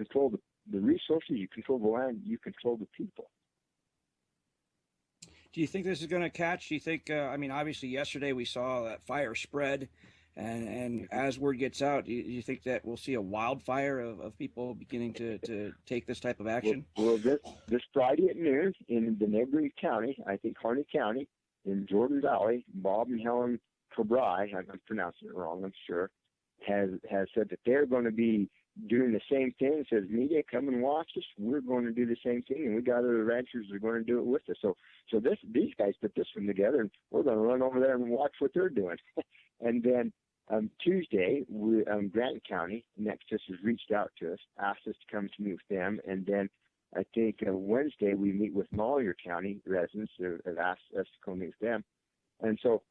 control the resources, you control the land, you control the people. Do you think this is going to catch? Do you think, I mean, obviously yesterday we saw that fire spread, and as word gets out, do you think that we'll see a wildfire of people beginning to take this type of action? Well, this Friday at noon in the neighboring county, I think Harney County, in Jordan Valley, Bob and Helen Cabray, I'm pronouncing it wrong, I'm sure, has said that they're going to be doing the same thing. Says, media, come and watch us. We're going to do the same thing, and we got other ranchers that are going to do it with us. So these guys put this one together, and we're going to run over there and watch what they're doing. And then Tuesday, Grant County, Nexus, has reached out to us, asked us to come to meet with them, and then I think Wednesday we meet with Malheur County residents who have asked us to come meet with them. And so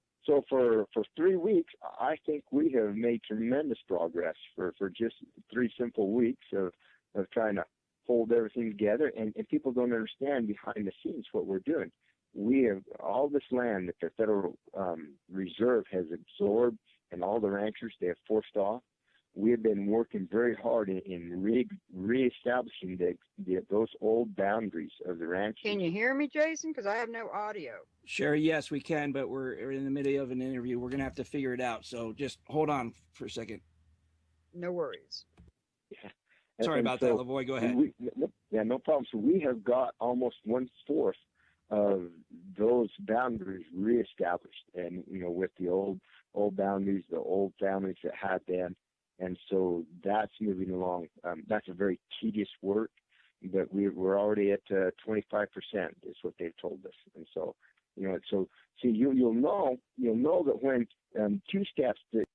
for 3 weeks, I think we have made tremendous progress for just 3 simple weeks of trying to hold everything together. And people don't understand behind the scenes what we're doing. We have all this land that the Federal Reserve has absorbed, and all the ranchers they have forced off. We have been working very hard in reestablishing those old boundaries of the ranch. Can you hear me, Jason? Because I have no audio. Sherry, yes, we can, but we're in the middle of an interview. We're going to have to figure it out. So just hold on for a second. No worries. Yeah. Sorry about that, Lavoie. Go ahead. No problem. So we have got almost 1/4 of those boundaries reestablished, and with the old boundaries, the old families that had them. And so that's moving along. That's a very tedious work, but we're already at 25% is what they've told us. And so, see, you'll know that when 2 steps that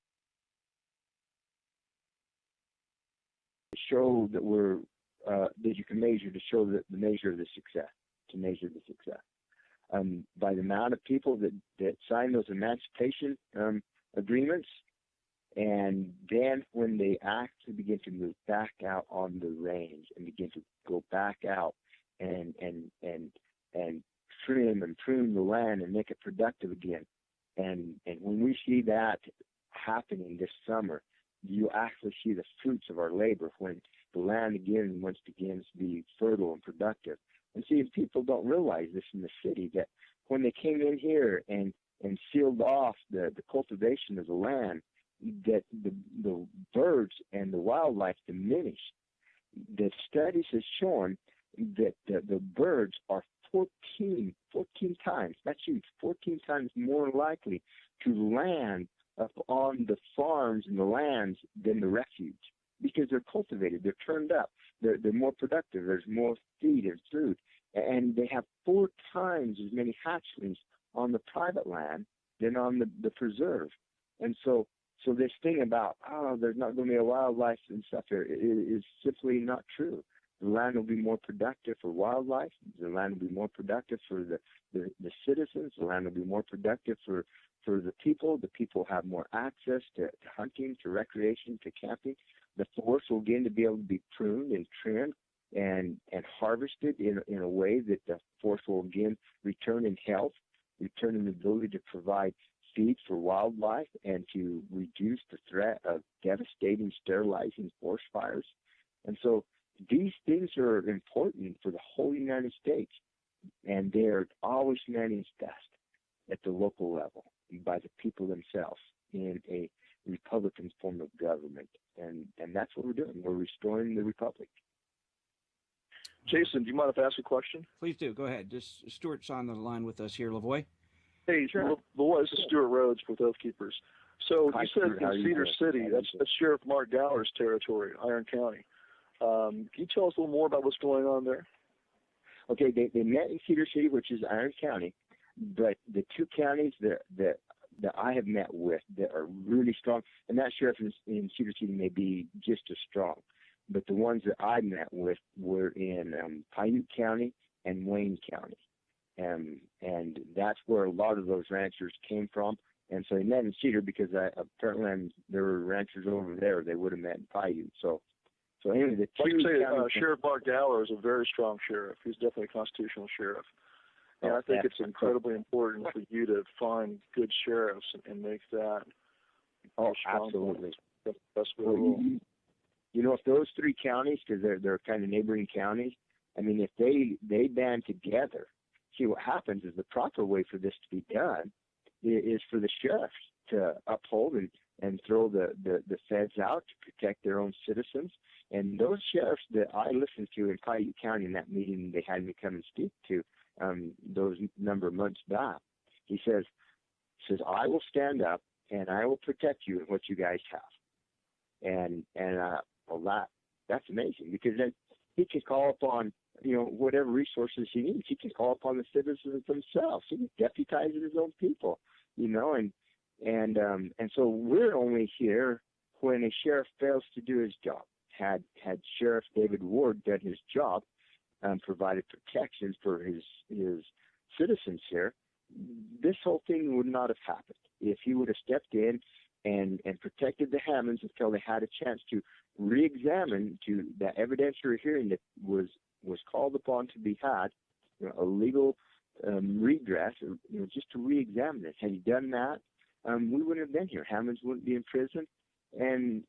show that that you can measure to show that the measure of the success, by the amount of people that sign those emancipation agreements. And then when they actually begin to move back out on the range and begin to go back out and trim and prune the land and make it productive again. And when we see that happening this summer, you actually see the fruits of our labor when the land again once begins to be fertile and productive. And see, people don't realize this in the city, that when they came in here and sealed off the cultivation of the land, that the birds and the wildlife diminished. The studies have shown that the birds are 14 times, that's huge, 14 times more likely to land up on the farms and the lands than the refuge, because they're cultivated, they're turned up, they're more productive, there's more feed and food, and they have 4 times as many hatchlings on the private land than on the preserve. And so this thing about, there's not going to be a wildlife and stuff here is simply not true. The land will be more productive for wildlife. The land will be more productive for the citizens. The land will be more productive for the people. The people have more access to hunting, to recreation, to camping. The forest will begin to be able to be pruned and trimmed and harvested in a way that the forest will again return in health, return in the ability to provide feed for wildlife and to reduce the threat of devastating, sterilizing forest fires. And so these things are important for the whole United States, and they're always managed best at the local level by the people themselves in a Republican form of government. And that's what we're doing. We're restoring the Republic. Jason, do you mind if I ask a question? Please do. Go ahead. Stuart's on the line with us here, Lavoie. Hey, sure. This is Stuart Rhodes with Oath Keepers. So you said in Cedar City, that's Sheriff Mark Gower's territory, Iron County. Can you tell us a little more about what's going on there? Okay, they met in Cedar City, which is Iron County, but the 2 counties that I have met with that are really strong, and that sheriff in Cedar City may be just as strong, but the ones that I met with were in Paiute County and Wayne County. And that's where a lot of those ranchers came from. And so they met in Cedar because apparently there were ranchers over there. They would have met in Paiute. So anyway, the 2 counties, Sheriff Mark Gower is a very strong sheriff. He's definitely a constitutional sheriff. And I think it's incredibly important for you to find good sheriffs and make that. Oh, absolutely. That's really cool. if those three counties, because they're kind of neighboring counties, I mean, if they band together, see what happens is the proper way for this to be done is for the sheriffs to uphold and throw the feds out to protect their own citizens. And those sheriffs that I listened to in Paiute County in that meeting they had me come and speak to those number of months back, he says, I will stand up and I will protect you and what you guys have. And well, that's amazing, because then he can call upon, whatever resources he needs. He can call upon the citizens themselves. He can deputize his own people, and so we're only here when a sheriff fails to do his job. Had Sheriff David Ward done his job, provided protections for his citizens here, this whole thing would not have happened. If he would have stepped in and protected the Hammonds until they had a chance to re-examine to that evidentiary hearing that was called upon to be had, a legal redress, just to re-examine it. Had he done that, we wouldn't have been here. Hammonds wouldn't be in prison, and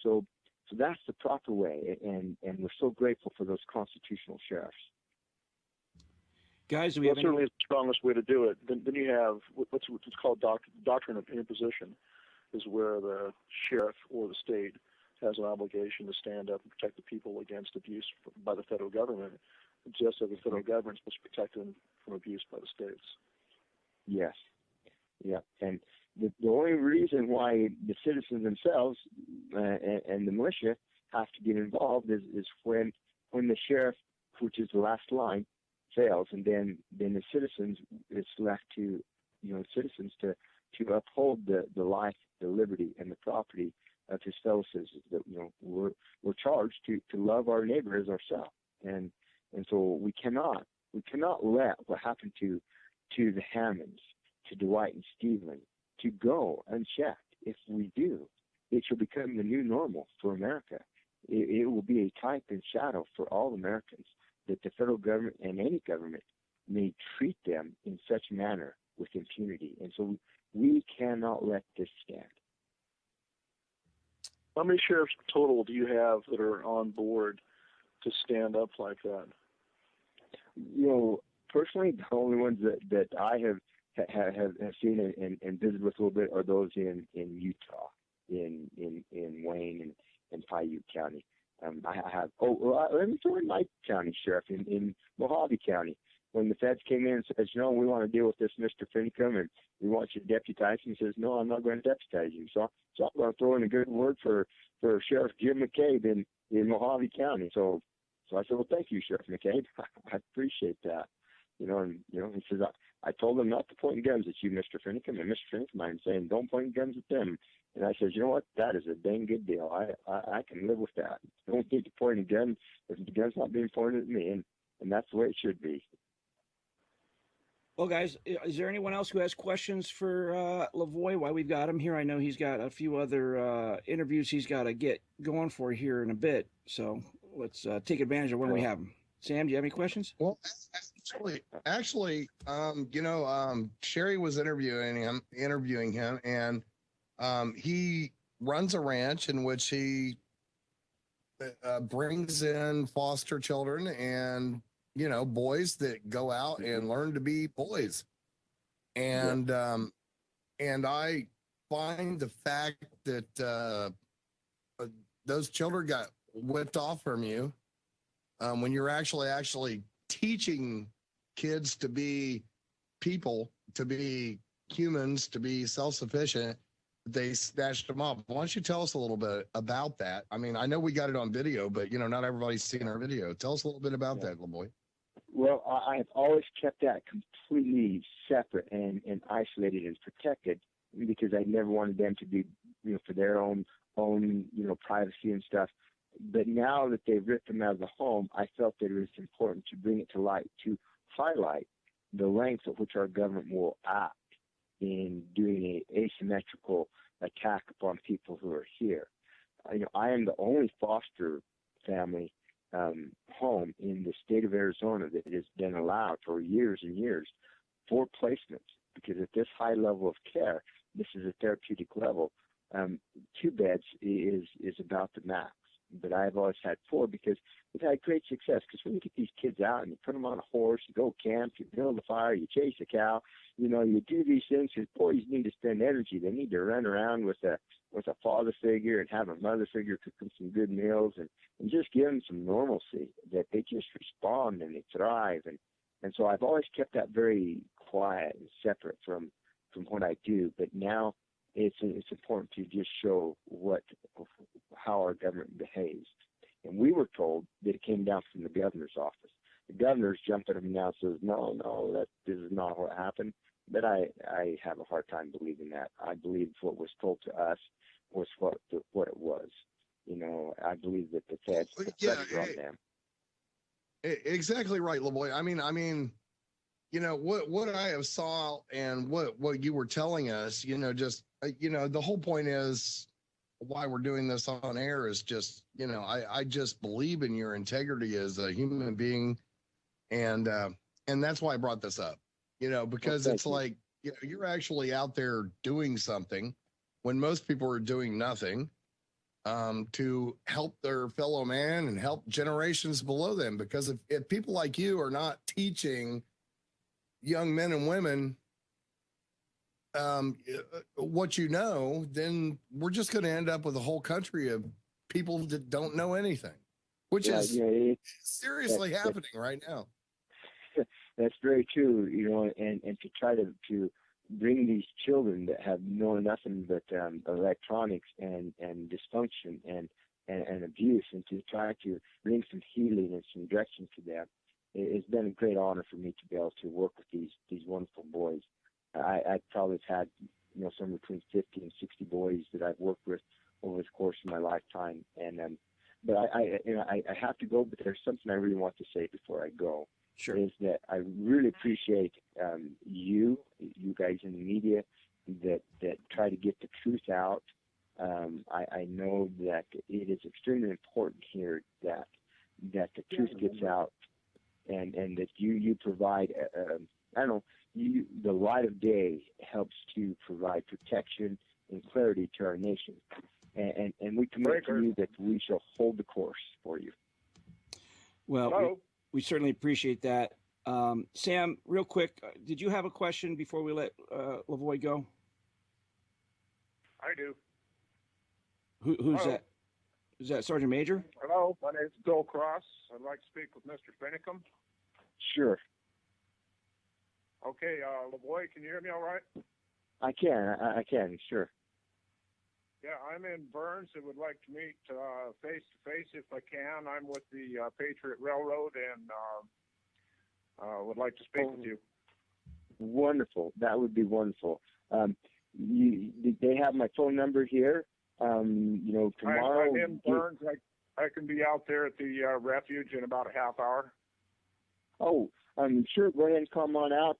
so that's the proper way, and we're so grateful for those constitutional sheriffs. Guys, well, certainly is the strongest way to do it. Then you have what's called doctrine of imposition, is where the sheriff or the state has an obligation to stand up and protect the people against abuse by the federal government, just as the federal government is supposed to protect them from abuse by the states. Yes. Yeah. And the only reason why the citizens themselves and the militia have to get involved is when the sheriff, which is the last line, fails, and then the citizens, it's left to citizens to uphold the life, the liberty, and the property of his fellow citizens. That we're charged to love our neighbor as ourselves, and so we cannot let what happened to the Hammonds, to Dwight and Stephen, to go unchecked. If we do, it shall become the new normal for America. It will be a type and shadow for all Americans, that the federal government and any government may treat them in such manner with impunity. And so we cannot let this stand. How many sheriffs total do you have that are on board to stand up like that? Personally, the only ones that I have seen and visited with a little bit are those in Utah, in Wayne and Paiute County. I have. Let me throw in my county sheriff in Mojave County. When the feds came in and says, we want to deal with this Mr. Finicum and we want you to deputize him, he says, no, I'm not going to deputize you. So I'm going to throw in a good word for Sheriff Jim McCabe in Mojave County. So I said, well, thank you, Sheriff McCabe. I appreciate that. He says, I told them not to point guns at you, Mr. Finicum, and Mr. Finicum, I'm saying, don't point guns at them. And I says, you know what? That is a dang good deal. I can live with that. Don't need to point a gun if the gun's not being pointed at me, and that's the way it should be. Well, guys, is there anyone else who has questions for Lavoy while we've got him here? I know he's got a few other interviews he's got to get going for here in a bit, so let's take advantage of when we have him. Sam, do you have any questions? Well, actually, Sherry was interviewing him, and he runs a ranch in which he brings in foster children and boys that go out and learn to be boys, and I find the fact that those children got whipped off from you. When you're actually teaching kids to be people, to be humans, to be self-sufficient, they snatched them up. Why don't you tell us a little bit about that? I mean, I know we got it on video, but not everybody's seen our video. Tell us a little bit about that, little boy. Well, I have always kept that completely separate and isolated and protected, because I never wanted them to be, for their own privacy and stuff. But now that they've ripped them out of the home, I felt that it was important to bring it to light, to highlight the lengths at which our government will act in doing an asymmetrical attack upon people who are here. I am the only foster family home in the state of Arizona that has been allowed for years and years for placements, because at this high level of care, this is a therapeutic level. 2 beds is about the max. but I've always had 4 because we've had great success. Because when you get these kids out and you put them on a horse, you go camp, you build a fire, you chase a cow, you know, you do these things. Because boys need to spend energy. They need to run around with a father figure and have a mother figure cook them some good meals and just give them some normalcy, that they just respond and they thrive. And so I've always kept that very quiet and separate from what I do. But now it's important to just show how our government behaves. And we were told that it came down from the governor's office. The governor's jumping up and down and says, no, this is not what happened. But I have a hard time believing that. I believe what was told to us was what it was. You know, I believe that the feds put pressure on them. Exactly right, LeBoy. I mean, you know, what I have saw and what you were telling us, you know, just, you know, the whole point is why we're doing this on air is just, you know, I just believe in your integrity as a human being. And that's why I brought this up, you know, because it's like, you know, you're actually out there doing something when most people are doing nothing, to help their fellow man and help generations below them. Because if people like you are not teaching young men and women what you know, then we're just going to end up with a whole country of people that don't know anything, which is seriously happening right now. That's very true, you know, and to try to bring these children that have known nothing but electronics and dysfunction and abuse, and to try to bring some healing and some direction to them. It's been a great honor for me to be able to work with these wonderful boys. I probably have had, you know, somewhere between 50 and 60 boys that I've worked with over the course of my lifetime. And but I have to go, but there's something I really want to say before I go. Sure. Is that I really appreciate you guys in the media that try to get the truth out. I know that it is extremely important here that the truth gets out, and that you provide the light of day helps to provide protection and clarity to our nation, and we commit to you that we shall hold the course for you. Well, we certainly appreciate that. Sam, real quick, did you have a question before we let Lavoy go? I do. Who's that? Is that Sergeant Major? Hello, my name is Bill Cross. I'd like to speak with Mr. Finicum. Sure. Okay, Lavoy, can you hear me all right? I can, sure. Yeah, I'm in Burns and would like to meet face-to-face if I can. I'm with the Patriot Railroad and would like to speak with you. Wonderful. That would be wonderful. They have my phone number here. You know, tomorrow. I'm in Burns. I can be out there at the refuge in about a half hour. Oh, sure. Go ahead and come on out,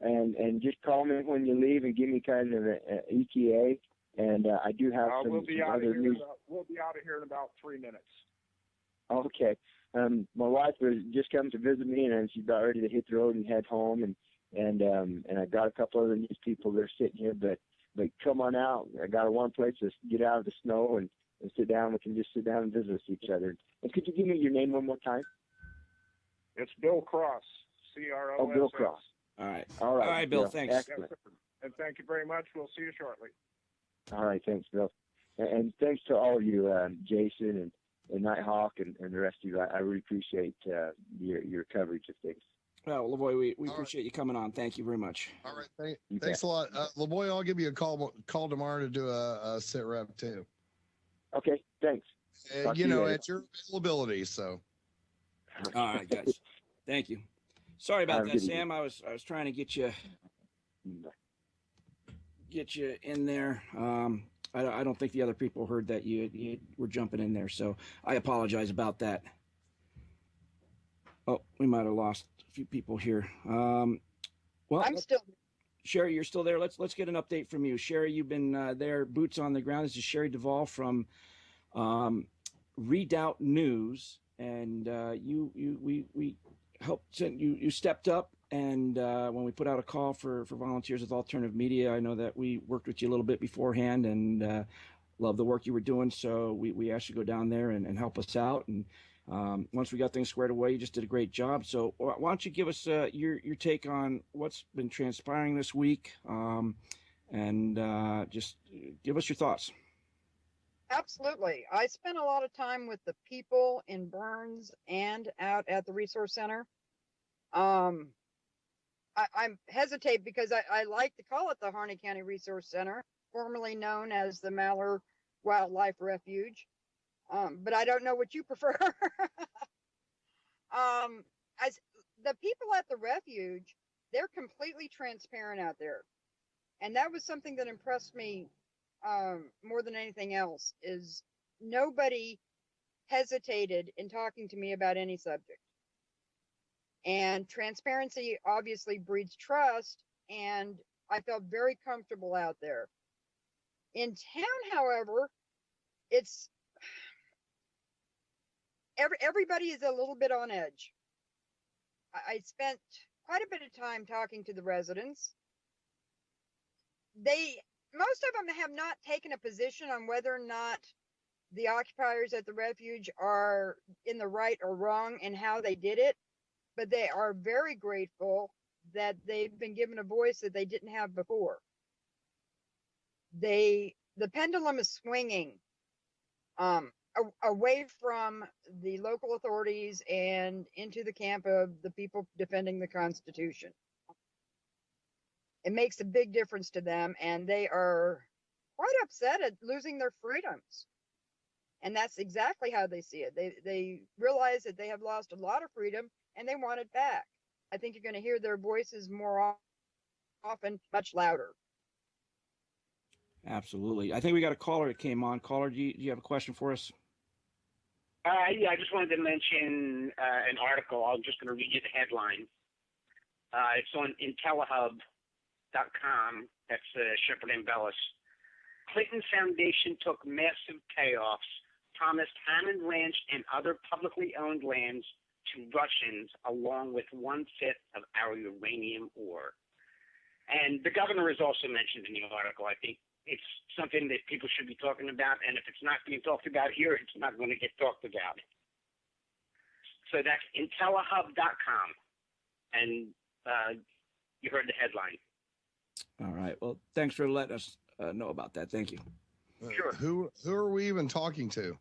and just call me when you leave and give me kind of an ETA. And I do have some other news. We'll be out of here in about 3 minutes. Okay. My wife was just come to visit me, and she's about ready to hit the road and head home. And I got a couple other news people that are sitting here, but come on out. I got one place to get out of the snow and sit down. We can just sit down and visit with each other. And could you give me your name one more time? It's Bill Cross, C-R-O-S-S. Oh, Bill Cross. All right. All right, Bill. Thanks. Excellent. Yes, and thank you very much. We'll see you shortly. All right, thanks, Bill. And thanks to all of you, Jason and Nighthawk and the rest of you. I really appreciate your coverage of things. Well, Lavoy, we appreciate you coming on. Thank you very much. All right, thanks a lot, LeBoy. I'll give you a call tomorrow to do a sit rep too. Okay, thanks. You know, at your availability. So. All right, guys. Thank you. Sorry about that, Sam. I was trying to get you in there. I don't think the other people heard that you were jumping in there, so I apologize about that. Oh, we might have lost a few people here. Well, I'm still. Sherry, you're still there. Let's get an update from you. Sherry, you've been there, boots on the ground. This is Sherry Duvall from Redoubt News, and we helped. You stepped up, and when we put out a call for volunteers with alternative media, I know that we worked with you a little bit beforehand, and love the work you were doing. So we asked you to go down there and help us out. And once we got things squared away, you just did a great job. So why don't you give us your take on what's been transpiring this week, and just give us your thoughts. Absolutely. I spent a lot of time with the people in Burns and out at the resource center. I hesitate because I like to call it the Harney County Resource Center, formerly known as the Maller Wildlife Refuge. But I don't know what you prefer. As the people at the refuge, they're completely transparent out there. And that was something that impressed me more than anything else, is nobody hesitated in talking to me about any subject. And transparency obviously breeds trust, and I felt very comfortable out there. In town, however, it's everybody is a little bit on edge. I spent quite a bit of time talking to the residents. Most of them have not taken a position on whether or not the occupiers at the refuge are in the right or wrong in how they did it, but they are very grateful that they've been given a voice that they didn't have before. The pendulum is swinging away from the local authorities and into the camp of the people defending the Constitution. It makes a big difference to them, and they are quite upset at losing their freedoms. And that's exactly how they see it. They realize that they have lost a lot of freedom, and they want it back. I think you're going to hear their voices more often, much louder. Absolutely. I think we got a caller that came on. Caller, do you have a question for us? Yeah, I just wanted to mention an article. I'm just going to read you the headline. It's on IntelliHub.com. That's Shepard and Bellis. Clinton Foundation took massive payoffs, promised Hammond Ranch and other publicly owned lands to Russians, along with 1/5 of our uranium ore. And the governor is also mentioned in the article. I think it's something that people should be talking about, and if it's not being talked about here, it's not going to get talked about. So that's IntelliHub.com, and you heard the headline. All right. Well, thanks for letting us know about that. Thank you. Sure. Who are we even talking to?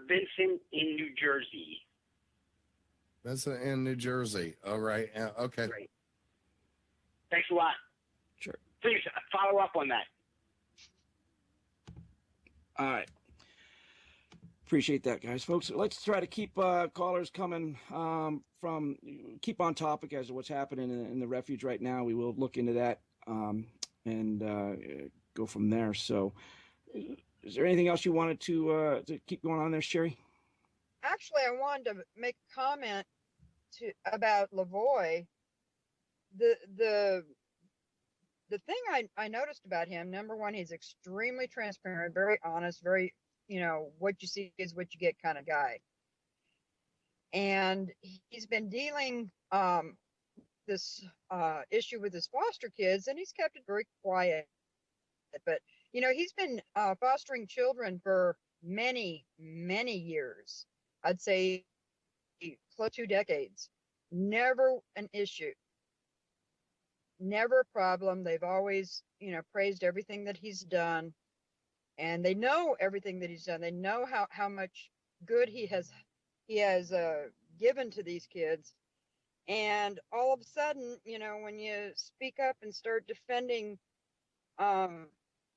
Vincent in New Jersey. That's in New Jersey. All right. Okay. Great. Thanks a lot. Sure. Please follow up on that. All right. Appreciate that, guys. Folks, let's try to keep callers coming keep on topic as to what's happening in the refuge right now. We will look into that and go from there. So is there anything else you wanted to keep going on there, Sherry? Actually, I wanted to make a comment about Lavoie. The thing I noticed about him, number one, he's extremely transparent, very honest, very, what you see is what you get kind of guy. And he's been dealing this issue with his foster kids, and he's kept it very quiet. But, he's been fostering children for many, many years. I'd say close to 2 decades. Never an issue. Never a problem. They've always, praised everything that he's done. And they know everything that he's done. They know how much good he has given to these kids. And all of a sudden, when you speak up and start defending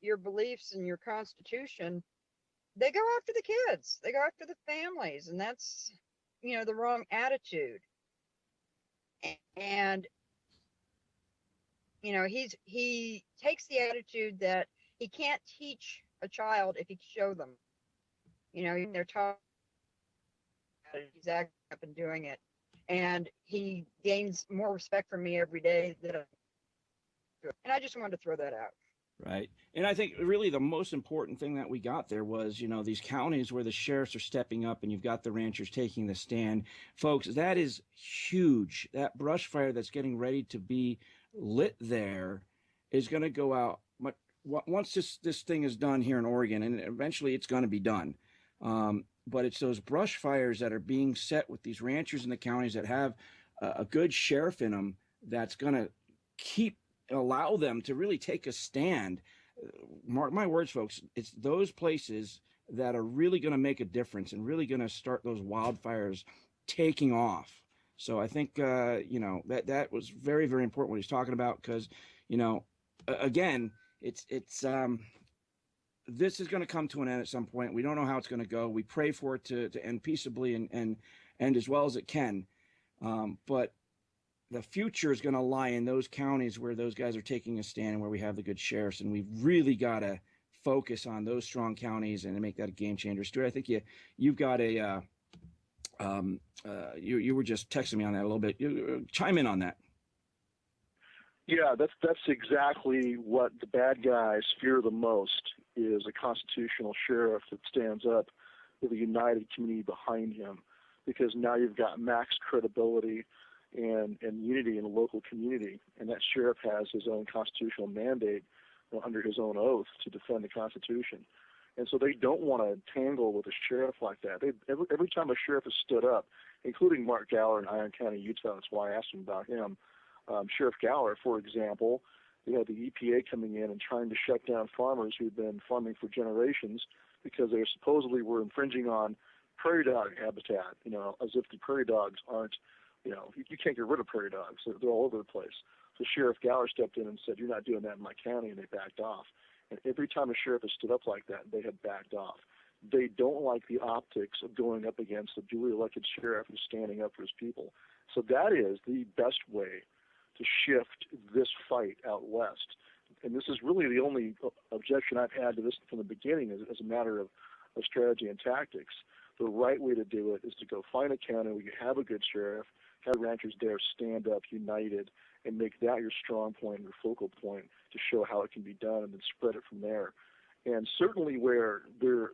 your beliefs and your Constitution, they go after the kids. They go after the families. And that's, the wrong attitude. And, he takes the attitude that he can't teach a child if he show them. They're taught, he's acting up and doing it. And he gains more respect for me every day. And I just wanted to throw that out. Right. And I think really the most important thing that we got there was, these counties where the sheriffs are stepping up and you've got the ranchers taking the stand. Folks, that is huge. That brush fire that's getting ready to be lit there is going to go out once this thing is done here in Oregon, and eventually it's going to be done. But it's those brush fires that are being set with these ranchers in the counties that have a good sheriff in them that's going to allow them to really take a stand. Mark my words, folks, it's those places that are really going to make a difference and really going to start those wildfires taking off. So I think, that was very, very important what he's talking about, because, again, it's this is going to come to an end at some point. We don't know how it's going to go. We pray for it to end peaceably and as well as it can. But the future is going to lie in those counties where those guys are taking a stand and where we have the good sheriffs. And we've really got to focus on those strong counties and make that a game changer. Stuart, I think you've got you were just texting me on that a little bit. Chime in on that. Yeah, that's exactly what the bad guys fear the most, is a constitutional sheriff that stands up with a united community behind him, because now you've got max credibility and unity in the local community, and that sheriff has his own constitutional mandate under his own oath to defend the Constitution. And so they don't want to tangle with a sheriff like that. Every time a sheriff has stood up, including Mark Galler in Iron County, Utah, that's why I asked him about him. Sheriff Galler, for example, we had the EPA coming in and trying to shut down farmers who'd been farming for generations because they supposedly were infringing on prairie dog habitat, as if the prairie dogs aren't, you can't get rid of prairie dogs. They're all over the place. So Sheriff Galler stepped in and said, "You're not doing that in my county," and they backed off. And every time a sheriff has stood up like that, they have backed off. They don't like the optics of going up against a duly elected sheriff who's standing up for his people. So that is the best way to shift this fight out west. And this is really the only objection I've had to this from the beginning as a matter of strategy and tactics. The right way to do it is to go find a county where you have a good sheriff, have ranchers there stand up united, and make that your strong point, your focal point, to show how it can be done, and then spread it from there. And certainly where the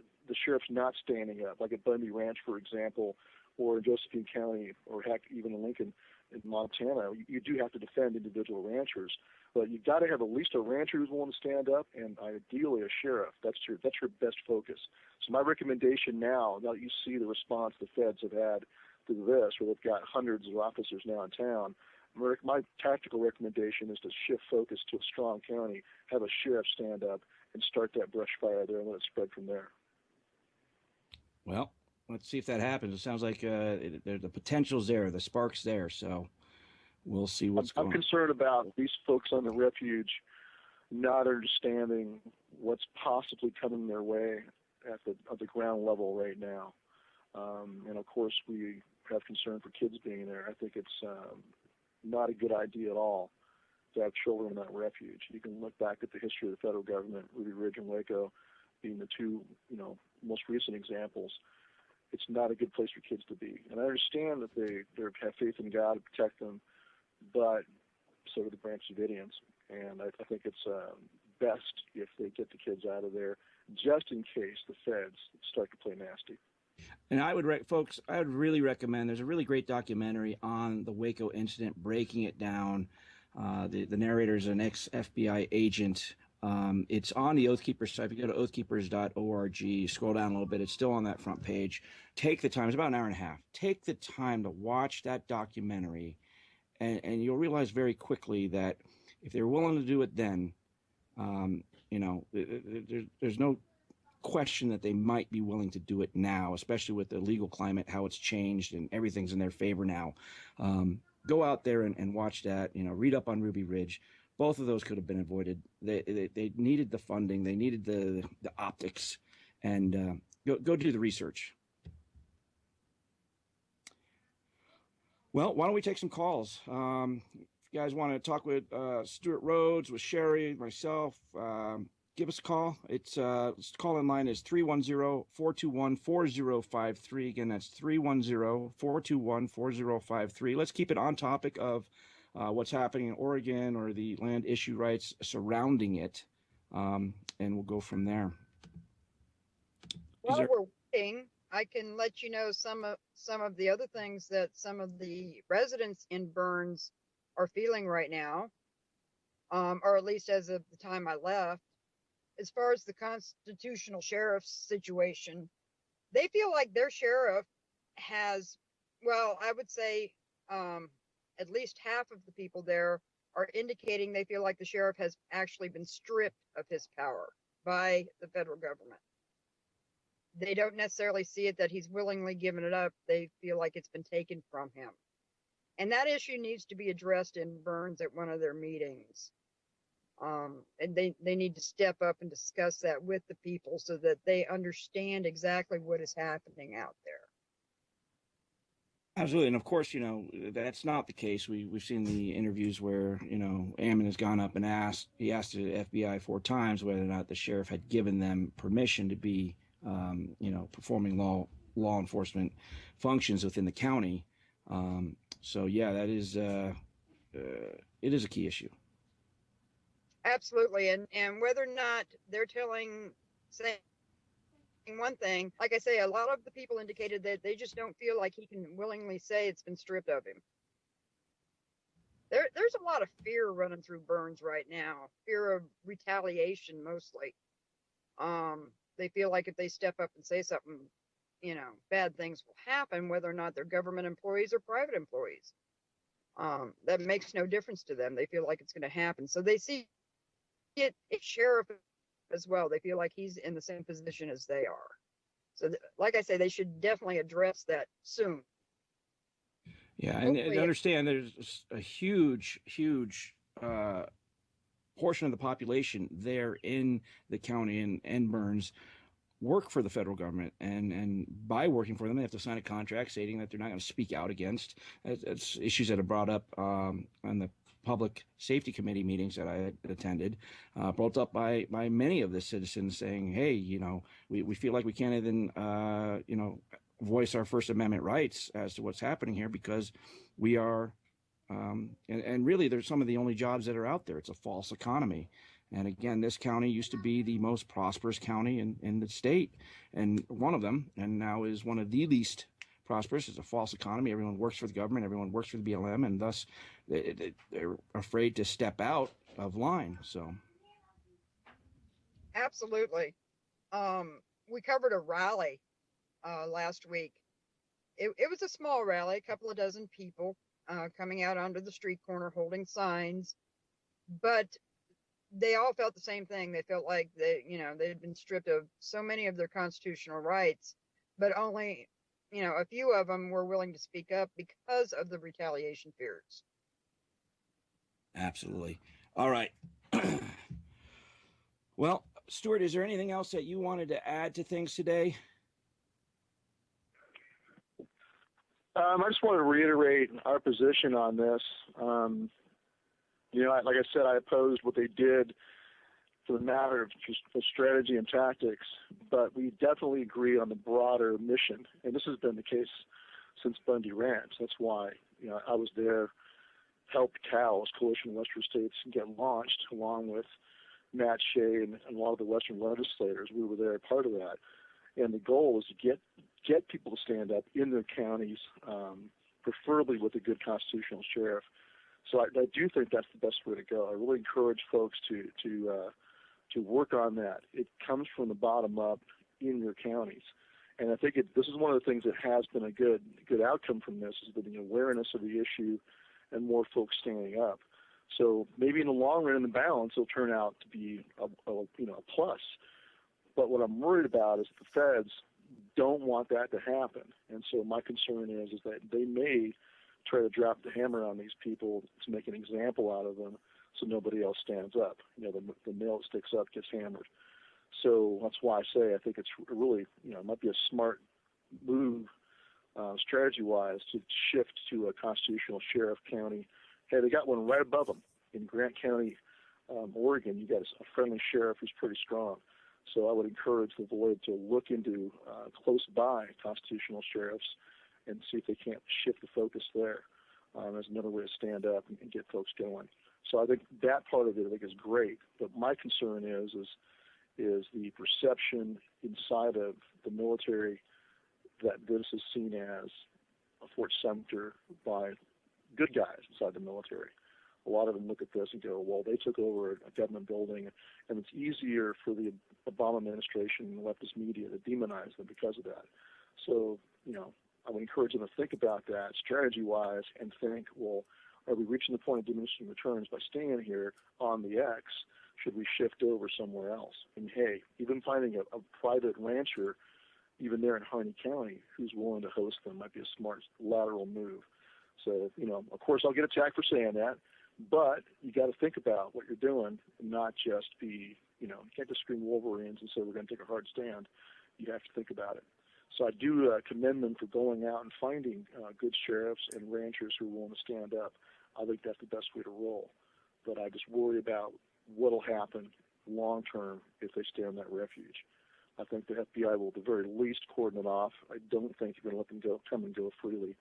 sheriff's not standing up, like at Bundy Ranch, for example, or in Josephine County, or heck, even in Lincoln, in Montana, you do have to defend individual ranchers, but you've got to have at least a rancher who's willing to stand up, and ideally a sheriff. That's your best focus. So my recommendation now that you see the response the feds have had to this, where they've got hundreds of officers now in town, my tactical recommendation is to shift focus to a strong county, have a sheriff stand up, and start that brush fire there and let it spread from there. Well, let's see if that happens. It sounds like the potential's there, the spark's there. So we'll see what's going on. I'm concerned about these folks on the refuge not understanding what's possibly coming their way at the ground level right now. And of course, we have concern for kids being there. I think it's not a good idea at all to have children in that refuge. You can look back at the history of the federal government, Ruby Ridge and Waco being the two, most recent examples. It's not a good place for kids to be. And I understand that they have faith in God to protect them, but so do the Branch Davidians. And I think it's best if they get the kids out of there, just in case the feds start to play nasty. And I would really recommend, there's a really great documentary on the Waco incident, breaking it down. The narrator is an ex-FBI agent. It's on the Oath Keepers site. If you go to oathkeepers.org, scroll down a little bit, it's still on that front page. Take the time, it's about an hour and a half. Take the time to watch that documentary, and you'll realize very quickly that if they're willing to do it then, there's no question that they might be willing to do it now, especially with the legal climate, how it's changed and everything's in their favor now. Go out there and watch that, read up on Ruby Ridge. Both of those could have been avoided. They needed the funding. They needed the optics, and go do the research. Well, why don't we take some calls? If you guys want to talk with Stuart Rhodes, with Sherry, myself, give us a call. It's call-in line is 310-421-4053. Again, that's 310-421-4053. Let's keep it on topic of what's happening in Oregon or the land issue rights surrounding it, and we'll go from there. While we're waiting, I can let you know some of the other things that some of the residents in Burns are feeling right now, or at least as of the time I left. as far as the constitutional sheriff's situation, they feel like their sheriff has, well, I would say at least half of the people there are indicating they feel like the sheriff has actually been stripped of his power by the federal government. They don't necessarily see it that he's willingly given it up. They feel like it's been taken from him. And that issue needs to be addressed in Burns at one of their meetings. And they need to step up and discuss that with the people so that they understand exactly what is happening out there. Absolutely, and of course, that's not the case. We've seen the interviews where Ammon has gone up and asked the FBI 4 times whether or not the sheriff had given them permission to be, performing law enforcement functions within the county. So yeah, that is it is a key issue. Absolutely, and whether or not they're saying one thing, like I say, a lot of the people indicated that they just don't feel like he can willingly say it's been stripped of him. There's a lot of fear running through Burns right now, fear of retaliation mostly. They feel like if they step up and say something, bad things will happen, whether or not they're government employees or private employees. That makes no difference to them. They feel like it's going to happen. So they see it sheriff as well. They feel like he's in the same position as they are. So like I say, they should definitely address that soon. Yeah, and understand there's a huge portion of the population there in the county and Burns work for the federal government, and by working for them, they have to sign a contract stating that they're not going to speak out against. It's issues that are brought up on the public safety committee meetings that I had attended, brought up by many of the citizens saying, hey, we feel like we can't even, voice our First Amendment rights as to what's happening here because we are, and really there's some of the only jobs that are out there. It's a false economy. And again, this county used to be the most prosperous county in the state, and one of them, and now is one of the least prosperous. It's a false economy. Everyone works for the government. Everyone works for the BLM, and thus they're afraid to step out of line. So, absolutely. We covered a rally last week. It was a small rally, a couple of dozen people coming out onto the street corner holding signs, but they all felt the same thing. They felt like they had been stripped of so many of their constitutional rights, but only a few of them were willing to speak up because of the retaliation fears. Absolutely. All right. Well, Stuart, is there anything else that you wanted to add to things today? I just want to reiterate our position on this. Like I said, I opposed what they did for the matter of just strategy and tactics, but we definitely agree on the broader mission. And this has been the case since Bundy Ranch. That's why, I was there, helped COWS, Coalition of Western States, get launched along with Matt Shea and a lot of the Western legislators. We were there, part of that. And the goal was to get people to stand up in their counties, preferably with a good constitutional sheriff. So I do think that's the best way to go. I really encourage folks to work on that. It comes from the bottom up in your counties, and I think this is one of the things that has been a good outcome from this is the awareness of the issue and more folks standing up. So maybe in the long run, in the balance, it'll turn out to be a plus. But what I'm worried about is the feds don't want that to happen, and so my concern is that they may try to drop the hammer on these people to make an example out of them so nobody else stands up. The nail that sticks up gets hammered. So that's why I say I think it's really, it might be a smart move strategy-wise to shift to a constitutional sheriff county. Hey, they got one right above them in Grant County, Oregon. You got a friendly sheriff who's pretty strong. So I would encourage the Void to look into close by constitutional sheriffs and see if they can't shift the focus there as another way to stand up and get folks going. So I think that part of it is great. But my concern is the perception inside of the military that this is seen as a Fort Sumter by good guys inside the military. a lot of them look at this and go, well, they took over a government building, and it's easier for the Obama administration and leftist media to demonize them because of that. So, I would encourage them to think about that strategy-wise and think, well, are we reaching the point of diminishing returns by staying here on the X? Should we shift over somewhere else? And hey, even finding a private rancher, even there in Harney County, who's willing to host them might be a smart lateral move. So, of course I'll get attacked for saying that, but you got to think about what you're doing and not just be, you can't just scream Wolverines and say we're going to take a hard stand. You have to think about it. So I do commend them for going out and finding good sheriffs and ranchers who are willing to stand up. I think that's the best way to roll. But I just worry about what will happen long term if they stay on that refuge. I think the FBI will at the very least cordon it off. I don't think you're going to let them come and go freely.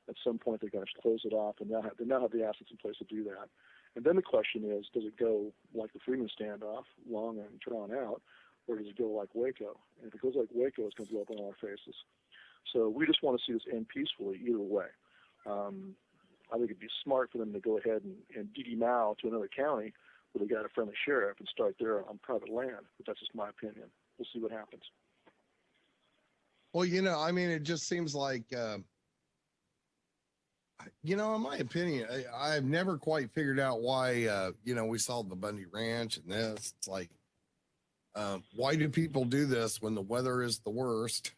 At some point, they're going to close it off, and they now have the assets in place to do that. And then the question is, does it go like the Freeman standoff, long and drawn out, or does it go like Waco? And if it goes like Waco, it's going to blow up on our faces. So we just want to see this end peacefully either way. I think it'd be smart for them to go ahead and DD Mao to another county where they got a friendly sheriff and start there on private land. But that's just my opinion. We'll see what happens. Well, it just seems like, in my opinion, I've never quite figured out why, we saw the Bundy Ranch and this. It's like, why do people do this when the weather is the worst?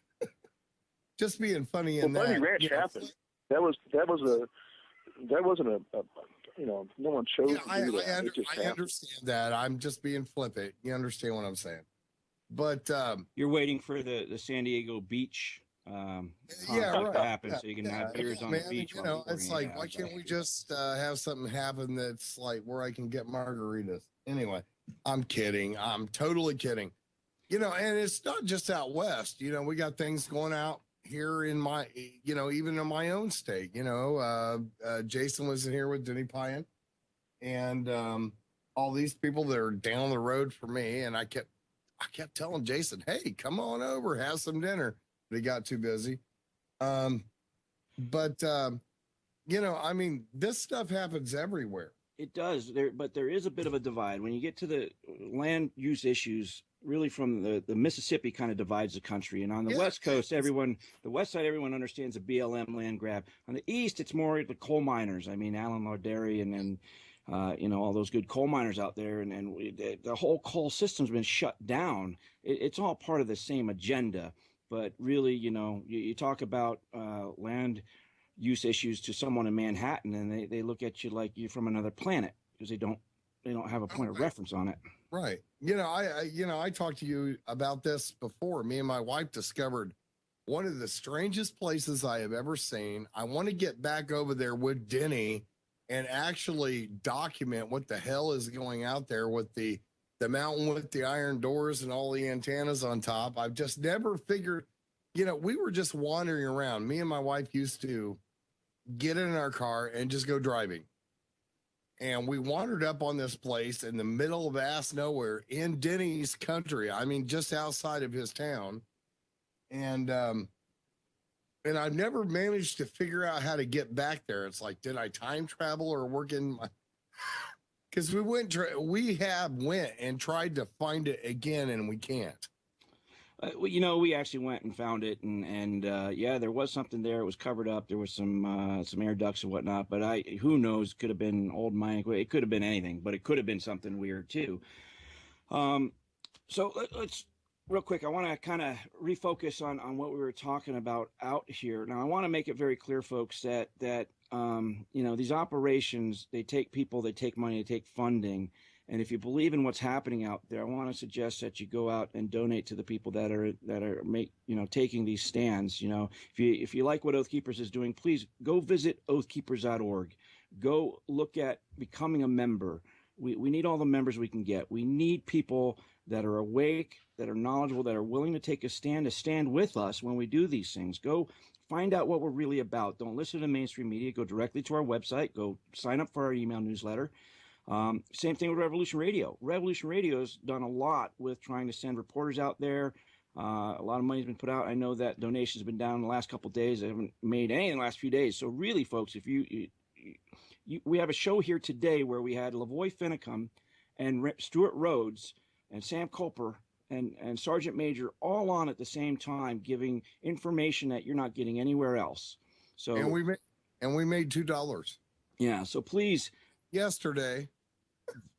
Just being funny in that. Bundy Ranch happened. That wasn't a no one chose to do that. I understand that. I'm just being flippant. You understand what I'm saying? But you're waiting for the San Diego beach conflict to happen so you can have beers on the beach. It's like, why can't we just have something happen that's like where I can get margaritas? Anyway, I'm kidding. I'm totally kidding. And it's not just out west. We got things going out here in my, even in my own state. Jason was in here with Denny Pyan and all these people that are down the road from me, and I kept telling Jason, hey, come on over, have some dinner. But he got too busy. This stuff happens everywhere. It does, but there is a bit of a divide when you get to the land use issues. Really, from the Mississippi kind of divides the country, and on the West Coast, the West side, everyone understands a BLM land grab. On the East, it's more the coal miners. Alan Larderi and all those good coal miners out there, and the whole coal system's been shut down. It's all part of the same agenda, but really, you talk about land use issues to someone in Manhattan, and they look at you like you're from another planet because they don't have a point of reference on it. Right. I talked to you about this before. Me and my wife discovered one of the strangest places I have ever seen. I want to get back over there with Denny and actually document what the hell is going out there with the mountain with the iron doors and all the antennas on top. I've just never figured, we were just wandering around. Me and my wife used to get in our car and just go driving. And we wandered up on this place in the middle of ass nowhere in Denny's country. Just outside of his town. And I've never managed to figure out how to get back there. It's like, did I time travel or work in my, because we went and tried to find it again and we can't. We actually went and found it, and there was something there. It was covered up. There was some air ducts and whatnot, but who knows? Could have been old mining. It could have been anything, but it could have been something weird too. So let's real quick. I want to kind of refocus on what we were talking about out here. Now, I want to make it very clear, folks, that these operations, they take people, they take money, they take funding. And if you believe in what's happening out there, I want to suggest that you go out and donate to the people that are taking these stands. If you like what Oath Keepers is doing, please go visit oathkeepers.org. Go look at becoming a member. We need all the members we can get. We need people that are awake, that are knowledgeable, that are willing to take a stand, to stand with us when we do these things. Go find out what we're really about. Don't listen to mainstream media. Go directly to our website. Go sign up for our email newsletter. Same thing with Revolution Radio. Revolution Radio has done a lot with trying to send reporters out there. A lot of money's been put out. I know that donations have been down the last couple of days. I haven't made any in the last few days. So really, folks, if you we have a show here today where we had Lavoy Finicum and Stuart Rhodes and Sam Culper and Sergeant Major all on at the same time, giving information that you're not getting anywhere else. So and we made $2. Yeah. So please Yesterday.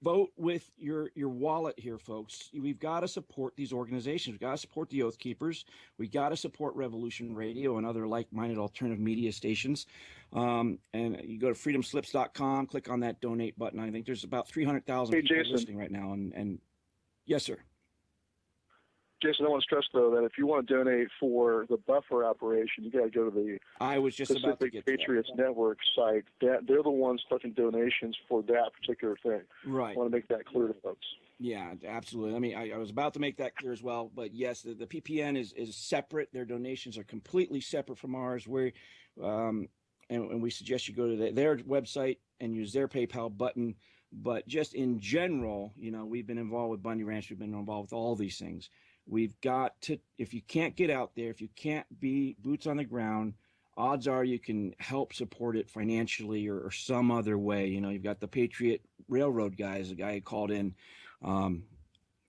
vote with your wallet here, folks. We've got to support these organizations. We've got to support the Oath Keepers. We got to support Revolution Radio and other like-minded alternative media stations. And you go to freedomslips.com, click on that donate button. I think there's about 300,000 Hey, people Jason. listening right now. And yes, sir. Jason, I want to stress, though, that if you want to donate for the buffer operation, you got to go to the I was just about to Pacific get to that. Patriots Network site. They're the ones collecting donations for that particular thing. Right. I want to make that clear to folks. Yeah, absolutely. I mean, I was about to make that clear as well, but yes, the PPN is separate. Their donations are completely separate from ours. And we suggest you go to their website and use their PayPal button. But just in general, we've been involved with Bundy Ranch. We've been involved with all these things. We've got to, if you can't get out there, if you can't be boots on the ground, odds are you can help support it financially or some other way. You've got the Patriot Railroad guys, the guy who called in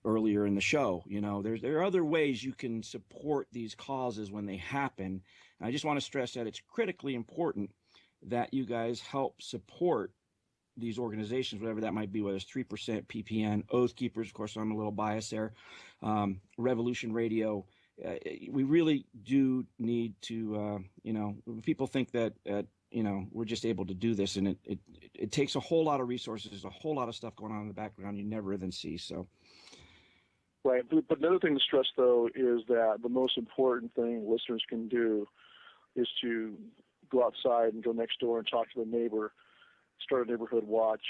earlier in the show. There are other ways you can support these causes when they happen. And I just want to stress that it's critically important that you guys help support these organizations, whatever that might be, whether it's 3% PPN, Oath Keepers, of course, I'm a little biased there, Revolution Radio. We really do need to, people think that, we're just able to do this, and it takes a whole lot of resources. There's a whole lot of stuff going on in the background you never even see. So, Right. But another thing to stress, though, is that the most important thing listeners can do is to go outside and go next door and talk to the neighbor, start a neighborhood watch,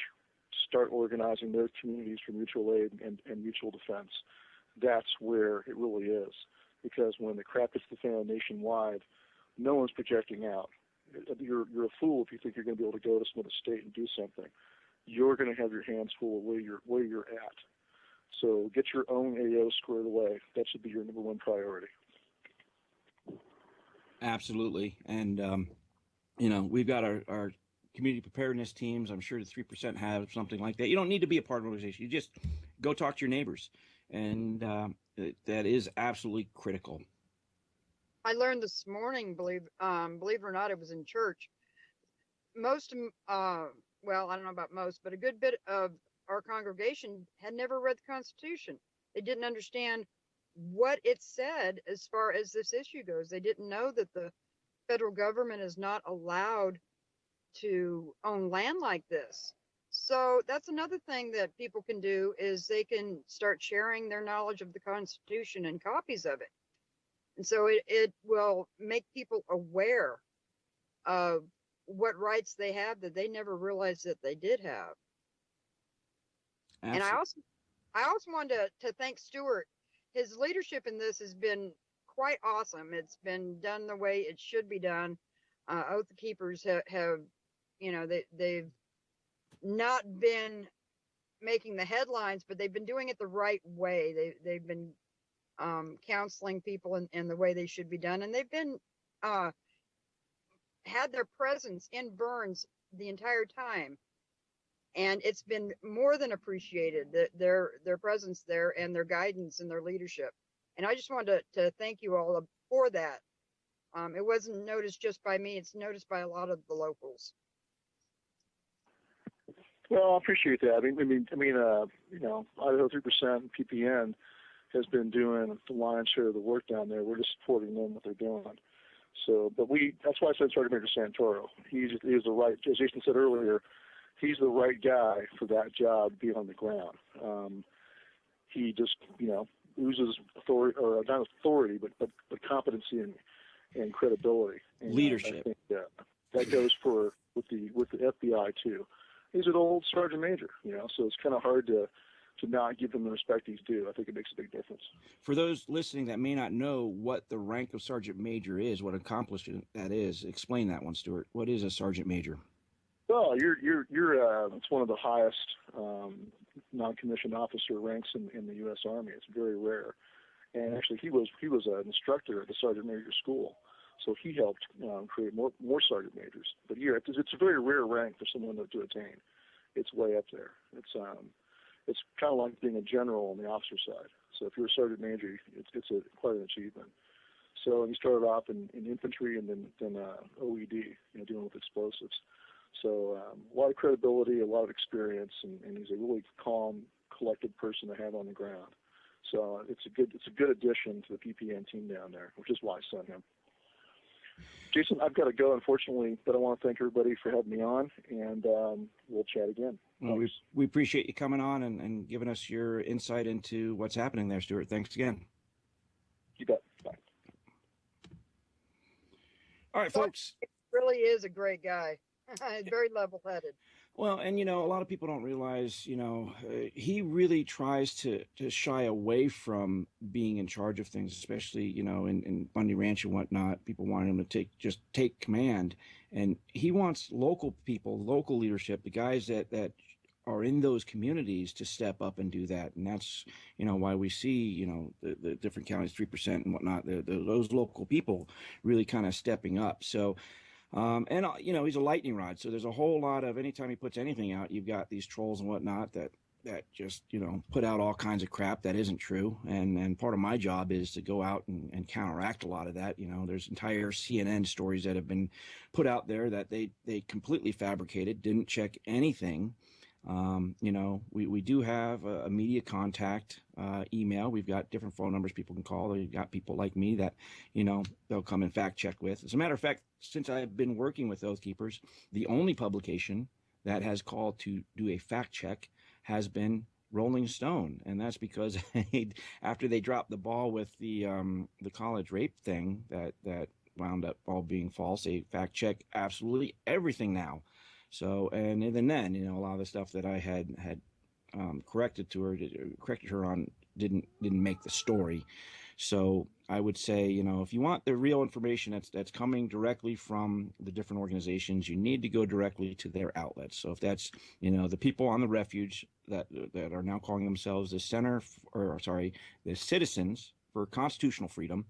start organizing their communities for mutual aid and mutual defense. That's where it really is. Because when the crap hits the fan nationwide, no one's projecting out. You're a fool if you think you're going to be able to go to some other state and do something. You're going to have your hands full of where you're at. So get your own AO squared away. That should be your number one priority. absolutely. And, we've got our community preparedness teams. I'm sure the 3% have something like that. You don't need to be a part of an organization. You just go talk to your neighbors. And that is absolutely critical. I learned this morning, believe it or not, it was in church. Most, well, I don't know about most, but a good bit of our congregation had never read the Constitution. They didn't understand what it said as far as this issue goes. They didn't know that the federal government is not allowed to own land like this. So that's another thing that people can do, is they can start sharing their knowledge of the Constitution and copies of it. And so it will make people aware of what rights they have that they never realized that they did have. Absolutely. And I also wanted to thank Stuart. His leadership in this has been quite awesome. It's been done the way it should be done. Oath Keepers have they've not been making the headlines, but they've been doing it the right way. They've been counseling people in the way they should be done, and they've been had their presence in Burns the entire time, and it's been more than appreciated, their presence there and their guidance and their leadership. And I just wanted to thank you all for that. It wasn't noticed just by me; it's noticed by a lot of the locals. Well, I appreciate that. Idaho 3% PPN has been doing the lion's share of the work down there. We're just supporting them, what they're doing. So, that's why I said Sergeant Major Santoro. He's the right, as Jason said earlier, he's the right guy for that job, being on the ground. He just, oozes authority, or not authority, but competency and credibility. And leadership. I think that goes with the FBI too. He's an old sergeant major, so it's kind of hard to not give him the respect he's due. I think it makes a big difference. For those listening that may not know what the rank of sergeant major is, what accomplishment that is, explain that one, Stuart. What is a sergeant major? Well, it's one of the highest non-commissioned officer ranks in the U.S. Army. It's very rare. And actually, he was an instructor at the sergeant major school. So he helped create more sergeant majors. But here, it's a very rare rank for someone to attain. It's way up there. It's kind of like being a general on the officer side. So if you're a sergeant major, it's quite an achievement. So he started off in infantry and then OED, dealing with explosives. So a lot of credibility, a lot of experience, and he's a really calm, collected person to have on the ground. So it's a good addition to the PPN team down there, which is why I sent him. Jason, I've got to go, unfortunately, but I want to thank everybody for having me on, and we'll chat again. Well, we appreciate you coming on and giving us your insight into what's happening there, Stuart. Thanks again. You bet. Bye. All right, folks. He really is a great guy. Very level-headed. Well, and a lot of people don't realize, he really tries to shy away from being in charge of things, especially, in Bundy Ranch and whatnot. People want him to take command, and he wants local people, local leadership, the guys that are in those communities to step up and do that. And that's, why we see, the different counties, 3% and whatnot, those local people really kind of stepping up. So, and he's a lightning rod. So there's a whole lot of, anytime he puts anything out, you've got these trolls and whatnot that just, put out all kinds of crap that isn't true. And part of my job is to go out and counteract a lot of that. There's entire CNN stories that have been put out there that they completely fabricated, didn't check anything. We do have a media contact email. We've got different phone numbers people can call. We've got people like me that, they'll come and fact check with. As a matter of fact, since I've been working with Oath Keepers, the only publication that has called to do a fact check has been Rolling Stone. And that's because after they dropped the ball with the college rape thing that wound up all being false, they fact check absolutely everything now. So, and even then, a lot of the stuff that I had corrected her on didn't make the story. So I would say, if you want the real information that's coming directly from the different organizations, you need to go directly to their outlets. So if that's, the people on the refuge that are now calling themselves the the Citizens for Constitutional Freedom,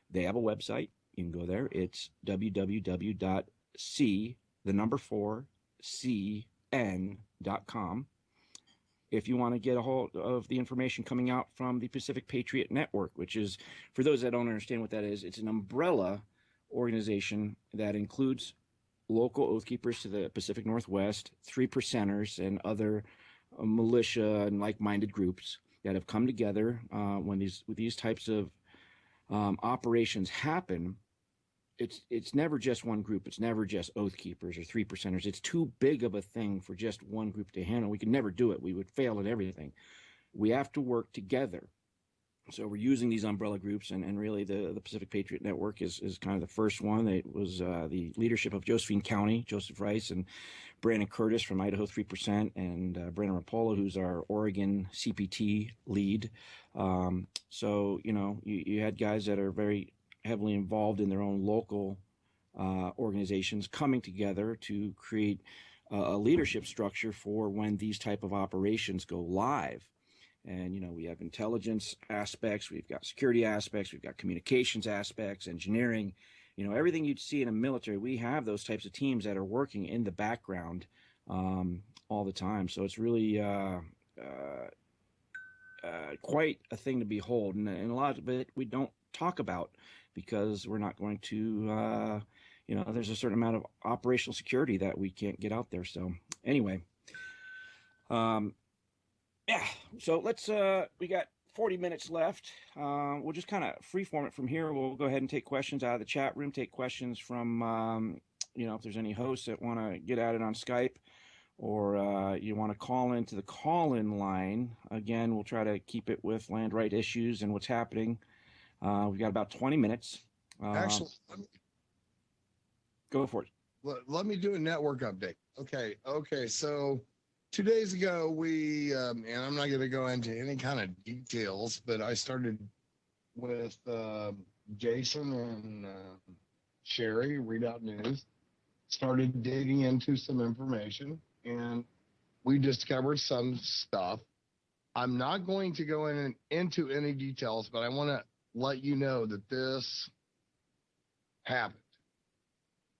they have a website. You can go there. It's www.c4cn.com. If you want to get a hold of the information coming out from the Pacific Patriot Network, which is, for those that don't understand what that is, it's an umbrella organization that includes local Oath Keepers to the Pacific Northwest, 3%ers, and other militia and like-minded groups that have come together when these types of operations happen. It's never just one group. It's never just Oath Keepers or 3%ers. It's too big of a thing for just one group to handle. We could never do it. We would fail at everything. We have to work together. So we're using these umbrella groups, and really the Pacific Patriot Network is kind of the first one. It was the leadership of Josephine County, Joseph Rice, and Brandon Curtis from Idaho 3%, and Brandon Rapola, who's our Oregon CPT lead. So, you had guys that are very heavily involved in their own local organizations coming together to create a leadership structure for when these type of operations go live. And, we have intelligence aspects, we've got security aspects, we've got communications aspects, engineering, everything you'd see in a military. We have those types of teams that are working in the background all the time. So it's really quite a thing to behold. And a lot of it we don't talk about, because we're not going to, there's a certain amount of operational security that we can't get out there. So anyway, yeah, so let's, we got 40 minutes left. We'll just kind of freeform it from here. We'll go ahead and take questions out of the chat room, take questions from, if there's any hosts that want to get at it on Skype, or you want to call into the call-in line. Again, we'll try to keep it with land right issues and what's happening. We've got about 20 minutes. Actually, go for it. Let me do a network update. Okay. So 2 days ago, we, and I'm not going to go into any kind of details, but I started with Jason and Sherry, Readout News, started digging into some information, and we discovered some stuff. I'm not going to go into any details, but I want to let you know that this happened.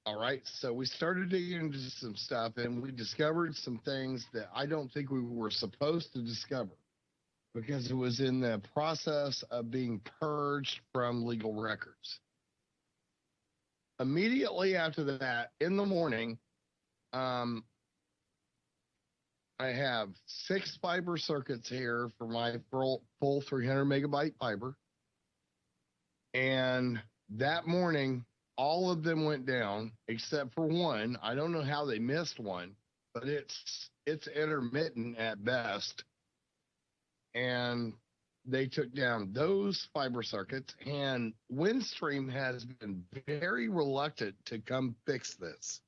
All right. So we started digging into some stuff and we discovered some things that I don't think we were supposed to discover because it was in the process of being purged from legal records. Immediately after that, in the morning, I have 6 fiber circuits here for my full 300 megabyte fiber. And that morning, all of them went down except for one. I don't know how they missed one, but it's intermittent at best. And they took down those fiber circuits, and Windstream has been very reluctant to come fix this.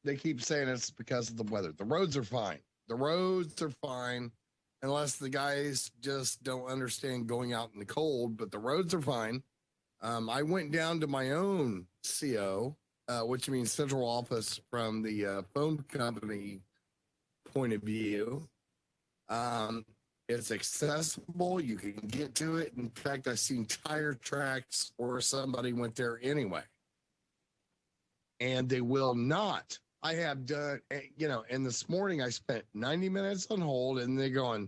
They keep saying it's because of the weather. The roads are fine. The roads are fine unless the guys just don't understand going out in the cold, but the roads are fine. I went down to my own CO, which means central office from the phone company point of view. It's accessible. You can get to it. In fact, I've seen tire tracks where somebody went there anyway. And they will not. I have done, and this morning I spent 90 minutes on hold and they're going,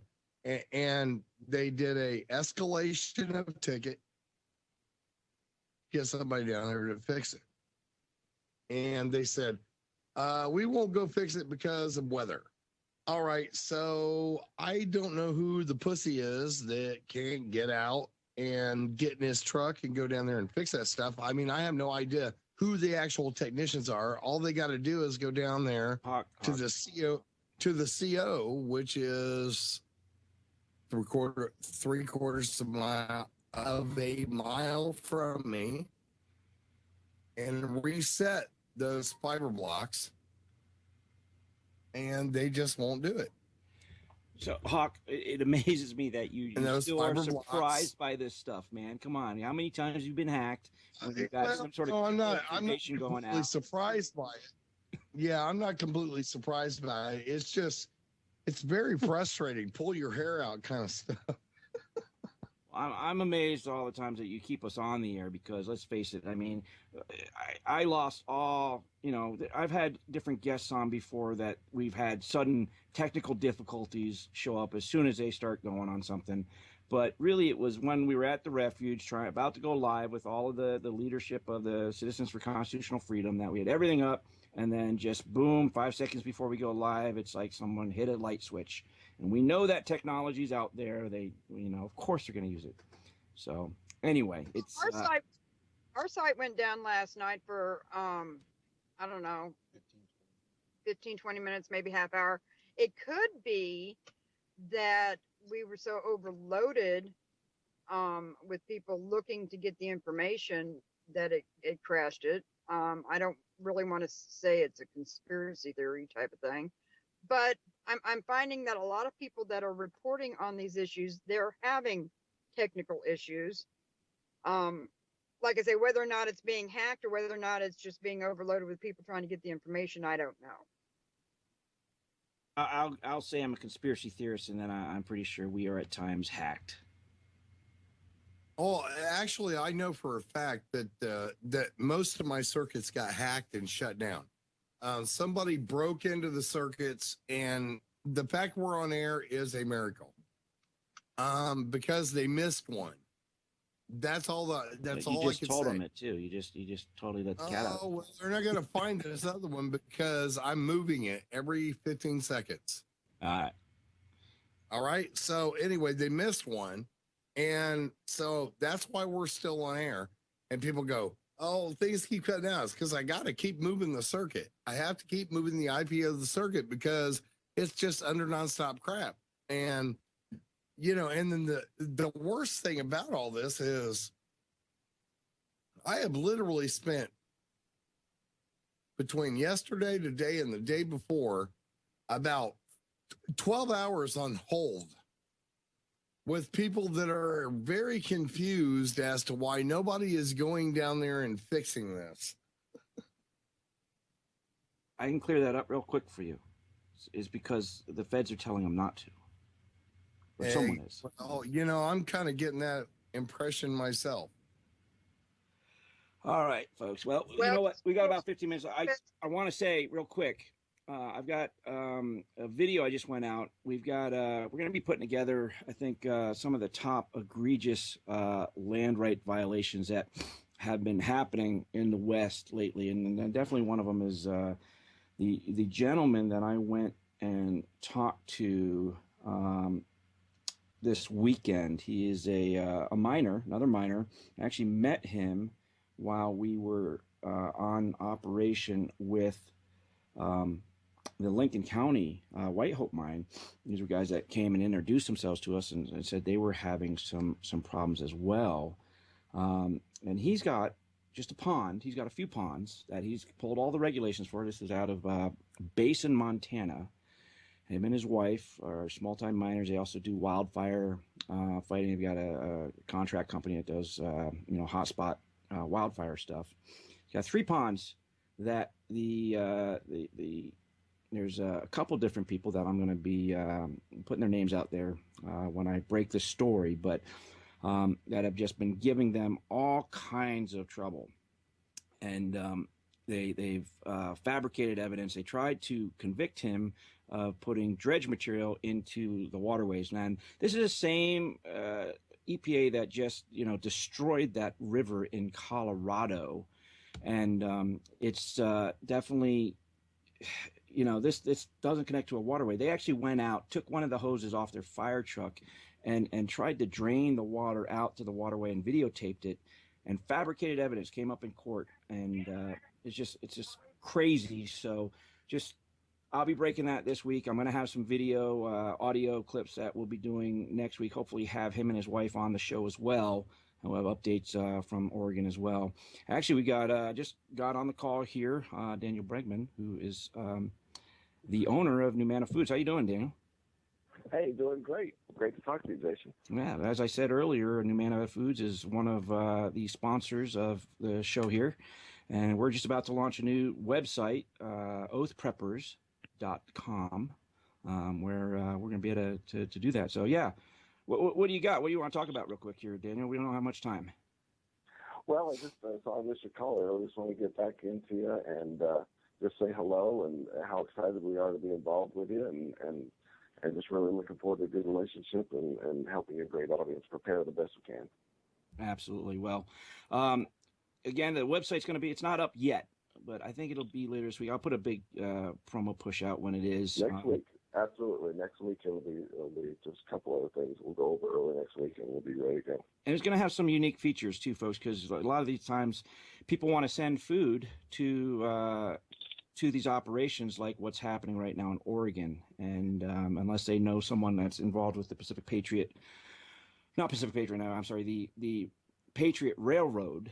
and they did a escalation of a ticket, get somebody down there to fix it. And they said, we won't go fix it because of weather. All right, so I don't know who the pussy is that can't get out and get in his truck and go down there and fix that stuff. I mean, I have no idea who the actual technicians are. All they got to do is go down there to the CO, which is three-quarters of a mile from me, and reset those fiber blocks. And they just won't do it. So, Hawk, it amazes me that you still are surprised by this stuff, man. Come on, how many times have you been hacked? You've got some sort of I'm not going completely out. surprised by it. Yeah, I'm not completely surprised by it. It's just, it's very frustrating. Pull your hair out kind of stuff. I'm amazed all the times that you keep us on the air because let's face it. I mean, I lost all, I've had different guests on before that we've had sudden technical difficulties show up as soon as they start going on something. But really, it was when we were at the refuge about to go live with all of the leadership of the Citizens for Constitutional Freedom that we had everything up. And then just boom, 5 seconds before we go live, it's like someone hit a light switch. And we know that technology's out there. They, of course they're going to use it. So anyway, it's our site went down last night for, I don't know, 15, 20 minutes, maybe half hour. It could be that we were so overloaded with people looking to get the information that it crashed it. I don't really want to say it's a conspiracy theory type of thing, but I'm finding that a lot of people that are reporting on these issues, they're having technical issues. Like I say, whether or not it's being hacked or whether or not it's just being overloaded with people trying to get the information, I don't know. I'll say I'm a conspiracy theorist, and then I'm pretty sure we are at times hacked. Oh, actually, I know for a fact that that most of my circuits got hacked and shut down. Somebody broke into the circuits, and the fact we're on air is a miracle. Because they missed one. That's all. That's all I can say. You just told them it too. You just totally let the cat out. Oh, well, they're not going to find this other one because I'm moving it every 15 seconds. All right. So anyway, they missed one. And so that's why we're still on air. And people go, oh, things keep cutting out. It's because I got to keep moving the circuit. I have to keep moving the IP of the circuit because it's just under nonstop crap. And, and then the worst thing about all this is I have literally spent between yesterday, today, and the day before about 12 hours on hold with people that are very confused as to why nobody is going down there and fixing this. I can clear that up real quick for you. Is because the feds are telling them not to. Or someone is. Well, I'm kind of getting that impression myself. All right, folks. Well, you Well, know what? We got about 15 minutes. I want to say real quick. I've got a video I just went out. We've got we're going to be putting together, I think, some of the top egregious land right violations that have been happening in the West lately, and definitely one of them is the gentleman that I went and talked to this weekend. He is a miner, another miner. I actually met him while we were on operation with the Lincoln County White Hope mine. These were guys that came and introduced themselves to us and said they were having some problems as well. And he's got just a pond. He's got a few ponds that he's pulled all the regulations for. This is out of Basin, Montana. Him and his wife are small-time miners. They also do wildfire fighting. They've got a contract company that does hotspot wildfire stuff. He's got 3 ponds that there's a couple different people that I'm going to be putting their names out there when I break the story, but that have just been giving them all kinds of trouble. And they've fabricated evidence. They tried to convict him of putting dredge material into the waterways. And this is the same EPA that just destroyed that river in Colorado. And it's definitely, this doesn't connect to a waterway. They actually went out, took one of the hoses off their fire truck and tried to drain the water out to the waterway and videotaped it, and fabricated evidence came up in court. And it's just crazy. So I'll be breaking that this week. I'm going to have some video, audio clips that we'll be doing next week. Hopefully have him and his wife on the show as well. And we'll have updates from Oregon as well. Actually, we just got on the call here, Daniel Bregman, who is the owner of Numana Foods. How you doing, Daniel? Hey, doing great. Great to talk to you, Jason. Yeah, as I said earlier, Numana Foods is one of the sponsors of the show here. And we're just about to launch a new website, oathpreppers.com, where we're going to be able to do that. So, yeah. What do you got? What do you want to talk about real quick here, Daniel? We don't have much time. Well, I just saw this caller. I just want to get back into you and just say hello and how excited we are to be involved with you and just really looking forward to a good relationship and helping a great audience prepare the best we can. Absolutely. Well, again, the website's going to be, it's not up yet, but I think it'll be later this week. I'll put a big promo push out when it is. Next week. Absolutely. Next week it'll be just a couple other things we'll go over early next week, and we'll be ready to go. And it's going to have some unique features too, folks, because a lot of these times people want to send food to these operations, like what's happening right now in Oregon, and unless they know someone that's involved with the Pacific Patriot, not Pacific Patriot now, I'm sorry, the Patriot Railroad.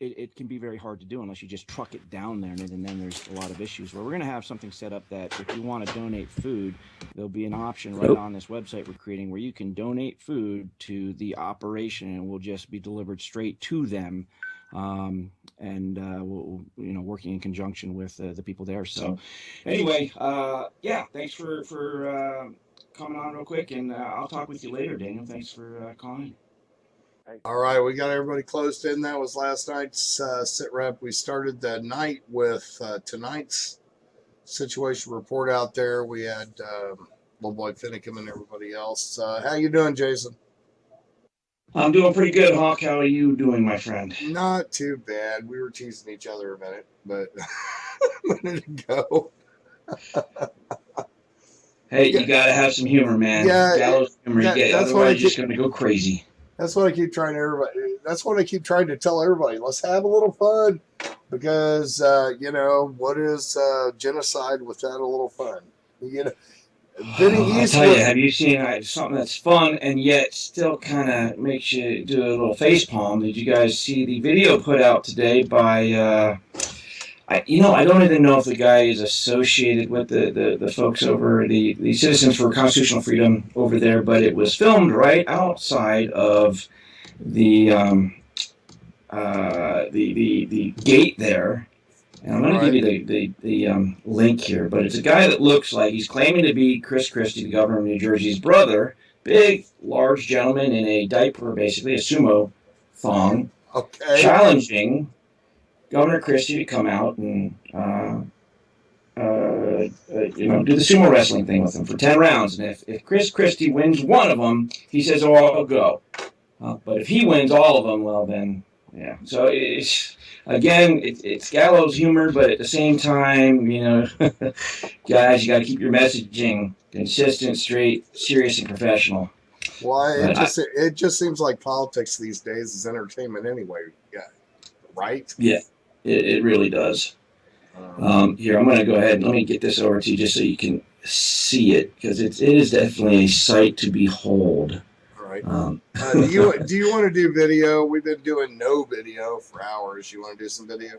It can be very hard to do unless you just truck it down there, and then there's a lot of issues. Well, we're going to have something set up that if you want to donate food, there'll be an option right on this website we're creating where you can donate food to the operation, and will just be delivered straight to them. We'll, working in conjunction with the people there. So anyway, thanks for coming on real quick, and I'll talk with you later, Daniel. Thanks for calling. All right, we got everybody closed in. That was last night's sit rep. We started the night with tonight's situation report out there. We had little boy Finicum and everybody else. How you doing, Jason? I'm doing pretty good, Hawk. How are you doing, my friend? Not too bad. We were teasing each other a minute, but a minute ago. Hey, you gotta have some humor, man. Yeah, gallows humor. Otherwise, you're just gonna go crazy. That's what I keep trying to tell everybody. Let's have a little fun, because what is genocide without a little fun? I'll tell you, have you seen something that's fun and yet still kind of makes you do a little face palm? Did you guys see the video put out today by? I don't even know if the guy is associated with the folks over the Citizens for Constitutional Freedom over there, but it was filmed right outside of the gate there. And I'm going to give you the link here, but it's a guy that looks like he's claiming to be Chris Christie, the governor of New Jersey's brother, big, large gentleman in a diaper, basically a sumo thong. Okay. challenging Governor Christie to come out and do the sumo wrestling thing with him for 10 rounds. And if Chris Christie wins one of them, he says, "Oh, I'll go." But if he wins all of them, well, then, yeah. So it's gallows humor, but at the same time, guys, you got to keep your messaging consistent, straight, serious, and professional. Well, it just seems like politics these days is entertainment anyway. Yeah, right? Yeah, it really does. Here, I'm going to go ahead and let me get this over to you just so you can see it, because it is definitely a sight to behold. All right. Do you want to do video? We've been doing no video for hours. You want to do some video?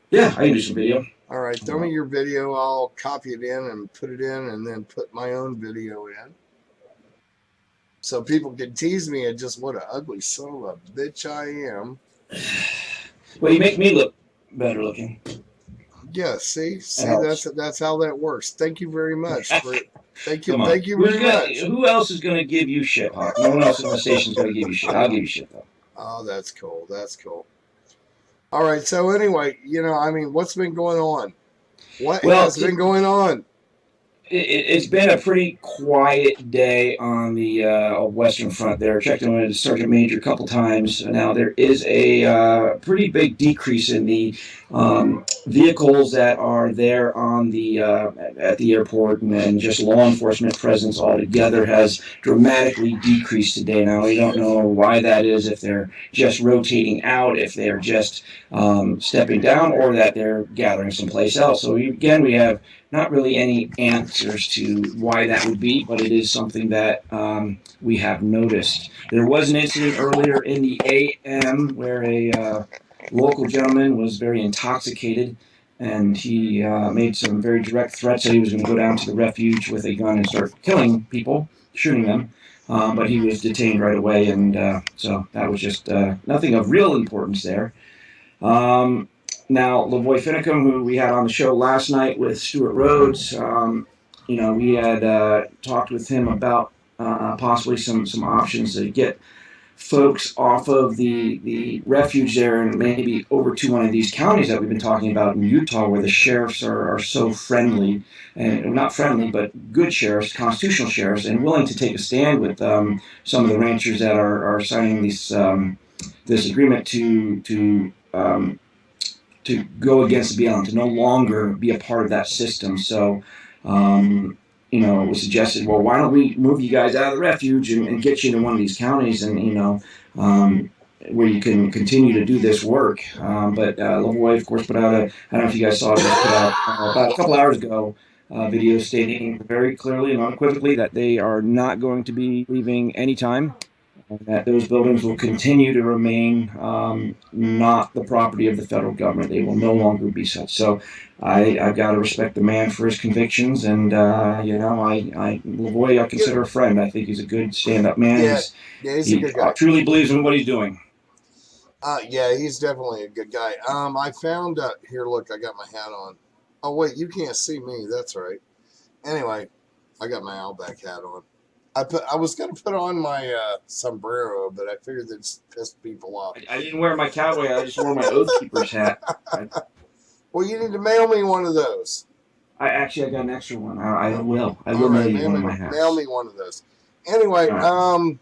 Yeah, I can do some video. All right, throw me your video. I'll copy it in and put it in, and then put my own video in, so people can tease me at just what an ugly son of a bitch I am. Well, you make me look better looking. Yeah, see, that's how that works. Thank you very much. Thank you very much. Who else is going to give you shit, Hawk? No one else in the station is going to give you shit. I'll give you shit, though. Oh, that's cool. That's cool. All right. So anyway, what's been going on? What has been going on? It's been a pretty quiet day on the Western Front there. Checked in with Sergeant Major a couple times. Now, there is a pretty big decrease in the vehicles that are there on the at the airport, and just law enforcement presence altogether has dramatically decreased today. Now, we don't know why that is, if they're just rotating out, if they're just stepping down, or that they're gathering someplace else. So, we have not really any answers to why that would be, but it is something that we have noticed. There was an incident earlier in the AM where a local gentleman was very intoxicated, and he made some very direct threats that he was going to go down to the refuge with a gun and start killing people, shooting them. But he was detained right away, and so that was just nothing of real importance there. Now, Lavoy Finicum, who we had on the show last night with Stuart Rhodes, we had talked with him about possibly some options to get folks off of the refuge there and maybe over to one of these counties that we've been talking about in Utah, where the sheriffs are so friendly, and not friendly, but good sheriffs, constitutional sheriffs, and willing to take a stand with some of the ranchers that are signing this agreement to go against the BLM, to no longer be a part of that system. So, it was suggested, well, why don't we move you guys out of the refuge and get you into one of these counties, and where you can continue to do this work. But Lavoy, of course, put out I don't know if you guys saw it, put out about a couple hours ago, video stating very clearly and unequivocally that they are not going to be leaving anytime, and that those buildings will continue to remain not the property of the federal government. They will no longer be such. So I've got to respect the man for his convictions, and Lavoy I consider a friend. I think he's a good stand-up man. He's a good guy. Truly believes in what he's doing. Yeah, he's definitely a good guy. I found here. Look, I got my hat on. Oh wait, you can't see me. That's right. Anyway, I got my Outback hat on. I was gonna put on my sombrero, but I figured that pissed people off. I didn't wear my cowboy. I just wore my Oath Keeper's hat. Well, you need to mail me one of those. I got an extra one. I will. I will mail you one of my hats. Mail me one of those. Anyway, right.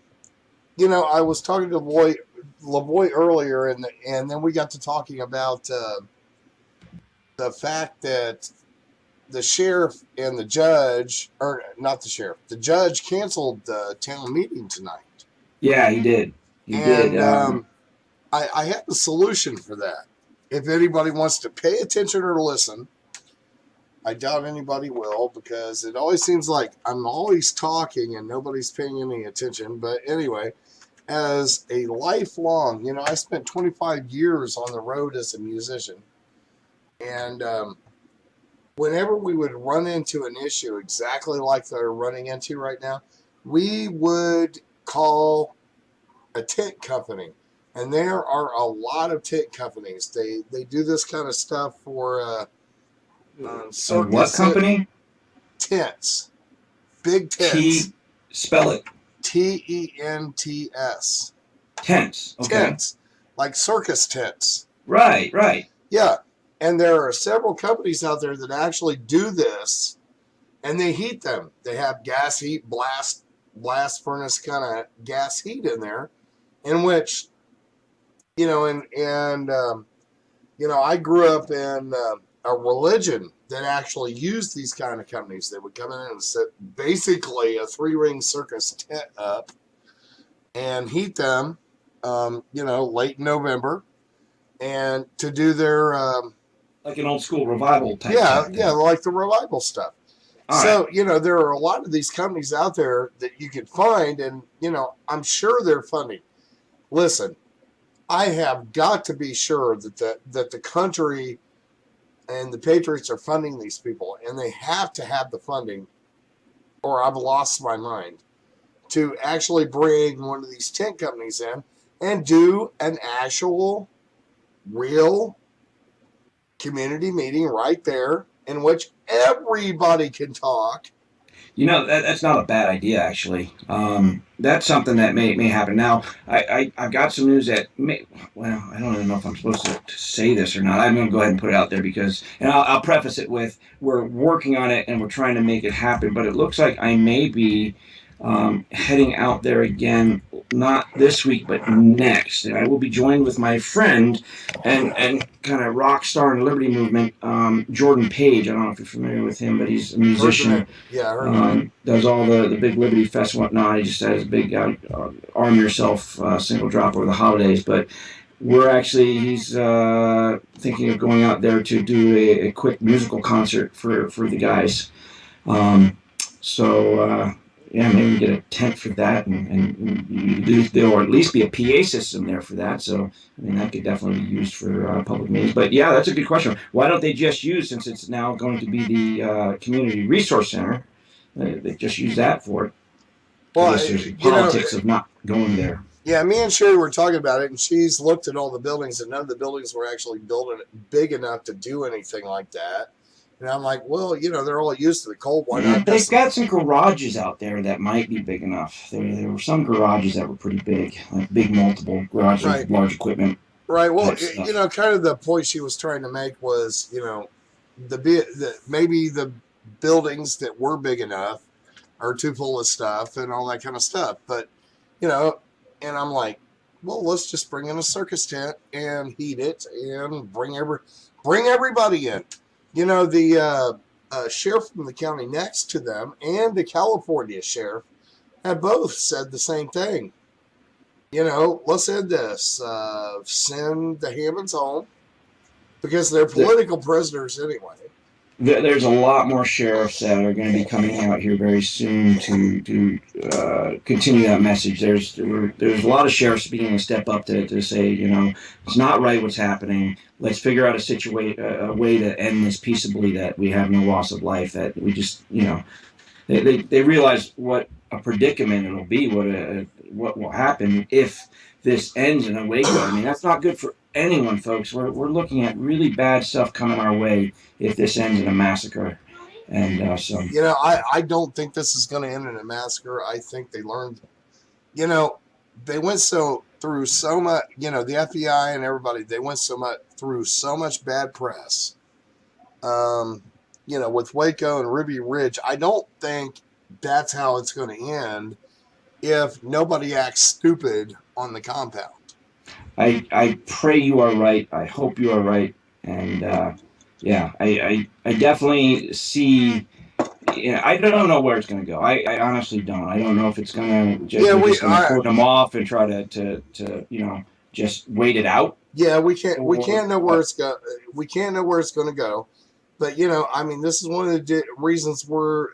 I was talking to Lavoy earlier, and then we got to talking about the fact that the sheriff and the judge, or not the sheriff, the judge canceled the town meeting tonight. Yeah, he did. He did. I have a solution for that. If anybody wants to pay attention or listen, I doubt anybody will, because it always seems like I'm always talking and nobody's paying any attention. But anyway, as a lifelong, I spent 25 years on the road as a musician, and whenever we would run into an issue exactly like they're running into right now, we would call a tent company. And there are a lot of tent companies. They do this kind of stuff for what company? Tents. Big tents. Spell it. TENTS. Tents. Okay. Tents. like circus tents. Right. Yeah. And there are several companies out there that actually do this, and they heat them. They have gas heat, blast furnace kind of gas heat in there, in which, I grew up in a religion that actually used these kind of companies. They would come in and set basically a 3-ring circus tent up and heat them, late November, and to do their like an old school revival type. Like the revival stuff. So, there are a lot of these companies out there that you could find, and, I'm sure they're funding. Listen, I have got to be sure that the country and the Patriots are funding these people, and they have to have the funding, or I've lost my mind, to actually bring one of these tent companies in and do an actual, real community meeting right there in which everybody can talk. That's not a bad idea, actually. That's something that may happen. Now, I've got some news that I don't even know if I'm supposed to say this or not. I'm going to go ahead and put it out there and I'll preface it with, we're working on it and we're trying to make it happen, but it looks like I may be heading out there again, not this week, but next. And I will be joined with my friend and kind of rock star in the Liberty Movement, Jordan Page. I don't know if you're familiar with him, but he's a musician. Yeah, I heard does all the big Liberty Fest and whatnot. He just has a big Arm Yourself single drop over the holidays. But he's thinking of going out there to do a quick musical concert for the guys. Maybe get a tent for that, and there will at least be a PA system there for that. So, that could definitely be used for public meetings. But yeah, that's a good question. Why don't they just use, since it's now going to be the Community Resource Center, they just use that for it? Well, there's politics of not going there. Yeah, me and Sherry were talking about it, and she's looked at all the buildings, and none of the buildings were actually built big enough to do anything like that. And I'm like, well, they're all used to the cold. Why not? They've got some garages out there that might be big enough. There were some garages that were pretty big, like big multiple garages with large equipment. Right. Well, kind of the point she was trying to make was, maybe the buildings that were big enough are too full of stuff and all that kind of stuff. But, and I'm like, well, let's just bring in a circus tent and heat it and bring everybody in. The sheriff from the county next to them and the California sheriff have both said the same thing. Let's end this. Send the Hammonds home because they're political prisoners anyway. There's a lot more sheriffs that are going to be coming out here very soon to continue that message. There's a lot of sheriffs beginning to step up to say, it's not right what's happening. Let's figure out a way to end this peaceably, that we have no loss of life, that we just, they realize what a predicament it'll be, what will happen if this ends in a Waco. That's not good for anyone, folks. We're looking at really bad stuff coming our way if this ends in a massacre. And I don't think this is going to end in a massacre. I think they learned, they went through so much, the FBI and everybody, they went through so much bad press, with Waco and Ruby Ridge. I don't think that's how it's going to end if nobody acts stupid on the compound. I pray you are right. I hope you are right. And I definitely see. I don't know where it's going to go. I honestly don't. I don't know if it's going to just put them off and try to just wait it out. Yeah, we can't know where it's go. We can't know where it's going to go. But this is one of the reasons where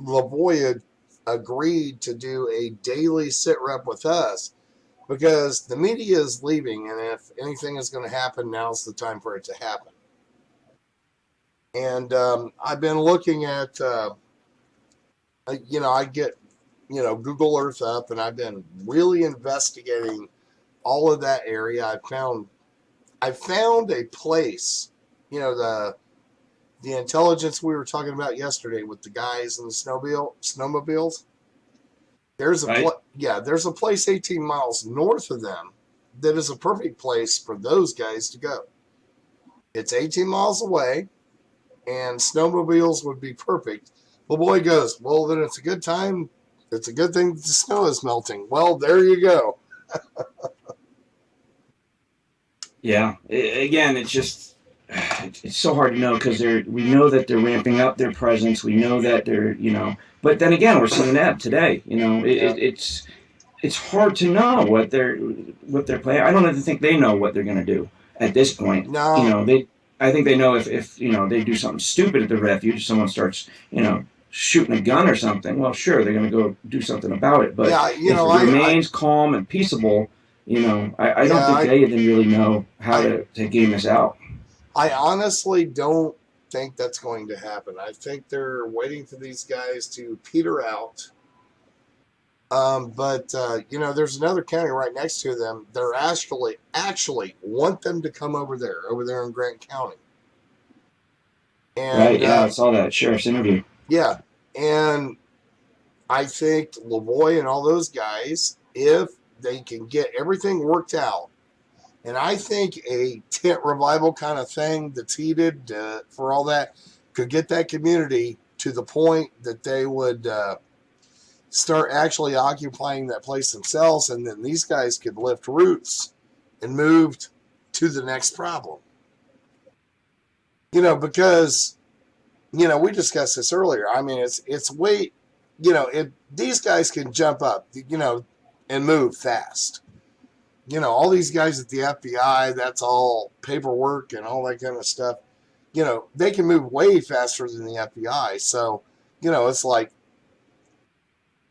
Lavoie agreed to do a daily sit rep with us, because the media is leaving, and if anything is going to happen, now's the time for it to happen. And I've been looking at, I get, Google Earth up, and I've been really investigating all of that area. I found a place, the intelligence we were talking about yesterday with the guys in the snowmobiles. There's a there's a place 18 miles north of them that is a perfect place for those guys to go. It's 18 miles away, and snowmobiles would be perfect. The boy goes, well, then it's a good time. It's a good thing that the snow is melting. Well, there you go. Yeah. Again, it's just it's so hard to know because we know that they're ramping up their presence. We know that they're but then again, we're seeing that today. It's hard to know what they're playing. I don't even think they know what they're going to do at this point. No. I think they know if they do something stupid at the refuge, someone starts shooting a gun or something. Well, sure, they're going to go do something about it. But Yeah, if it remains calm and peaceable, I don't think they even really know how to game this out. I honestly don't think that's going to happen. I think they're waiting for these guys to peter out. But there's another county right next to them. They're actually want them to come over there in Grant County. And, right? Yeah, I saw that sheriff's interview. Yeah, and I think Lavoie and all those guys, if they can get everything worked out, and I think a tent revival kind of thing that's heated for all that could get that community to the point that they would start actually occupying that place themselves, and then these guys could lift roots and move to the next problem. Because we discussed this earlier. I mean, it's way, these guys can jump up, and move fast. All these guys at the FBI, that's all paperwork and all that kind of stuff. They can move way faster than the FBI. So, it's like,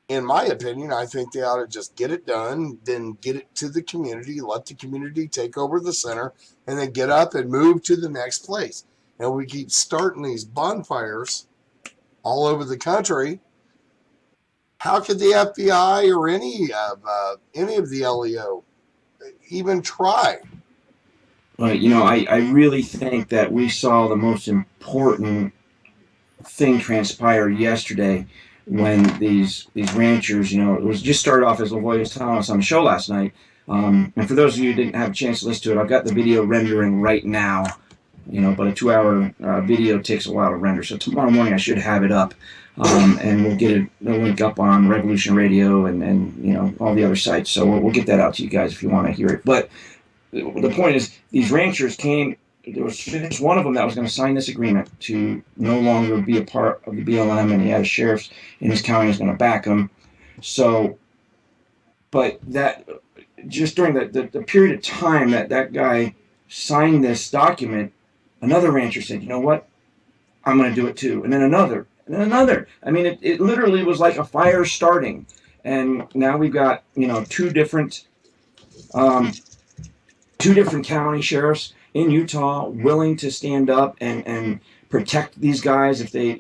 in my opinion, I think they ought to just get it done, then get it to the community, let the community take over the center, and then get up and move to the next place. And we keep starting these bonfires all over the country. How could the FBI or any of the LEO even try? Well, I really think that we saw the most important thing transpire yesterday when these ranchers, it was just started off as Lavoie was telling us on the show last night. And for those of you who didn't have a chance to listen to it, I've got the video rendering right now. But a 2-hour video takes a while to render. So tomorrow morning I should have it up, and we'll get the link up on Revolution Radio and all the other sites. So we'll get that out to you guys if you want to hear it. But the point is, these ranchers came. There was just one of them that was going to sign this agreement to no longer be a part of the BLM, and he had a sheriff in his county who's going to back him. So, but that just during the period of time that guy signed this document, another rancher said, you know what, I'm going to do it too. And then another, and then another. I mean, it literally was like a fire starting. And now we've got, two different county sheriffs in Utah willing to stand up and protect these guys if they,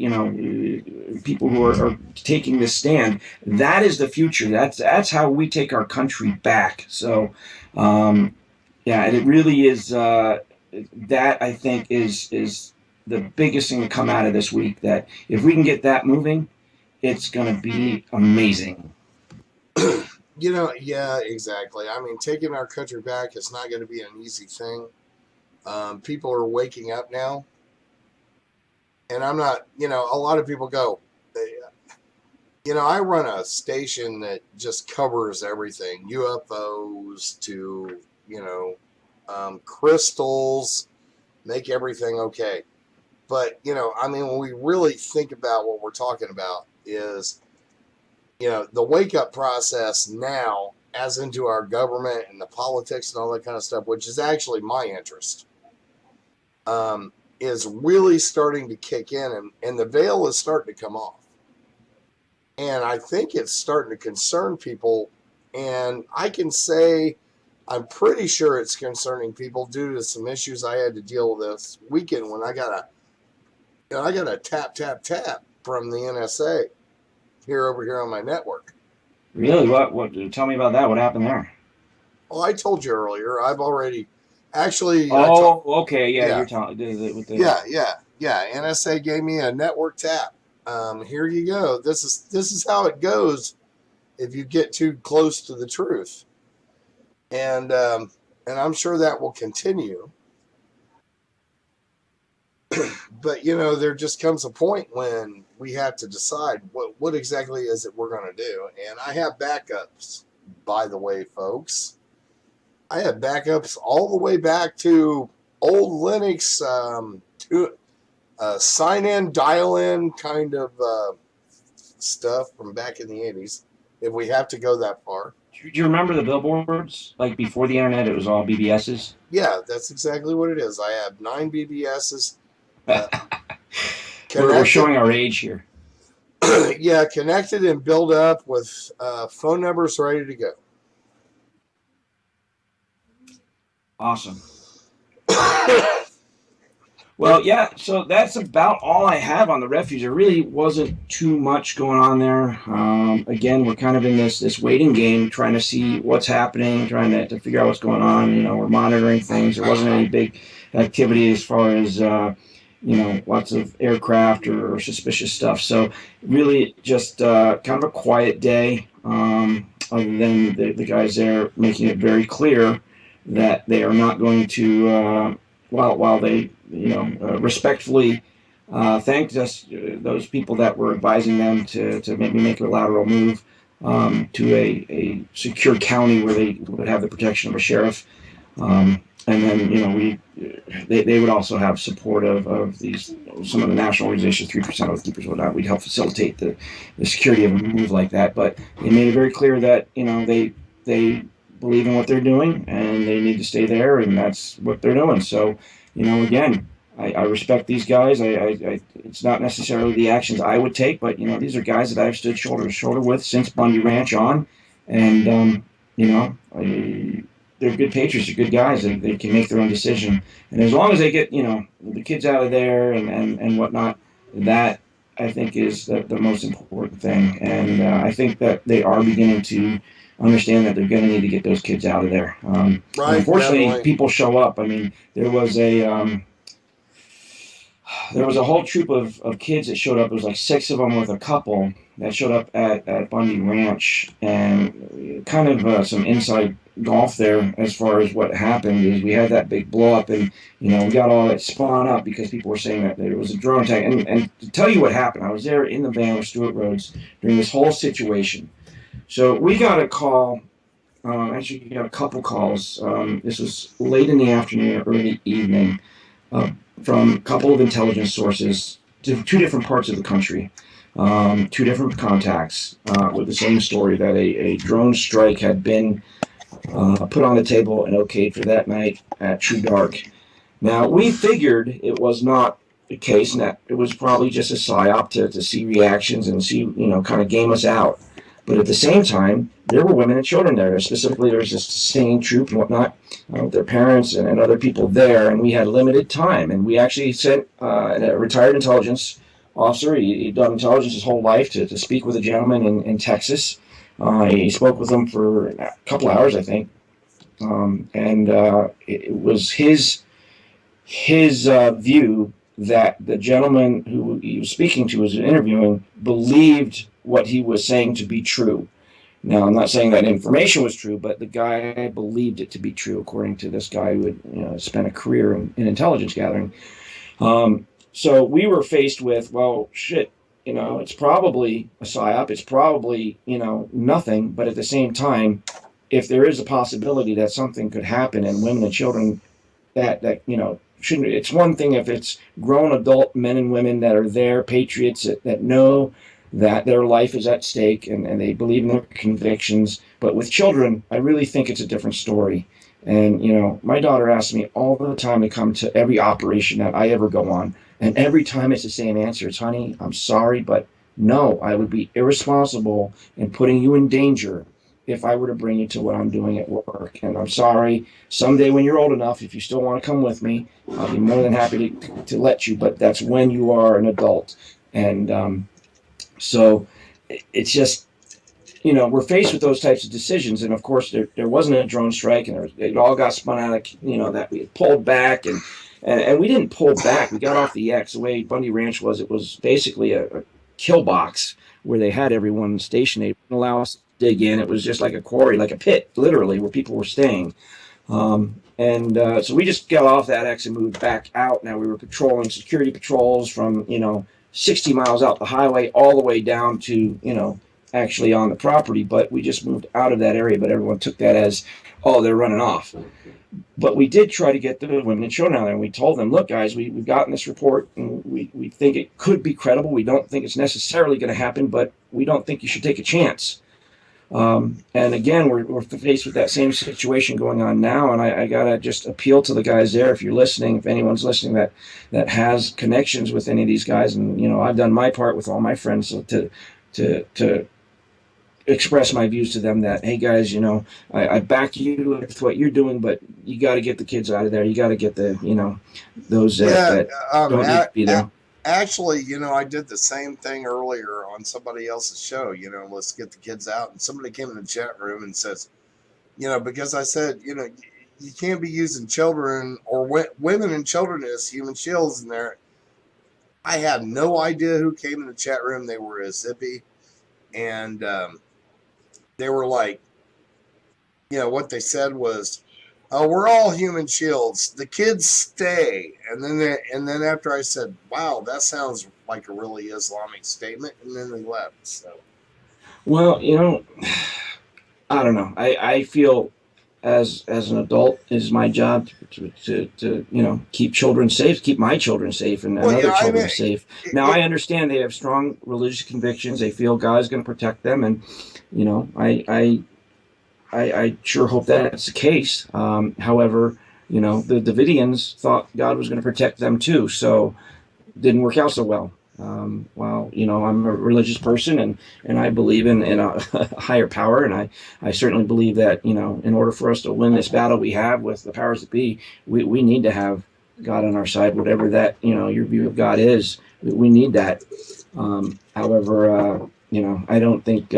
people who are taking this stand. That is the future. That's how we take our country back. So, and it really is, that I think is the biggest thing to come out of this week, that if we can get that moving, it's going to be amazing. Yeah, exactly. I mean, taking our country back is not going to be an easy thing. People are waking up now. And I'm not, a lot of people go, I run a station that just covers everything, UFOs to, crystals, make everything okay. But, when we really think about what we're talking about is, the wake-up process now, as into our government and the politics and all that kind of stuff, which is actually my interest, is really starting to kick in, and the veil is starting to come off. And I think it's starting to concern people, and I can say I'm pretty sure it's concerning people due to some issues I had to deal with this weekend when I got a tap from the NSA over here on my network. Really? What? Tell me about that. What happened there? Well, I told you earlier. I've already actually. Okay. Yeah, you're talking. Yeah. NSA gave me a network tap. Here you go. This is how it goes if you get too close to the truth. And and I'm sure that will continue. But there just comes a point when we have to decide what exactly is it we're going to do. And I have backups, by the way, folks. I have backups all the way back to old Linux, sign in, dial in kind of stuff from back in the 80s, if we have to go that far. Do you remember the billboards? Like before the internet, it was all BBSs. Yeah, that's exactly what it is. I have 9 BBSs. We're showing our age here. Yeah, connected and built up with phone numbers ready to go. Awesome. Well, yeah, so that's about all I have on the refuge. There really wasn't too much going on there. Again, we're kind of in this waiting game, trying to see what's happening, trying to figure out what's going on. We're monitoring things. There wasn't any big activity as far as, lots of aircraft or suspicious stuff. So really just kind of a quiet day, other than the guys there making it very clear that they are not going to, while they respectfully thanked us, those people that were advising them to maybe make a lateral move to a secure county where they would have the protection of a sheriff. And then, they would also have support of these, some of the national organizations, 3% Oath Keepers, whatnot. We'd help facilitate the security of a move like that. But they made it very clear that, they believe in what they're doing and they need to stay there, and that's what they're doing. So, again, I respect these guys. It's not necessarily the actions I would take, but these are guys that I've stood shoulder to shoulder with since Bundy Ranch on, and they're good patriots. They're good guys, and they can make their own decision. And as long as they get the kids out of there and whatnot, that I think is the most important thing. And I think that they are beginning to understand that they're going to need to get those kids out of there. Right. Unfortunately, definitely. people show up. I mean, there was a whole troop of kids that showed up. It was like 6 of them with a couple that showed up at Bundy Ranch, and kind of some inside golf there as far as what happened is we had that big blow up, and we got all that spun up because people were saying that it was a drone attack. And to tell you what happened, I was there in the van with Stuart Rhodes during this whole situation. So we got a call. Actually, we got a couple calls. This was late in the afternoon, early evening, from a couple of intelligence sources to 2 different parts of the country, 2 different contacts with the same story that a drone strike had been put on the table and okayed for that night at true dark. Now, we figured it was not the case, and that it was probably just a psyop to see reactions and see, kind of game us out. But at the same time, there were women and children there. Specifically, there was this singing troupe and whatnot, with their parents and other people there, and we had limited time. And we actually sent a retired intelligence officer. He'd done intelligence his whole life to speak with a gentleman in Texas. He spoke with him for a couple hours, I think. And it was his view that the gentleman who he was speaking to, was interviewing, believed what he was saying to be true. Now, I'm not saying that information was true, but the guy believed it to be true, according to this guy who had spent a career in intelligence gathering. So we were faced with, well, shit, it's probably a psyop. It's probably, nothing. But at the same time, if there is a possibility that something could happen and women and children that shouldn't, it's one thing if it's grown adult men and women that are there, patriots that know that their life is at stake and they believe in their convictions. But with children, I really think it's a different story. And, my daughter asks me all the time to come to every operation that I ever go on. And every time it's the same answer. It's, honey, I'm sorry, but no, I would be irresponsible in putting you in danger if I were to bring you to what I'm doing at work. And I'm sorry, someday when you're old enough, if you still want to come with me, I'll be more than happy to let you, but that's when you are an adult. And so it's just, we're faced with those types of decisions. And of course, there wasn't a drone strike, and it all got spun out of, that we had pulled back. And we didn't pull back. We got off the X. The way Bundy Ranch was, it was basically a kill box where they had everyone stationed. They didn't allow us to dig in. It was just like a quarry, like a pit, literally, where people were staying. So we just got off that X and moved back out. Now we were patrolling security patrols from 60 miles out the highway all the way down to actually on the property. But we just moved out of that area. But everyone took that as, oh, they're running off. But we did try to get the women and children out there, and we told them, look, guys, we've gotten this report, and we think it could be credible. We don't think it's necessarily going to happen, but we don't think you should take a chance. And again, we're faced with that same situation going on now, and I gotta just appeal to the guys there. If you're listening, if anyone's listening that has connections with any of these guys, and I've done my part with all my friends to express my views to them that, hey guys, I back you with what you're doing, but you got to get the kids out of there. You got to get the those that don't need to be there. Actually, I did the same thing earlier on somebody else's show, let's get the kids out. And somebody came in the chat room and says, because I said, you can't be using children or women and children as human shields in there. I have no idea who came in the chat room. They were a zippy. And they were like, what they said was, oh, we're all human shields. The kids stay. And then after I said, wow, that sounds like a really Islamic statement. And then they left. So, well, I don't know. I feel as an adult, it is my job to keep children safe, keep my children safe, and other children safe. Now, I understand they have strong religious convictions. They feel God's going to protect them, and I sure hope that's the case. However, the Davidians thought God was going to protect them too, so it didn't work out so well. Well, I'm a religious person, and I believe in a higher power, and I certainly believe that in order for us to win this battle we have with the powers that be, we need to have God on our side, whatever that your view of God is. We need that. However, I don't think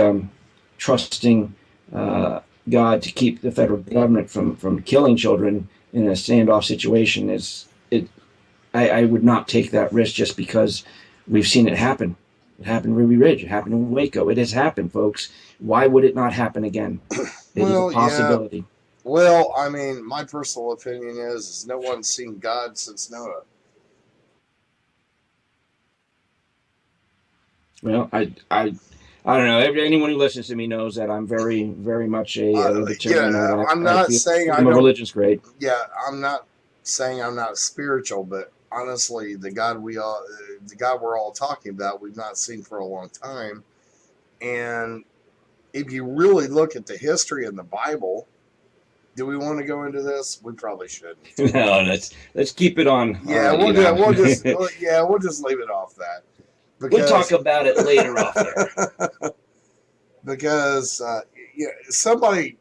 trusting God to keep the federal government from killing children in a standoff situation I would not take that risk just because we've seen it happen. It happened in Ruby Ridge. It happened in Waco. It has happened, folks. Why would it not happen again? It is a possibility. Yeah. Well, I mean, my personal opinion is no one's seen God since Noah. Well, I don't know. Anyone who listens to me knows that I'm very, very much a libertarian. Yeah, I'm not saying I'm a religion's great. Yeah, I'm not saying I'm not spiritual, but honestly, the God we're all talking about, we've not seen for a long time. And if you really look at the history in the Bible, do we want to go into this? We probably shouldn't. No, let's keep it on. Yeah, we'll just leave it off that. We'll talk about it later off there. Because somebody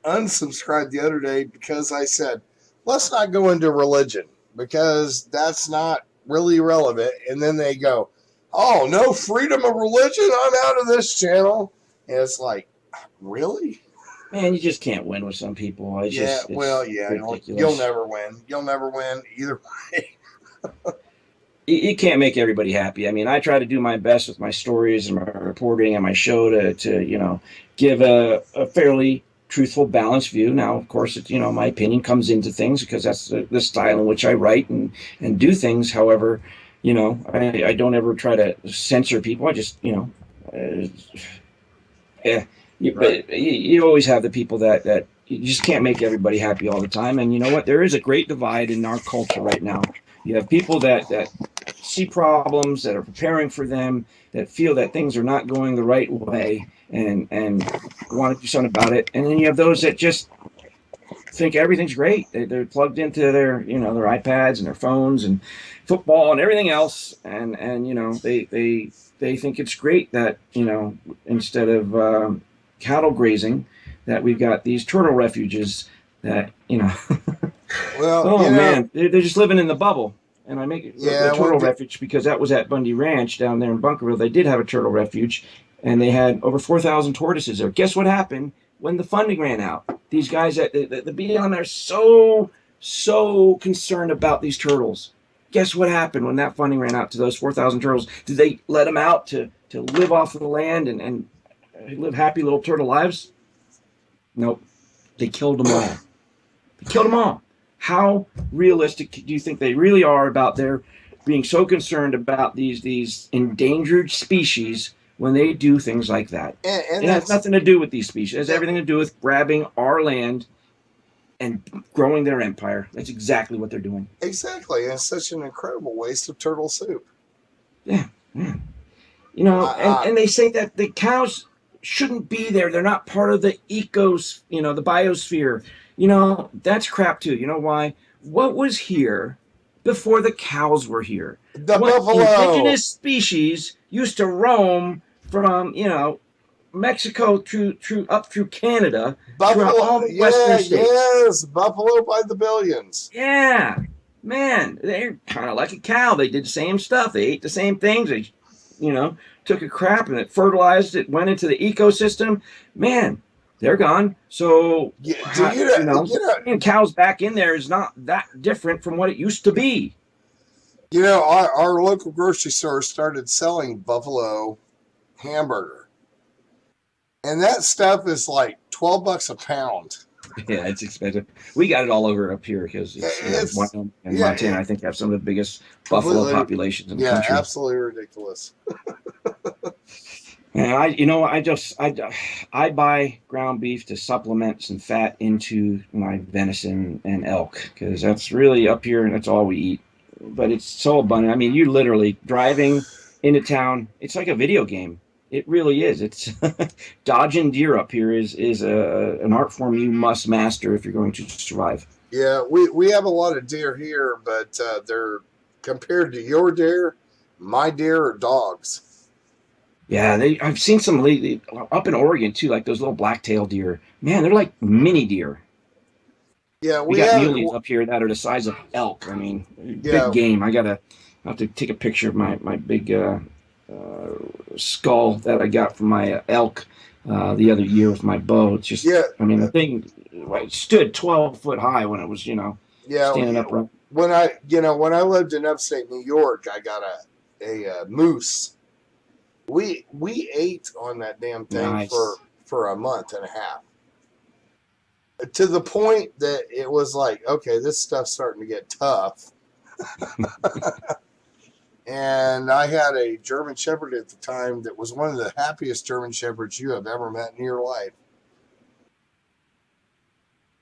unsubscribed the other day because I said, let's not go into religion because that's not really relevant. And then they go, oh, no freedom of religion? I'm out of this channel. And it's like, really? Man, you just can't win with some people. You'll never win. You'll never win either way. You can't make everybody happy. I mean, I try to do my best with my stories and my reporting and my show to give a fairly truthful, balanced view. Now, of course, my opinion comes into things because that's the style in which I write and do things. However, I don't ever try to censor people. I just, but you always have the people that you just can't make everybody happy all the time. And you know what? There is a great divide in our culture right now. You have people that see problems, that are preparing for them, that feel that things are not going the right way and want to do something about it. And then you have those that just think everything's great. They're plugged into their their iPads and their phones and football and everything else. And they think it's great that, instead of cattle grazing, that we've got these turtle refuges that, Well, man, they're just living in the bubble. And I make it the turtle refuge because that was at Bundy Ranch down there in Bunkerville. They did have a turtle refuge, and they had over 4,000 tortoises there. Guess what happened when the funding ran out? These guys at the BLM are so concerned about these turtles. Guess what happened when that funding ran out to those 4,000 turtles? Did they let them out to live off of the land and live happy little turtle lives? Nope. They killed them all. They killed them all. How realistic do you think they really are about their being so concerned about these endangered species when they do things like that? And It has nothing to do with these species. It has everything to do with grabbing our land and growing their empire. That's exactly what they're doing. Exactly. And it's such an incredible waste of turtle soup. Yeah. You know, and they say that the cows shouldn't be there. They're not part of the the biosphere. You know, that's crap too. You know why? What was here before the cows were here? The what buffalo. Indigenous species used to roam from, Mexico through up through Canada, throughout all the western states. Yes, buffalo by the billions. Yeah, man, they're kind of like a cow. They did the same stuff. They ate the same things. They, took a crap and it fertilized. It went into the ecosystem. Man, they're gone. So, bringing cows back in there is not that different from what it used to be. You know, our local grocery store started selling buffalo hamburger. And that stuff is like $12 a pound. Yeah, it's expensive. We got it all over up here because Wyoming and Montana, I think, have some of the biggest buffalo populations in the country. Yeah, absolutely ridiculous. And I buy ground beef to supplement some fat into my venison and elk because that's really up here and that's all we eat. But it's so abundant. I mean, you literally driving into town. It's like a video game. It really is. It's dodging deer up here is an art form you must master if you're going to survive. Yeah, we have a lot of deer here, but they're compared to your deer, my deer are dogs. Yeah, I've seen some lately up in Oregon too, like those little black-tailed deer. Man, they're like mini deer. Yeah, we got muleys up here that are the size of elk. I mean, big game. I have to take a picture of my big skull that I got from my elk the other year with my bow. It's just, I mean, the thing stood 12 foot high when it was, standing upright. When I lived in upstate New York, I got a moose. We ate on that damn thing for a month and a half. To the point that it was like, okay, this stuff's starting to get tough. And I had a German Shepherd at the time that was one of the happiest German Shepherds you have ever met in your life.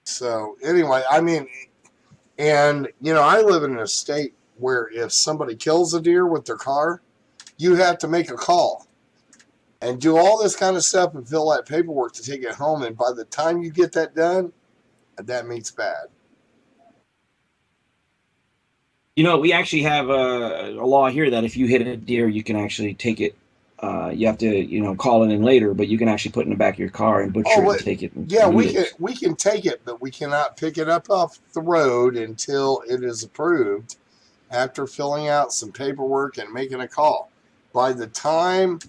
So anyway, I mean, and I live in a state where if somebody kills a deer with their car, you have to make a call and do all this kind of stuff and fill out paperwork to take it home. And by the time you get that done, that meat's bad. We actually have a law here that if you hit a deer, you can actually take it. You have to, call it in later, but you can actually put it in the back of your car and butcher it and take it. We can take it, but we cannot pick it up off the road until it is approved after filling out some paperwork and making a call. By the time,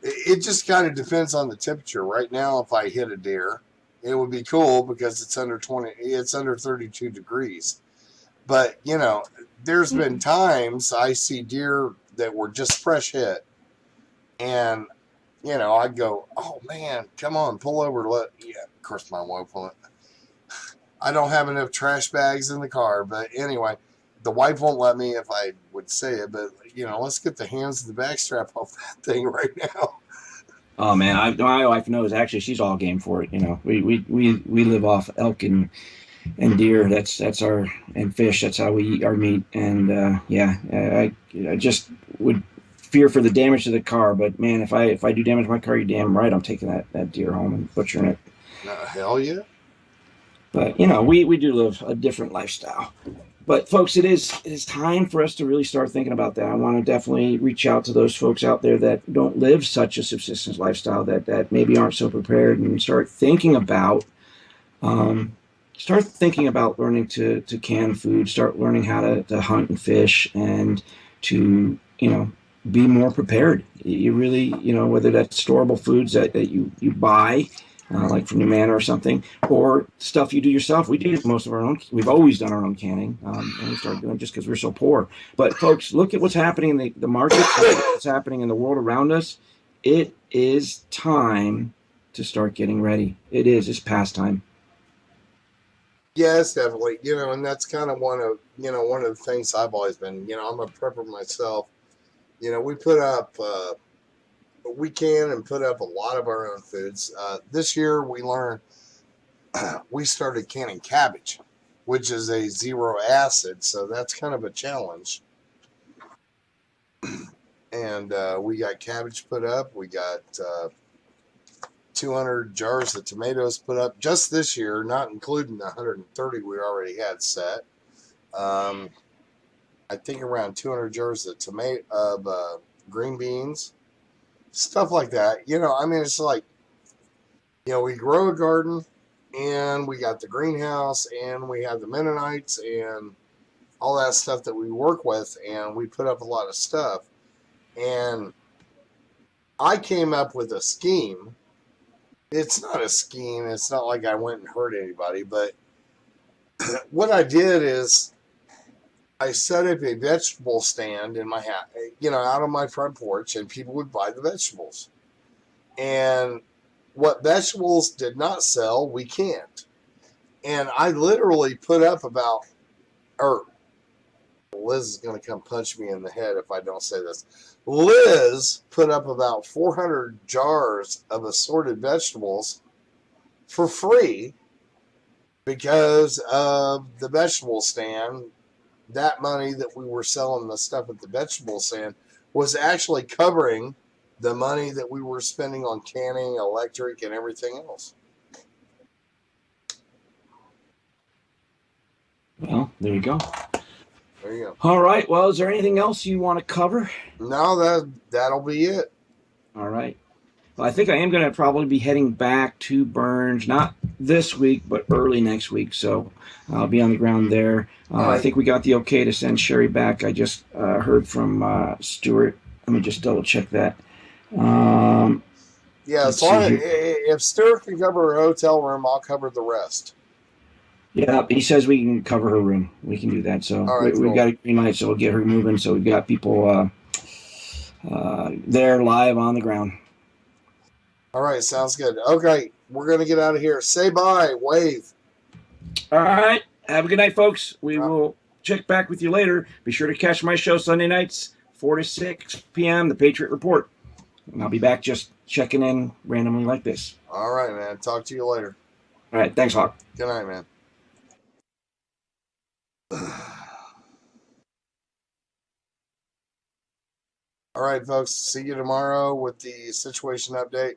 it just kind of depends on the temperature. Right now, if I hit a deer, it would be cool because it's under 32 degrees. But, there's been times I see deer that were just fresh hit. And, I'd go, oh, man, come on, pull over. Of course, my wife won't. I don't have enough trash bags in the car. But anyway, the wife won't let me if I would say it. But, let's get the hands and the backstrap off that thing right now. Oh, man, my wife knows. Actually, she's all game for it. We live off elk and deer. That's our, and fish. That's how we eat our meat. And I just would fear for the damage to the car. But man, if I do damage my car, you're damn right I'm taking that deer home and butchering it. Hell yeah. But we do live a different lifestyle. But folks, it is time for us to really start thinking about that. I want to definitely reach out to those folks out there that don't live such a subsistence lifestyle, that maybe aren't so prepared, and start thinking about learning to can food, start learning how to hunt and fish, and to be more prepared. You really, whether that's storable foods that you buy, like from New Manor or something, or stuff you do yourself. We do most of our own. We've always done our own canning, and we started doing it just because we're so poor. But folks, look at what's happening in the market, what's happening in the world around us. It is time to start getting ready. It's past time. Yes, definitely. And that's kind of one of the things I've always been. I'm a prepper myself. We put up, we can and put up a lot of our own foods. This year we learned, we started canning cabbage, which is a zero acid. So that's kind of a challenge. And we got cabbage put up. We got 200 jars of tomatoes put up just this year, not including the 130 we already had set. Um, I think around 200 jars of green beans, stuff like that. I mean, it's like, we grow a garden, and we got the greenhouse, and we have the Mennonites and all that stuff that we work with, and we put up a lot of stuff. And I came up with a scheme. It's not a scheme. It's not like I went and hurt anybody, but what I did is I set up a vegetable stand in my house, out on my front porch, and people would buy the vegetables. And what vegetables did not sell, we can't. And I literally put up or Liz is going to come punch me in the head if I don't say this. Liz put up about 400 jars of assorted vegetables for free because of the vegetable stand. That money that we were selling the stuff at the vegetable stand was actually covering the money that we were spending on canning, electric, and everything else. Well, there you go. There you go. All right. Well, is there anything else you want to cover? No, that'll be it. All right. Well, I think I am going to probably be heading back to Burns, not this week, but early next week. So I'll be on the ground there. Right. I think we got the okay to send Sherry back. I just heard from Stuart. Let me just double check that. Yeah, as long as if Stuart can cover her hotel room, I'll cover the rest. Yeah, he says we can cover her room. We can do that. So right, we've got a green light, so we'll get her moving. So we've got people there live on the ground. All right, sounds good. Okay, we're going to get out of here. Say bye. Wave. All right. Have a good night, folks. We will check back with you later. Be sure to catch my show Sunday nights, 4 to 6 p.m., The Patriot Report. And I'll be back just checking in randomly like this. All right, man. Talk to you later. All right. Thanks, Hawk. Good night, man. All right, folks. See you tomorrow with the situation update.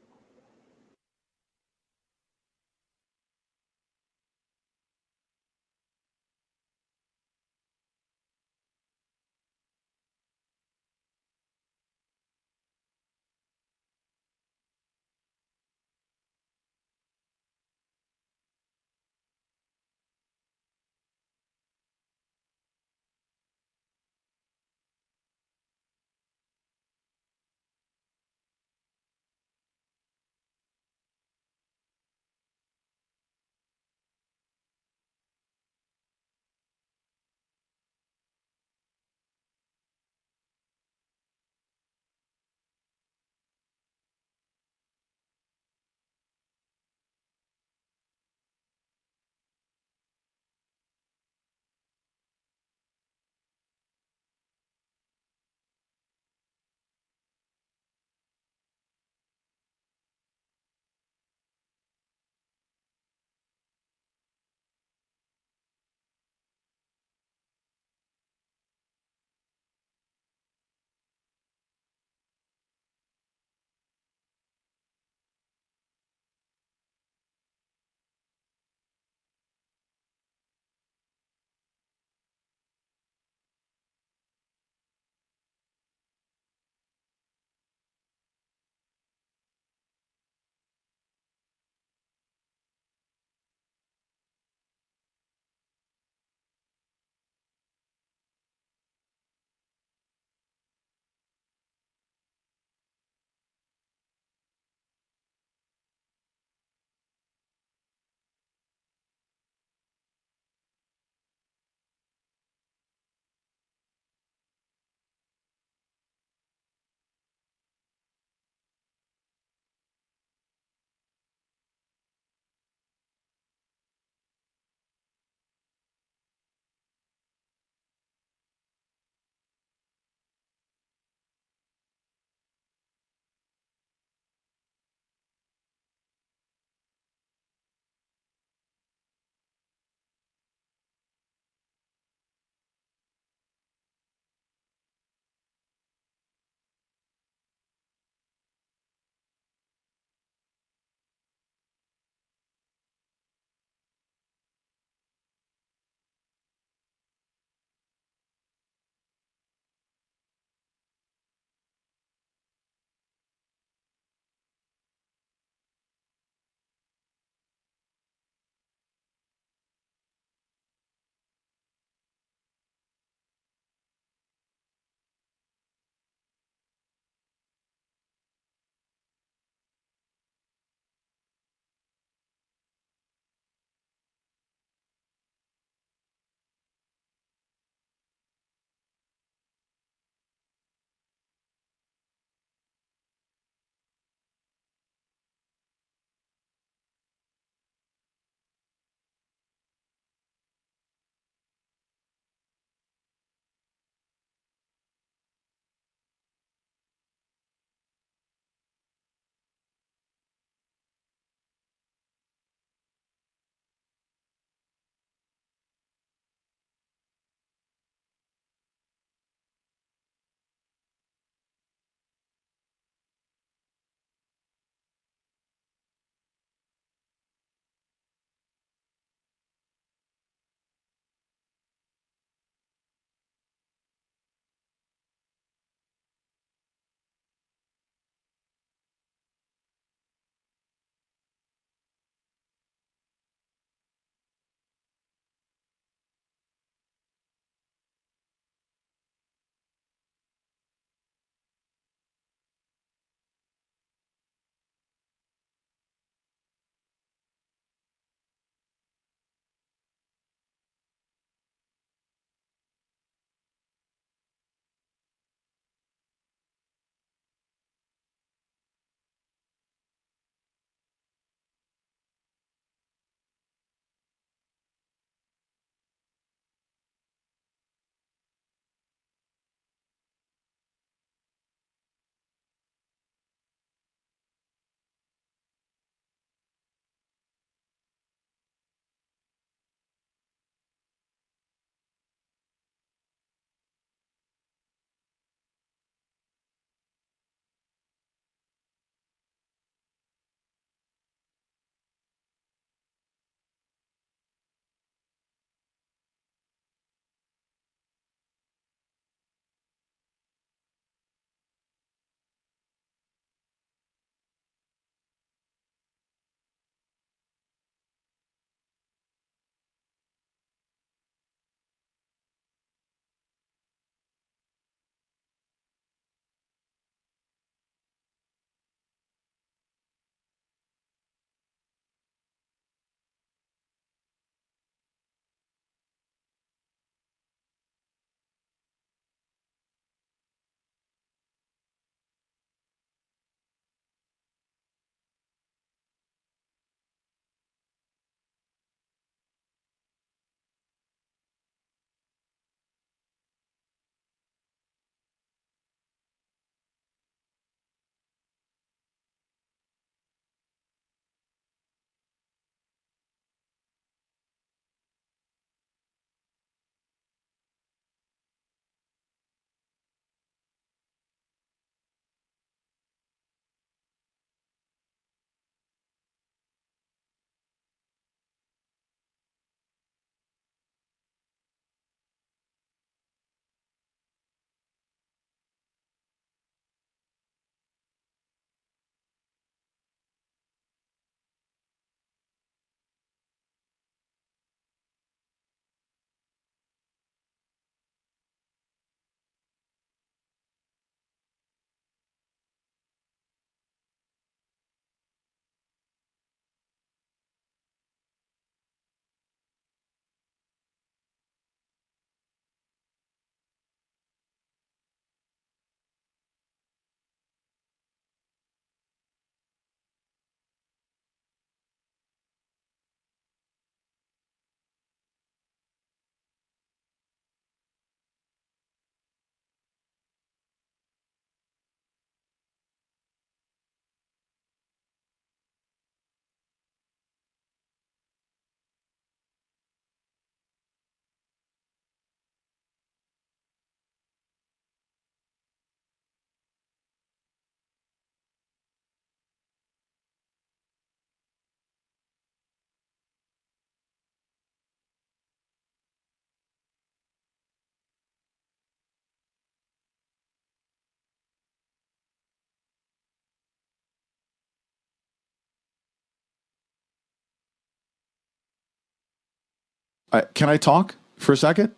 Can I talk for a second?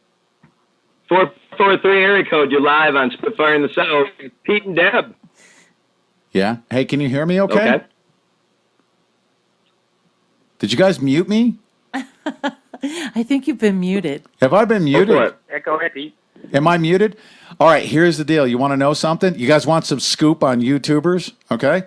443 area code. You're live on Spitfire in the South. Pete and Deb. Yeah. Hey, can you hear me okay? Did you guys mute me? I think you've been muted. Have I been muted? Go ahead, Pete. Am I muted? All right, here's the deal. You want to know something? You guys want some scoop on YouTubers? Okay.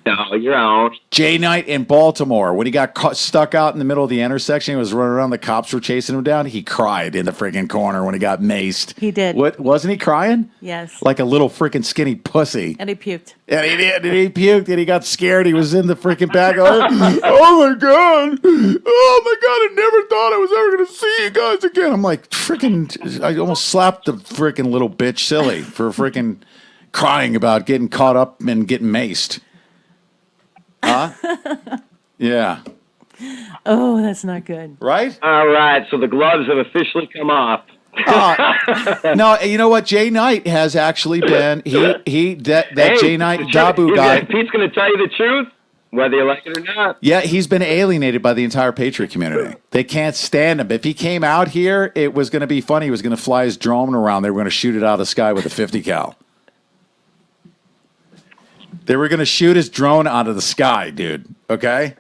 No, you're out. Jay Knight in Baltimore, when he got stuck out in the middle of the intersection, he was running around, the cops were chasing him down. He cried in the freaking corner when he got maced. He did. What, wasn't he crying? Yes. Like a little freaking skinny pussy. And he puked. And he did. And he puked. And he got scared. He was in the freaking back. Oh my god! Oh my god! I never thought I was ever going to see you guys again. I'm like freaking. I almost slapped the freaking little bitch silly for freaking crying about getting caught up and getting maced. Huh? Yeah. Oh, that's not good. Right? All right. So the gloves have officially come off. No, you know what? Jay Knight has actually been that Jay Knight Dabu guy. Pete's going to tell you the truth, whether you like it or not. Yeah, he's been alienated by the entire Patriot community. They can't stand him. If he came out here, it was going to be funny. He was going to fly his drone around. They were going to shoot it out of the sky with a 50 cal. They were going to shoot his drone out of the sky, dude. Okay?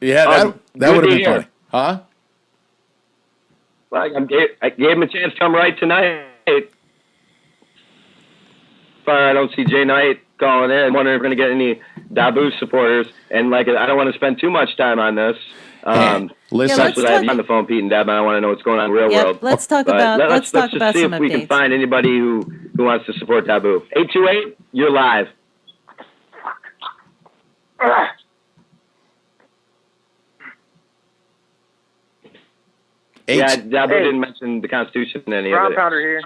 Yeah, that would have been funny. Huh? Well, I gave him a chance to come right tonight. I don't see Jay Knight calling in. I'm wondering if we're going to get any Dabu supporters. And I don't want to spend too much time on this. Listen, I have you on the phone, Pete and Deb. I want to know what's going on in the real world. Let's talk about let's talk just about see some if we updates. can find anybody who wants to support Dabu. 828, you're live. Yeah, Dabu didn't mention the Constitution in any of it. Pounder here.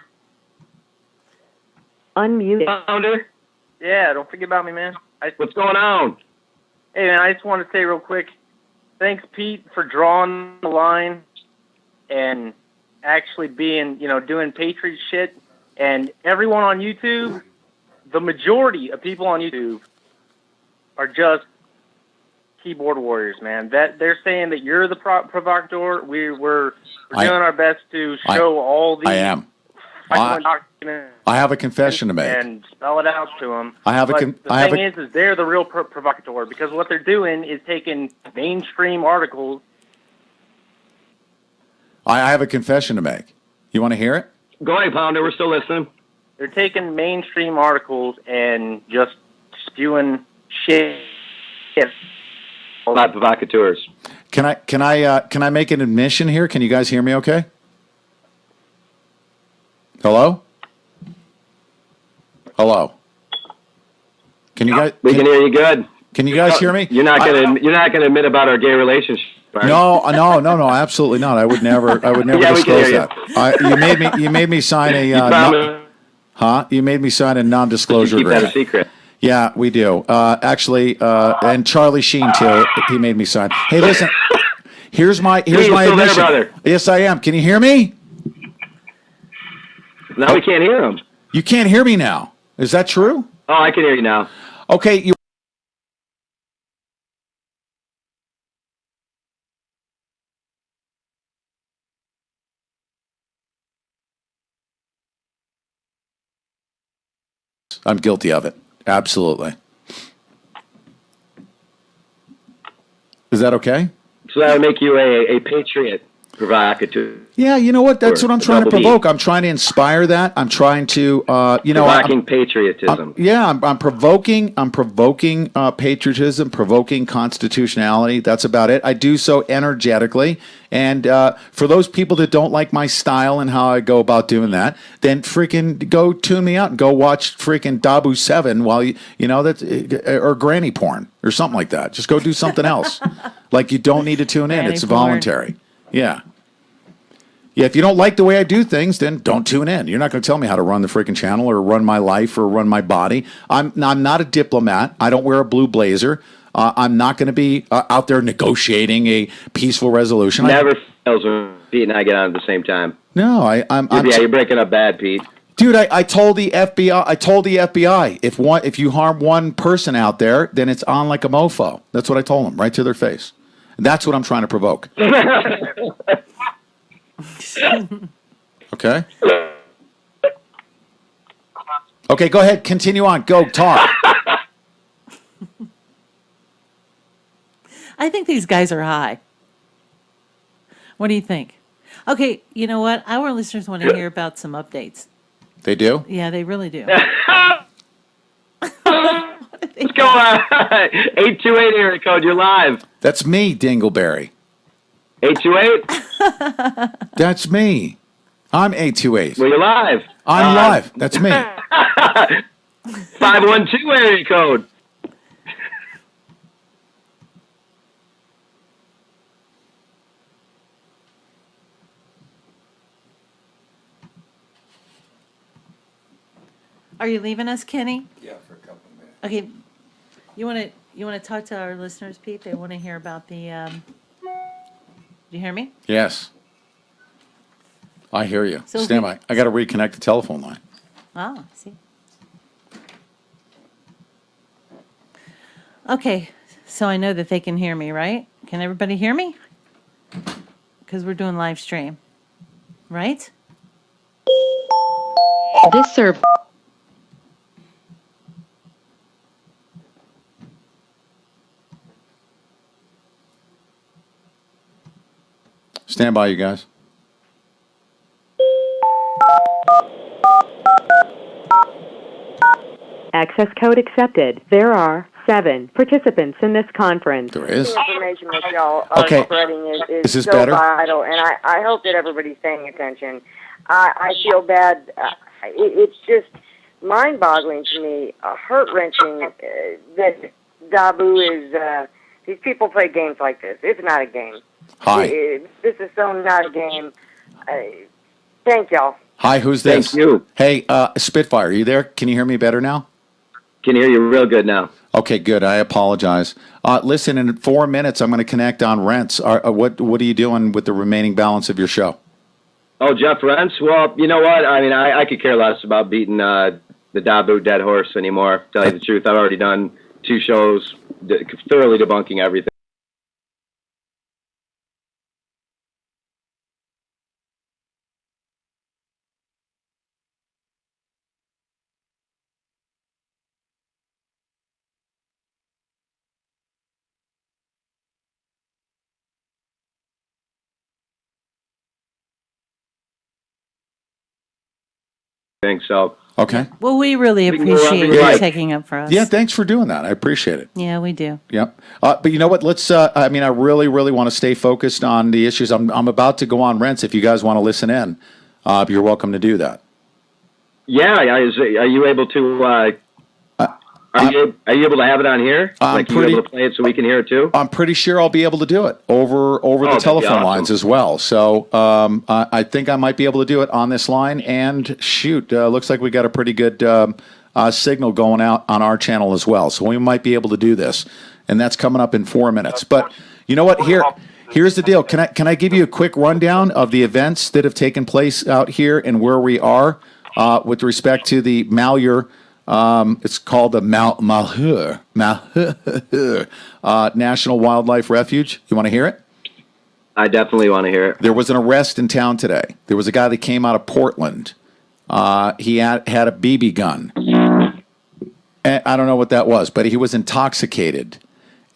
Unmuted. Pounder? Yeah, don't forget about me, man. What's going on? Hey, man, I just want to say real quick, thanks, Pete, for drawing the line and actually being, doing Patriot shit. And everyone on YouTube, the majority of people on YouTube are just keyboard warriors, man. That they're saying that you're the provocateur. We're doing our best to show all the. I am. I have a confession to make. And spell it out to them. The thing is they're the real provocateur, because what they're doing is taking mainstream articles. I have a confession to make. You want to hear it? Go ahead, Pounder. We're still listening. They're taking mainstream articles and just spewing shit. Not provocateurs. Can I make an admission here? Can you guys hear me okay? Hello? Hello? Can you guys? We can hear you good. Can you guys hear me? You're not gonna admit about our gay relationship. Right? No, absolutely not. I would never disclose that. You made me sign a You made me sign a non-disclosure agreement. Keep that a secret. Yeah, we do. Actually, and Charlie Sheen too. He made me sign. Hey, listen. Here's my admission. There, brother. Yes, I am. Can you hear me? Now we can't hear him. You can't hear me now. Is that true? Oh, I can hear you now. Okay. I'm guilty of it. Absolutely. Is that okay? So that would make you a patriot provocateur. Yeah, you know what? That's what I'm trying to provoke. I'm trying to inspire that. I'm trying to, provoking patriotism. I'm provoking patriotism, provoking constitutionality. That's about it. I do so energetically. And for those people that don't like my style and how I go about doing that, then freaking go tune me out and go watch freaking Dabu 7 while or granny porn or something like that. Just go do something else. Like, you don't need to tune in. It's voluntary. Yeah. Yeah, if you don't like the way I do things, then don't tune in. You're not going to tell me how to run the freaking channel or run my life or run my body. I'm not a diplomat. I don't wear a blue blazer. I'm not going to be out there negotiating a peaceful resolution. Never fails when Pete and I get on at the same time. No, you're breaking up bad, Pete. Dude, I told the FBI, if you harm one person out there, then it's on like a mofo. That's what I told them, right to their face. That's what I'm trying to provoke. Okay. Okay, go ahead. Continue on. Go talk. I think these guys are high. What do you think? Okay, you know what? Our listeners want to hear about some updates. They do? Yeah, they really do. What's going on? 828 area code, you're live. That's me, Dingleberry. 828? That's me. I'm 828. Well, you're live. I'm live. That's me. 512 area code. Are you leaving us, Kenny? Yeah, for a couple of minutes. Okay. You want to talk to our listeners, Pete? They want to hear about the. Do you hear me? Yes. I hear you. So Stand by. I got to reconnect the telephone line. Oh, I see. Okay, so I know that they can hear me, right? Can everybody hear me? Because we're doing live stream, right? This serve. Stand by, you guys. Access code accepted. There are 7 participants in this conference. There is. The information that y'all are Okay. spreading Is this so better? vital, and I hope that everybody's paying attention. I feel bad. It's just mind-boggling to me, heart-wrenching that Dabu is. These people play games like this. It's not a game. Hi. This is so not a game. Thank y'all. Hi, who's this? Thank you. Hey, Spitfire, are you there? Can you hear me better now? Can hear you real good now. Okay, good. I apologize. Listen, in 4 minutes, I'm going to connect on rents. What are you doing with the remaining balance of your show? Oh, Jeff Rents? Well, you know what? I mean, I could care less about beating the Dabu dead horse anymore, to tell you the truth. I've already done 2 shows thoroughly debunking everything. So Okay. Well, we really We can go wherever appreciate you you like. taking up for us. Yeah, thanks for doing that. I appreciate it. Yeah, we do. Yep. But you know what? Let's. I mean, I really, really want to stay focused on the issues. I'm about to go on rents. If you guys want to listen in, you're welcome to do that. yeah, are you able to? Are you able to have it on here? Like, you able to play it so we can hear it too? I'm pretty sure I'll be able to do it over the that'd be telephone awesome. lines as well. So I think I might be able to do it on this line. And shoot, looks like we got a pretty good signal going out on our channel as well. So we might be able to do this, and that's coming up in 4 minutes. But you know what? Here's the deal. Can I give you a quick rundown of the events that have taken place out here and where we are with respect to the Malheur? It's called the Malheur National Wildlife Refuge. You want to hear it? I definitely want to hear it. There was an arrest in town today. There was a guy that came out of Portland. He had a BB gun. And I don't know what that was, but he was intoxicated.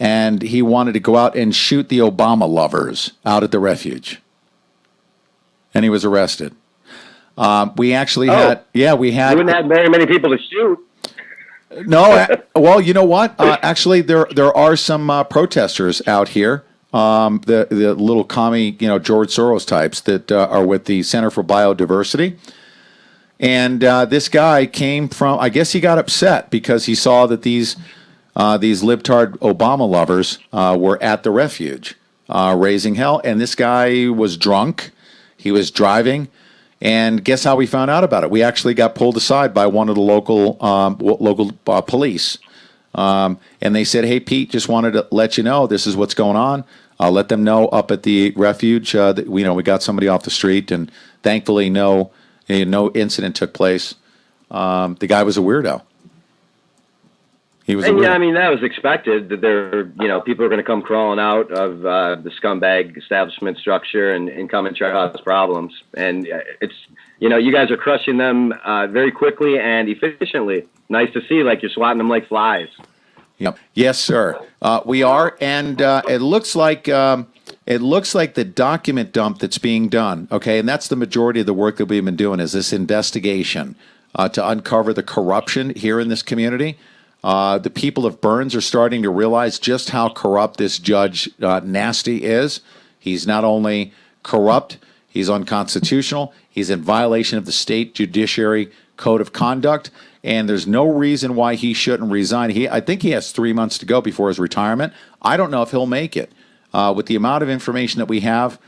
And he wanted to go out and shoot the Obama lovers out at the refuge. And he was arrested. We actually had. We had. You wouldn't have very many people to shoot. No, well, you know what? Actually, there are some protesters out here. The little commie, George Soros types that are with the Center for Biodiversity. And this guy came from. I guess he got upset because he saw that these libtard Obama lovers were at the refuge raising hell, and this guy was drunk. He was driving. And guess how we found out about it? We actually got pulled aside by one of the local police. And they said, hey, Pete, just wanted to let you know this is what's going on. I'll let them know up at the refuge that we got somebody off the street. And thankfully, no incident took place. The guy was a weirdo. He was. And yeah, I mean that was expected that people are going to come crawling out of the scumbag establishment structure and come and try to cause problems. And it's you guys are crushing them very quickly and efficiently. Nice to see, like you're swatting them like flies. Yep. Yes, sir. We are, and it looks like the document dump that's being done. Okay, and that's the majority of the work that we've been doing is this investigation to uncover the corruption here in this community. The people of Burns are starting to realize just how corrupt this Judge Nasty is. He's not only corrupt, he's unconstitutional, he's in violation of the state judiciary code of conduct, and there's no reason why he shouldn't resign. I think he has 3 months to go before his retirement. I don't know if he'll make it. With the amount of information that we have,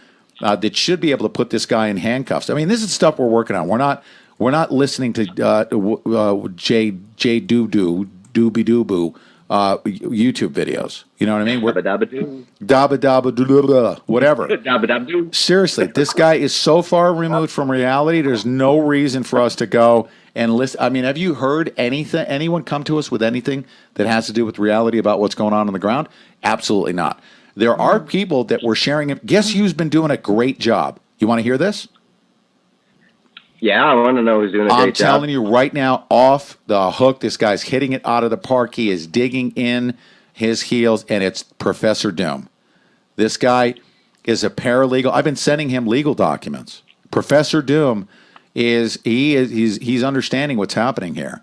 that should be able to put this guy in handcuffs. I mean, this is stuff we're working on. We're not listening to J Doo Doobie Dooboo YouTube videos. You know what I mean? Dabba dabba doo, whatever. Dabba dabba doo. Seriously, this guy is so far removed from reality. There's no reason for us to go and listen. I mean, have you heard anyone come to us with anything that has to do with reality about what's going on the ground? Absolutely not. There are people that were sharing it. Guess who's been doing a great job? You want to hear this? Yeah, I want to know who's doing a great job. I'm telling you right now, off the hook, this guy's hitting it out of the park. He is digging in his heels, and it's Professor Doom. This guy is a paralegal. I've been sending him legal documents. Professor Doom he's understanding what's happening here.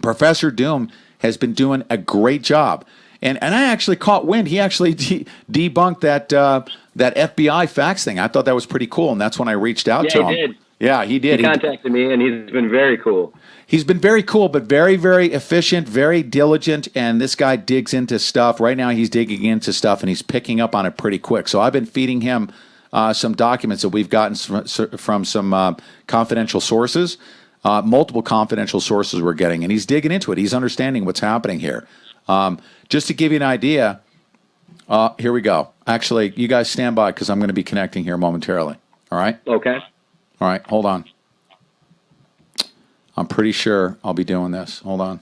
Professor Doom has been doing a great job. And I actually caught wind. He actually debunked that FBI fax thing. I thought that was pretty cool, and that's when I reached out to him. He did. Yeah, he did. He contacted me, and he's been very cool. He's been very cool, but very, very efficient, very diligent, and this guy digs into stuff. Right now he's digging into stuff, and he's picking up on it pretty quick. So I've been feeding him some documents that we've gotten from some confidential sources, multiple confidential sources we're getting, and he's digging into it. He's understanding what's happening here. Just to give you an idea, here we go. Actually, you guys stand by because I'm going to be connecting here momentarily. All right? Okay. All right, hold on. I'm pretty sure I'll be doing this. Hold on.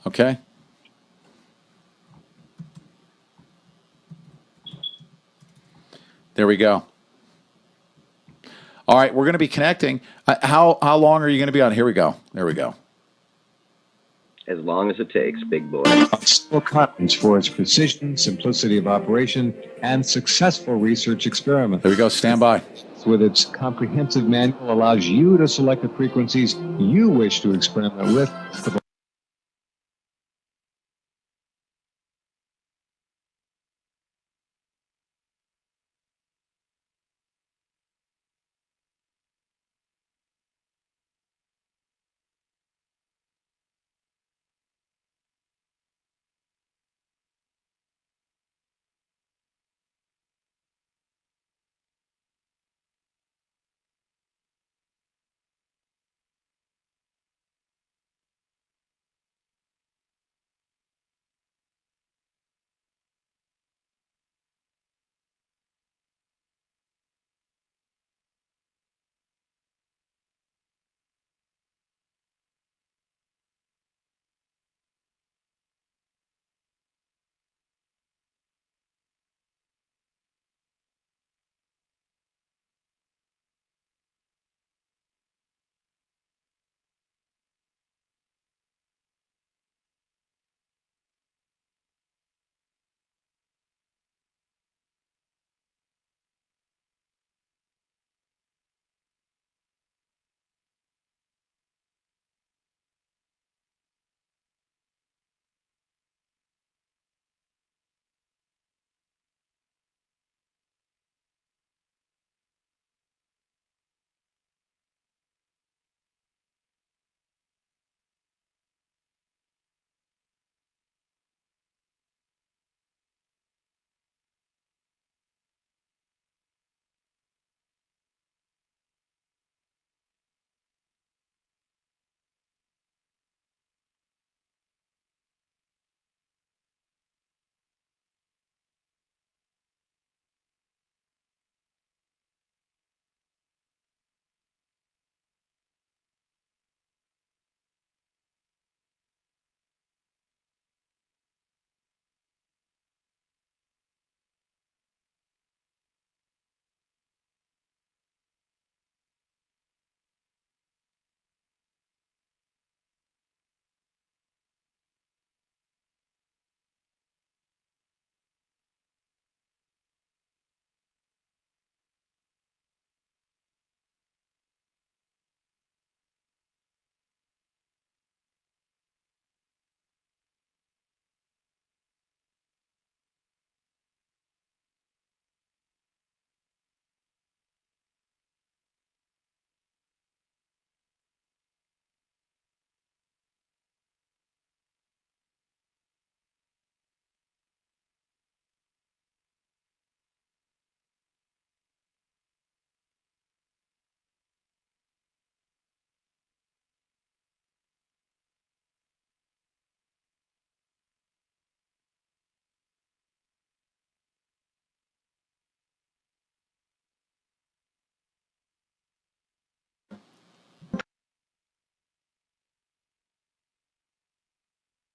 Okay. There we go. All right, we're going to be connecting. How long are you going to be on? Here we go. There we go. As long as it takes, big boy. Conference for its precision, simplicity of operation, and successful research experiment. There we go. Stand by. With its comprehensive manual, allows you to select the frequencies you wish to experiment with.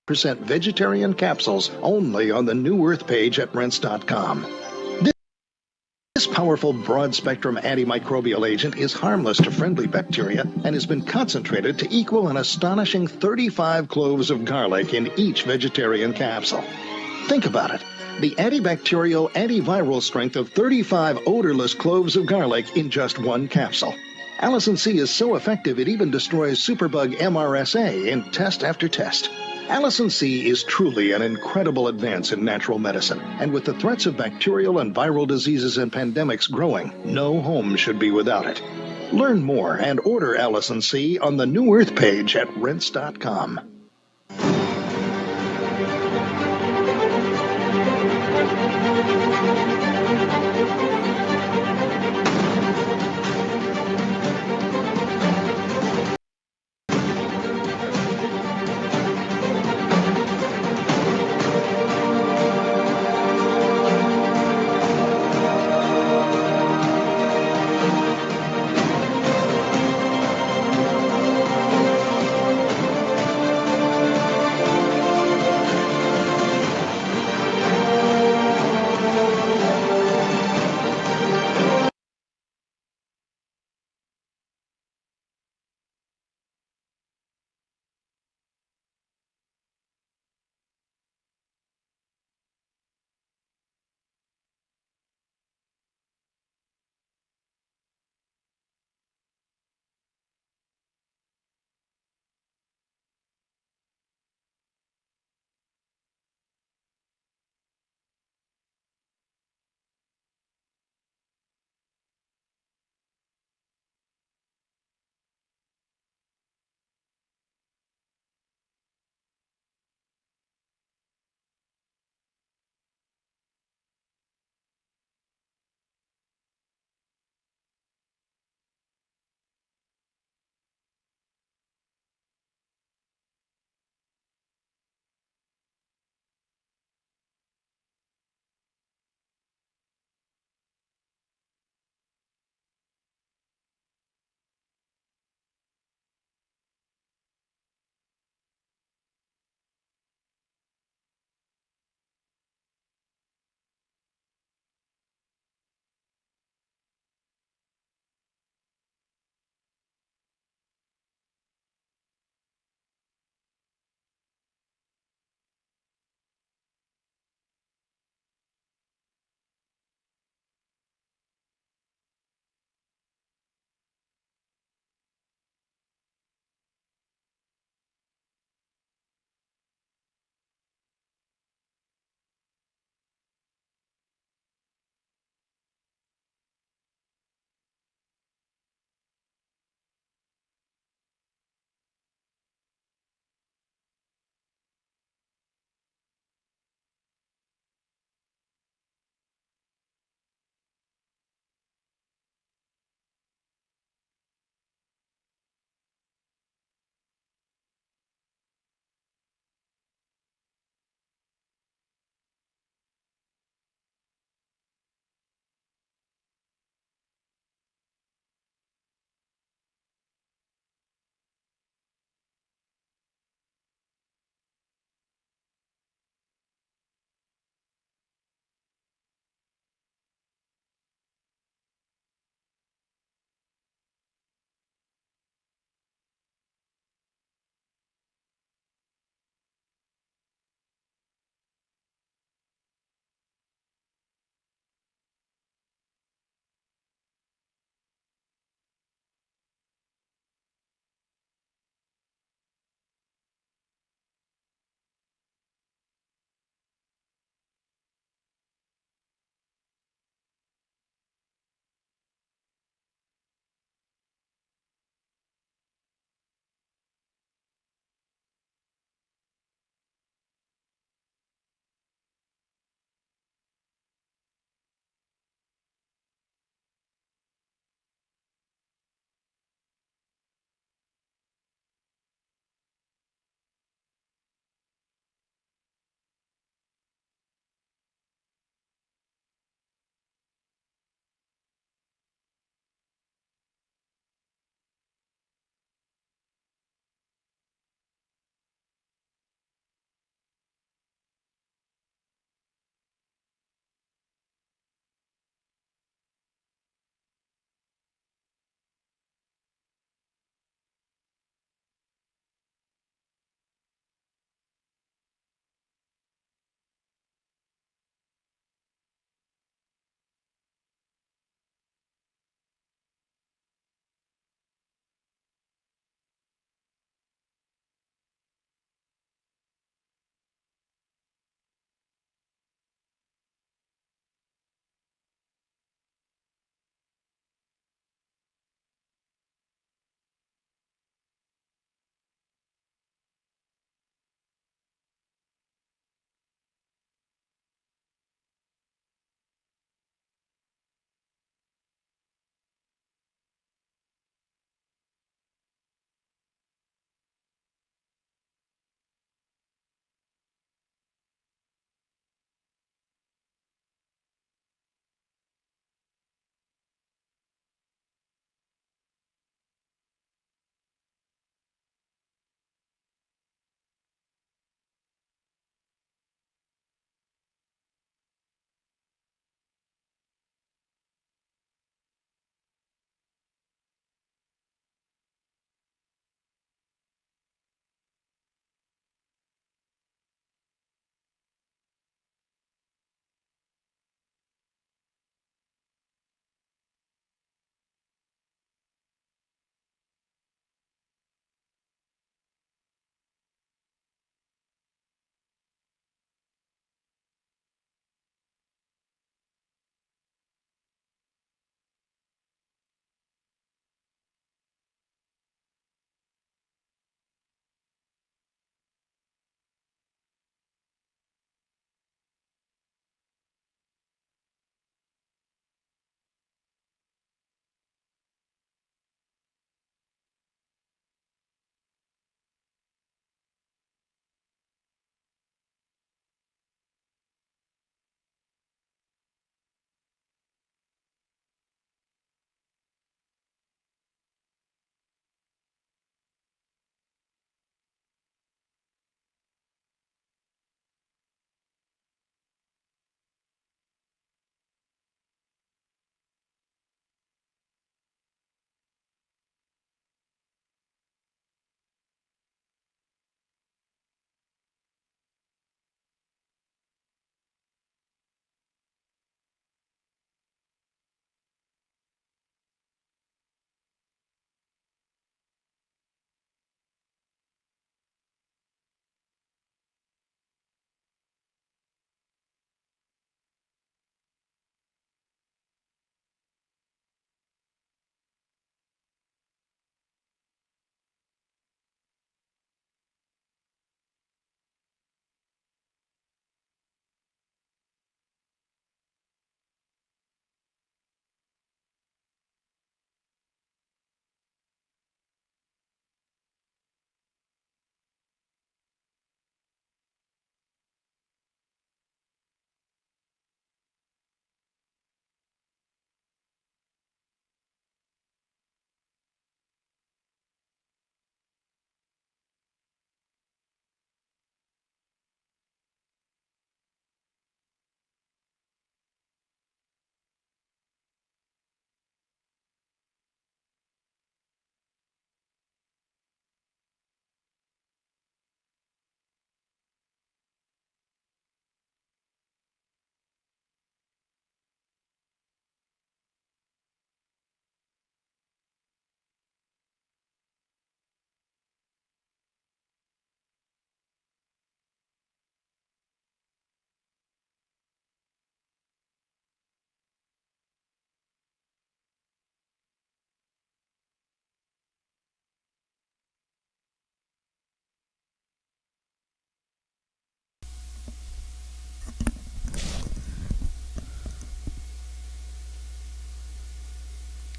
vegetarian capsules only on the New Earth page at rinse.com. This powerful broad-spectrum antimicrobial agent is harmless to friendly bacteria and has been concentrated to equal an astonishing 35 cloves of garlic in each vegetarian capsule. Think about it. The antibacterial, antiviral strength of 35 odorless cloves of garlic in just one capsule. Allicin C is so effective it even destroys superbug MRSA in test after test. Allicin C is truly an incredible advance in natural medicine, and with the threats of bacterial and viral diseases and pandemics growing, no home should be without it. Learn more and order Allicin C on the New Earth page at rinse.com.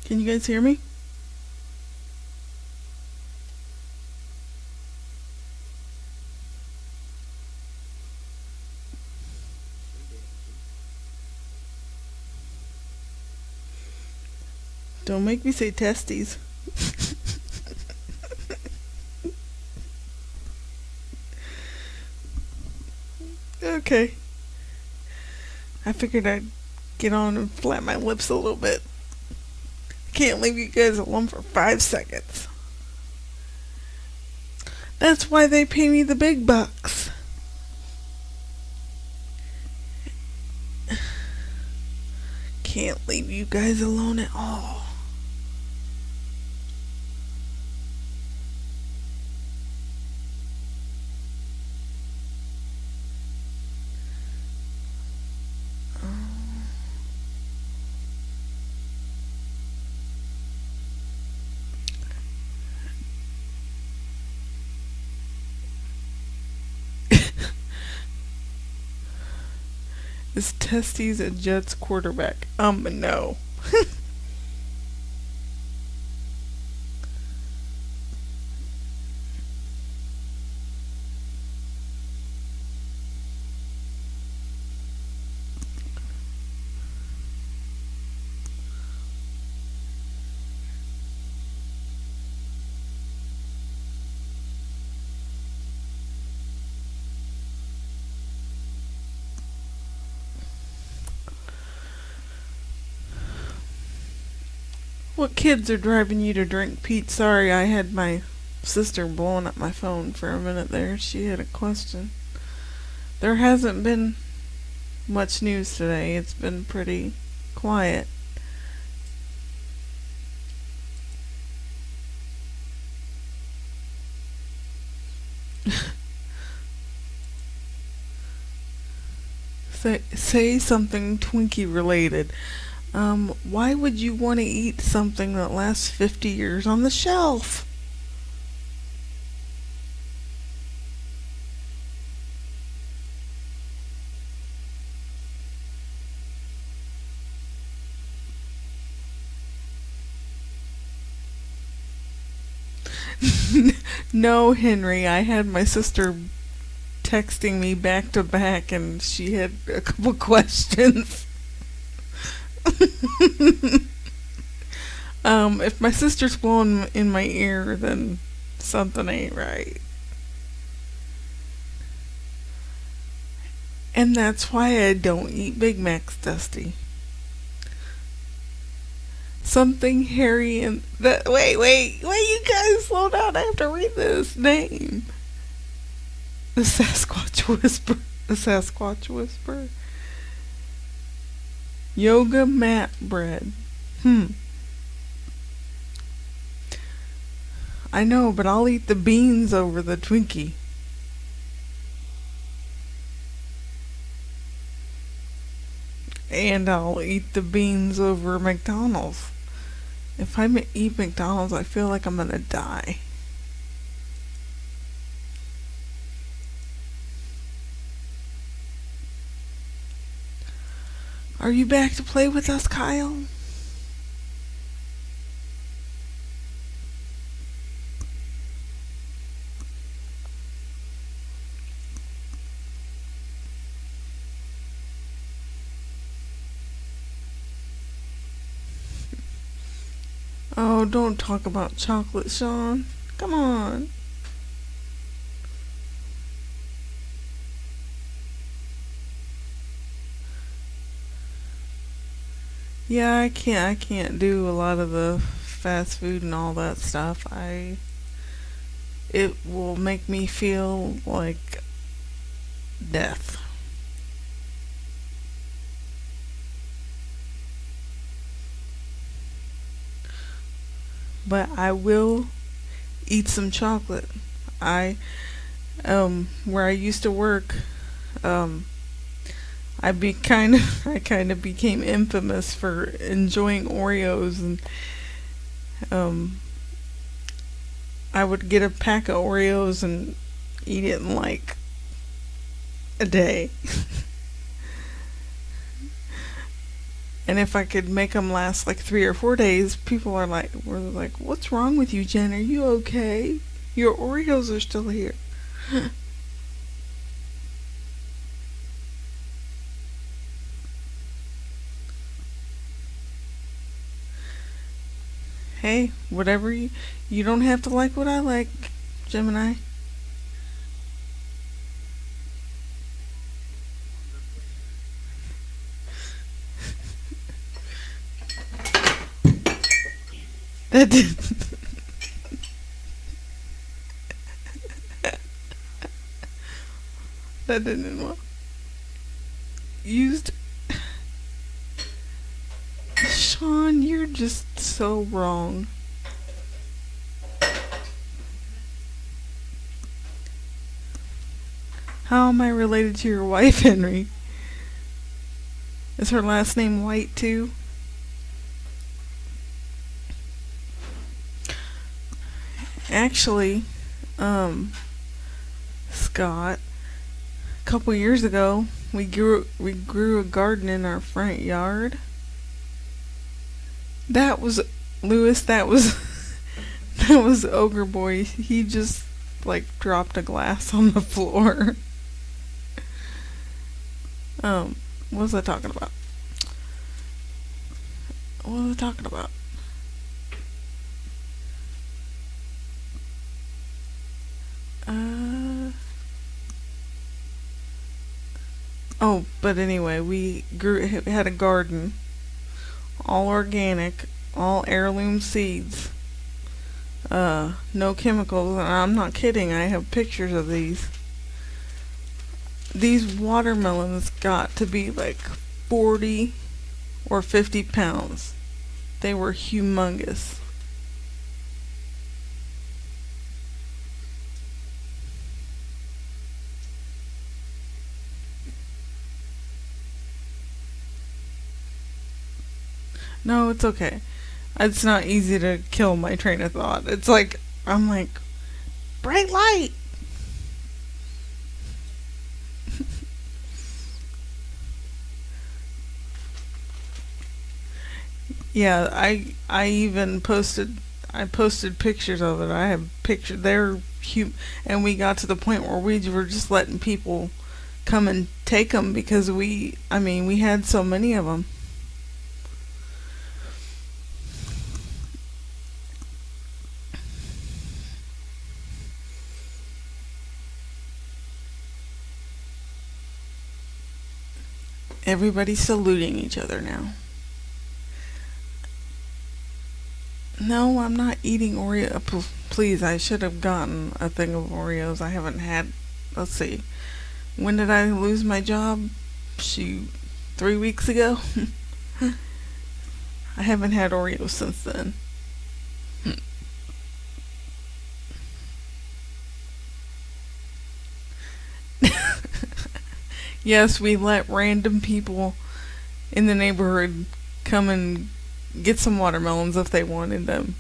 Can you guys hear me? Don't make me say testes. Okay. I figured I'd get on and flap my lips a little bit. Can't leave you guys alone for 5 seconds. That's why they pay me the big bucks. Can't leave you guys alone at all. Is Testes a Jets quarterback? No. What kids are driving you to drink, Pete? Sorry, I had my sister blowing up my phone for a minute there. She had a question. There hasn't been much news today. It's been pretty quiet. Say something Twinkie related. Why would you want to eat something that lasts 50 years on the shelf? No, Henry, I had my sister texting me back to back and she had a couple questions. If my sister's blowing in my ear, then something ain't right. And that's why I don't eat Big Macs, Dusty. Something hairy and that. Wait, you guys slow down. I have to read this name. The Sasquatch Whisper. The Sasquatch Whisper. Yoga mat bread. I know, but I'll eat the beans over the Twinkie. And I'll eat the beans over McDonald's. If I eat McDonald's, I feel like I'm gonna die. Are you back to play with us, Kyle? Oh, don't talk about chocolate, Sean. Come on. Yeah, I can't do a lot of the fast food and all that stuff. It will make me feel like death. But I will eat some chocolate. Where I used to work, I kind of became infamous for enjoying Oreos, and I would get a pack of Oreos and eat it in like a day. And if I could make them last like 3 or 4 days, people were like, "What's wrong with you, Jen? Are you okay? Your Oreos are still here." Hey, whatever you don't have to like what I like, Gemini. That did. That didn't well. Used. Sean, you're just so wrong. How am I related to your wife, Henry? Is her last name White too? Actually, Scott, a couple years ago, we grew a garden in our front yard. That was Lewis. That was that was Ogre Boy. He just like dropped a glass on the floor. What was I talking about? What was I talking about? Oh, but anyway, we had a garden, all organic, all heirloom seeds, no chemicals, and I'm not kidding, I have pictures of these. These watermelons got to be like 40 or 50 pounds. They were humongous. No, it's okay. It's not easy to kill my train of thought. It's like, I'm like, bright light! Yeah, I even posted pictures of it. I have pictures. And we got to the point where we were just letting people come and take them because we had so many of them. Everybody's saluting each other now. No, I'm not eating Oreo. Please, I should have gotten a thing of Oreos. I haven't had. Let's see. When did I lose my job? Shoot, 3 weeks ago? I haven't had Oreos since then. Yes, we let random people in the neighborhood come and get some watermelons if they wanted them.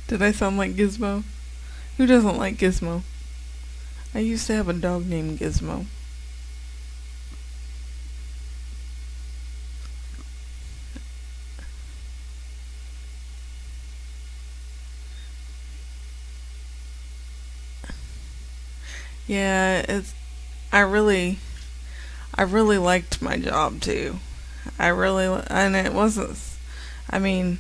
Did I sound like Gizmo? Who doesn't like Gizmo? I used to have a dog named Gizmo. Yeah, I really liked my job too. And it wasn't, I mean,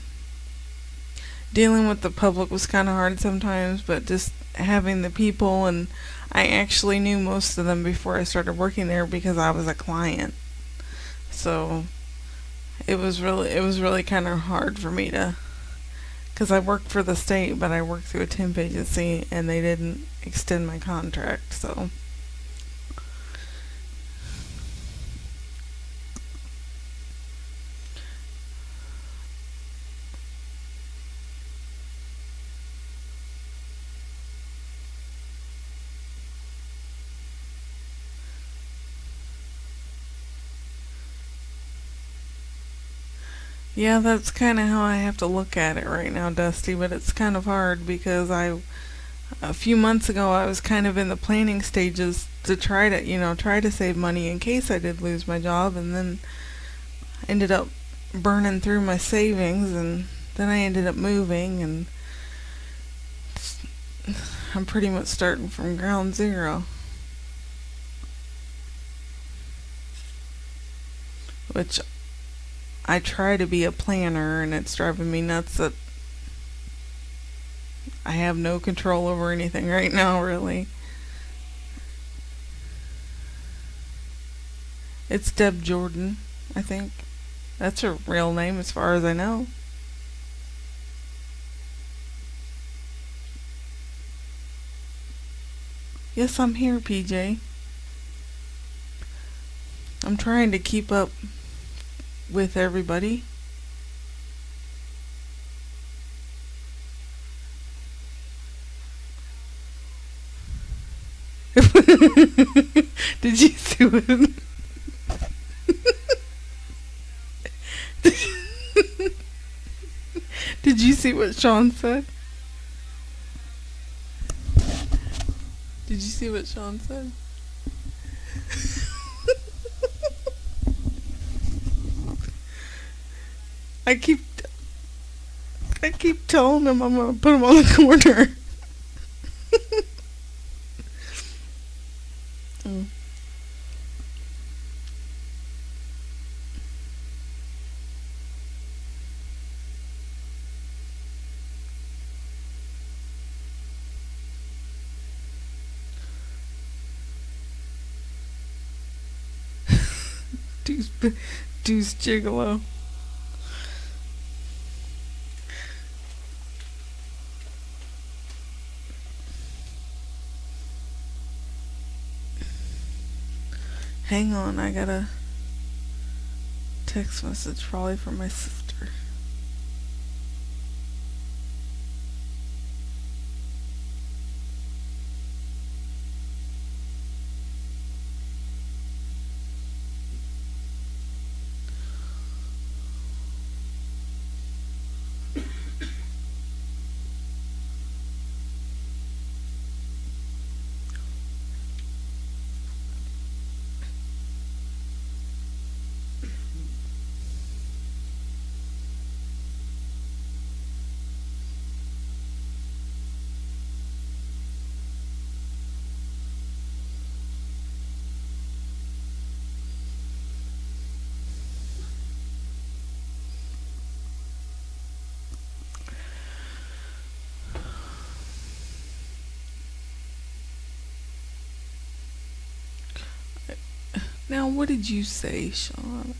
dealing with the public was kind of hard sometimes, but just having the people, and I actually knew most of them before I started working there because I was a client. So it was really kind of hard for me to, because I worked for the state, but I worked through a temp agency and they didn't extend my contract, so. Yeah, that's kind of how I have to look at it right now, Dusty, but it's kind of hard because a few months ago I was kind of in the planning stages to try to, try to save money in case I did lose my job, and then I ended up burning through my savings, and then I ended up moving, and I'm pretty much starting from ground zero. Which I try to be a planner, and it's driving me nuts that I have no control over anything right now, really. It's Deb Jordan, I think. That's her real name as far as I know. Yes, I'm here, PJ. I'm trying to keep up with everybody. Did you see what? Did you see what Sean said? Did you see what Sean said? I keep telling him I'm gonna put him on the corner. Mm. Deuce Gigolo. Hang on, I got a text message probably from my sister. Now, what did you say, Sean?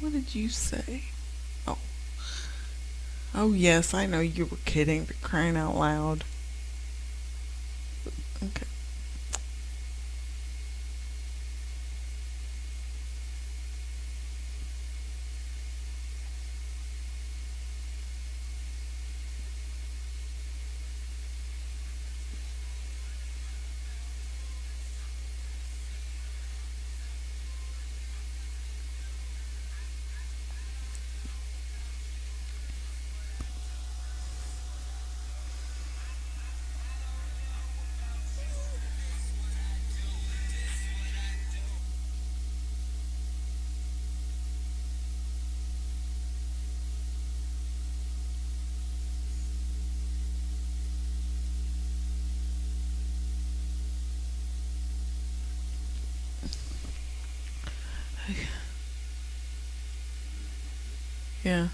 What did you say? Oh. Oh, yes, I know you were kidding, but crying out loud. Okay. Yeah.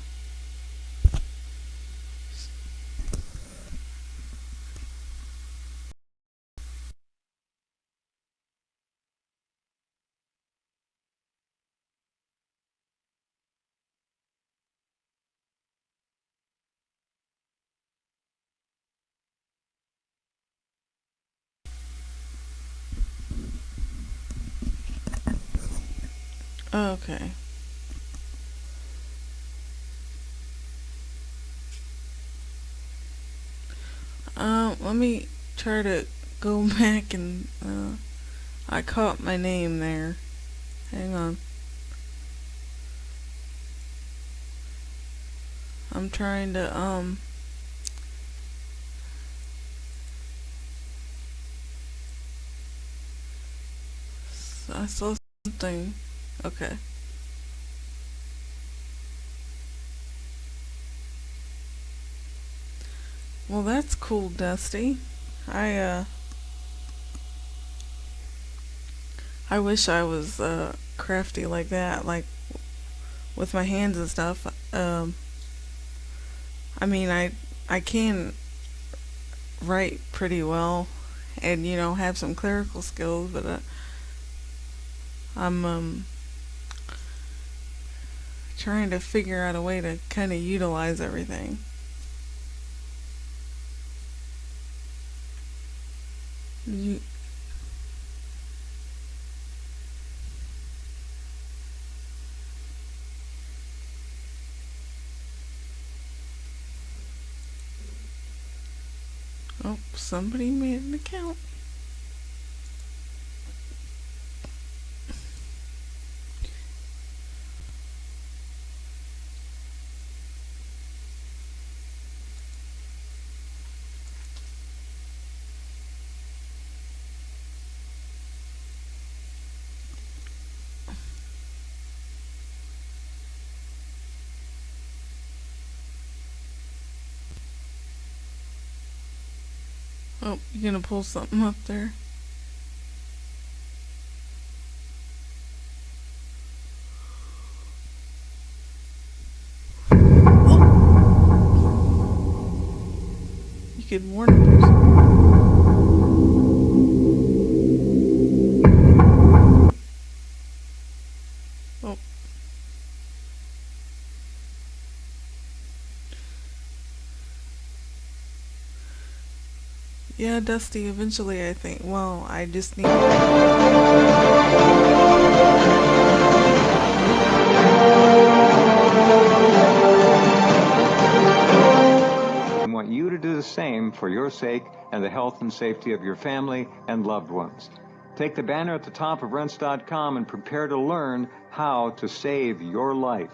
Okay. Let me try to go back and, I caught my name there. Hang on. I'm trying to, I saw something. Okay. Well, that's cool, Dusty. I I wish I was crafty like that, like with my hands and stuff. I mean, I can write pretty well, and have some clerical skills, but I'm trying to figure out a way to kind of utilize everything. You, oh, somebody made an account. Oh, you gonna pull something up there? You could warn a person. Oh. Yeah, Dusty, eventually I think. Well, I just need. I want you to do the same for your sake and the health and safety of your family and loved ones. Take the banner at the top of Rense.com and prepare to learn how to save your life.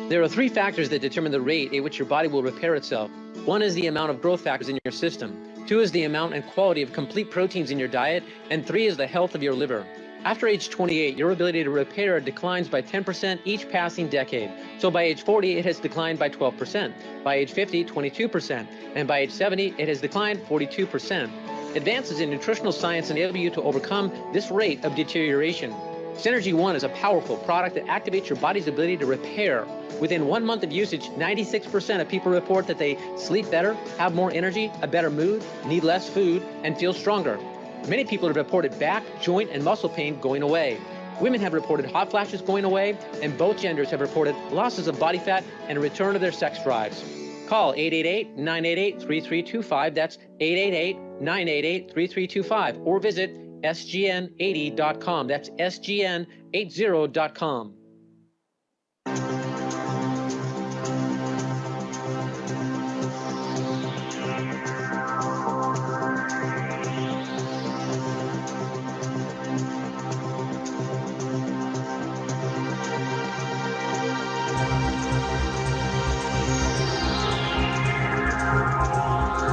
There are 3 factors that determine the rate at which your body will repair itself. 1 is the amount of growth factors in your system. 2 is the amount and quality of complete proteins in your diet. And 3 is the health of your liver. After age 28, your ability to repair declines by 10% each passing decade. So by age 40, it has declined by 12%. By age 50, 22%. And by age 70, it has declined 42%. Advances in nutritional science enable you to overcome this rate of deterioration. Synergy 1 is a powerful product that activates your body's ability to repair. Within 1 month of usage, 96% of people report that they sleep better, have more energy, a better mood, need less food, and feel stronger. Many people have reported back, joint, and muscle pain going away. Women have reported hot flashes going away, and both genders have reported losses of body fat and a return of their sex drives. Call 888-988-3325. That's 888-988-3325. Or visit sgn80.com. That's sgn80.com.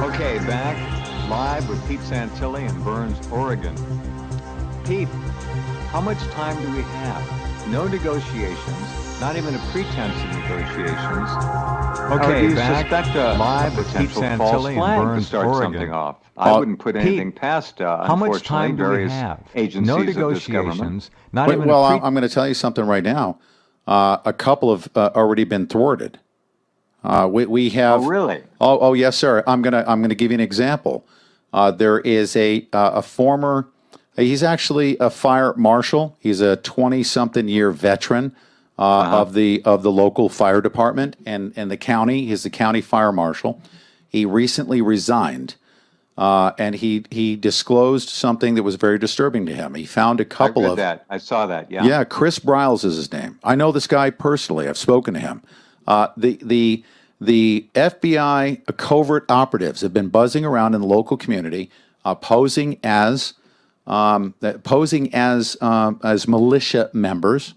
Okay, back live with Pete Santilli in Burns, Oregon. Pete, how much time do we have? No negotiations, not even a pretense of negotiations. Okay, do you suspect live with Pete Santilli in Burns, to start Oregon. Something off? I wouldn't put anything past, how much time do we have? Agencies no negotiations, not even well, I'm going to tell you something right now. A couple have already been thwarted. We have. Oh, really? Oh, yes, sir. I'm gonna give you an example. There is a former. He's actually a fire marshal. He's a 20-something-year veteran of the local fire department and the county. He's the county fire marshal. He recently resigned, and he disclosed something that was very disturbing to him. He found a couple of. I saw that. Yeah. Yeah, Chris Briles is his name. I know this guy personally. I've spoken to him. The FBI covert operatives have been buzzing around in the local community, posing as militia members.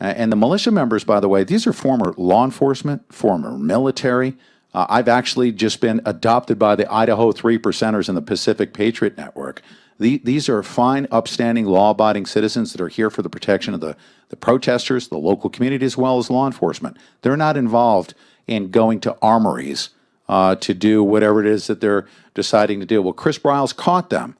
And the militia members, by the way, these are former law enforcement, former military. I've actually just been adopted by the Idaho 3 Percenters in the Pacific Patriot Network. These are fine, upstanding, law-abiding citizens that are here for the protection of the protesters, the local community, as well as law enforcement. They're not involved in going to armories to do whatever it is that they're deciding to do. Well, Chris Briles caught them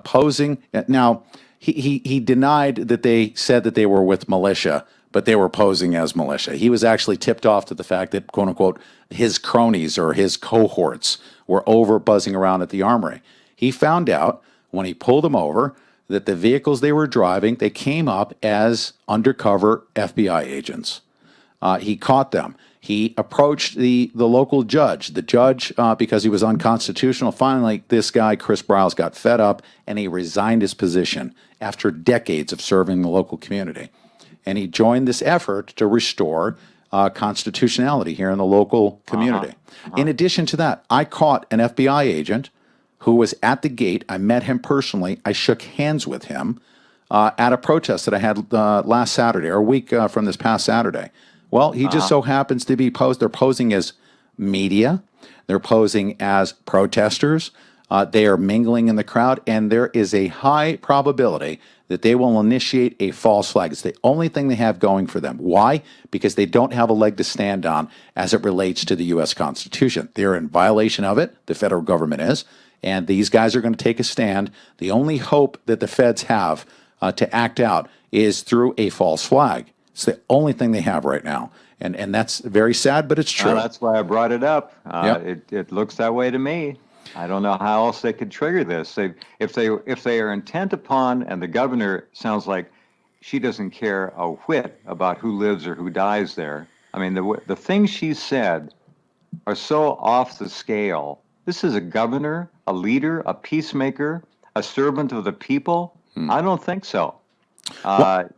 posing. Now, he denied that they said that they were with militia, but they were posing as militia. He was actually tipped off to the fact that, quote unquote, his cronies or his cohorts were over buzzing around at the armory. He found out when he pulled them over that the vehicles they were driving, they came up as undercover FBI agents. He caught them. He approached the local judge. The judge, because he was unconstitutional, finally, this guy, Chris Briles, got fed up, and he resigned his position after decades of serving the local community. And he joined this effort to restore constitutionality here in the local community. In addition to that, I caught an FBI agent who was at the gate. I met him personally. I shook hands with him at a protest that I had last Saturday, or a week from this past Saturday. Well, he just so happens to be they're posing as media. They're posing as protesters. They are mingling in the crowd, and there is a high probability that they will initiate a false flag. It's the only thing they have going for them. Why? Because they don't have a leg to stand on as it relates to the U.S. Constitution. They're in violation of it. The federal government is. And these guys are going to take a stand. The only hope that the feds have to act out is through a false flag. It's the only thing they have right now. And that's very sad, but it's true. Well, that's why I brought it up. Yep. It looks that way to me. I don't know how else they could trigger this. If they are intent upon, and the governor sounds like she doesn't care a whit about who lives or who dies there. I mean, the things she said are so off the scale. This is a governor, a leader, a peacemaker, a servant of the people. I don't think so.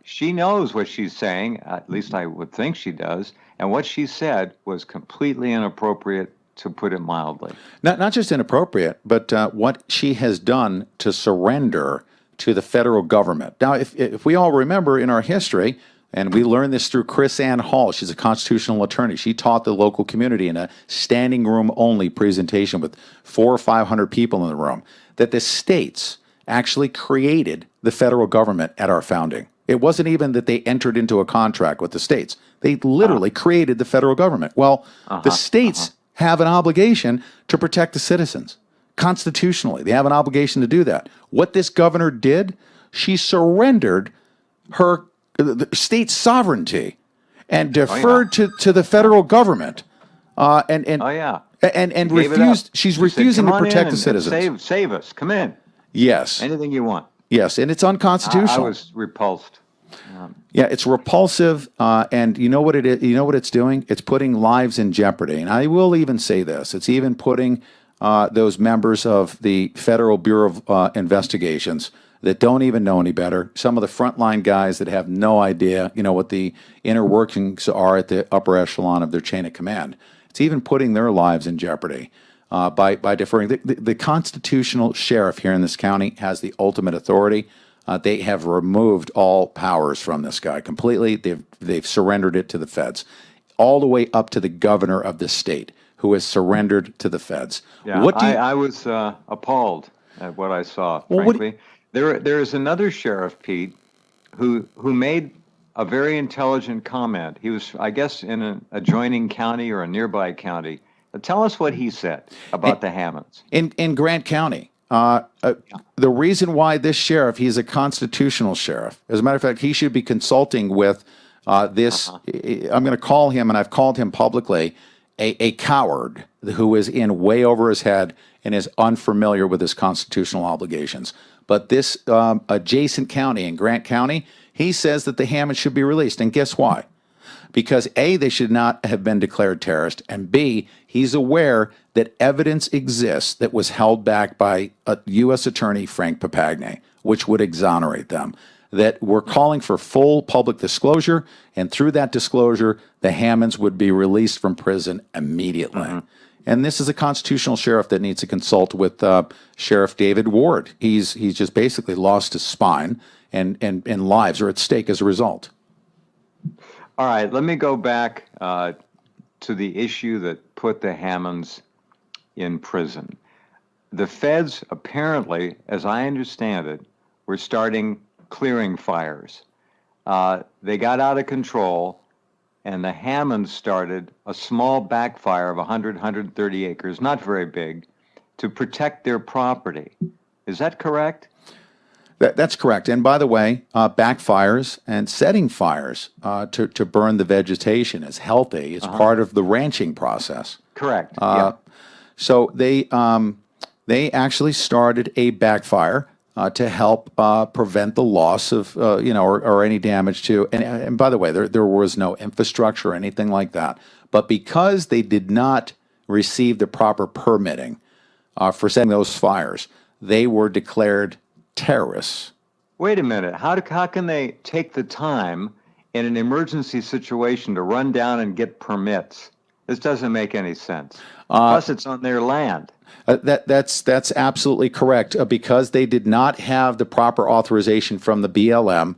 She knows what she's saying, at least I would think she does, and what she said was completely inappropriate, to put it mildly. Not just inappropriate, but what she has done to surrender to the federal government. Now, if we all remember in our history, and we learned this through Chris Ann Hall, she's a constitutional attorney. She taught the local community in a standing room only presentation with 400 or 500 people in the room, that the states actually created the federal government at our founding. It wasn't even that they entered into a contract with the states. They literally created the federal government. Well, the states have an obligation to protect the citizens. Constitutionally, they have an obligation to do that. What this governor did, she surrendered her state sovereignty and deferred to the federal government. And refused. She's refusing to protect the citizens. Save us. Come in. Yes. Anything you want. Yes, and it's unconstitutional. I was repulsed. Yeah, it's repulsive, and you know what it is. You know what it's doing? It's putting lives in jeopardy. And I will even say this: it's even putting those members of the Federal Bureau of Investigations that don't even know any better. Some of the frontline guys that have no idea, what the inner workings are at the upper echelon of their chain of command. It's even putting their lives in jeopardy by deferring. The constitutional sheriff here in this county has the ultimate authority. They have removed all powers from this guy completely. They've surrendered it to the feds, all the way up to the governor of the state, who has surrendered to the feds. Yeah, I was appalled at what I saw. Frankly, there is another sheriff, Pete, who made a very intelligent comment. He was, I guess, in an adjoining county or a nearby county. Tell us what he said about the Hammonds in Grant County. The reason why this sheriff, he's a constitutional sheriff. As a matter of fact, he should be consulting with this. I'm going to call him, and I've called him publicly, a coward who is in way over his head and is unfamiliar with his constitutional obligations. But this adjacent county, in Grant County, he says that the Hammonds should be released. And guess why? Because A, they should not have been declared terrorist, and B, he's aware that evidence exists that was held back by a U.S. Attorney, Frank Papagni, which would exonerate them, that we're calling for full public disclosure, and through that disclosure, the Hammonds would be released from prison immediately. And this is a constitutional sheriff that needs to consult with Sheriff David Ward. He's just basically lost his spine, and lives are at stake as a result. All right, let me go back to the issue that put the Hammonds in prison. the feds apparently, as I understand it, were starting clearing fires. They got out of control, and the Hammonds started a small backfire of 100, 130 acres, not very big, to protect their property. Is that correct? That's correct. And by the way, backfires and setting fires to burn the vegetation is healthy. It's part of the ranching process. Correct. So they actually started a backfire to help prevent the loss of or any damage to. And by the way, there was no infrastructure or anything like that. But because they did not receive the proper permitting for setting those fires, they were declared terrorists. Wait a minute. How can they take the time in an emergency situation to run down and get permits? This doesn't make any sense. Plus, it's on their land. That's absolutely correct. Because they did not have the proper authorization from the BLM,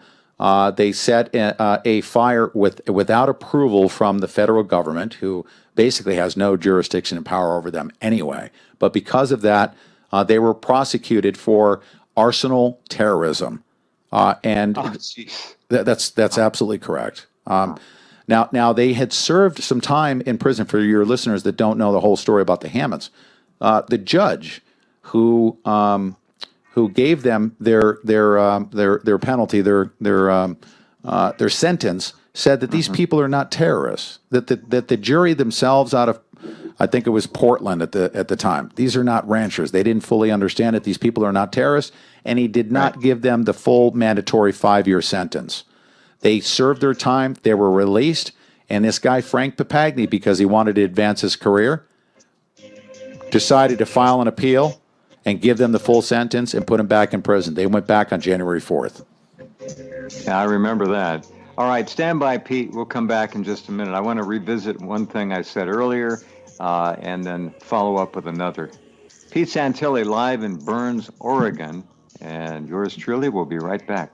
they set a fire without approval from the federal government, who basically has no jurisdiction and power over them anyway. But because of that, they were prosecuted for arsenal terrorism, and that's absolutely correct. Now they had served some time in prison. For your listeners that don't know the whole story about the Hammonds, the judge who gave them their penalty, their sentence, said that these people are not terrorists. That the jury themselves, out of, I think it was Portland at the time, these are not ranchers. They didn't fully understand it. These people are not terrorists, and he did not give them the full mandatory 5-year sentence. They served their time. They were released, and this guy Frank Papagni, because he wanted to advance his career, decided to file an appeal and give them the full sentence and put them back in prison. They went back on January 4th. Yeah, I remember that. All right, stand by, Pete. We'll come back in just a minute. I want to revisit one thing I said earlier and then follow up with another. Pete Santilli live in Burns, Oregon, and yours truly will be right back.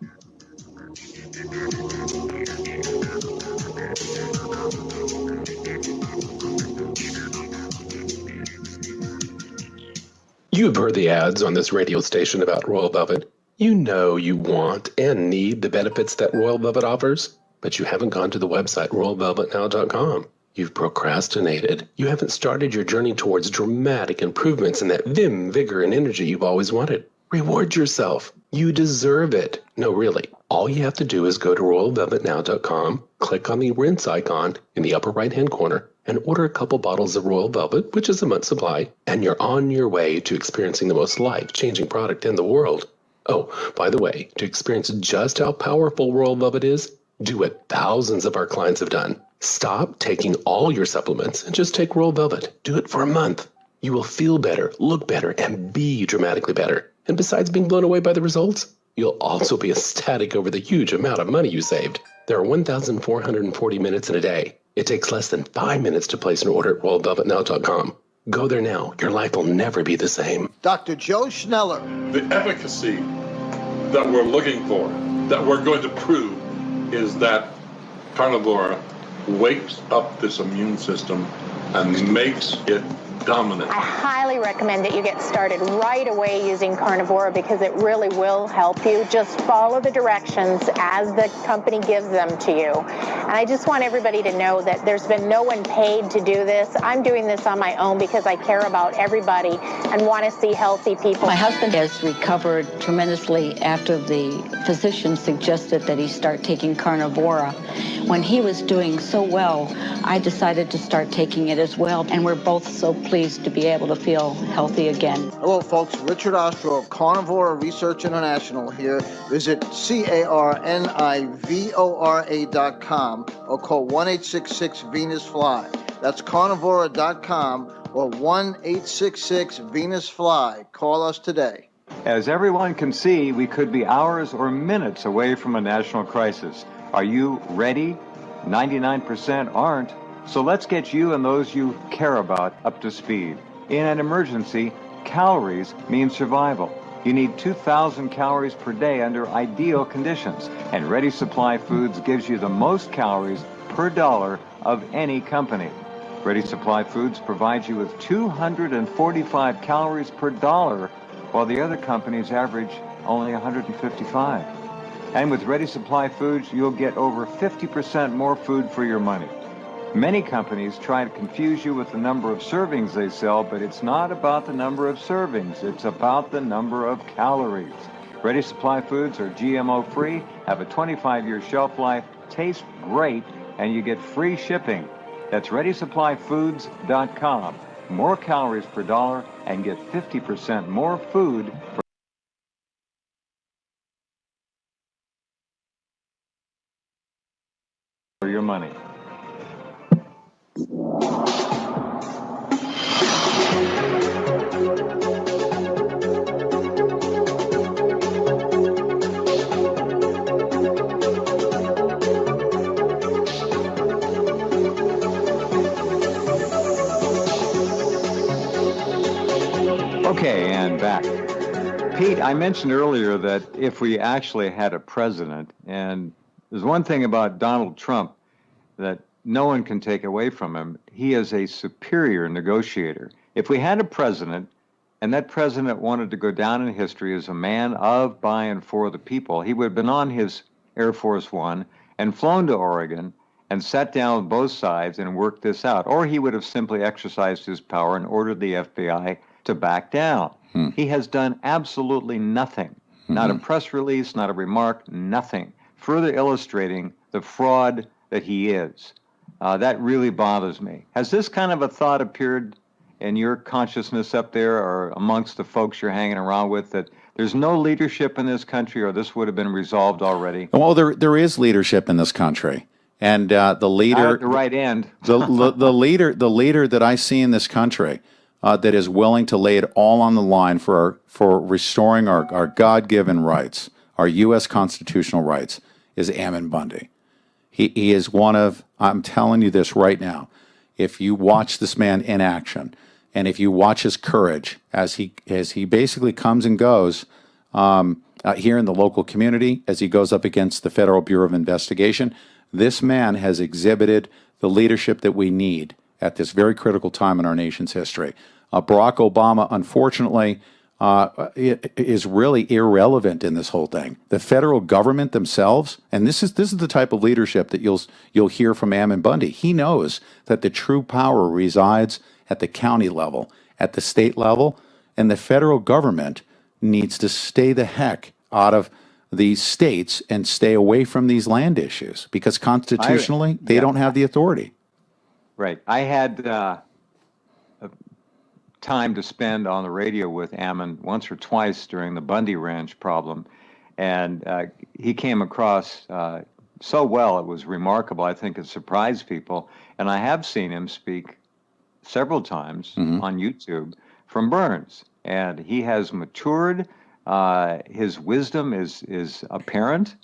You've heard the ads on this radio station about Royal Velvet. You know you want and need the benefits that Royal Velvet offers, but you haven't gone to the website royalvelvetnow.com. You've procrastinated. You haven't started your journey towards dramatic improvements in that vim, vigor, and energy you've always wanted. Reward yourself. You deserve it. No, really. All you have to do is go to royalvelvetnow.com, click on the rinse icon in the upper right-hand corner, and order a couple bottles of Royal Velvet, which is a month's supply, and you're on your way to experiencing the most life-changing product in the world. Oh, by the way, to experience just how powerful Royal Velvet is, do what thousands of our clients have done. Stop taking all your supplements and just take Royal Velvet. Do it for a month. You will feel better, look better, and be dramatically better. And besides being blown away by the results, you'll also be ecstatic over the huge amount of money you saved. There are 1,440 minutes in a day. It takes less than 5 minutes to place an order at royalvelvetnow.com. Go there now. Your life will never be the same. Dr. Joe Schneller. The efficacy that we're looking for, that we're going to prove, is that carnivora wakes up this immune system and makes it dominant. I highly recommend that you get started right away using Carnivora because it really will help you. Just follow the directions as the company gives them to you. And I just want everybody to know that there's been no one paid to do this. I'm doing this on my own because I care about everybody and want to see healthy people. My husband has recovered tremendously after the physician suggested that he start taking Carnivora. When he was doing so well, I decided to start taking it as well, and we're both so pleased to be able to feel healthy again. Hello, folks. Richard Ostro of Carnivora Research International here. Visit carnivora.com or call 1-866-VENUS-FLY. That's carnivora.com or 1-866-VENUS-FLY. Call us today. As everyone can see, we could be hours or minutes away from a national crisis. Are you ready? 99% aren't. So let's get you and those you care about up to speed. In an emergency, calories mean survival. You need 2,000 calories per day under ideal conditions, and Ready Supply Foods gives you the most calories per dollar of any company. Ready Supply Foods provides you with 245 calories per dollar, while the other companies average only 155. And with Ready Supply Foods, you'll get over 50% more food for your money. Many companies try to confuse you with the number of servings they sell, but it's not about the number of servings. It's about the number of calories. Ready Supply Foods are GMO-free, have a 25-year shelf life, taste great, and you get free shipping. That's ReadySupplyFoods.com. More calories per dollar and get 50% more food for your money. Okay, and back. Pete, I mentioned earlier that if we actually had a president, and there's one thing about Donald Trump that no one can take away from him, he is a superior negotiator. If we had a president, and that president wanted to go down in history as a man of, by, and for the people, he would have been on his Air Force One and flown to Oregon and sat down with both sides and worked this out. Or he would have simply exercised his power and ordered the FBI to back down. He has done absolutely nothing. Not a press release, not a remark, nothing. Further illustrating the fraud that he is. That really bothers me. Has this kind of a thought appeared in your consciousness up there or amongst the folks you're hanging around with, that there's no leadership in this country, or this would have been resolved already? Well, there is leadership in this country. And the leader... Not at the right end. the leader that I see in this country that is willing to lay it all on the line for restoring our God-given rights, our U.S. constitutional rights, is Ammon Bundy. He is one of, I'm telling you this right now, if you watch this man in action, and if you watch his courage as he basically comes and goes here in the local community, as he goes up against the Federal Bureau of Investigation, this man has exhibited the leadership that we need at this very critical time in our nation's history. Barack Obama, unfortunately, is really irrelevant in this whole thing. The federal government themselves, and this is the type of leadership that you'll hear from Ammon Bundy. He knows that the true power resides at the county level, at the state level, and the federal government needs to stay the heck out of these states and stay away from these land issues, because constitutionally they don't have the authority. Right. I had time to spend on the radio with Ammon once or twice during the Bundy Ranch problem, and he came across so well. It was remarkable. I think it surprised people, and I have seen him speak several times on YouTube from Burns, and he has matured. His wisdom is apparent.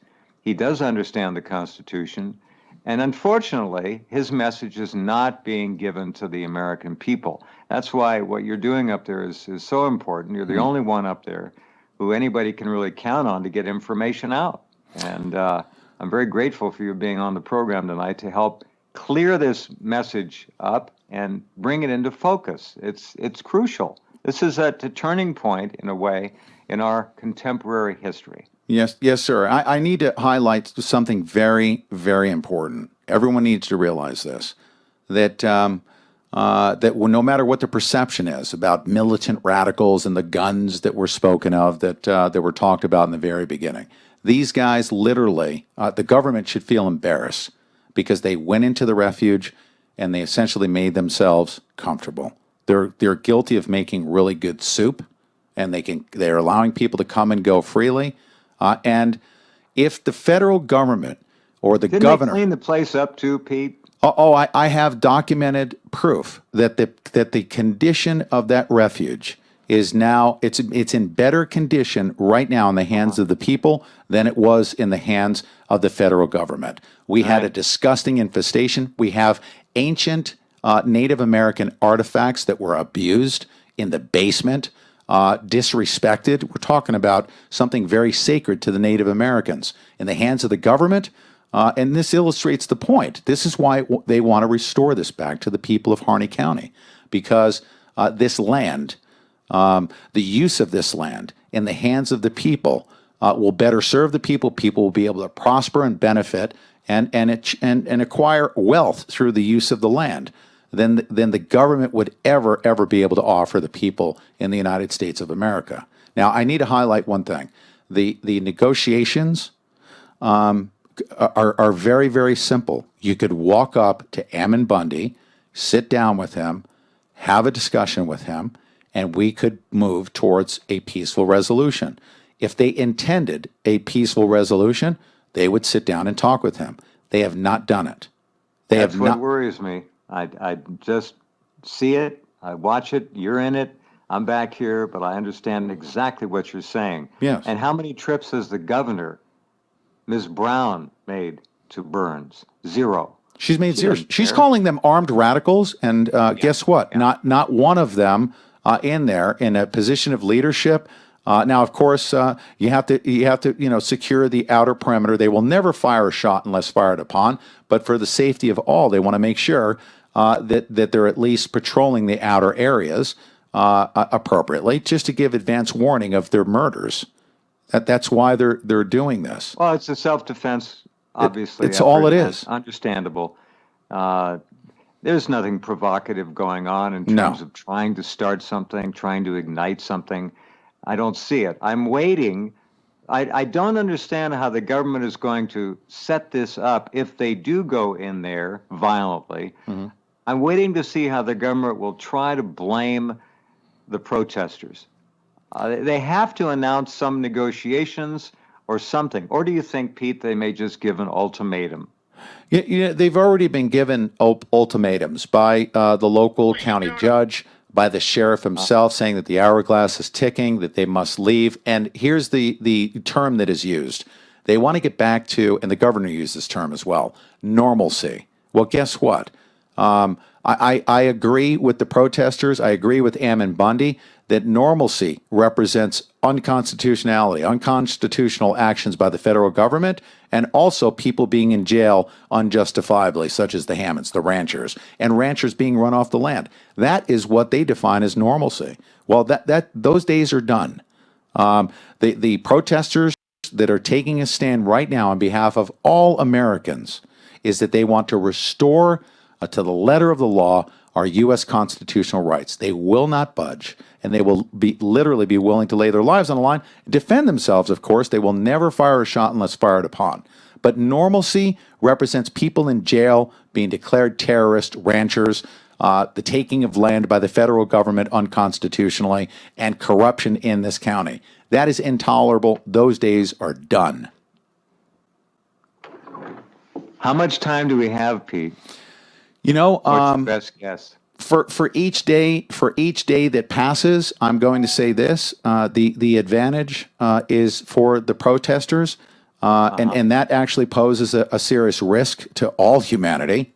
He does understand the Constitution. And unfortunately, his message is not being given to the American people. That's why what you're doing up there is so important. You're the only one up there who anybody can really count on to get information out. And I'm very grateful for you being on the program tonight to help clear this message up and bring it into focus. It's crucial. This is a turning point, in a way, in our contemporary history. Yes, sir. I need to highlight something very, very important. Everyone needs to realize this, that no matter what the perception is about militant radicals and the guns that were spoken of, that were talked about in the very beginning, these guys literally, the government should feel embarrassed because they went into the refuge and they essentially made themselves comfortable. They're guilty of making really good soup, and they're allowing people to come and go freely. And if the federal government or the governor... Didn't they clean the place up too, Pete? I have documented proof that the condition of that refuge is now, it's in better condition right now in the hands of the people than it was in the hands of the federal government. We had a disgusting infestation. We have ancient Native American artifacts that were abused in the basement, disrespected. We're talking about something very sacred to the Native Americans. In the hands of the government, And this illustrates the point. This is why they want to restore this back to the people of Harney County, because this land, the use of this land in the hands of the people will better serve the people. People will be able to prosper and benefit and acquire wealth through the use of the land than the government would ever be able to offer the people in the United States of America. Now, I need to highlight one thing. The negotiations are very, very simple. You could walk up to Ammon Bundy, sit down with him, have a discussion with him, and we could move towards a peaceful resolution. If they intended a peaceful resolution, they would sit down and talk with him. They have not done it. That's what worries me. I just see it. I watch it. You're in it. I'm back here, but I understand exactly what you're saying. Yes. And how many trips has the governor, Ms. Brown, made to Burns? 0. She's made She 0. doesn't She's care. calling them armed radicals, and guess what? Not one of them in there in a position of leadership. Now, of course, you have to secure the outer perimeter. They will never fire a shot unless fired upon. But for the safety of all, they want to make sure that they're at least patrolling the outer areas appropriately, just to give advance warning of their murders. That's why they're doing this. Well, it's a self-defense, obviously. It's all it effort, is. Understandable. There's nothing provocative going on in No. terms of trying to start something, trying to ignite something. I don't see it. I'm waiting. I don't understand how the government is going to set this up if they do go in there violently. Mm-hmm. I'm waiting to see how the government will try to blame the protesters. They have to announce some negotiations or something. Or do you think, Pete, they may just give an ultimatum? They've already been given ultimatums by the local county judge, by the sheriff himself, saying that the hourglass is ticking, that they must leave. And here's the term that is used. They want to get back to, and the governor used this term as well, normalcy. Well, guess what? I agree with the protesters. I agree with Ammon Bundy that normalcy represents unconstitutional actions by the federal government, and also people being in jail unjustifiably, such as the Hammonds, the ranchers, and ranchers being run off the land. That is what they define as normalcy. Well, those days are done. The protesters that are taking a stand right now on behalf of all Americans is that they want to restore to the letter of the law our U.S. constitutional rights. They will not budge, and they will literally be willing to lay their lives on the line, defend themselves, of course. They will never fire a shot unless fired upon. But normalcy represents people in jail being declared terrorist, ranchers, the taking of land by the federal government unconstitutionally, and corruption in this county. That is intolerable. Those days are done. How much time do we have, Pete? What's your best guess? For each day that passes, I'm going to say this: the advantage is for the protesters, and that actually poses a serious risk to all humanity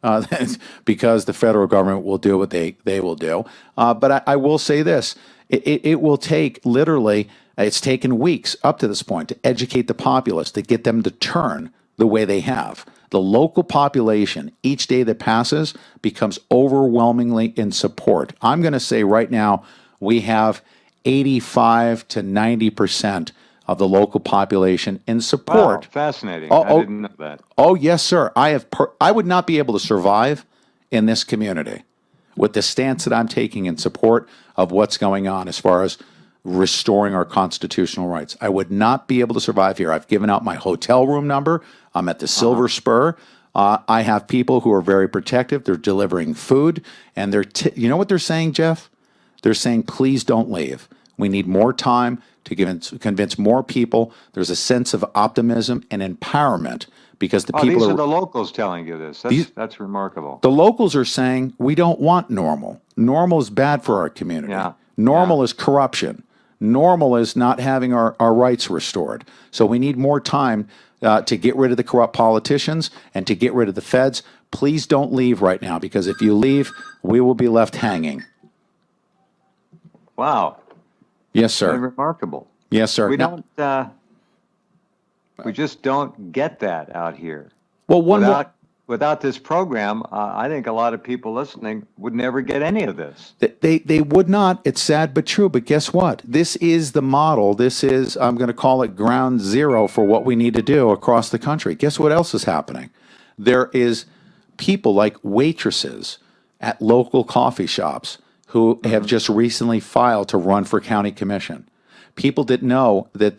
because the federal government will do what they will do. But I will say this: it will take literally. It's taken weeks up to this point to educate the populace, to get them to turn the way they have. The local population, each day that passes, becomes overwhelmingly in support. I'm going to say right now we have 85 to 90% of the local population in support. Wow, fascinating. I didn't know that. Oh, yes, sir. I would not be able to survive in this community with the stance that I'm taking in support of what's going on as far as restoring our constitutional rights. I would not be able to survive here. I've given out my hotel room number. I'm at the Silver Spur. I have people who are very protective. They're delivering food, and you know what they're saying, Jeff? They're saying, please don't leave. We need more time to convince more people. There's a sense of optimism and empowerment because the people these are the locals telling you this. That's remarkable. The locals are saying, we don't want normal. Normal is bad for our community. Normal is corruption. Normal is not having our rights restored. So we need more time to get rid of the corrupt politicians and to get rid of the feds. Please don't leave right now, because if you leave, we will be left hanging. Wow. Yes, sir. Very remarkable. Yes, sir. We just don't get that out here. Well, without this program, I think a lot of people listening would never get any of this. They would not. It's sad but true. But guess what? This is the model. This is, I'm going to call it ground zero for what we need to do across the country. Guess what else is happening? There is people like waitresses at local coffee shops who have just recently filed to run for county commission. People didn't know that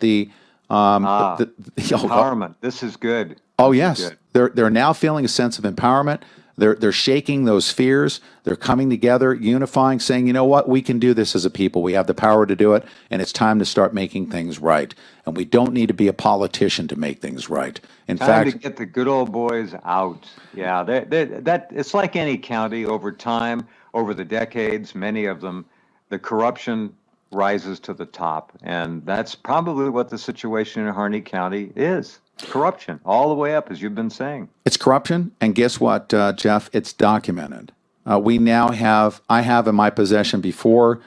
empowerment. This is good. Oh This is yes, good. they're now feeling a sense of empowerment. They're shaking those fears. They're coming together, unifying, saying, you know what, we can do this as a people. We have the power to do it, and it's time to start making things right. And we don't need to be a politician to make things right. In Time fact, to get the good old boys out. Yeah, that it's like any county over time, over the decades, many of them, the corruption rises to the top, and that's probably what the situation in Harney County is. Corruption all the way up, as you've been saying. it's corruption, and guess what, Jeff? It's documented. I have in my possession before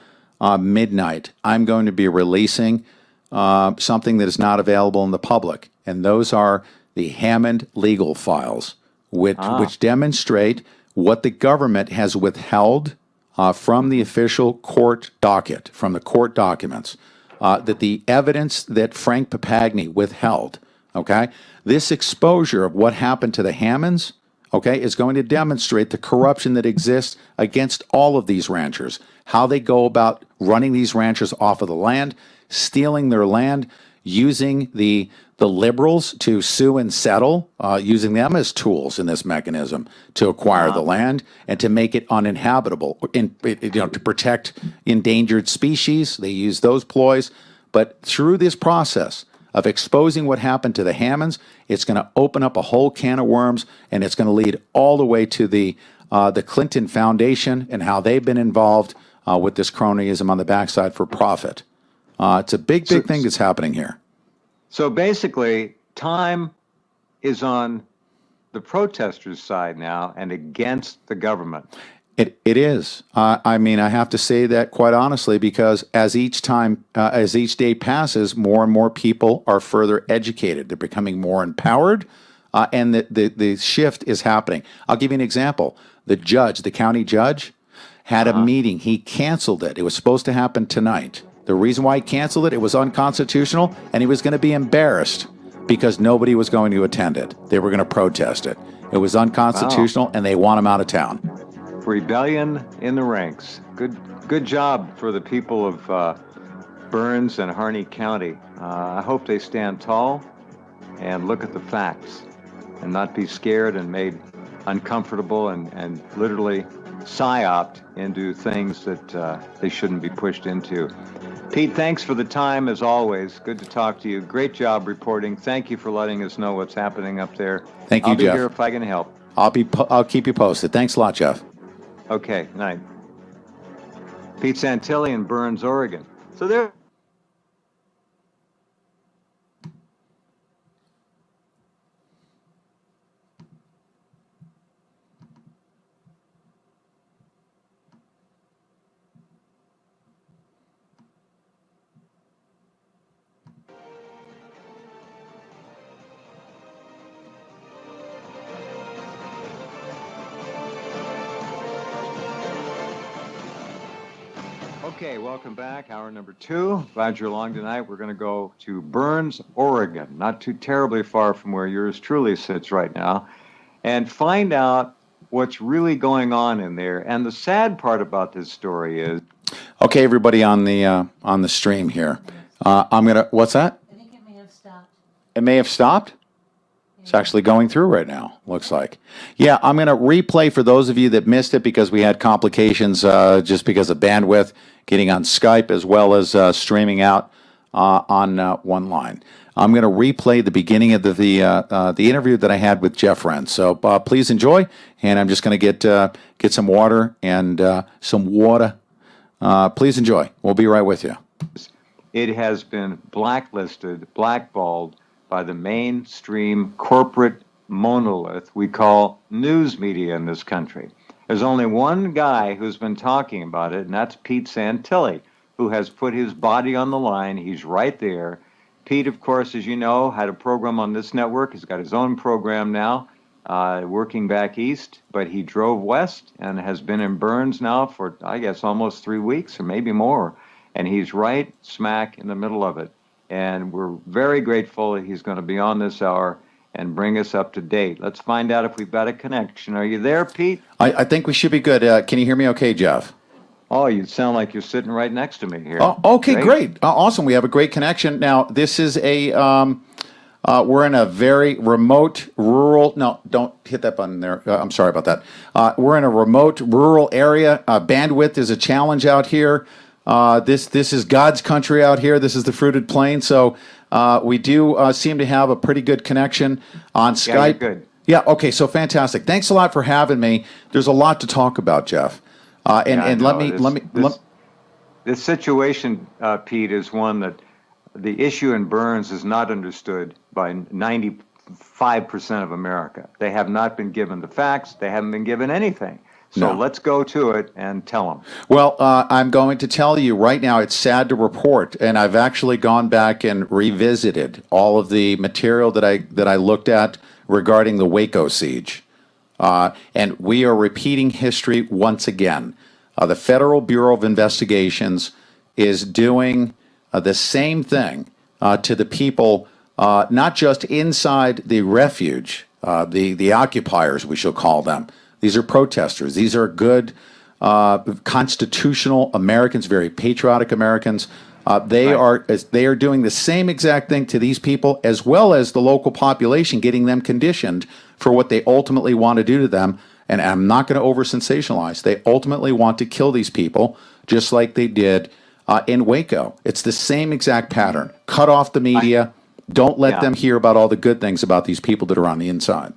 midnight, I'm going to be releasing something that is not available in the public, and those are the Hammond legal files, which demonstrate what the government has withheld from the official court docket, from the court documents, that the evidence that Frank Papagni withheld. Okay, this exposure of what happened to the Hammonds, okay, is going to demonstrate the corruption that exists against all of these ranchers, how they go about running these ranchers off of the land, stealing their land, using the liberals to sue and settle, using them as tools in this mechanism to acquire the land and to make it uninhabitable, to protect endangered species. They use those ploys, but through this process of exposing what happened to the Hammonds, it's going to open up a whole can of worms, and it's going to lead all the way to the Clinton Foundation and how they've been involved with this cronyism on the backside for profit. It's a big thing that's happening here. So basically, time is on the protesters' side now and against the government. It is. I mean, I have to say that quite honestly, because as each day passes, more and more people are further educated. They're becoming more empowered, and the shift is happening. I'll give you an example. The county judge, had a meeting. He canceled it. It was supposed to happen tonight. The reason why he canceled it, it was unconstitutional, and he was going to be embarrassed because nobody was going to attend it. They were going to protest it. It was unconstitutional, and they want him out of town. Rebellion in the ranks. Good job for the people of Burns and Harney County. I hope they stand tall and look at the facts and not be scared and made uncomfortable and literally psyoped into things that they shouldn't be pushed into. Pete, thanks for the time as always. Good to talk to you. Great job reporting. Thank you for letting us know what's happening up there. Thank you, I'll be Jeff. here if I can help. I'll keep you posted. Thanks a lot, Jeff. Okay, night. Pete Santilli in Burns, Oregon. So there. Okay, welcome back. Hour number 2. Glad you're along tonight. We're going to go to Burns, Oregon, not too terribly far from where yours truly sits right now, and find out what's really going on in there. And the sad part about this story is... Okay, everybody on the stream here. I'm going to... What's that? I think it may have stopped. It may have stopped? It's actually going through right now, looks like. Yeah, I'm going to replay for those of you that missed it because we had complications just because of bandwidth, getting on Skype as well as streaming out on one line. I'm going to replay the beginning of the interview that I had with Jeff Wren. So please enjoy, and I'm just going to get some water and some water. Please enjoy. We'll be right with you. It has been blacklisted, blackballed by the mainstream corporate monolith we call news media in this country. There's only one guy who's been talking about it, and that's Pete Santilli, who has put his body on the line. He's right there. Pete, of course, as you know, had a program on this network. He's got his own program now. working back east, but he drove west and has been in Burns now for, I guess, almost 3 weeks or maybe more. And he's right smack in the middle of it. And we're very grateful that he's going to be on this hour and bring us up to date. Let's find out if we've got a connection. Are you there, Pete? I think we should be good. Can you hear me okay, Jeff? Oh, you sound like you're sitting right next to me here. Oh, okay, great. Awesome. We have a great connection. Now, this is we're in a very remote, rural, no, don't hit that button there. I'm sorry about that. We're in a remote, rural area. Bandwidth is a challenge out here. This is God's country out here. This is the fruited plain. So we do seem to have a pretty good connection on Skype. Yeah, you're good. Yeah, okay, so fantastic. Thanks a lot for having me. There's a lot to talk about, Jeff. This situation, Pete, is one that the issue in Burns is not understood by 95% of America. They have not been given the facts. They haven't been given anything. So let's go to it and tell them. Well, I'm going to tell you right now, it's sad to report, and I've actually gone back and revisited all of the material that I looked at regarding the Waco siege. And we are repeating history once again. The Federal Bureau of Investigations is doing the same thing to the people, not just inside the refuge, the occupiers, we shall call them. These are protesters. These are good, constitutional Americans, very patriotic Americans. They are doing the same exact thing to these people, as well as the local population, getting them conditioned for what they ultimately want to do to them. And I'm not going to over sensationalize. They ultimately want to kill these people, just like they did in Waco. It's the same exact pattern. Cut off the media. Don't let them hear about all the good things about these people that are on the inside.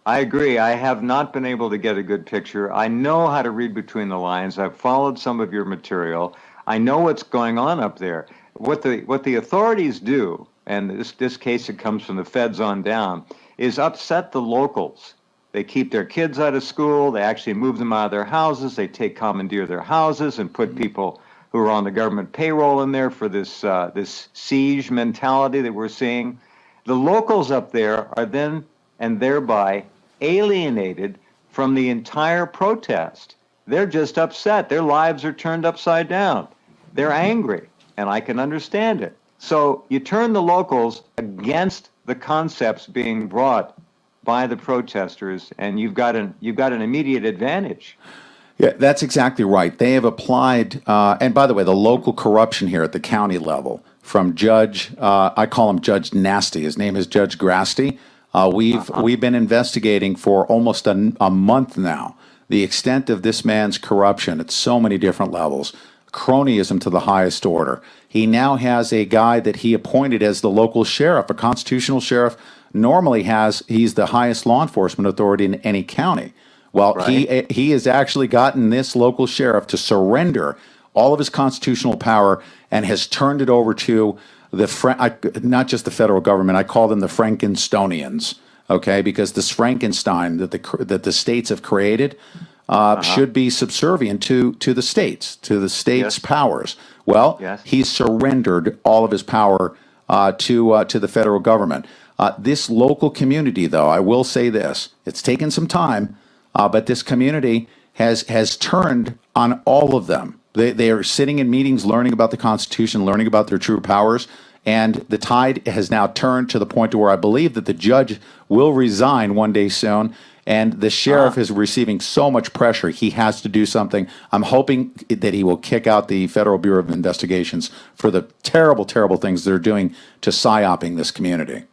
I agree. I have not been able to get a good picture. I know how to read between the lines. I've followed some of your material. I know what's going on up there. What the authorities do, and this case it comes from the feds on down, is upset the locals. They keep their kids out of school. They actually move them out of their houses. They commandeer their houses and put people who are on the government payroll in there for this siege mentality that we're seeing. The locals up there are then and thereby alienated from the entire protest. They're just upset. Their lives are turned upside down. They're angry, and I can understand it. So you turn the locals against the concepts being brought by the protesters, and you've got an immediate advantage. Yeah, that's exactly right. They have applied, and by the way, the local corruption here at the county level, from Judge, I call him Judge Nasty. His name is Judge Grasty. We've been investigating for almost a month now the extent of this man's corruption at so many different levels, cronyism to the highest order. He now has a guy that he appointed as the local sheriff, a constitutional sheriff. Normally he's the highest law enforcement authority in any county. Well, right. He has actually gotten this local sheriff to surrender all of his constitutional power and has turned it over to not just the federal government. I call them the Frankenstonians, okay? Because this Frankenstein that the states have created should be subservient to the states, yes. powers. Well, yes. He's surrendered all of his power to the federal government. This local community, though, I will say this: it's taken some time, but this community has turned on all of them. They are sitting in meetings, learning about the Constitution, learning about their true powers, and the tide has now turned to the point to where I believe that the judge will resign one day soon, and the sheriff is receiving so much pressure, he has to do something. I'm hoping that he will kick out the Federal Bureau of Investigations for the terrible, terrible things they're doing to psyoping this community.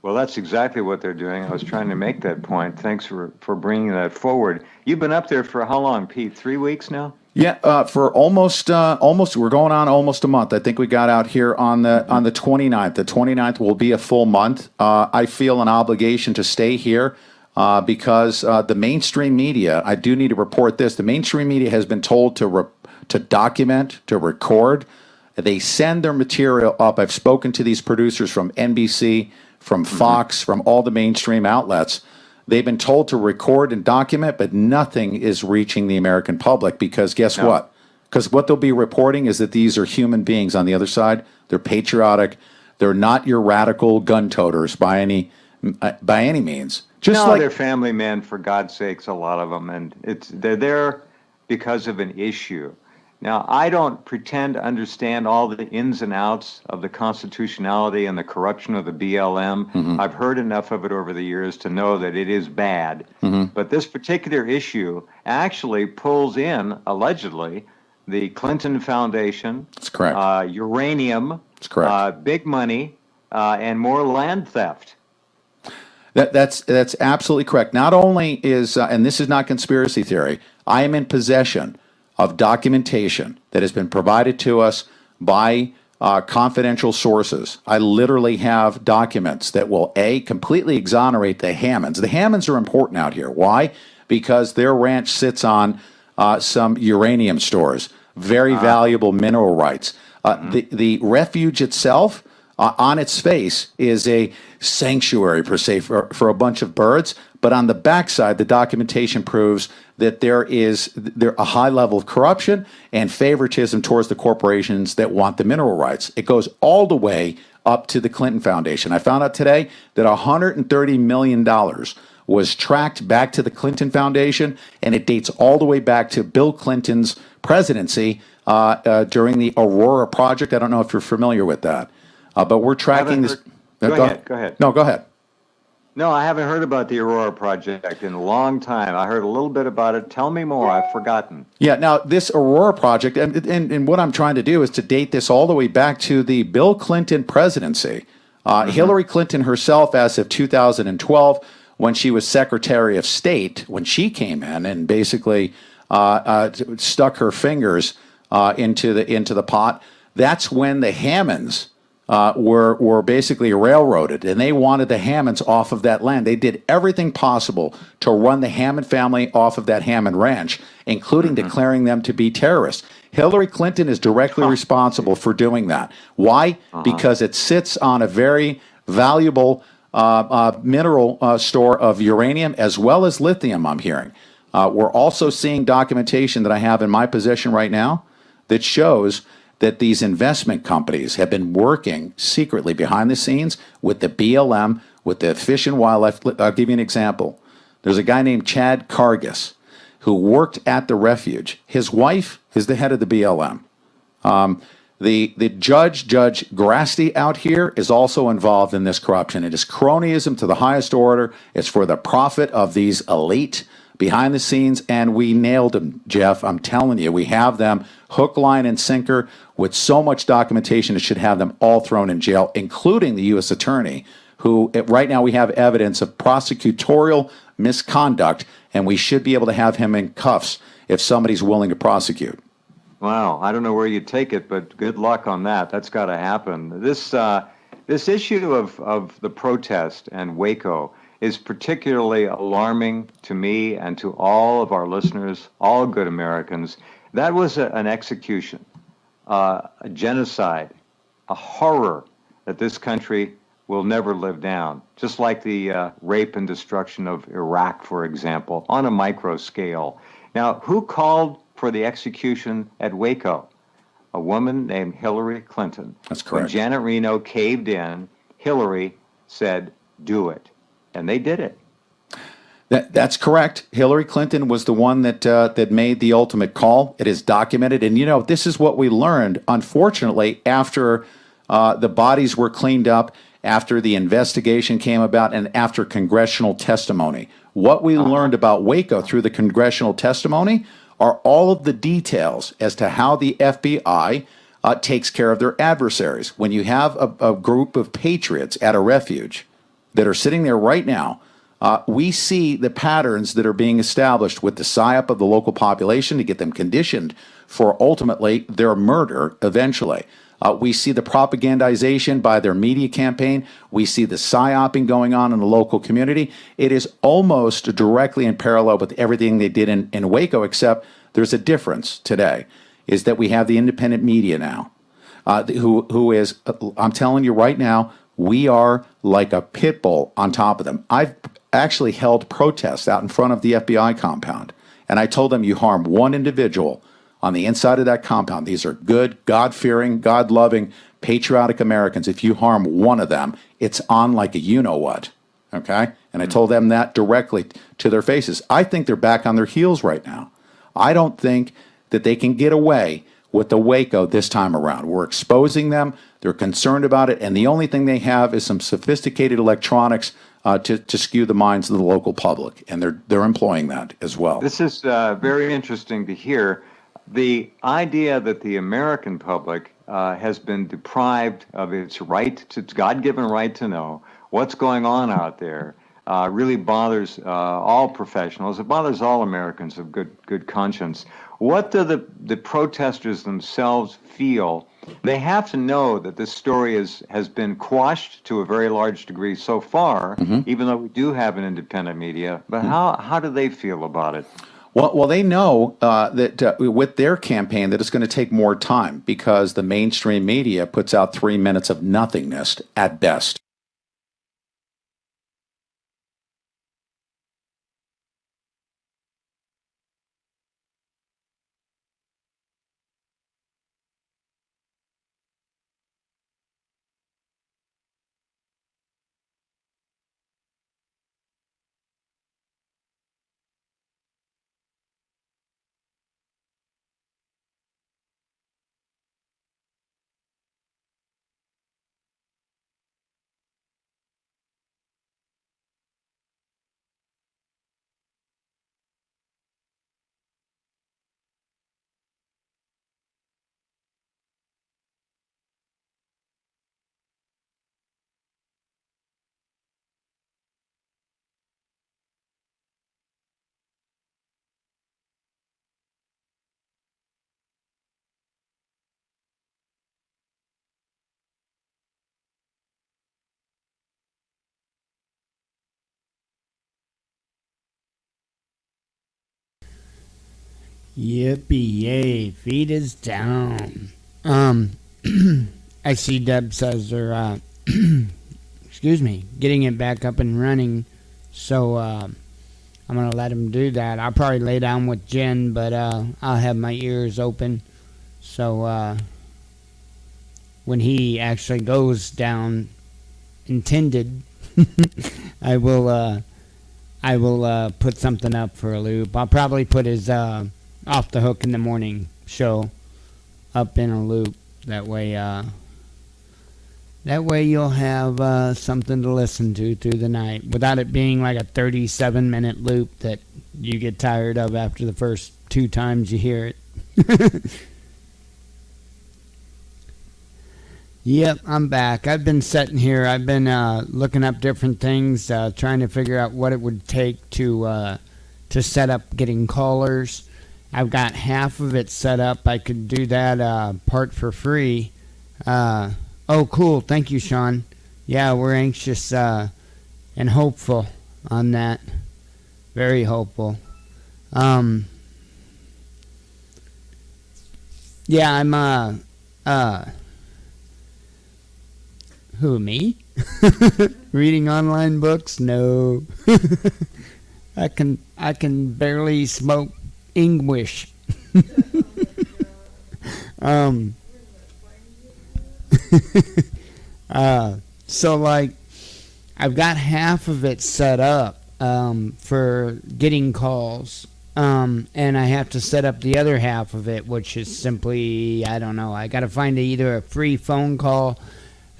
Well, that's exactly what they're doing. I was trying to make that point. Thanks for bringing that forward. You've been up there for how long, Pete? 3 weeks now? Yeah, for almost, we're going on almost a month. I think we got out here on the 29th. The 29th will be a full month. I feel an obligation to stay here because the mainstream media, I do need to report this, the mainstream media has been told to document, to record. They send their material up. I've spoken to these producers from NBC, from Fox, from all the mainstream outlets. They've been told to record and document, but nothing is reaching the American public because guess what? Because what they'll be reporting is that these are human beings on the other side. They're patriotic. They're not your radical gun toters by any means. Just no, like they're family men, for God's sakes, a lot of them, and they're there because of an issue. Now, I don't pretend to understand all the ins and outs of the constitutionality and the corruption of the BLM. I've heard enough of it over the years to know that it is bad. But this particular issue actually pulls in, allegedly, the Clinton Foundation. That's correct. Uranium. That's correct. Big money, and more land theft. That's absolutely correct. Not only is, and this is not conspiracy theory, I am in possession of documentation that has been provided to us by confidential sources. I literally have documents that will, completely exonerate the Hammonds. The Hammonds are important out here. Why? Because their ranch sits on some uranium stores, very valuable mineral rights. The refuge itself, on its face, is a sanctuary, per se, for a bunch of birds. But on the backside, the documentation proves that there a high level of corruption and favoritism towards the corporations that want the mineral rights. It goes all the way up to the Clinton Foundation. I found out today that $130 million was tracked back to the Clinton Foundation, and it dates all the way back to Bill Clinton's presidency during the Aurora Project. I don't know if you're familiar with that, but we're tracking this. Go ahead. No, go ahead. No, I haven't heard about the Aurora Project in a long time. I heard a little bit about it. Tell me more. I've forgotten. Yeah, now this Aurora Project, and what I'm trying to do is to date this all the way back to the Bill Clinton presidency. Hillary Clinton herself, as of 2012, when she was Secretary of State, when she came in and basically stuck her fingers into the pot, that's when the Hammonds were basically railroaded, and they wanted the Hammonds off of that land. They did everything possible to run the Hammond family off of that Hammond ranch, including declaring them to be terrorists. Hillary Clinton is directly responsible for doing that. Why? Because it sits on a very valuable mineral store of uranium as well as lithium, I'm hearing. We're also seeing documentation that I have in my possession right now that shows that these investment companies have been working secretly behind the scenes with the BLM, with the Fish and Wildlife. I'll give you an example. There's a guy named Chad Cargis who worked at the refuge. His wife is the head of the BLM. The Judge Grasty out here is also involved in this corruption. It is cronyism to the highest order. It's for the profit of these elite behind the scenes, and we nailed them, Jeff. I'm telling you, we have them hook, line, and sinker with so much documentation. It should have them all thrown in jail, including the U.S. attorney, who right now we have evidence of prosecutorial misconduct, and we should be able to have him in cuffs if somebody's willing to prosecute. Wow, I don't know where you take it, but good luck on that. That's got to happen. This issue of the protest and Waco is particularly alarming to me and to all of our listeners, all good Americans. That was an execution, a genocide, a horror that this country will never live down, just like the rape and destruction of Iraq, for example, on a micro scale. Now, who called for the execution at Waco? A woman named Hillary Clinton. That's correct. When Janet Reno caved in, Hillary said, do it. And they did it. That's correct. Hillary Clinton was the one that made the ultimate call. It is documented. And, you know, this is what we learned, unfortunately, after the bodies were cleaned up, after the investigation came about, and after congressional testimony. What we learned about Waco through the congressional testimony are all of the details as to how the FBI takes care of their adversaries. When you have a group of patriots at a refuge that are sitting there right now, we see the patterns that are being established with the psyop of the local population to get them conditioned for ultimately their murder eventually. We see the propagandization by their media campaign. We see the psyoping going on in the local community. It is almost directly in parallel with everything they did in Waco, except there's a difference today, is that we have the independent media now, who is, I'm telling you right now, we are like a pit bull on top of them. I've actually held protests out in front of the FBI compound, and I told them, you harm one individual on the inside of that compound. These are good, God-fearing, God-loving, patriotic Americans. If you harm one of them, it's on like a you-know-what. Okay. And I told them that directly to their faces. I think they're back on their heels right now. I don't think that they can get away with the Waco this time around. We're exposing them. They're concerned about it. And the only thing they have is some sophisticated electronics to skew the minds of the local public. And they're employing that as well. This is very interesting to hear. The idea that the American public has been deprived of its its God-given right to know what's going on out there really bothers all professionals. It bothers all Americans of good conscience. What do the protesters themselves feel? They have to know that this story has been quashed to a very large degree so far, even though we do have an independent media. But how do they feel about it? Well, they know that with their campaign that it's going to take more time because the mainstream media puts out 3 minutes of nothingness at best. Yippee yay, feet is down. I see Deb says they're excuse me, getting it back up and running. So I'm gonna let him do that. I'll probably lay down with Jen, but I'll have my ears open. So when he actually goes down intended, I will put something up for a loop. I'll probably put his Off the Hook in the Morning show up in a loop. That way you'll have something to listen to through the night without it being like a 37-minute loop that you get tired of after the first 2 times you hear it. Yep, I'm back. I've been sitting here. I've been looking up different things, trying to figure out what it would take to set up getting callers. I've got half of it set up. I could do that part for free. Oh, cool. Thank you, Sean. Yeah, we're anxious and hopeful on that. Very hopeful. Yeah, I'm who, me? Reading online books? No. I can barely smoke English. So like I've got half of it set up for getting calls. And I have to set up the other half of it, which is simply, I don't know, I got to find either a free phone call,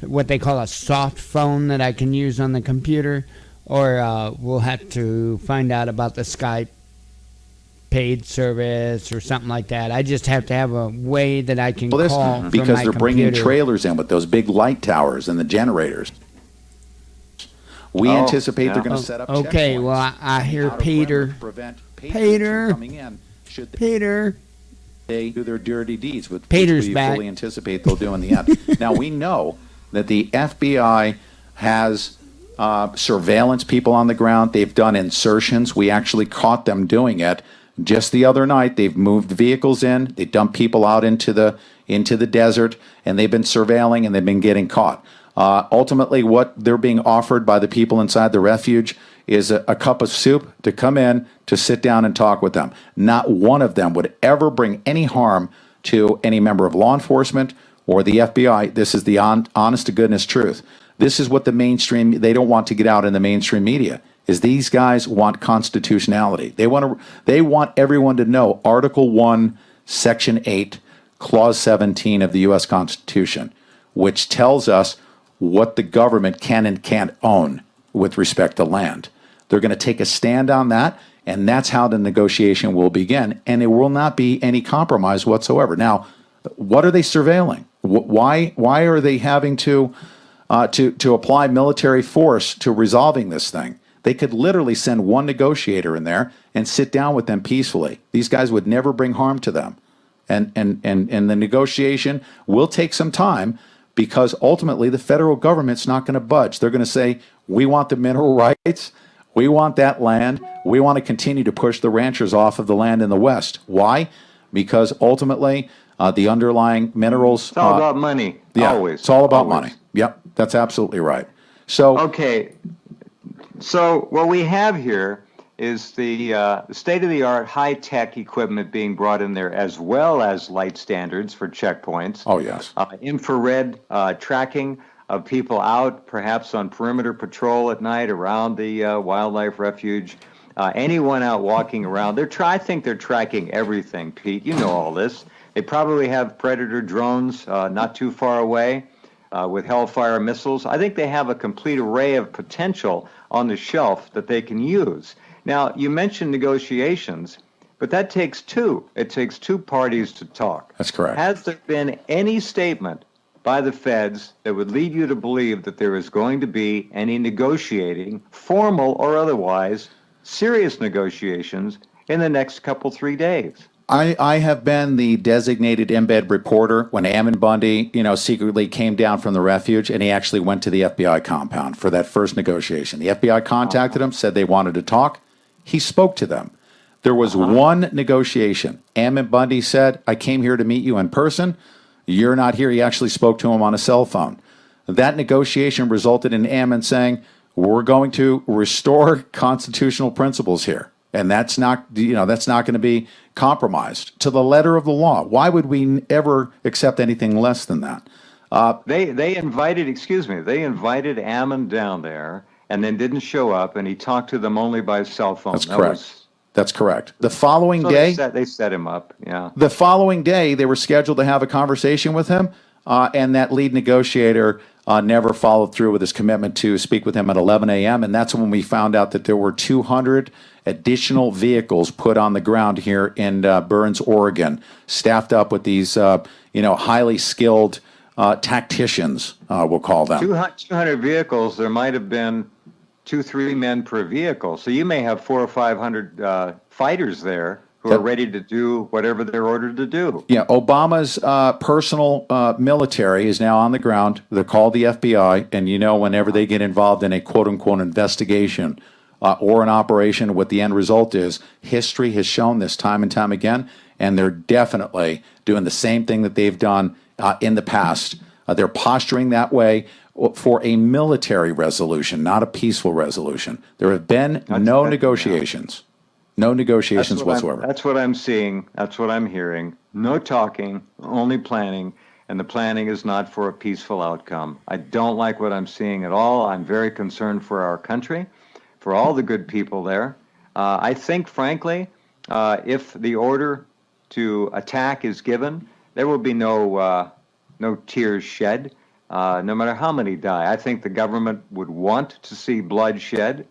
what they call a soft phone that I can use on the computer, or we'll have to find out about the Skype paid service or something like that. I just have to have a way that I can call from because my they're bringing computer. trailers in with those big light towers and the generators. We anticipate they're going to set up Okay, checkpoints well, I hear out of Peter. Bremer to prevent patriots from coming in should Peter. they do their dirty deeds, which Peter's we back. fully anticipate they'll do in the end. Now, we know that the FBI has surveillance people on the ground. They've done insertions. We actually caught them doing it just the other night. They've moved vehicles in. They dumped people out into the desert, and they've been surveilling, and they've been getting caught. Ultimately, what they're being offered by the people inside the refuge is a cup of soup to come in, to sit down and talk with them. Not one of them would ever bring any harm to any member of law enforcement or the FBI. This is the honest to goodness truth. This is what the mainstream, they don't want to get out in the mainstream media, is these guys want constitutionality. They want everyone to know Article 1, Section 8, Clause 17 of the U.S. Constitution, which tells us what the government can and can't own with respect to land. They're going to take a stand on that, and that's how the negotiation will begin, and it will not be any compromise whatsoever. Now, what are they surveilling? Why are they having to apply military force to resolving this thing? They could literally send one negotiator in there and sit down with them peacefully. These guys would never bring harm to them. And the negotiation will take some time because ultimately the federal government's not going to budge. They're going to say, we want the mineral rights. We want that land. We want to continue to push the ranchers off of the land in the West. Why? Because ultimately the underlying minerals. It's all about money. Yeah, Always. it's all about Always. money. Yep, that's absolutely right. So okay, so what we have here is the state-of-the-art high-tech equipment being brought in there, as well as light standards for checkpoints. Oh yes. Infrared tracking of people out, perhaps on perimeter patrol at night around the wildlife refuge. Anyone out walking around, I think they're tracking everything, Pete. You know all this. They probably have Predator drones not too far away with Hellfire missiles. I think they have a complete array of potential on the shelf that they can use. Now, you mentioned negotiations, but that takes two. It takes two parties to talk. That's correct. Has there been any statement by the feds that would lead you to believe that there is going to be any negotiating, formal or otherwise, serious negotiations in the next couple, 3 days? I have been the designated embed reporter when Ammon Bundy, secretly came down from the refuge, and he actually went to the FBI compound for that first negotiation. The FBI contacted him, said they wanted to talk. He spoke to them. There was one negotiation. Ammon Bundy said, I came here to meet you in person. You're not here. He actually spoke to him on a cell phone. That negotiation resulted in Ammon saying, we're going to restore constitutional principles here. And that's not going to be compromised to the letter of the law. Why would we ever accept anything less than that? They invited Ammon down there and then didn't show up, and he talked to them only by cell phone. That's correct. That's correct. The following day, they set him up. Yeah. The following day, they were scheduled to have a conversation with him, and that lead negotiator never followed through with his commitment to speak with him at 11 a.m. And that's when we found out that there were 200 additional vehicles put on the ground here in Burns, Oregon, staffed up with these highly skilled tacticians, we'll call them. 200 vehicles. There might have been 2-3 men per vehicle. So you may have 400 or 500 fighters there who are ready to do whatever they're ordered to do. Yeah, Obama's personal military is now on the ground. They're called the FBI, and whenever they get involved in a quote-unquote investigation or an operation, what the end result is, history has shown this time and time again, and they're definitely doing the same thing that they've done in the past. They're posturing that way for a military resolution, not a peaceful resolution. There have been no negotiations. No negotiations whatsoever. That's what I'm seeing. That's what I'm hearing. No talking, only planning, and the planning is not for a peaceful outcome. I don't like what I'm seeing at all. I'm very concerned for our country, for all the good people there. I think, frankly, if the order to attack is given, there will be no tears shed, no matter how many die. I think the government would want to see blood shed.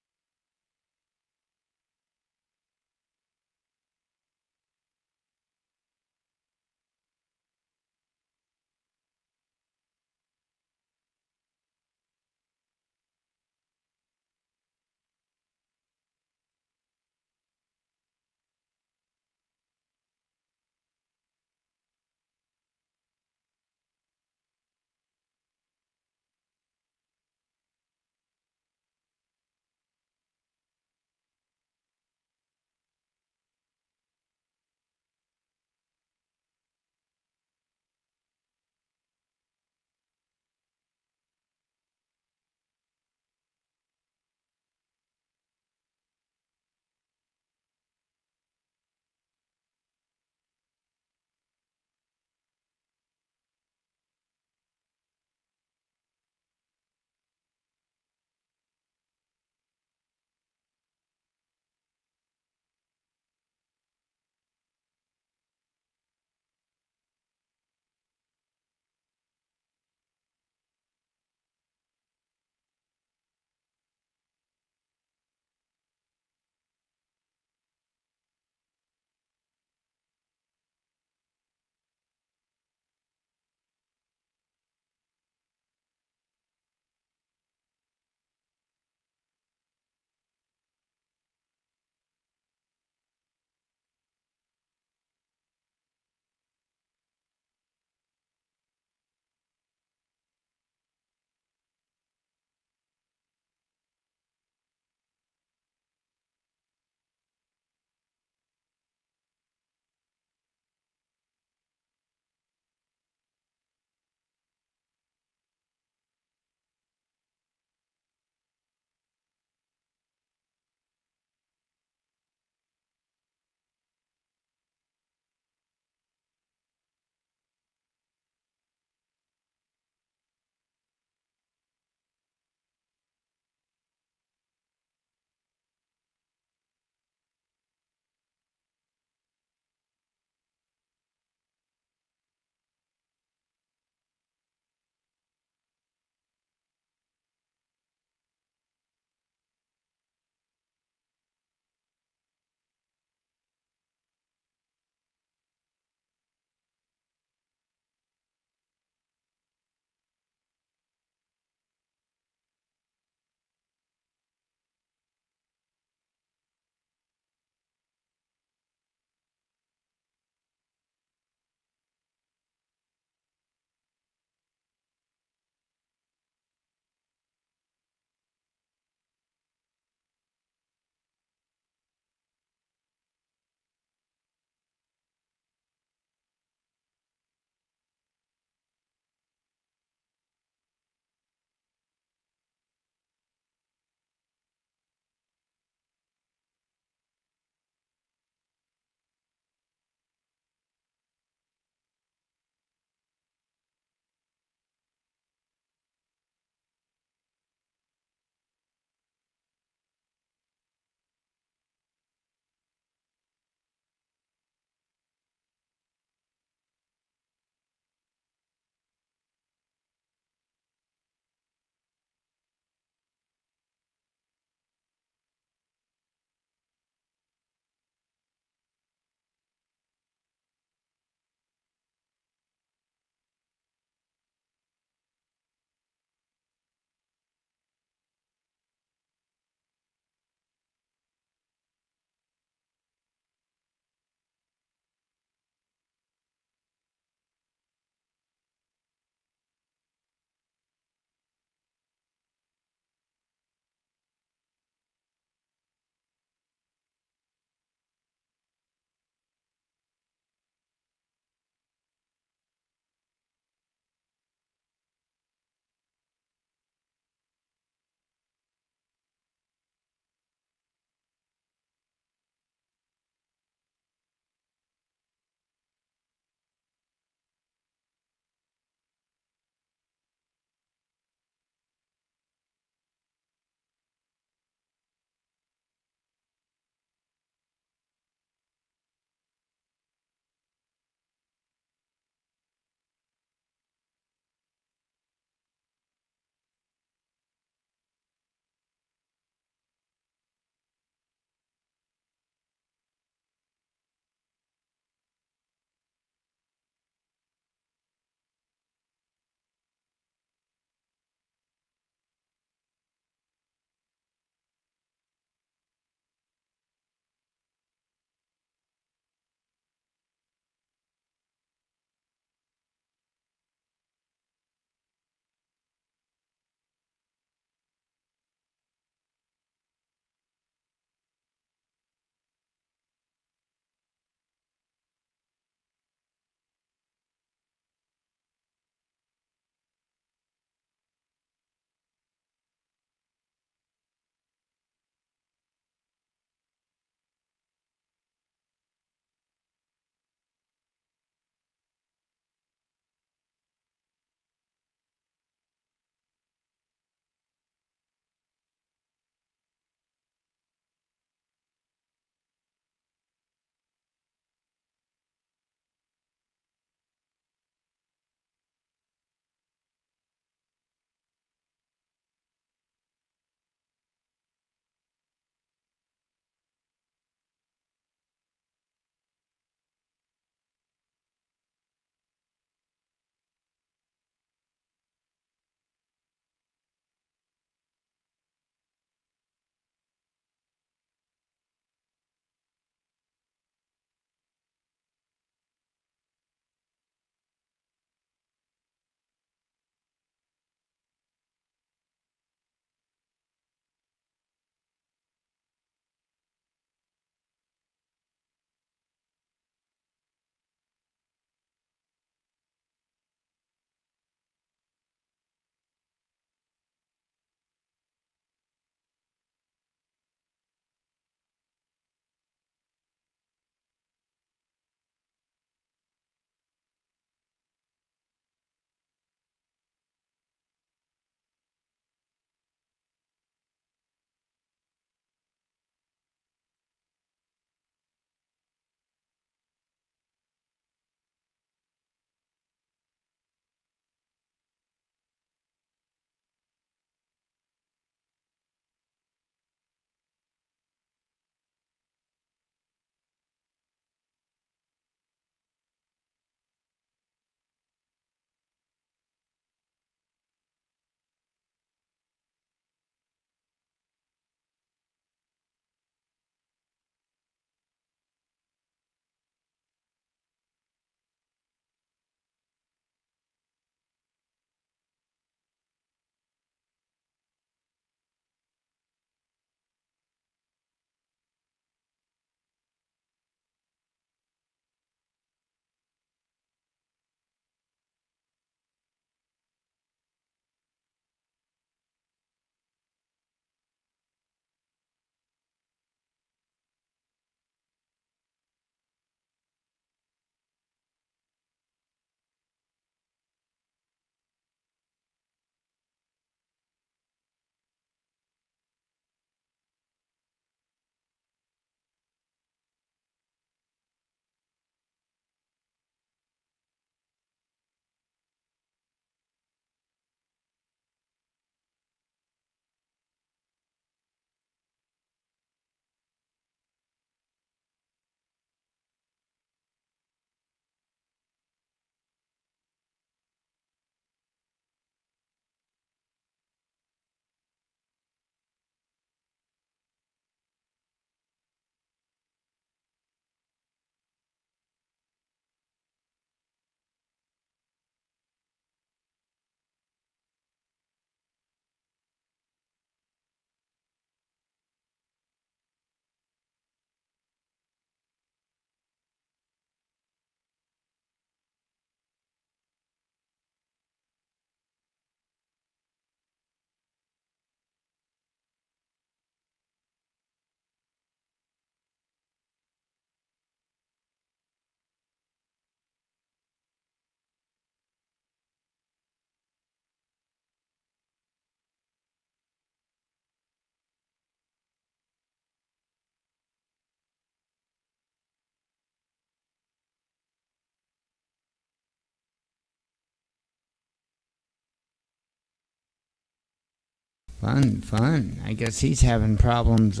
Fun. I guess he's having problems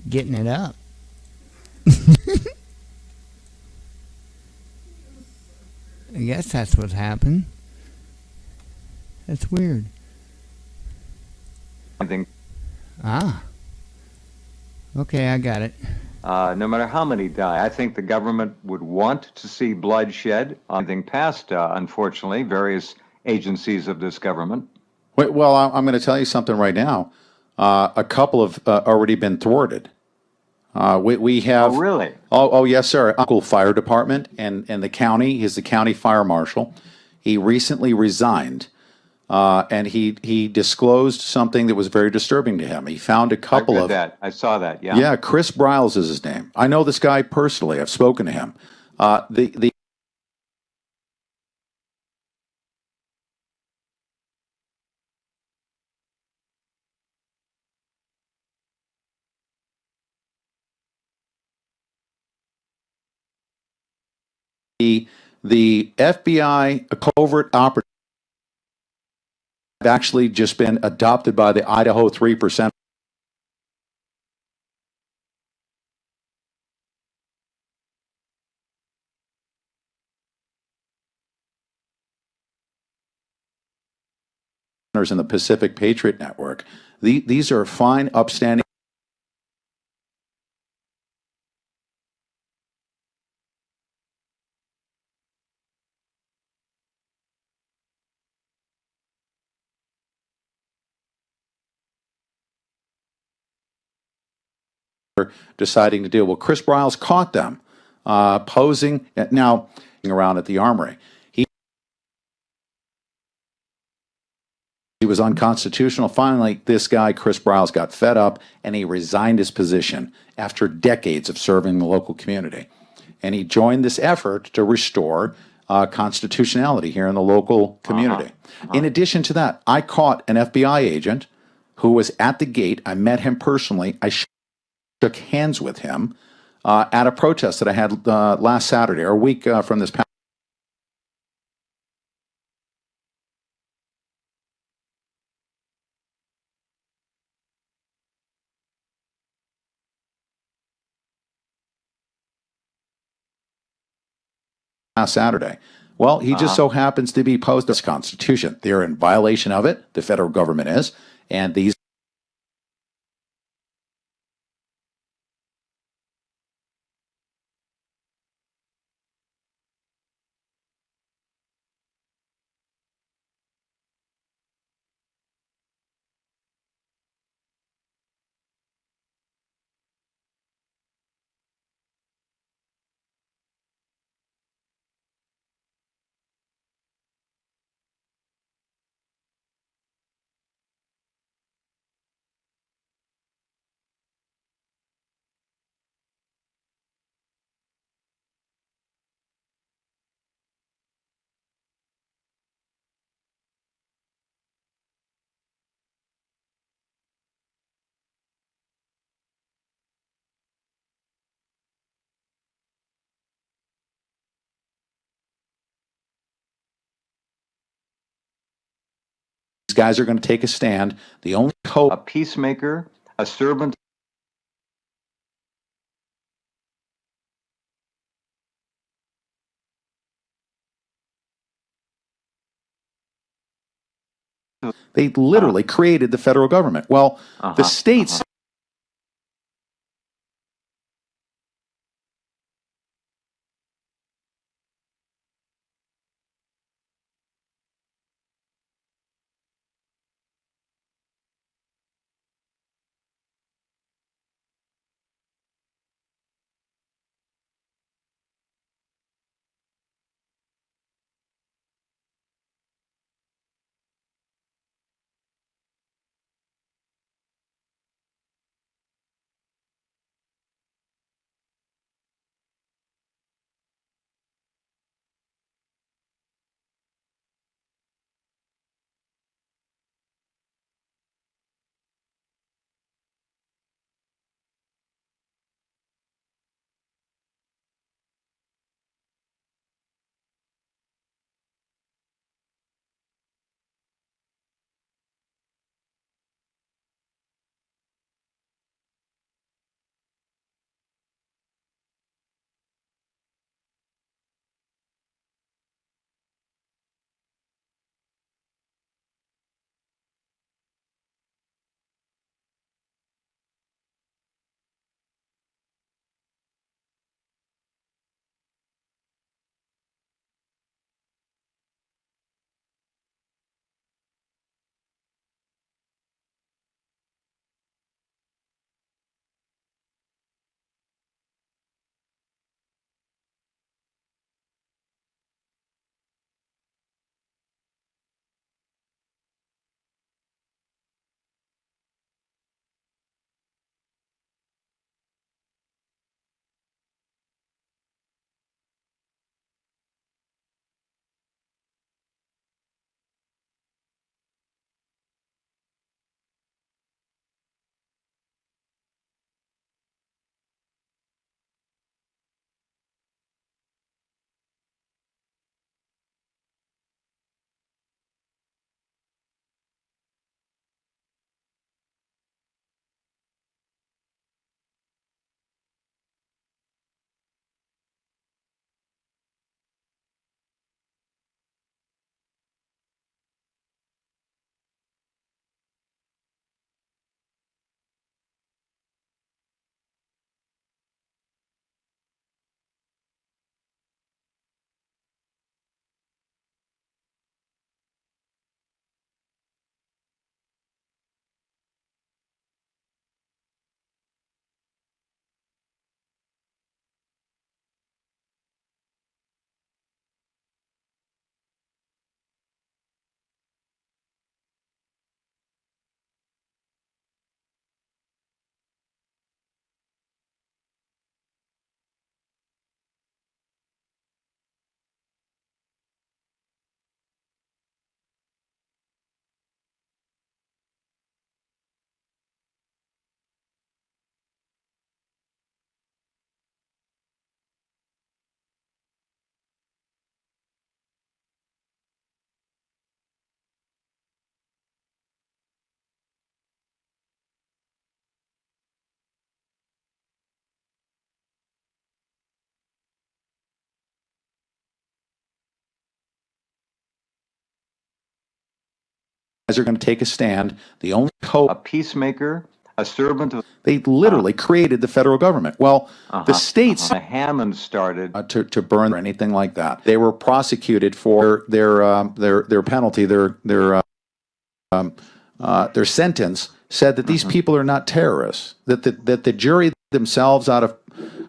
getting it up. I guess that's what happened. That's weird. I think Ah. Okay, I got it. no matter how many die, I think the government would want to see bloodshed. I think past, unfortunately, various agencies of this government. Wait, well, I'm going to tell you something right now. A couple have already been thwarted. We have. Oh, really? Oh, yes, sir. Uncle Fire Department and the county. He's the county fire marshal. He recently resigned, and he disclosed something that was very disturbing to him. He found a couple I read of. that. I saw that. Yeah. Yeah, Chris Briles is his name. I know this guy personally. I've spoken to him. The the FBI covert operative have actually just been adopted by the Idaho 3%. In the Pacific Patriot Network. These are fine, upstanding. Deciding to do. Well, Chris Briles caught them posing now around at the armory. He was unconstitutional. Finally, this guy, Chris Briles, got fed up and he resigned his position after decades of serving the local community. And he joined this effort to restore constitutionality here in the local community. In addition to that, I caught an FBI agent who was at the gate. I met him personally. I shook hands with him at a protest that I had last Saturday, or a week from this past. Last Saturday. Well, he just so happens to be post this Constitution. They're in violation of it. The federal government is, and these guys are going to take a stand. The only hope, a peacemaker, a servant. they literally created the federal government. Well, the states. are going to take a stand. The only hope, A peacemaker, a servant of they literally created the federal government. Well, the states Hammond started. To burn or anything like that. They were prosecuted for their penalty, their sentence said that these people are not terrorists. That the jury themselves out of,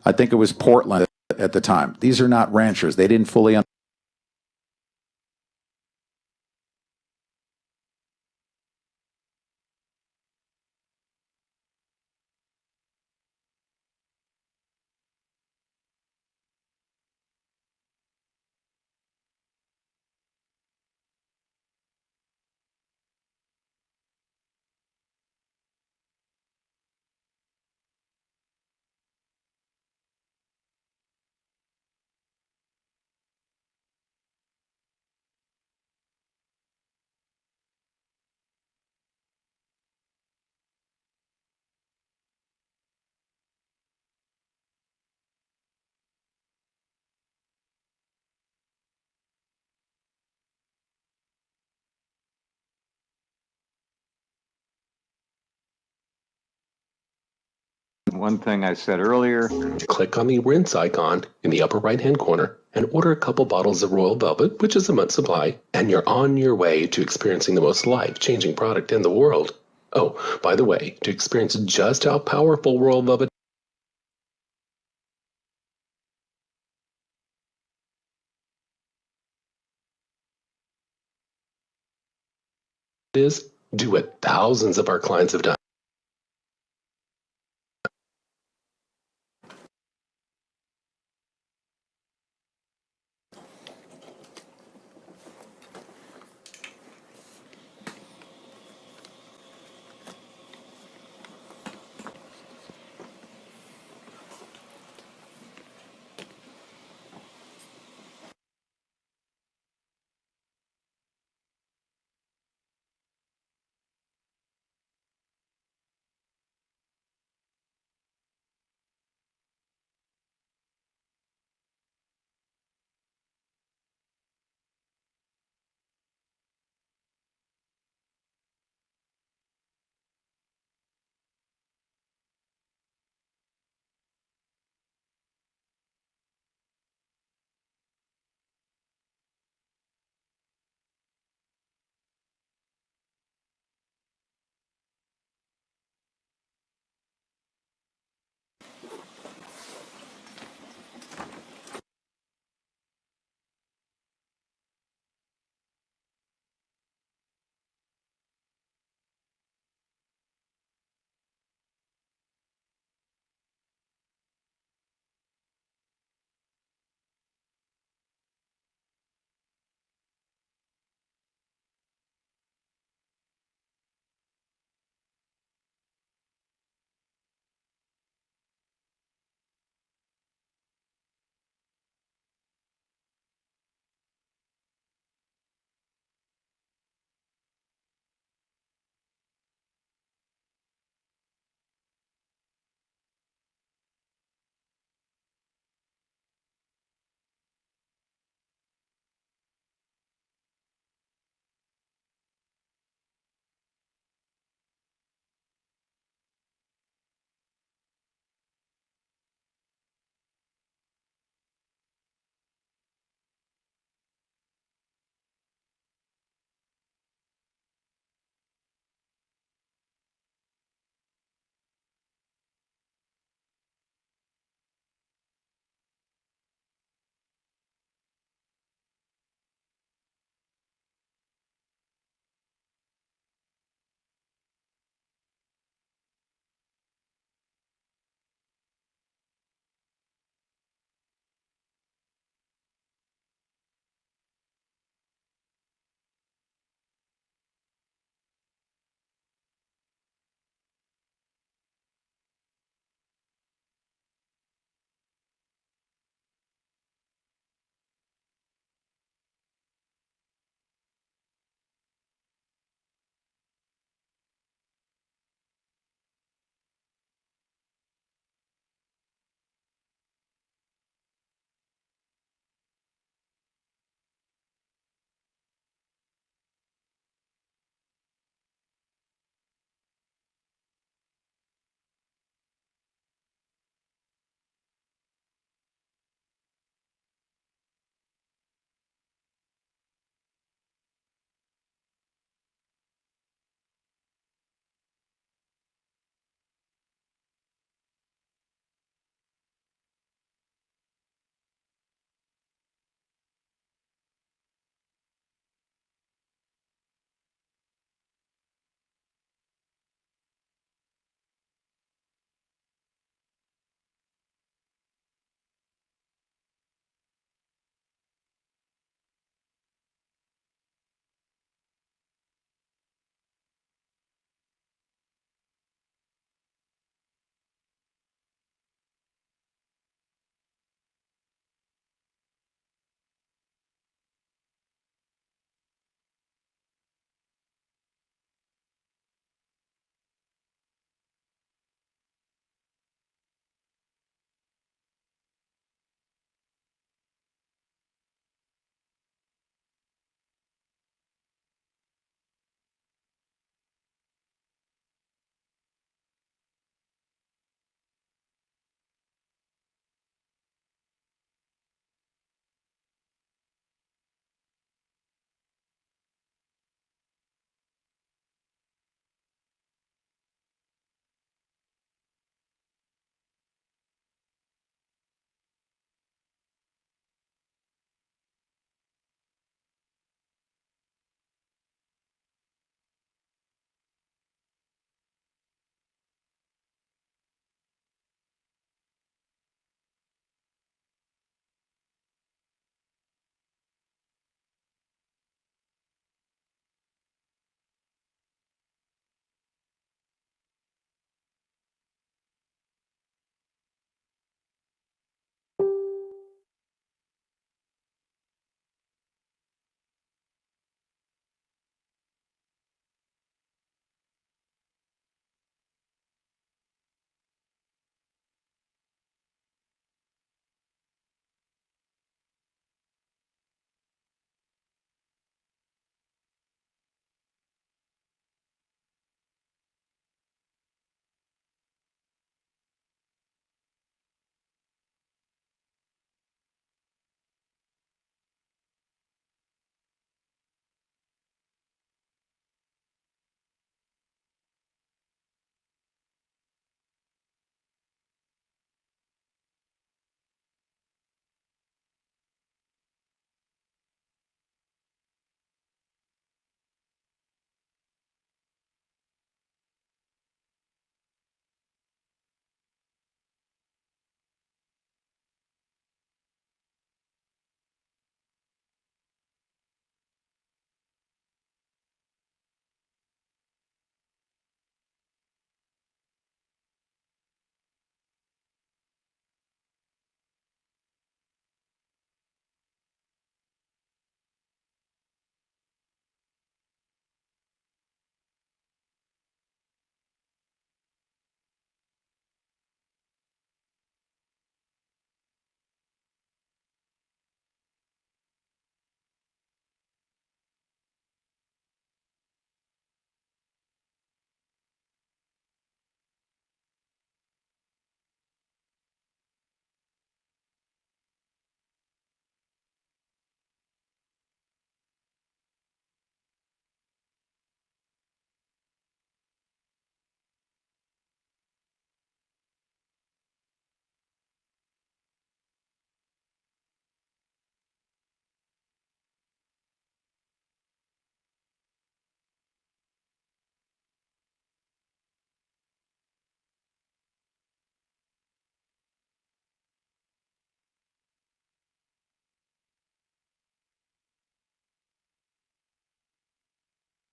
I think it was Portland at the time. These are not ranchers. They didn't fully One thing I said earlier. Click on the rinse icon in the upper right-hand corner and order a couple bottles of Royal Velvet, which is a month's supply, and you're on your way to experiencing the most life-changing product in the world. Oh, by the way, to experience just how powerful Royal Velvet is, do what thousands of our clients have done.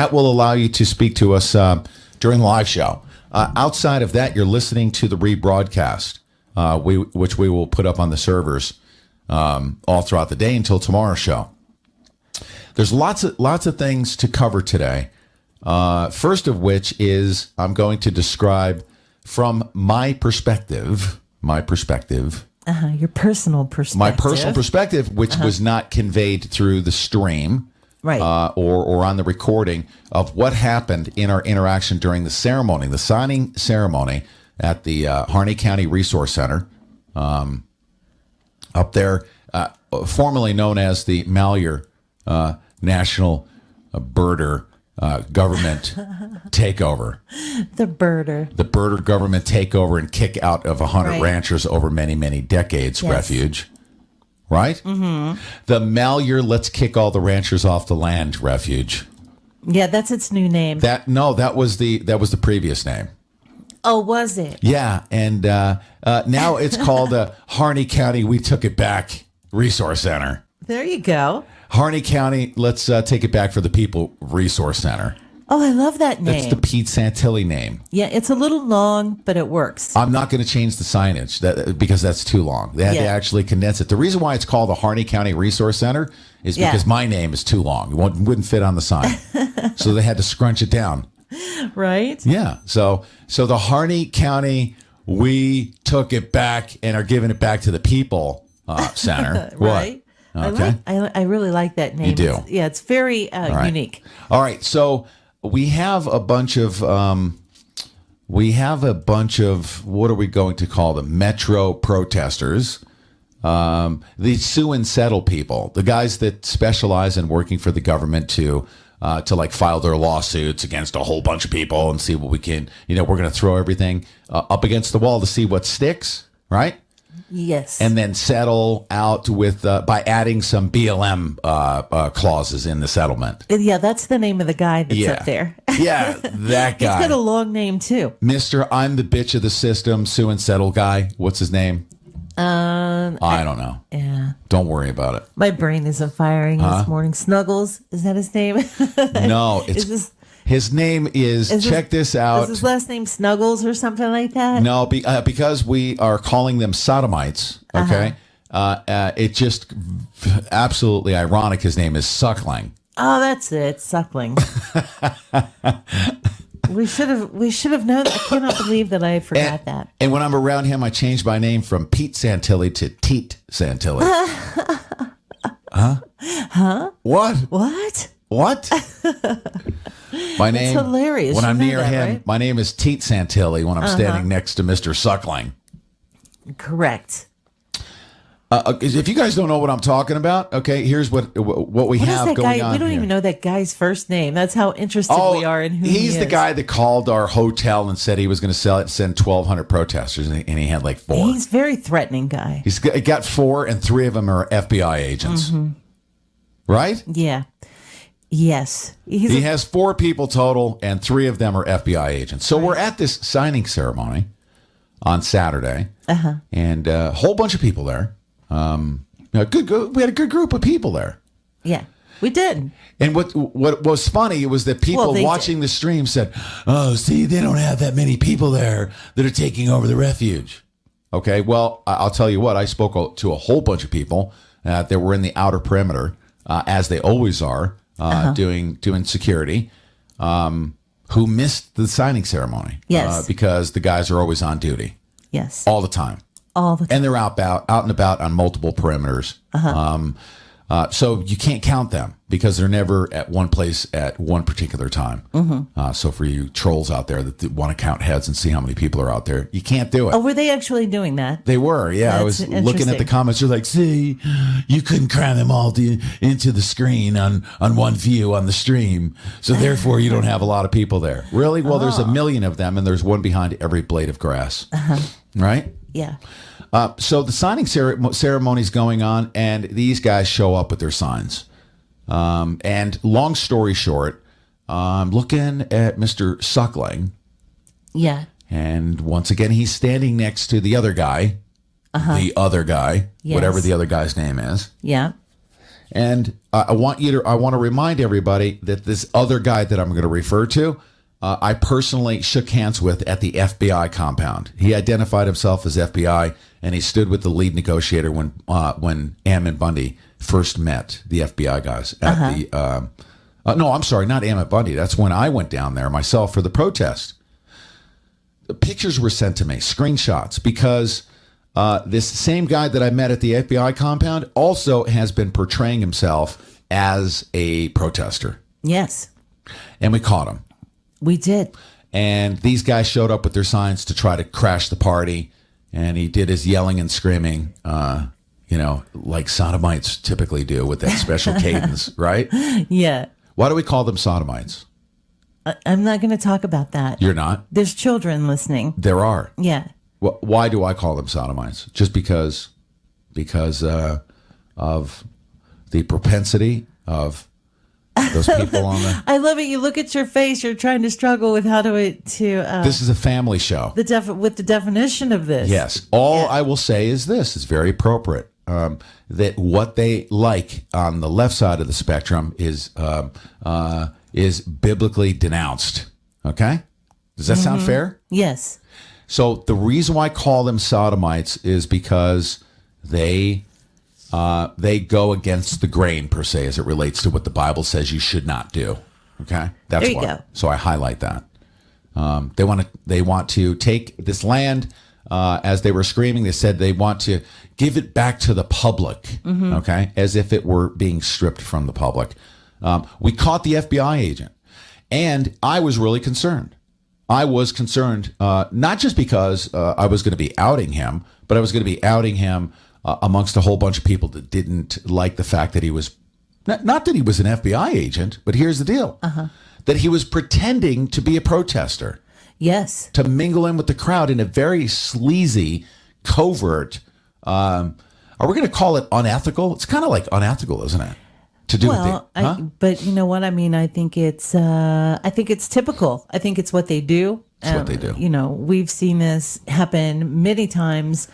That will allow you to speak to us during the live show. Outside of that, you're listening to the rebroadcast, which we will put up on the servers all throughout the day until tomorrow's show. There's lots of things to cover today. First of which is I'm going to describe from my perspective. Your personal perspective. My personal perspective, which was not conveyed through the stream. Right. Or on the recording of what happened in our interaction during the ceremony, the signing ceremony at the Harney County Resource Center up there, formerly known as the Malheur National Birder Government Takeover. The birder government takeover and kick out of 100 Right. ranchers over many, many decades, Yes. refuge. Right? Mm-hmm. The Malheur let's kick all the ranchers off the land refuge. Yeah, that's its new name. That was the previous name. Oh, was it? Yeah, and now it's called Harney County We Took It Back Resource Center. There you go. Harney County Let's Take It Back for the People Resource Center. Oh, I love that name. That's the Pete Santilli name. Yeah, it's a little long, but it works. I'm not going to change the signage because that's too long. They had to actually condense it. The reason why it's called the Harney County Resource Center is because my name is too long. It wouldn't fit on the sign. So they had to scrunch it down. Right? Yeah. So the Harney County We Took It Back and are giving it back to the people center. Right. What? Okay. I really like that name. You do? It's very right. unique. All right. So we have a bunch of what are we going to call them? Metro protesters. The sue and settle people, the guys that specialize in working for the government to like file their lawsuits against a whole bunch of people and see what we can, we're going to throw everything up against the wall to see what sticks, right? Yes. And then settle out with by adding some BLM clauses in the settlement. Yeah, that's the name of the guy that's Yeah. up there. Yeah, that guy. He's got a long name too. Mr. I'm the bitch of the system, sue and settle guy. What's his name? I don't know. Yeah. Don't worry about it. My brain isn't firing this morning. Snuggles, is that his name? No, his name is check this out. Is his last name Snuggles or something like that? No, because we are calling them sodomites. Okay, it just absolutely ironic. His name is Suckling. Oh, that's it, Suckling. we should have known. I cannot believe that I forgot that. And when I'm around him, I change my name from Pete Santilli to Teat Santilli. Huh? What? My name. That's hilarious. When You I'm know near that, him, right? my name is Teat Santilli. When I'm standing next to Mr. Suckling. Correct. If you guys don't know what I'm talking about, okay, here's what we What is have that going guy? on We don't here. even know that guy's first name. That's how interested we are in who he he's is. the guy that called our hotel and said he was going to send 1,200 protesters, and he had like 4. He's a very threatening guy. He's got 4, and 3 of them are FBI agents. Mm-hmm. Right? Yeah. Yes. He has 4 people total, and 3 of them are FBI agents. So we're at this signing ceremony on Saturday, and a whole bunch of people there. We had a good group of people there. Yeah, we did. And what was funny was that people watching the stream said, "Oh, see, they don't have that many people there that are taking over the refuge." Okay, well, I'll tell you what. I spoke to a whole bunch of people that were in the outer perimeter, as they always are, doing security, who missed the signing ceremony. Yes, because the guys are always on duty. Yes, all the time. And they're out and about on multiple perimeters. So you can't count them because they're never at one place at one particular time. So for you trolls out there that want to count heads and see how many people are out there, you can't do it. Oh, were they actually doing that? They were, yeah. I was looking at the comments. They're like, see, you couldn't cram them all into the screen on one view on the stream. So therefore, you don't have a lot of people there. Really? Well, there's a million of them, and there's one behind every blade of grass. Right? Yeah. So the signing ceremony is going on, and these guys show up with their signs. And long story short, I'm looking at Mr. Suckling. Yeah. And once again, he's standing next to the other guy. The other guy, Yes. whatever the other guy's name is. Yeah. And I want to remind everybody that this other guy that I'm going to refer to, I personally shook hands with at the FBI compound. He identified himself as FBI, and he stood with the lead negotiator when Ammon Bundy first met the FBI guys at the. No, I'm sorry, not Ammon Bundy. That's when I went down there myself for the protest. The pictures were sent to me, screenshots, because this same guy that I met at the FBI compound also has been portraying himself as a protester. Yes. And we caught him. We did. And these guys showed up with their signs to try to crash the party. And he did his yelling and screaming, like sodomites typically do with that special cadence, right? Yeah. Why do we call them sodomites? I'm not going to talk about that. You're not? There's children listening. There are. Yeah. Why do I call them sodomites? Just because of the propensity of those people on the... I love it. You look at your face. You're trying to struggle with how to This is a family show. with the definition of this. Yes. All I will say is this. It's very appropriate. That what they like on the left side of the spectrum is biblically denounced. Okay? Does that sound fair? Yes. So the reason why I call them sodomites is because they go against the grain, per se, as it relates to what the Bible says you should not do. Okay? That's there you why. go. So I highlight that. They want to take this land, as they were screaming, they said they want to give it back to the public, okay, as if it were being stripped from the public. We caught the FBI agent, and I was really concerned. I was concerned, not just because I was going to be outing him, but I was going to be outing him amongst a whole bunch of people that didn't like the fact that he was, not that he was an FBI agent, but here's the deal, that he was pretending to be a protester. Yes. To mingle in with the crowd in a very sleazy, covert, are we going to call it unethical? It's kind of like unethical, isn't it? To do but you know what I mean. I think it's typical. I think it's what they do. It's what they do. We've seen this happen many times.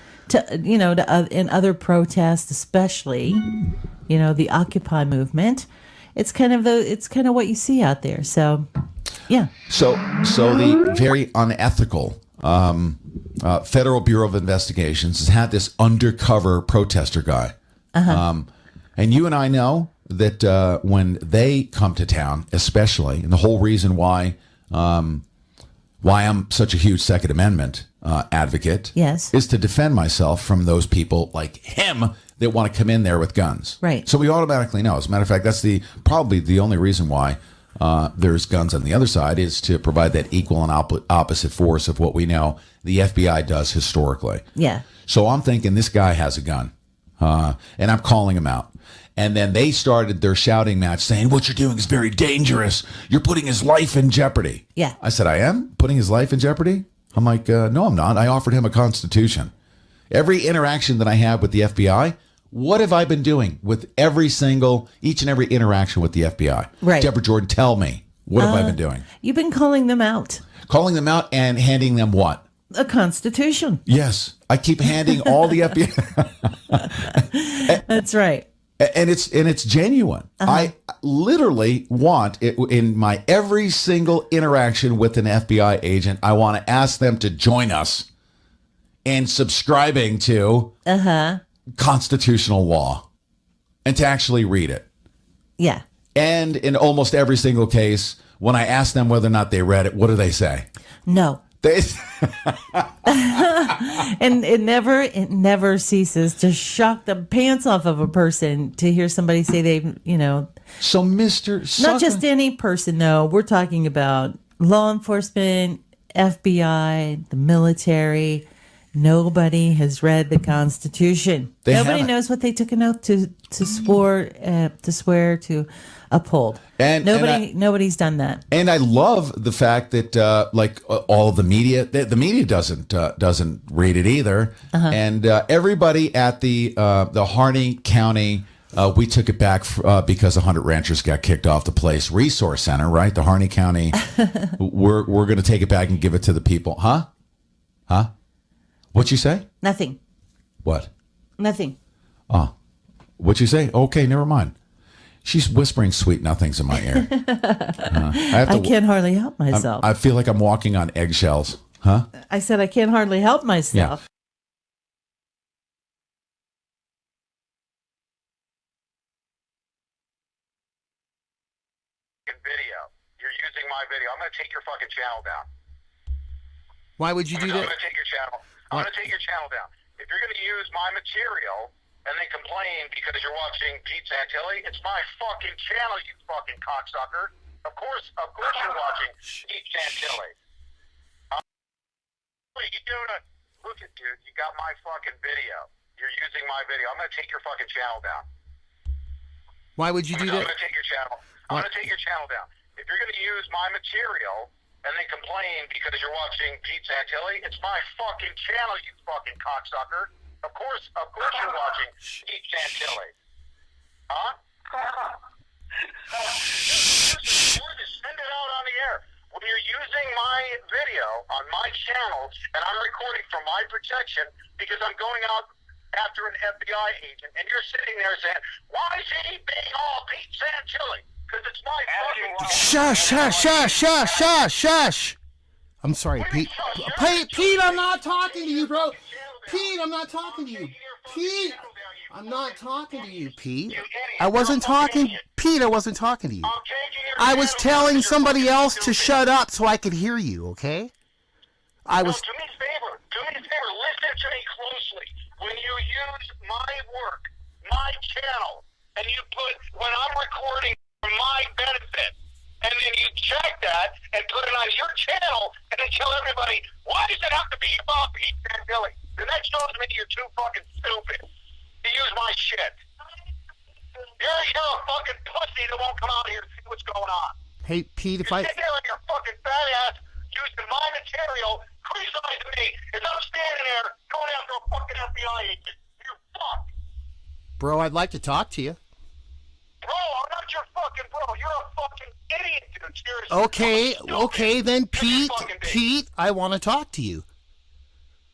In other protests, especially, the Occupy movement. It's kind of what you see out there. So, yeah. So the very unethical Federal Bureau of Investigations has had this undercover protester guy. And you and I know that when they come to town, especially, and the whole reason why I'm such a huge Second Amendment advocate, yes, is to defend myself from those people like him that want to come in there with guns. Right. So we automatically know. As a matter of fact, that's probably the only reason why there's guns on the other side, is to provide that equal and opposite force of what we know the FBI does historically. Yeah. So I'm thinking this guy has a gun, and I'm calling him out. And then they started their shouting match saying, what you're doing is very dangerous. You're putting his life in jeopardy. Yeah. I said, I am putting his life in jeopardy? I'm like, no, I'm not. I offered him a constitution. Every interaction that I have with the FBI, what have I been doing with each and every interaction with the FBI? Right. Deborah Jordan, tell me, what have I been doing? You've been calling them out. Calling them out and handing them what? A constitution. Yes. I keep handing all the FBI. That's right. And it's genuine. I literally want it in my every single interaction with an FBI agent. I want to ask them to join us in subscribing to constitutional law and to actually read it. Yeah. And in almost every single case, when I ask them whether or not they read it, what do they say? No. And it never ceases to shock the pants off of a person to hear somebody say they've, So not just any person, though. We're talking about law enforcement, FBI, the military. Nobody has read the Constitution. Nobody knows what they took an oath to swear to uphold. And nobody's done that. And I love the fact that all of the media, the media doesn't read it either. And everybody at the Harney County, we took it back because 100 ranchers got kicked off the place resource center, right? The Harney County, we're going to take it back and give it to the people, huh? What'd you say? Nothing. What? Nothing. Oh, what'd you say? Okay, never mind. She's whispering sweet nothings in my ear. I can't hardly help myself. I feel like I'm walking on eggshells. Huh? I said I can't hardly help myself. Yeah. Video. You're using my video. I'm going to take your fucking channel down. Why would you do I'm that? going to take your channel. I'm going to take your channel down. If you're going to use my material and then complain because you're watching Pete Santilli, it's my fucking channel, you fucking cocksucker. Of course you're watching Pete Santilli. What are you doing? Look at, dude, you got my fucking video. You're using my video. I'm going to take your fucking channel down. Why would you do I'm that? going to take your channel. I'm going to take your channel down. If you're going to use my material and then complain because you're watching Pete Santilli, it's my fucking channel, you fucking cocksucker. Of course you're watching Pete Santilli. Huh? Just send it out on the air. When you're using my video on my channel and I'm recording for my protection because I'm going out after an FBI agent and you're sitting there saying, why is he being all Pete Santilli? Because it's my fucking... Shush. I'm sorry, Pete. Pete, I'm not talking to you, bro. Pete, I'm not talking to you. Pete, I'm not talking to you, Pete. I wasn't talking to you. I was telling somebody else to shut up so I could hear you, okay? Do me a favor. Listen to me closely. When you use my work, my channel, and you put, when I'm recording for my benefit, and then you check that and put it on your channel, and then tell everybody, why does it have to be about Pete Santilli? Then that shows me you're too fucking stupid to use my shit. You're a fucking pussy that won't come out here and see what's going on. Hey, Pete, if You're sitting there on your fucking fat ass using my material, criticizing me as I'm standing there going after a fucking FBI agent. You're fucked. Bro, I'd like to talk to you. Bro, I'm not your fucking bro. You're a fucking idiot, dude. Seriously. Okay, then Pete, I want to talk to you.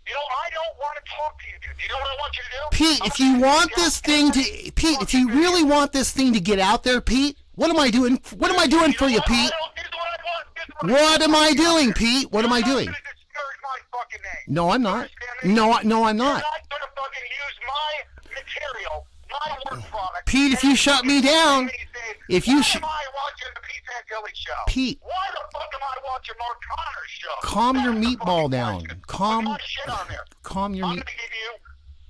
You know, I don't want to talk to you, dude. You know what I want you to do? Pete, if you want this thing to, Pete, if you really want this thing to get out there, Pete, what am I doing? What am I doing for you, Pete? What am I doing, Pete? What am I doing? No, I'm not. No, I'm not. You're not going to fucking use my material, my work product. Pete, if you shut me down, if you Why am I watching the Pete Santilli show? Pete. Why the fuck am I watching Mark Connor's show? Calm your meatball down. Calm your I'm going to give you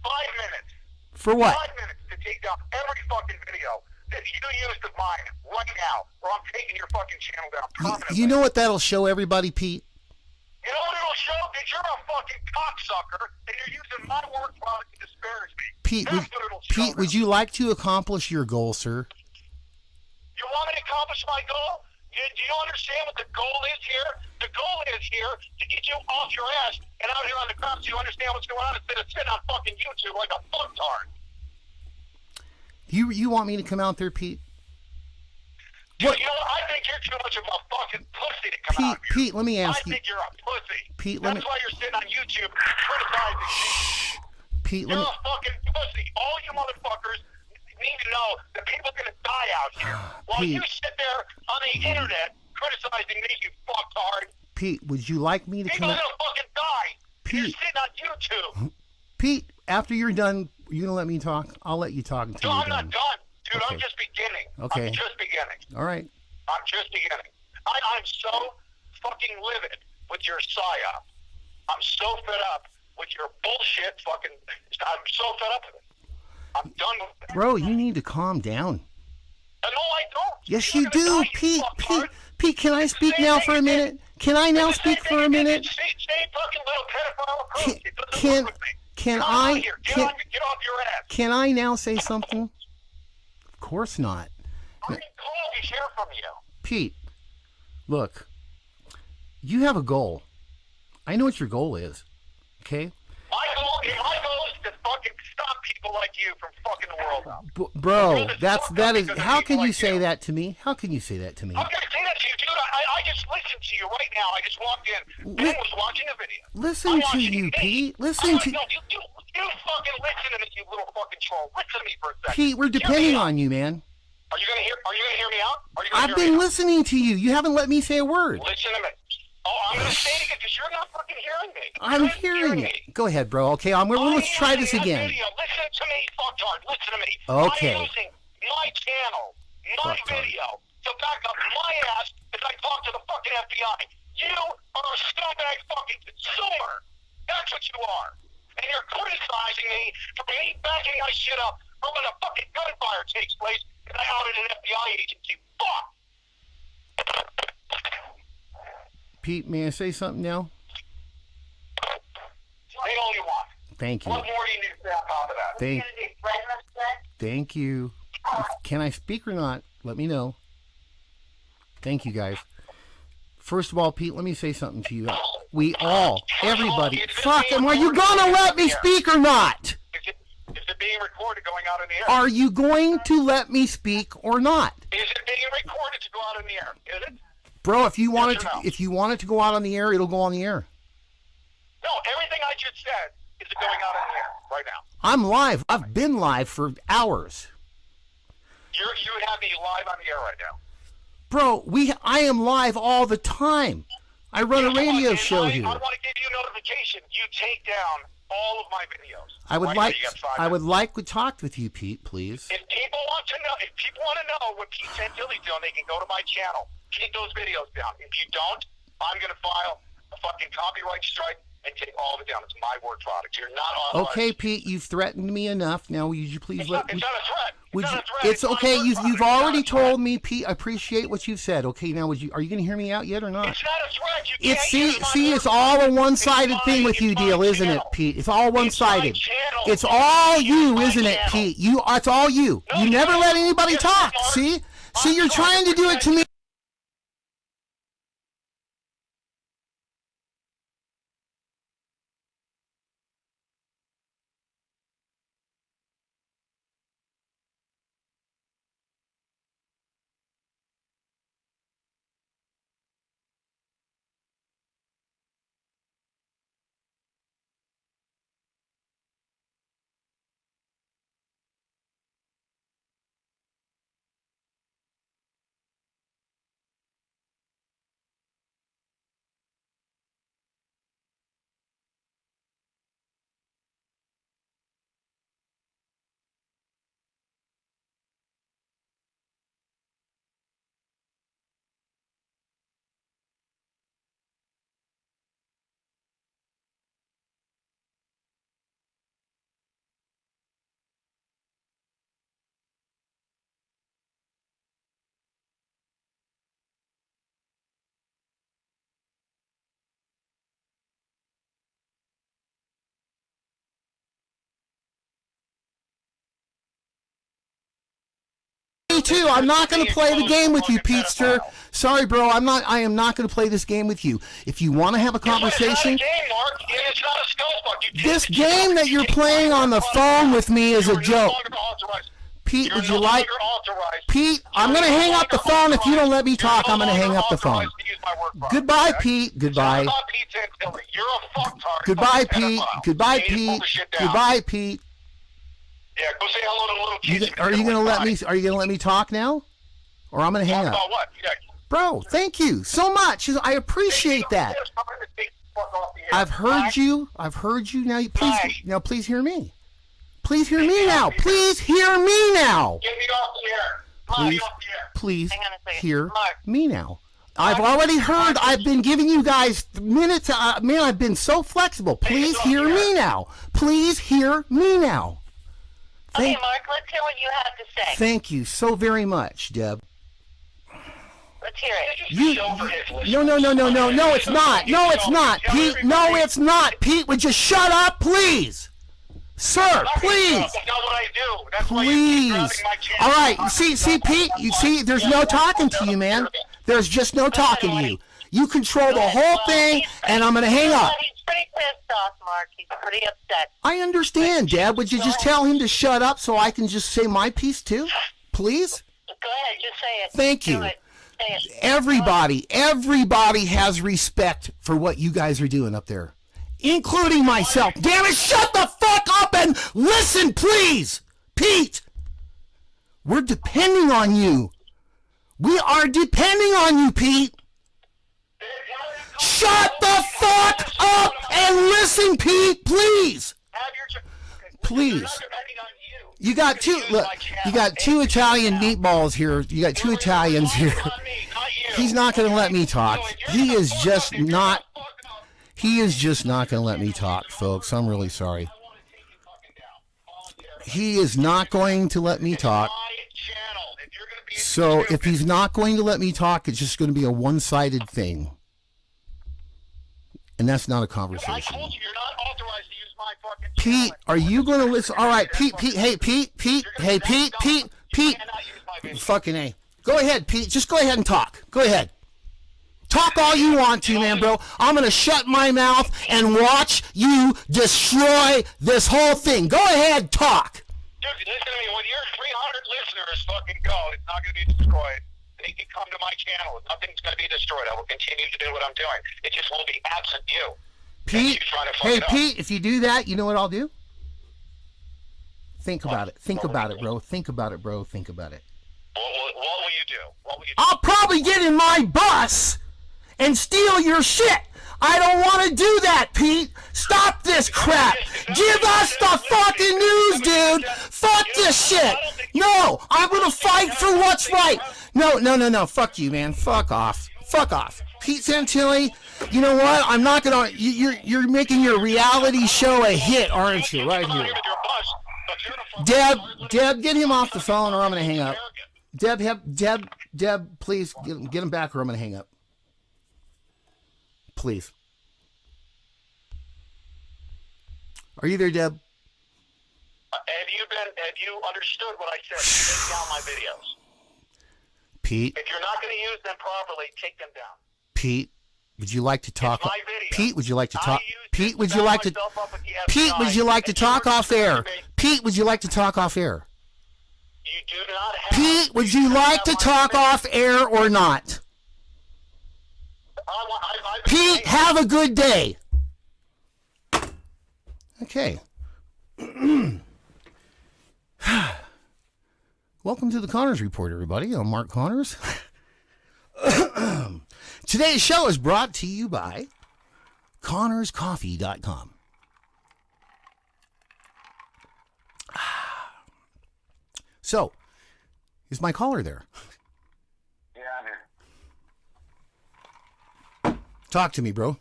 5 minutes. For what? 5 minutes to take down every fucking video that you used of mine right now, or I'm taking your fucking channel down permanently. You know what that'll show everybody, Pete? You know what it'll show? That you're a fucking cocksucker, and you're using my work product to disparage me. Pete, would you like to accomplish your goal, sir? You want me to accomplish my goal? Do you understand what the goal is here? The goal is here to get you off your ass and out here on the ground so you understand what's going on instead of sitting on fucking YouTube like a fucktard. You want me to come out there, Pete? Dude, you know what? I think you're too much of a fucking pussy to come out here. Pete, let me ask you. I think you're a pussy. Pete, That's why you're sitting on YouTube criticizing me. Pete, you're a fucking pussy. All you motherfuckers need to know that people are going to die out here. While you sit there on the internet criticizing me, you fucktard. Pete, would you like me to People come are out? going to fucking die. Pete. You're sitting on YouTube. Pete, after you're done, you gonna let me talk? I'll let you talk until No, you're I'm done. not done. Dude, Okay. I'm just beginning. Okay. I'm just beginning. All right. I'm just beginning. I'm so fucking livid with your psyop. I'm so fed up with your bullshit fucking... I'm so fed up with it. I'm done with it. Bro, you need to calm down. No, I don't. Yes, you do, Pete. Pete, can I speak now for a minute? Can I now speak for a minute? Same fucking little pedophile approach. It doesn't Can work with me. can Come I out here. Get off your ass. can I now say something? Of course not. I didn't call to hear from you. Pete, look, you have a goal. I know what your goal is. Okay? My goal is to fucking stop people like you from fucking the world up. Bro, that is. How can you say that to me? How can you say that to me? I'm gonna say that to you, dude. I just listened to you right now. I just walked in. Ben was watching a video. Listen to you, Pete. Listen to No, you fucking listen to me, you little fucking troll. Listen to me for a second. Pete. We're depending on you, man. Are you gonna hear me out? I've been listening to you. You haven't let me say a word. Listen to me. Oh, I'm gonna say it again because you're not fucking hearing me. I'm hearing it. Go ahead, bro. Okay, let's try this again. Video. Listen to me, fucktard. Listen to me. Okay. I'm using my channel, my video, to back up my ass as I talk to the fucking FBI. You are a scumbag fucking consumer. That's what you are. And you're criticizing me for me backing my shit up for when a fucking gunfire takes place and I outed an FBI agent. You fuck. Pete, may I say something now? Say all you want. Thank you. What more do you need to say on top of that? Thank you. Can I speak or not? Let me know. Thank you, guys. First of all, Pete, let me say something to you. We all, everybody, fucking, are you going to let me speak or not? Is it being recorded going out in the air? Are you going to let me speak or not? Is it being recorded to go out in the air? Is it? Bro, if you want it to go out on the air, it'll go on the air. No, everything I just said is going out on the air right now. I'm live. I've been live for hours. You would have me live on the air right now. Bro, I am live all the time. I run a radio show here. I want to give you a notification. You take down all of my videos. I would like to talk with you, Pete, please. If people want to know what Pete Santilli's doing, they can go to my channel. Take those videos down. If you don't, I'm going to file a fucking copyright strike and take all of it down. It's my work product. You're not authorized. Okay, Pete, you've threatened me enough. Now, would you please It's not a threat. It's okay. You've already told me, Pete. I appreciate what you've said. Okay, now are you going to hear me out yet or not? It's not a threat. You can't it's all a one-sided thing with you, deal, isn't it, Pete? It's all one-sided. It's all you, isn't it, Pete? It's all you. You never let anybody talk. See, you're trying to do it to me. Me too. I'm not going to play the game with you, Petester. Sorry, bro. I am not going to play this game with you. If you want to have a conversation, this game that you're playing on the phone with me is a joke. Pete, would you like? Pete, I'm going to hang up the phone if you don't let me talk. I'm going to hang up the phone. Goodbye, Pete. Goodbye. Goodbye, Pete. Goodbye, Pete. Goodbye, Pete. Yeah, go say hello to little kids. Are you gonna let me talk now, or I'm gonna hang up? About what? Yeah. Bro, thank you so much. I appreciate that. I've heard you. Now, please hear me. Please hear me now. Please hear me now. Get me off the air. Please hear me now. I've already heard. I've been giving you guys minutes. Man, I've been so flexible. Please hear me now. Please hear me now. Okay, Mark, let's hear what you have to say. Thank you so very much, Deb. Let's hear it. No, it's not. No, it's not. Pete, no, it's not. Pete, would you shut up, please? Sir, please. That's not what I do. That's please. All right, see, Pete, there's no talking to you, man. There's just no talking to you. You control the whole thing, and I'm going to hang up. He's pretty pissed off, Mark. He's pretty upset. I understand, Dad. Would you just tell him to shut up so I can just say my piece too? Please? Go ahead. Just say it. Thank you. Everybody has respect for what you guys are doing up there, including myself. Damn it, shut the fuck up and listen, please. Pete, We're depending on you. We are depending on you, Pete. Shut the fuck up and listen, Pete, please. Please. You got two. Look, you got two Italian meatballs here. You got two Italians here. He's not going to let me talk. He is just not. He is just not going to let me talk, folks. I'm really sorry. He is not going to let me talk. So if he's not going to let me talk, it's just going to be a one-sided thing. And that's not a conversation. Pete, are you going to listen? All right, Pete, hey, Pete. Fucking A. Go ahead, Pete. Just go ahead and talk. Go ahead. Talk all you want to, man, bro. I'm going to shut my mouth and watch you destroy this whole thing. Go ahead, talk. Dude, listen to me. When your 300 listeners fucking go, it's not going to be destroyed. They can come to my channel. Nothing's going to be destroyed. I will continue to do what I'm doing. It just will be absent you. Pete, hey, Pete, if you do that, you know what I'll do? Think about it. Think about it, bro. Think about it, bro. Think about it. What will you do? What will you do? I'll probably get in my bus and steal your shit. I don't want to do that, Pete. Stop this crap. Give us the fucking news, dude. Fuck this shit. No, I'm going to fight for what's right. No. Fuck you, man. Fuck off. Pete Santilli, you know what? I'm not going to... You're making your reality show a hit, aren't you? Right here. Deb, get him off the phone or I'm going to hang up. Deb, please, get him back or I'm going to hang up. Please. Are you there, Deb? Have you understood what I said? Take down my videos. Pete? If you're not going to use them properly, take them down. Pete, would you like to talk? Pete, would you like to talk? Pete, would you like to? Pete, would you like to talk off air? Pete, would you like to talk off air? You do not have. Pete, would you like to talk off air or not? Pete, have a good day. Okay. Welcome to the Connors Report, everybody. I'm Mark Connors. Today's show is brought to you by ConnorsCoffee.com. So, is my caller there? Yeah, I'm here. Talk to me, bro.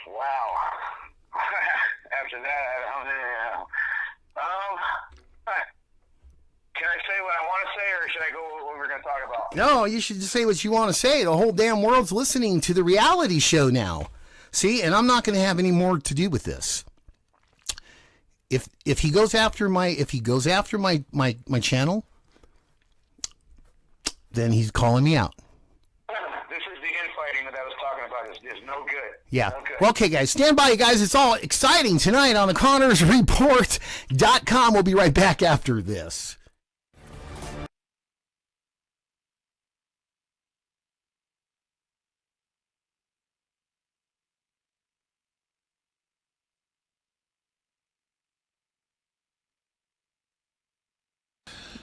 Wow. After that, I don't know. Can I say what I want to say, or should I go what we're going to talk about? No, you should just say what you want to say. The whole damn world's listening to the reality show now. See, and I'm not going to have any more to do with this. If he goes after my channel, then he's calling me out. This is the infighting that I was talking about. Is no good. Yeah. No good. Well, okay, guys, stand by, you guys. It's all exciting tonight on the ConnorsReport.com. We'll be right back after this.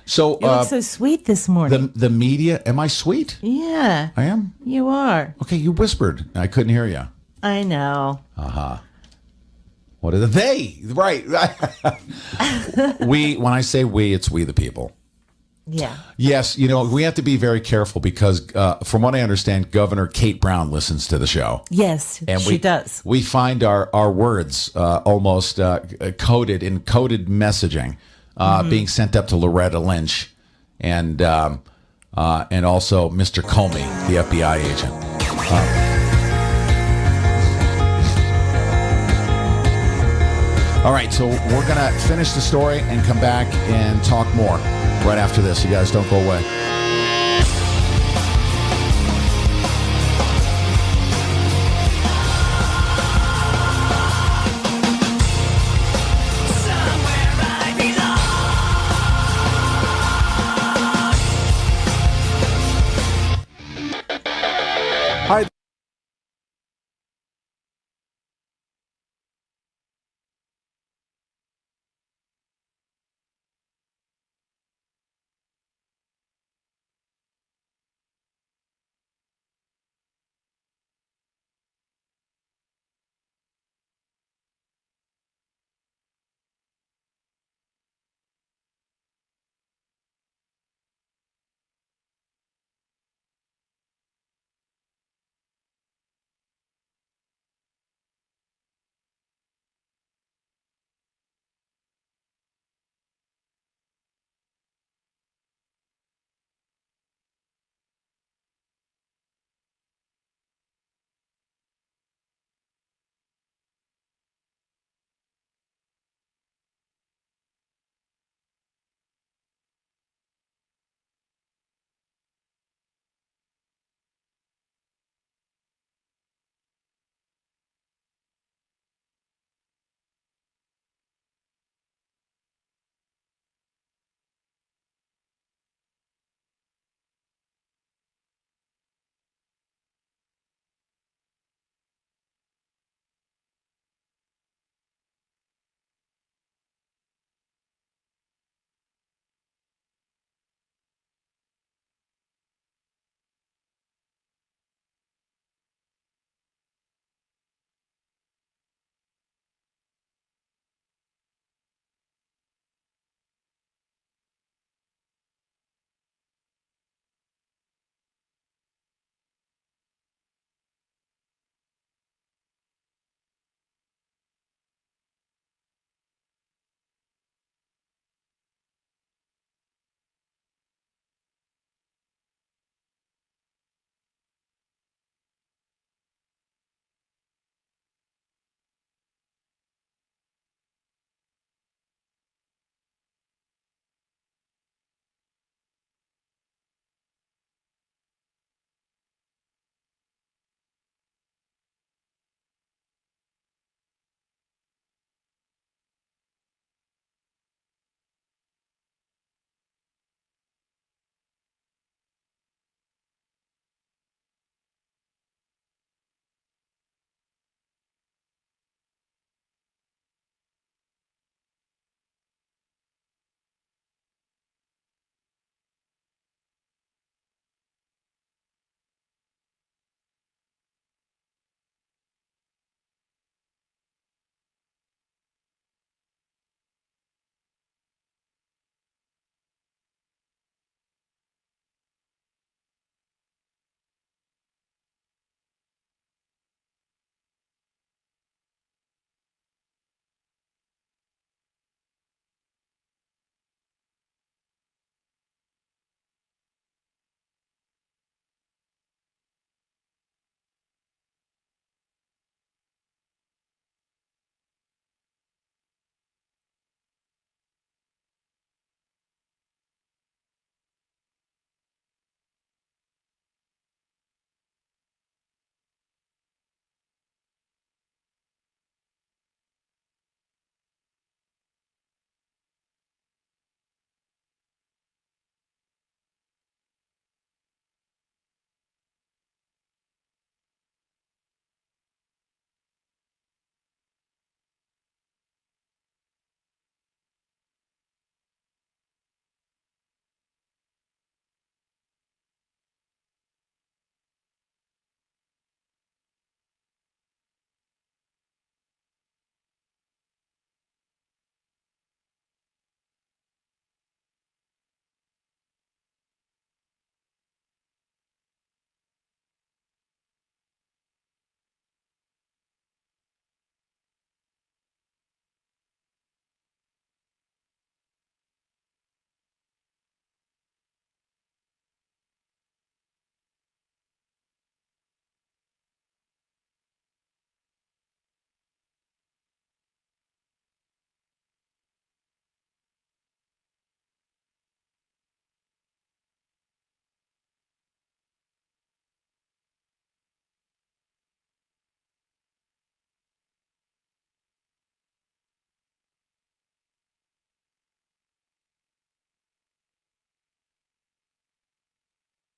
So You look so sweet this morning. The media, am I sweet? Yeah. I am? You are. Okay, you whispered. I couldn't hear you. I know. Uh-huh. What are they? Right. When I say we, it's we the people. Yeah. Yes, we have to be very careful because from what I understand, Governor Kate Brown listens to the show. Yes, and she does. We find our words almost coded in coded messaging being sent up to Loretta Lynch and also Mr. Comey, the FBI agent. All right, so we're going to finish the story and come back and talk more right after this. You guys don't go away. Hi.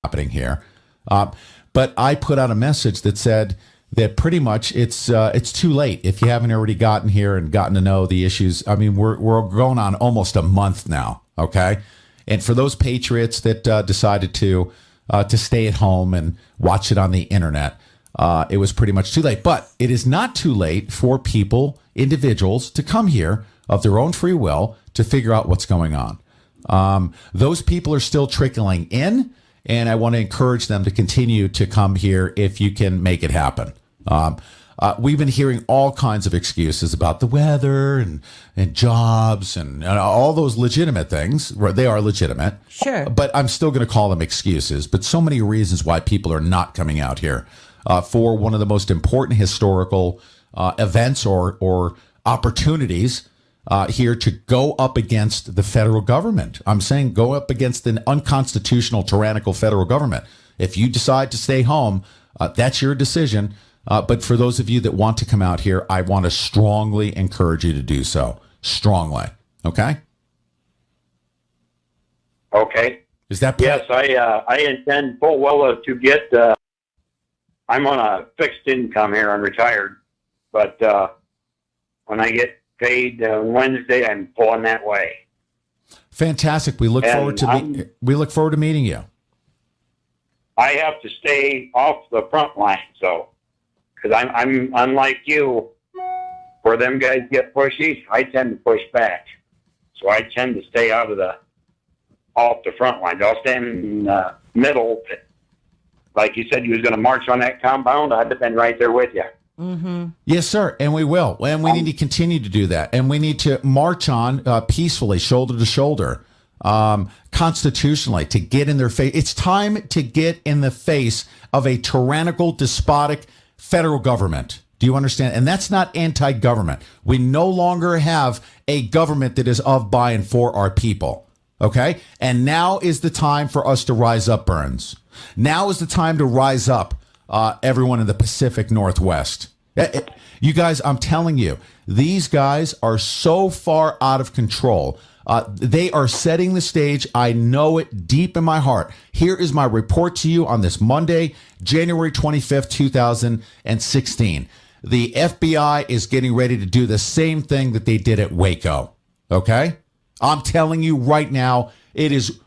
happening here. But I put out a message that said that pretty much it's too late if you haven't already gotten here and gotten to know the issues. I mean, we're going on almost a month now, okay? And for those patriots that decided to stay at home and watch it on the internet, it was pretty much too late. But it is not too late for people, individuals, to come here of their own free will to figure out what's going on. Those people are still trickling in, and I want to encourage them to continue to come here if you can make it happen. We've been hearing all kinds of excuses about the weather and jobs and all those legitimate things. They are legitimate. Sure. But I'm still going to call them excuses. But so many reasons why people are not coming out here for one of the most important historical events or opportunities here to go up against the federal government. I'm saying go up against an unconstitutional, tyrannical federal government. If you decide to stay home, that's your decision. But for those of you that want to come out here, I want to strongly encourage you to do so. Strongly. Okay? Okay. Is that yes? I intend full well to get. I'm on a fixed income here. I'm retired, but when I get paid Wednesday, I'm pulling that way. Fantastic. We look forward to meeting you. I have to stay off the front line, so because I'm unlike you, where them guys get pushy, I tend to push back. So I tend to stay off the front line. I'll stand in the middle. Like you said, you was going to march on that compound. I'd have been right there with you. Mm-hmm. Yes, sir. And we will. And we need to continue to do that. And we need to march on peacefully, shoulder to shoulder, constitutionally, to get in their face. It's time to get in the face of a tyrannical, despotic federal government. Do you understand? And that's not anti-government. We no longer have a government that is of, by, and for our people. Okay? And now is the time for us to rise up, Burns. Now is the time to rise up, everyone in the Pacific Northwest. You guys, I'm telling you, these guys are so far out of control. They are setting the stage. I know it deep in my heart. Here is my report to you on this Monday, January 25th, 2016. The FBI is getting ready to do the same thing that they did at Waco. Okay? I'm telling you right now, it is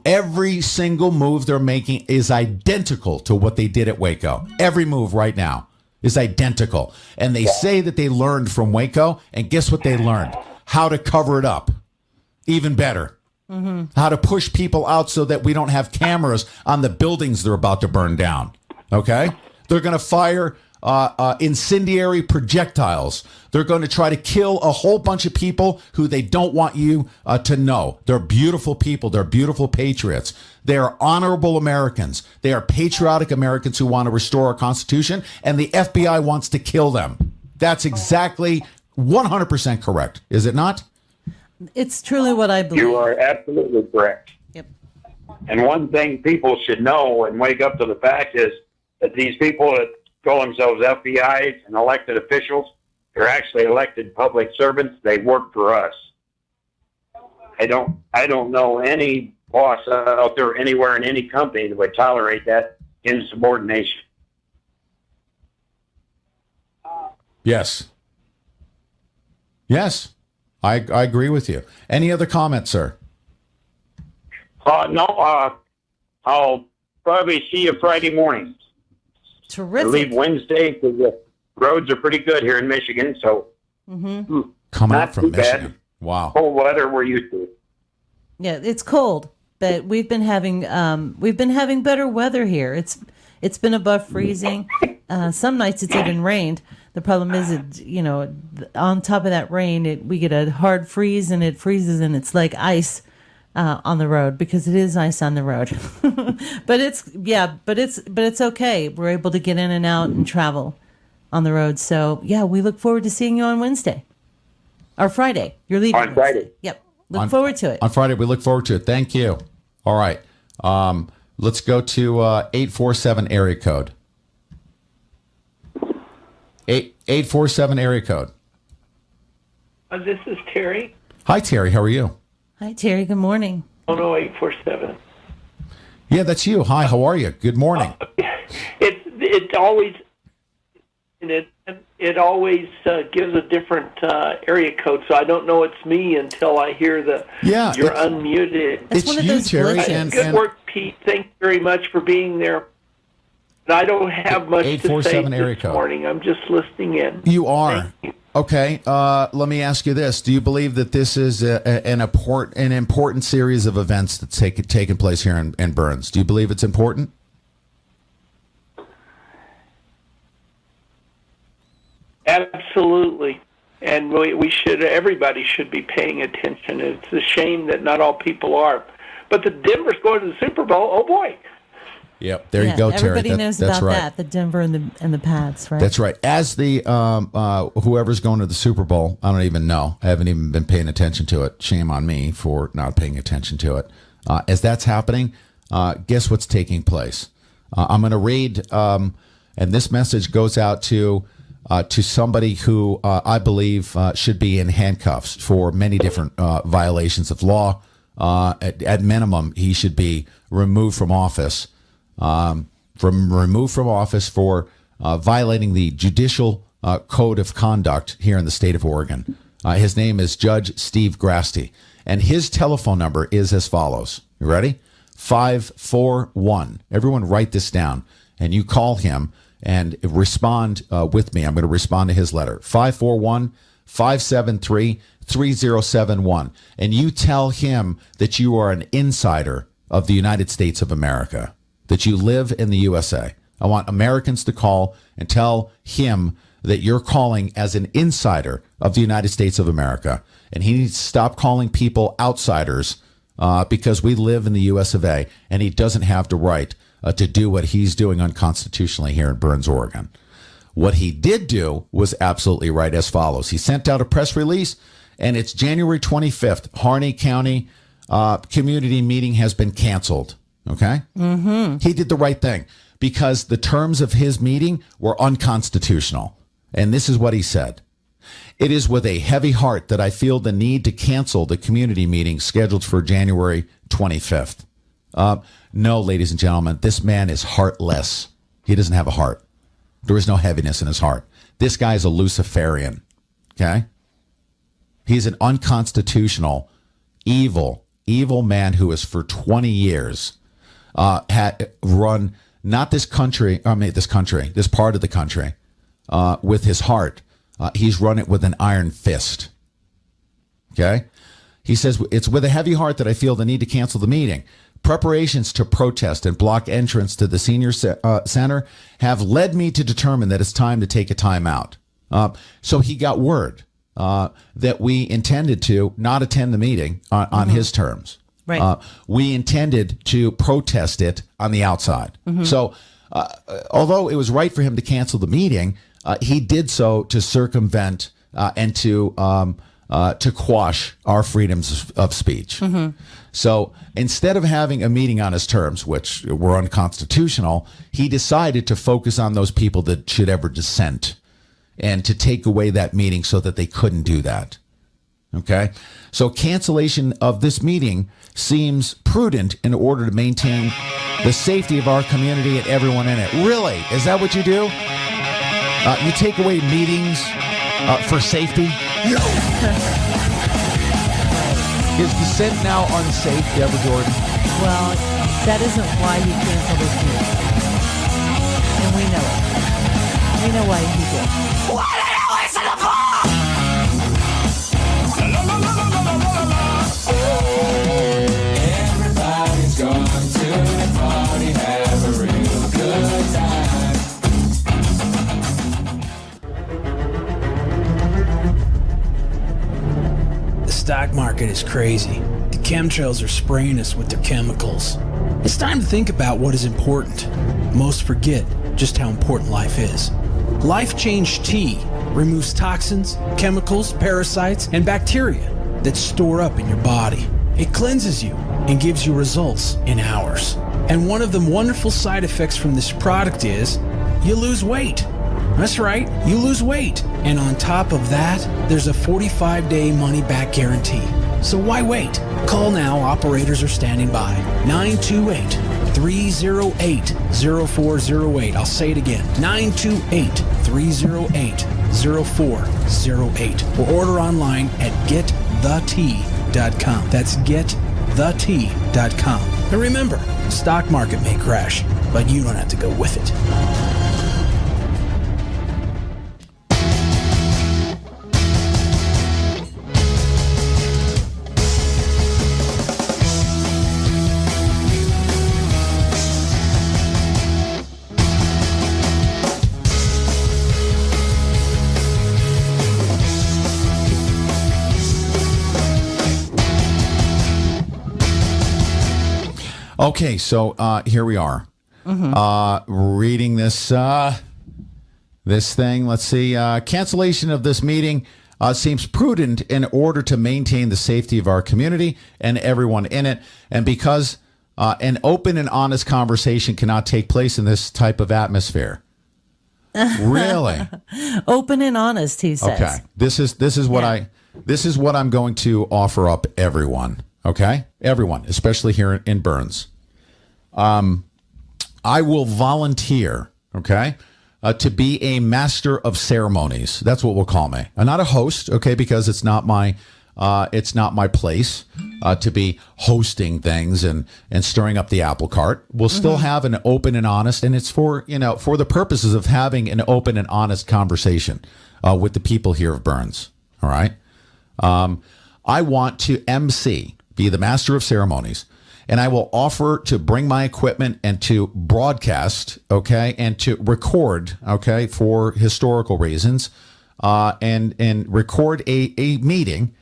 every single move they're making is identical to what they did at Waco. Every move right now is identical. And they say that they learned from Waco, and guess what they learned? How to cover it up. Even better. Mm-hmm. How to push people out so that we don't have cameras on the buildings they're about to burn down. Okay? They're going to fire incendiary projectiles. They're going to try to kill a whole bunch of people who they don't want you to know. They're beautiful people. They're beautiful patriots. They are honorable Americans. They are patriotic Americans who want to restore our Constitution, and the FBI wants to kill them. That's exactly 100% correct. Is it not? It's truly what I believe. You are absolutely correct. Yep. And one thing people should know and wake up to the fact is that these people that call themselves FBIs and elected officials, they're actually elected public servants. They work for us. I don't know any boss out there anywhere in any company that would tolerate that insubordination. Yes. Yes. I agree with you. Any other comments, sir? No. I'll probably see you Friday morning. Terrific. I leave Wednesday because the roads are pretty good here in Michigan, so Coming not up from too Michigan. bad. Wow. Cold weather we're used to. Yeah, it's cold, but we've been having better weather here. It's been above freezing. Some nights it's even rained. The problem is, on top of that rain, we get a hard freeze, and it freezes, and it's like ice on the road because it is ice on the road. but it's okay. We're able to get in and out and travel on the road. So yeah, we look forward to seeing you on Wednesday or Friday. You're leaving on Friday. Yep. Look forward to it. On Friday, we look forward to it. Thank you. All right. Let's go to 847 area code. 847 area code. This is Terry. Hi, Terry. How are you? Hi, Terry. Good morning. Oh, no, 847. Yeah, that's you. Hi, how are you? Good morning. It always it always gives a different area code, so I don't know it's me until I hear you're unmuted. It's one of you, Terry. Good work, Pete. Thank you very much for being there. And I don't have much to say this morning. I'm just listening in. You are. Okay. Let me ask you this: do you believe that this is an important series of events that's taken place here in Burns? Do you believe it's important? Absolutely, and everybody should be paying attention. It's a shame that not all people are, but the Denver's going to the Super Bowl. Oh boy! Yep, there you go, Terry. Everybody knows that's about right. that. The Denver and the Pats, right? That's right. As the whoever's going to the Super Bowl, I don't even know. I haven't even been paying attention to it. Shame on me for not paying attention to it. As that's happening, guess what's taking place? I'm going to read, and this message goes out to somebody who I believe should be in handcuffs for many different violations of law. At minimum, he should be removed from office. For violating the judicial code of conduct here in the state of Oregon. His name is Judge Steve Grasty, and his telephone number is as follows. You ready? 541. Everyone write this down, and you call him and respond with me. I'm going to respond to his letter. 541-573-3071. And you tell him that you are an insider of the United States of America, that you live in the USA. I want Americans to call and tell him that you're calling as an insider of the United States of America. And he needs to stop calling people outsiders because we live in the US of A, and he doesn't have the right to do what he's doing unconstitutionally here in Burns, Oregon. What he did do was absolutely right as follows. He sent out a press release, and it's January 25th. Harney County community meeting has been canceled. Okay? Mm-hmm. He did the right thing because the terms of his meeting were unconstitutional. And this is what he said. It is with a heavy heart that I feel the need to cancel the community meeting scheduled for January 25th. No, ladies and gentlemen, this man is heartless. He doesn't have a heart. There is no heaviness in his heart. This guy is a Luciferian. Okay? He's an unconstitutional, evil man who has for 20 years had run not this country, this part of the country with his heart. He's run it with an iron fist. Okay? He says, it's with a heavy heart that I feel the need to cancel the meeting. Preparations to protest and block entrance to the senior center have led me to determine that it's time to take a time out. So he got word that we intended to not attend the meeting on his terms. Right. We intended to protest it on the outside. Mm-hmm. So although it was right for him to cancel the meeting, he did so to circumvent and to quash our freedoms of speech. Mm-hmm. So instead of having a meeting on his terms, which were unconstitutional, he decided to focus on those people that should ever dissent and to take away that meeting so that they couldn't do that. Okay? So cancellation of this meeting seems prudent in order to maintain the safety of our community and everyone in it. Really? Is that what you do? You take away meetings for safety? No. Is dissent now unsafe, Deborah Jordan? Well, that isn't why he canceled his meeting. And we know it. We know why he did. Why did you listen to Paul? Everybody's gone to the party, have a real good time. The stock market is crazy. The chemtrails are spraying us with their chemicals. It's time to think about what is important. Most forget just how important life is. Life Change Tea removes toxins, chemicals, parasites, and bacteria that store up in your body. It cleanses you and gives you results in hours. And one of the wonderful side effects from this product is you lose weight. That's right, you lose weight. And on top of that, there's a 45-day money-back guarantee. So why wait? Call now, operators are standing by. 928 928-308-0408. I'll say it again, 928-308-0408. Or order online at getthet.com. That's getthet.com. And remember, the stock market may crash, but you don't have to go with it. Okay, so here we are. Reading this this thing. Let's see. Cancellation of this meeting seems prudent in order to maintain the safety of our community and everyone in it. And because an open and honest conversation cannot take place in this type of atmosphere. Really? Open and honest, he says. Okay. This is what this is what I'm going to offer up everyone. Okay? Everyone, especially here in Burns. I will volunteer, okay, to be a master of ceremonies. That's what we'll call me. I'm not a host, okay, because it's not my place to be hosting things and stirring up the apple cart. We'll still have an open and honest, and it's for the purposes of having an open and honest conversation with the people here of Burns. All right. I want to MC, be the master of ceremonies. And I will offer to bring my equipment and to broadcast, okay, and to record, okay, for historical reasons, and record a meeting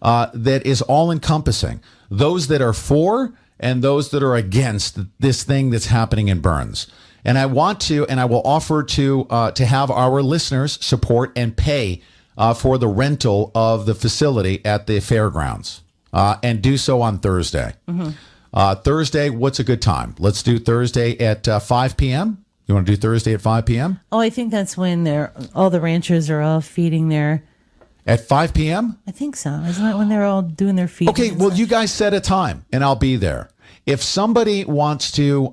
that is all encompassing. Those that are for and those that are against this thing that's happening in Burns. And I want to, and I will offer to have our listeners support and pay for the rental of the facility at the fairgrounds, and do so on Thursday. Thursday, what's a good time? Let's do Thursday at 5 p.m. You want to do Thursday at 5 p.m.? Oh, I think that's when all the ranchers are all feeding their... At 5 p.m.? I think so. Isn't that when they're all doing their feeding? Okay, well, you guys set a time, and I'll be there. If somebody wants to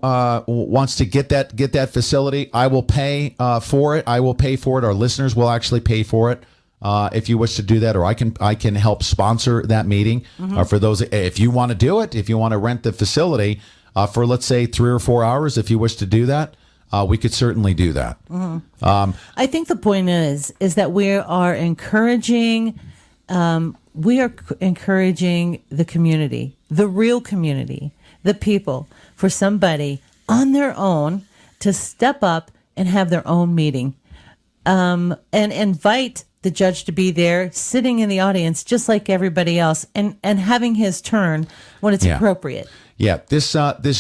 get that facility, I will pay for it. I will pay for it. Our listeners will actually pay for it. If you wish to do that, or I can help sponsor that meeting for those. If you want to do it, if you want to rent the facility for, let's say, 3 or 4 hours, if you wish to do that, we could certainly do that. I think the point is that we are encouraging the community, the real community, the people, for somebody on their own to step up and have their own meeting, and invite the judge to be there, sitting in the audience just like everybody else, and having his turn when it's appropriate. Yeah, this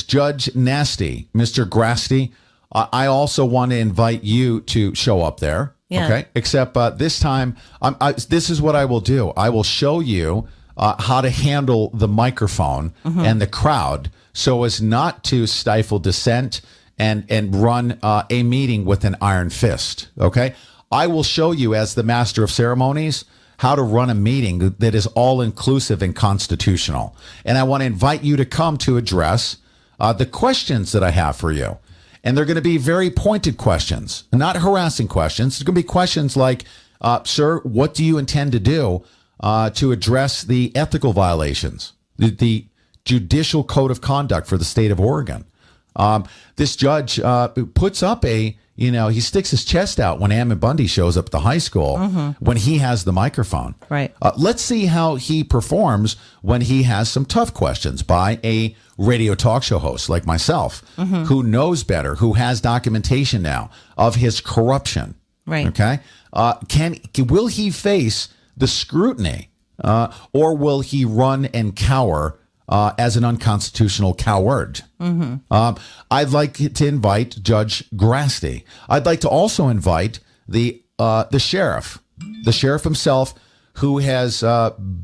Judge Nasty, Mr. Grasty, I also want to invite you to show up there. Yeah. Okay, except this time, this is what I will do. I will show you how to handle the microphone and the crowd so as not to stifle dissent and run a meeting with an iron fist. Okay. I will show you, as the master of ceremonies, how to run a meeting that is all-inclusive and constitutional. And I want to invite you to come to address the questions that I have for you. And they're going to be very pointed questions, not harassing questions. It's going to be questions like, sir, what do you intend to do to address the ethical violations, the judicial code of conduct for the state of Oregon? This judge puts up he sticks his chest out when Ammon Bundy shows up at the high school when he has the microphone. Right. Let's see how he performs when he has some tough questions by a radio talk show host like myself, who knows better, who has documentation now of his corruption. Right. Okay. Will he face the scrutiny, or will he run and cower as an unconstitutional coward? I'd like to invite Judge Grasty. I'd like to also invite the sheriff himself, who has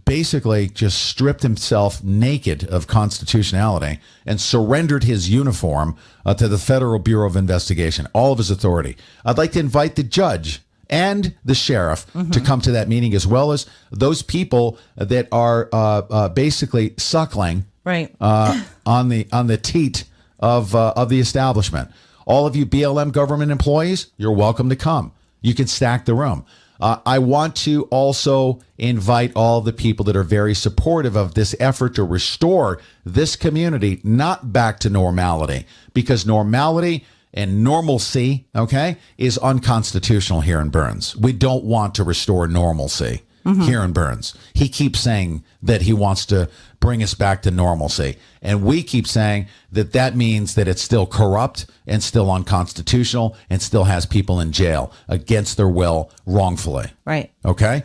basically just stripped himself naked of constitutionality and surrendered his uniform to the Federal Bureau of Investigation, all of his authority. I'd like to invite the judge and the sheriff to come to that meeting, as well as those people that are basically suckling right on the teat of the establishment. All of you BLM government employees, you're welcome to come. You can stack the room. I want to also invite all the people that are very supportive of this effort to restore this community not back to normality, because normality and normalcy, okay, is unconstitutional here in Burns. We don't want to restore normalcy here in Burns. He keeps saying that he wants to bring us back to normalcy. And we keep saying that that means that it's still corrupt and still unconstitutional and still has people in jail against their will wrongfully. Right. Okay?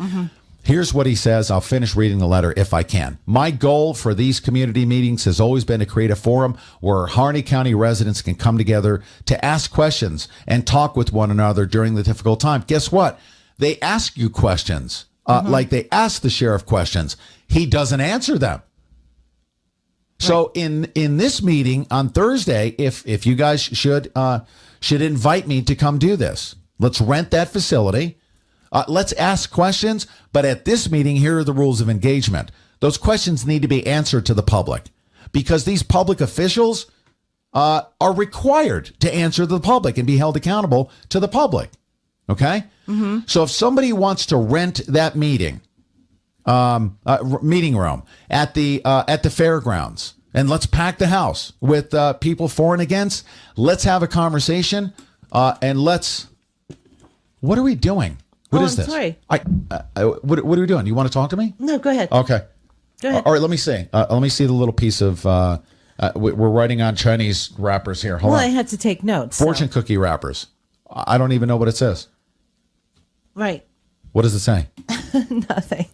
Here's what he says. I'll finish reading the letter if I can. My goal for these community meetings has always been to create a forum where Harney County residents can come together to ask questions and talk with one another during the difficult time. Guess what? They ask you questions. Like they ask the sheriff questions. He doesn't answer them. So in this meeting on Thursday, if you guys should invite me to come do this, let's rent that facility. Let's ask questions. But at this meeting, here are the rules of engagement. Those questions need to be answered to the public, because these public officials are required to answer to the public and be held accountable to the public. Okay. So if somebody wants to rent that meeting room at the fairgrounds, and let's pack the house with people for and against, let's have a conversation, and let's. What are we doing? What is I'm this? sorry. What are we doing? You want to talk to me? No, go ahead. Okay. Go ahead. All right. Let me see. Let me see the little piece of. We're writing on Chinese wrappers here. Hold Well, on. I had to take notes. Fortune cookie wrappers. I don't even know what it says. Right. What does it say? Nothing.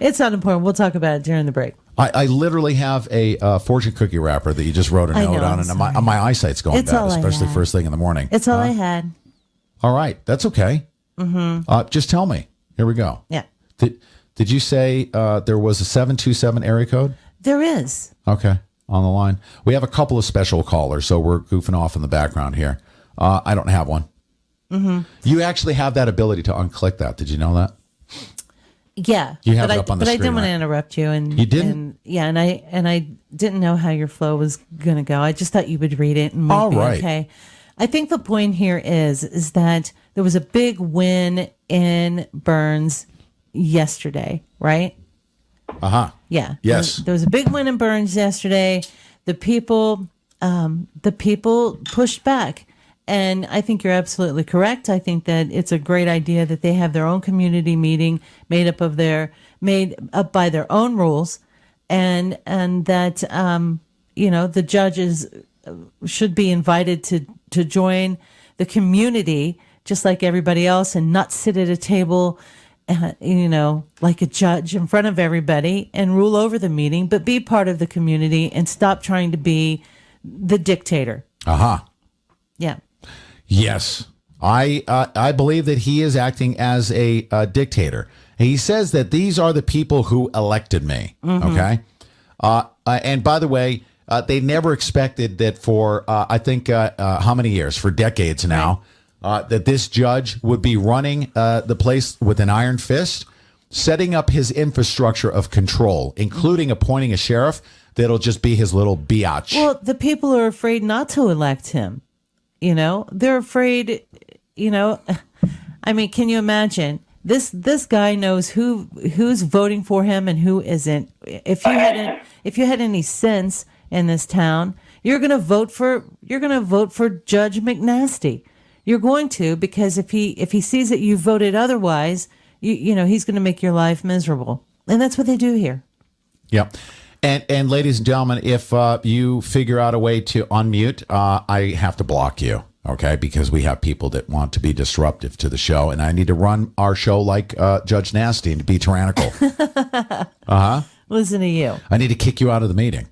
It's not important. We'll talk about it during the break. I literally have a fortune cookie wrapper that you just wrote a I note know, on, I'm and my eyesight's going It's bad, all I especially had. first thing in the morning. It's all I had. All right, that's okay. Just tell me. Here we go. Yeah. Did you say there was a 727 area code? There is. Okay, on the line. We have a couple of special callers, so we're goofing off in the background here. I don't have one. You actually have that ability to unclick that. Did you know that? Yeah. You have but it up on the But I screen, didn't want to right? interrupt you. And You didn't? And, yeah, and I didn't know how your flow was going to go. I just thought you would read it and we'd All be right. okay. I think the point here is that there was a big win in Burns yesterday, right? Yeah. Yes. There was a big win in Burns yesterday. The people pushed back. And I think you're absolutely correct. I think that it's a great idea that they have their own community meeting made up by their own rules, and that the judges should be invited to join the community just like everybody else, and not sit at a table, like a judge in front of everybody and rule over the meeting, but be part of the community and stop trying to be the dictator. Yeah. Yes, I believe that he is acting as a dictator. He says that these are the people who elected me. Okay, and by the way, they never expected that for I think how many years, for decades now, that this judge would be running the place with an iron fist, setting up his infrastructure of control, including appointing a sheriff that'll just be his little biatch. Well, the people are afraid not to elect him. They're afraid, I mean, can you imagine? This guy knows who's voting for him and who isn't. If you had any sense in this town, you're going to vote for Judge McNasty. You're going to, because if he sees that you voted otherwise, he's going to make your life miserable. And that's what they do here. Yep. And ladies and gentlemen, if you figure out a way to unmute, I have to block you, okay? Because we have people that want to be disruptive to the show, and I need to run our show like Judge Nasty and to be tyrannical. Listen to you. I need to kick you out of the meeting.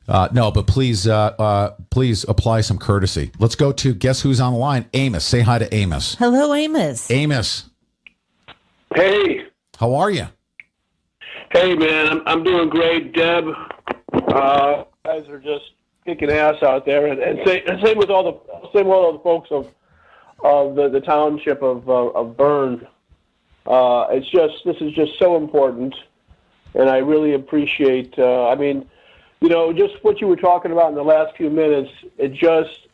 No, but please apply some courtesy. Let's go to guess who's on the line. Amos. Say hi to Amos. Hello, Amos. Amos. Hey. How are you? Hey, man, I'm doing great, Deb. Guys are just kicking ass out there, and same with all the folks of the township of Bern. This is just so important, and I really appreciate. just what you were talking about in the last few minutes, it just,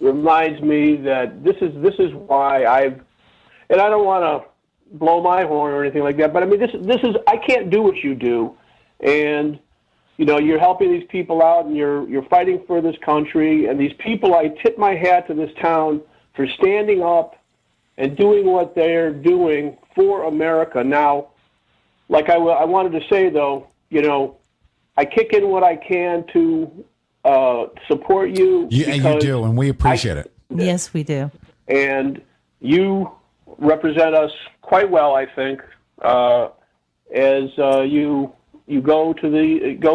reminds me that this is why and I don't want to blow my horn or anything like that, but I mean, this is, I can't do what you do, and, you're helping these people out, and you're fighting for this country, and these people, I tip my hat to this town for standing up and doing what they're doing for America. Now, like I wanted to say, though, I kick in what I can to support you. And you do, and we appreciate it. Yes, we do. And you represent us quite well, I think, as you go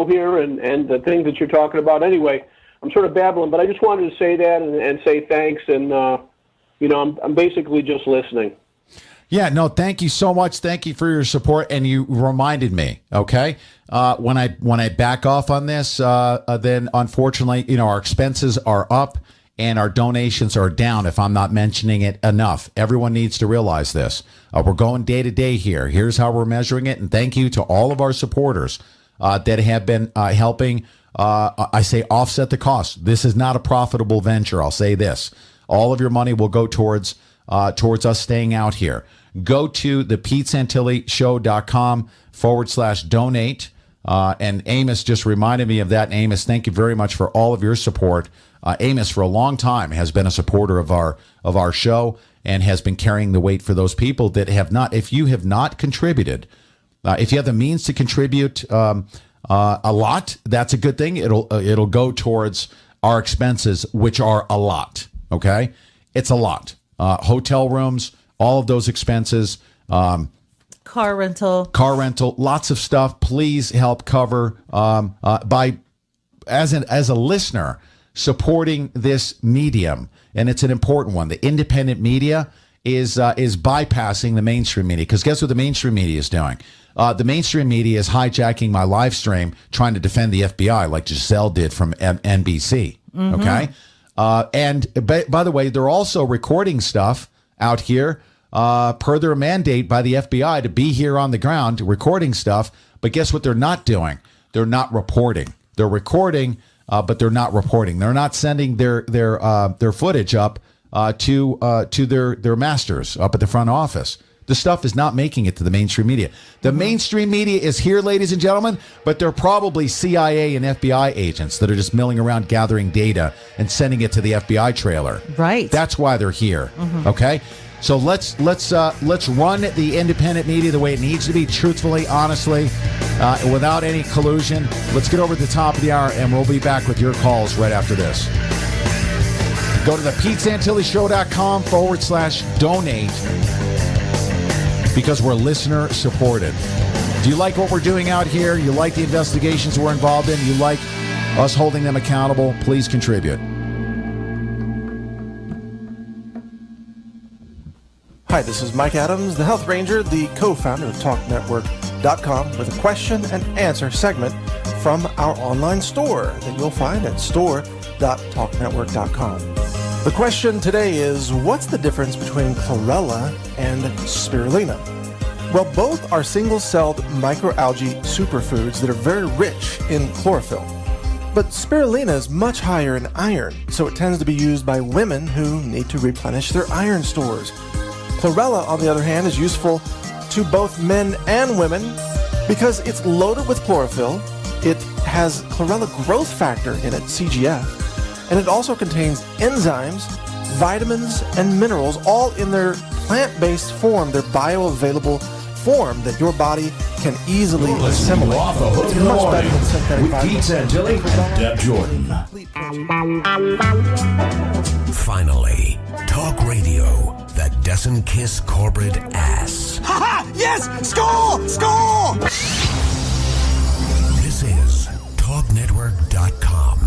here and the things that you're talking about. Anyway, I'm sort of babbling, but I just wanted to say that and say thanks, and I'm basically just listening. Yeah, no, thank you so much. Thank you for your support, and you reminded me. Okay, when I back off on this, then unfortunately, our expenses are up and our donations are down. If I'm not mentioning it enough, everyone needs to realize this. We're going day to day here. Here's how we're measuring it, and thank you to all of our supporters that have been helping. I say offset the cost. This is not a profitable venture. I'll say this: all of your money will go towards us staying out here. Go to the PeteSantilliShow.com/donate. And Amos just reminded me of that. And Amos, thank you very much for all of your support. Amos, for a long time, has been a supporter of our show and has been carrying the weight for those people that have not. If you have not contributed, if you have the means to contribute a lot, that's a good thing. It'll go towards our expenses, which are a lot. Okay, it's a lot. Hotel rooms, all of those expenses, car rental, lots of stuff. Please help cover by as a listener supporting this medium, and it's an important one. The independent media is bypassing the mainstream media, because guess what the mainstream media is doing? The mainstream media is hijacking my live stream, trying to defend the FBI, like Giselle did from NBC. Mm-hmm. Okay. And by the way, they're also recording stuff out here per their mandate by the FBI to be here on the ground recording stuff. But guess what they're not doing? They're not reporting. They're recording, but they're not reporting. They're not sending their footage up to their masters up at the front office. The stuff is not making it to the mainstream media. The mainstream media is here, ladies and gentlemen, but they're probably CIA and FBI agents that are just milling around gathering data and sending it to the FBI trailer. Right. That's why they're here. Mm-hmm. Okay? So let's run the independent media the way it needs to be, truthfully, honestly, without any collusion. Let's get over to the top of the hour, and we'll be back with your calls right after this. Go to the PeteSantilliShow.com/donate. Because we're listener supported. Do you like what we're doing out here? You like the investigations we're involved in? You like us holding them accountable? Please contribute. Hi, this is Mike Adams, the Health Ranger, the co-founder of TalkNetwork.com, with a question and answer segment from our online store that you'll find at store.talknetwork.com. The question today is, what's the difference between chlorella and spirulina? Well, both are single-celled microalgae superfoods that are very rich in chlorophyll. But spirulina is much higher in iron, so it tends to be used by women who need to replenish their iron stores. Chlorella, on the other hand, is useful to both men and women because it's loaded with chlorophyll, it has chlorella growth factor in it, CGF, and it also contains enzymes, vitamins, and minerals, all in their plant-based form, their bioavailable form that your body can easily assimilate. It's much better than synthetic vitamins. With Pete Santilli and Deb Jordan. Finally, talk radio that doesn't kiss corporate ass. Ha ha! Yes! Score! Score! This is TalkNetwork.com.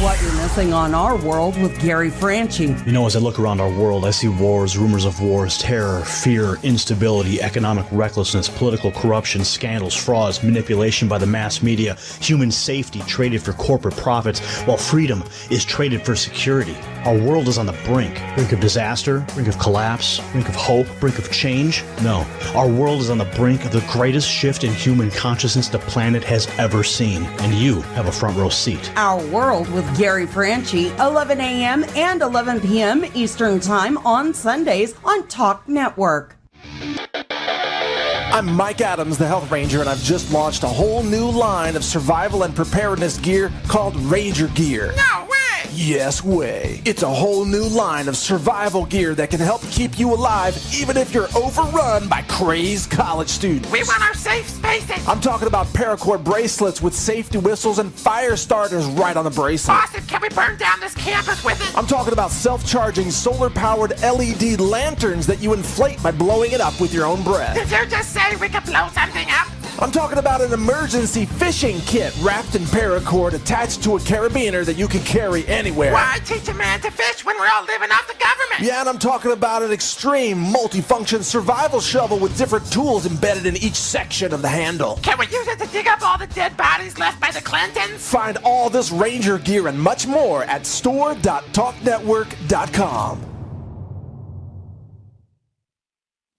What you're missing Focusing on our world with Gary Franchi. You know, as I look around our world, I see wars, rumors of wars, terror, fear, instability, economic recklessness, political corruption, scandals, frauds, manipulation by the mass media, human safety traded for corporate profits, while freedom is traded for security. Our world is on the brink of disaster, brink of collapse, brink of hope, brink of change. No, our world is on the brink of the greatest shift in human consciousness the planet has ever seen, and you have a front row seat. Our World with Gary Franchi, 11 a.m. and 11 p.m. Eastern Time on Sundays on Talk Network. I'm Mike Adams, the Health Ranger, and I've just launched a whole new line of survival and preparedness gear called Ranger Gear. No way! Yes way. It's a whole new line of survival gear that can help keep you alive even if you're overrun by crazed college students. We want our safe spaces! I'm talking about paracord bracelets with safety whistles and fire starters right on the bracelet. Awesome! Can we burn down this campus with it? I'm talking about self-charging, solar-powered LED lanterns that you inflate by blowing it up with your own breath. Did you just say we could blow something up? I'm talking about an emergency fishing kit wrapped in paracord attached to a carabiner that you can carry anywhere. Why teach a man to fish when we're all living off the government? Yeah, and I'm talking about an extreme multifunction survival shovel with different tools embedded in each section of the handle. Can we use it to dig up all the dead bodies left by the Clintons? Find all this Ranger gear and much more at store.talknetwork.com.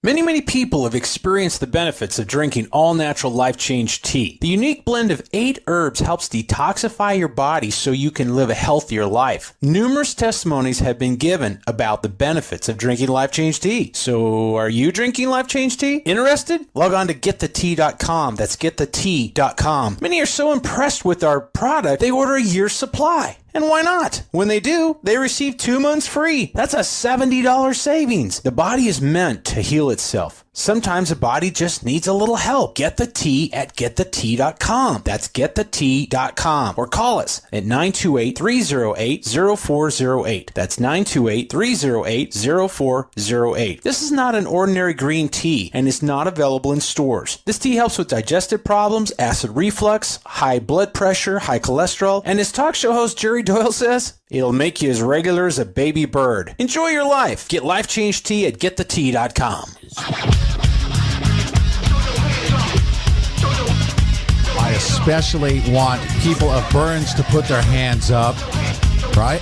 Many people have experienced the benefits of drinking all-natural Life Change tea. The unique blend of 8 herbs helps detoxify your body so you can live a healthier life. Numerous testimonies have been given about the benefits of drinking Life Change tea. So, are you drinking Life Change tea? Interested? Log on to getthetea.com. That's getthetea.com. Many are so impressed with our product, they order a year's supply. And why not? When they do, they receive 2 months free. That's a $70 savings. The body is meant to heal itself. Sometimes the body just needs a little help. Get the tea at getthetea.com. That's getthetea.com. Or call us at 928-308-0408. That's 928-308-0408. This is not an ordinary green tea and is not available in stores. This tea helps with digestive problems, acid reflux, high blood pressure, high cholesterol, and as talk show host Jerry Doyle says, it'll make you as regular as a baby bird. Enjoy your life. Get Life Change tea at getthetea.com. I especially want people of Burns to put their hands up, right?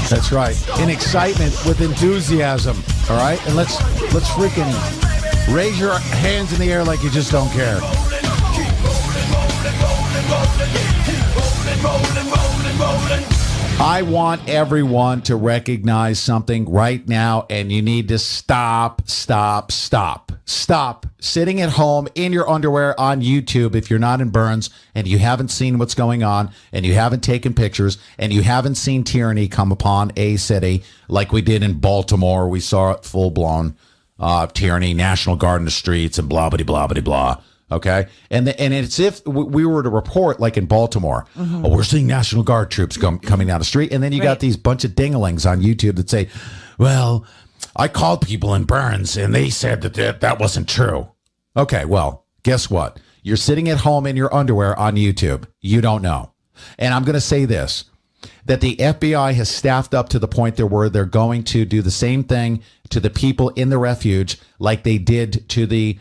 That's right. In excitement, with enthusiasm, all right? And let's freaking raise your hands in the air like you just don't care. I want everyone to recognize something right now, and you need to stop sitting at home in your underwear on YouTube if you're not in Burns and you haven't seen what's going on and you haven't taken pictures and you haven't seen tyranny come upon a city like we did in Baltimore. We saw it full-blown tyranny, National Guard in the streets and blah, blah, blah, blah, blah. Okay, and it's if we were to report like in Baltimore, oh, we're seeing National Guard troops coming down the street, and then you got these bunch of dingalings on YouTube that say, well, I called people in Burns and they said that wasn't true. Okay, well, guess what? You're sitting at home in your underwear on YouTube. You don't know. And I'm going to say this, that the FBI has staffed up to the point there where they're going to do the same thing to the people in the refuge like they did to the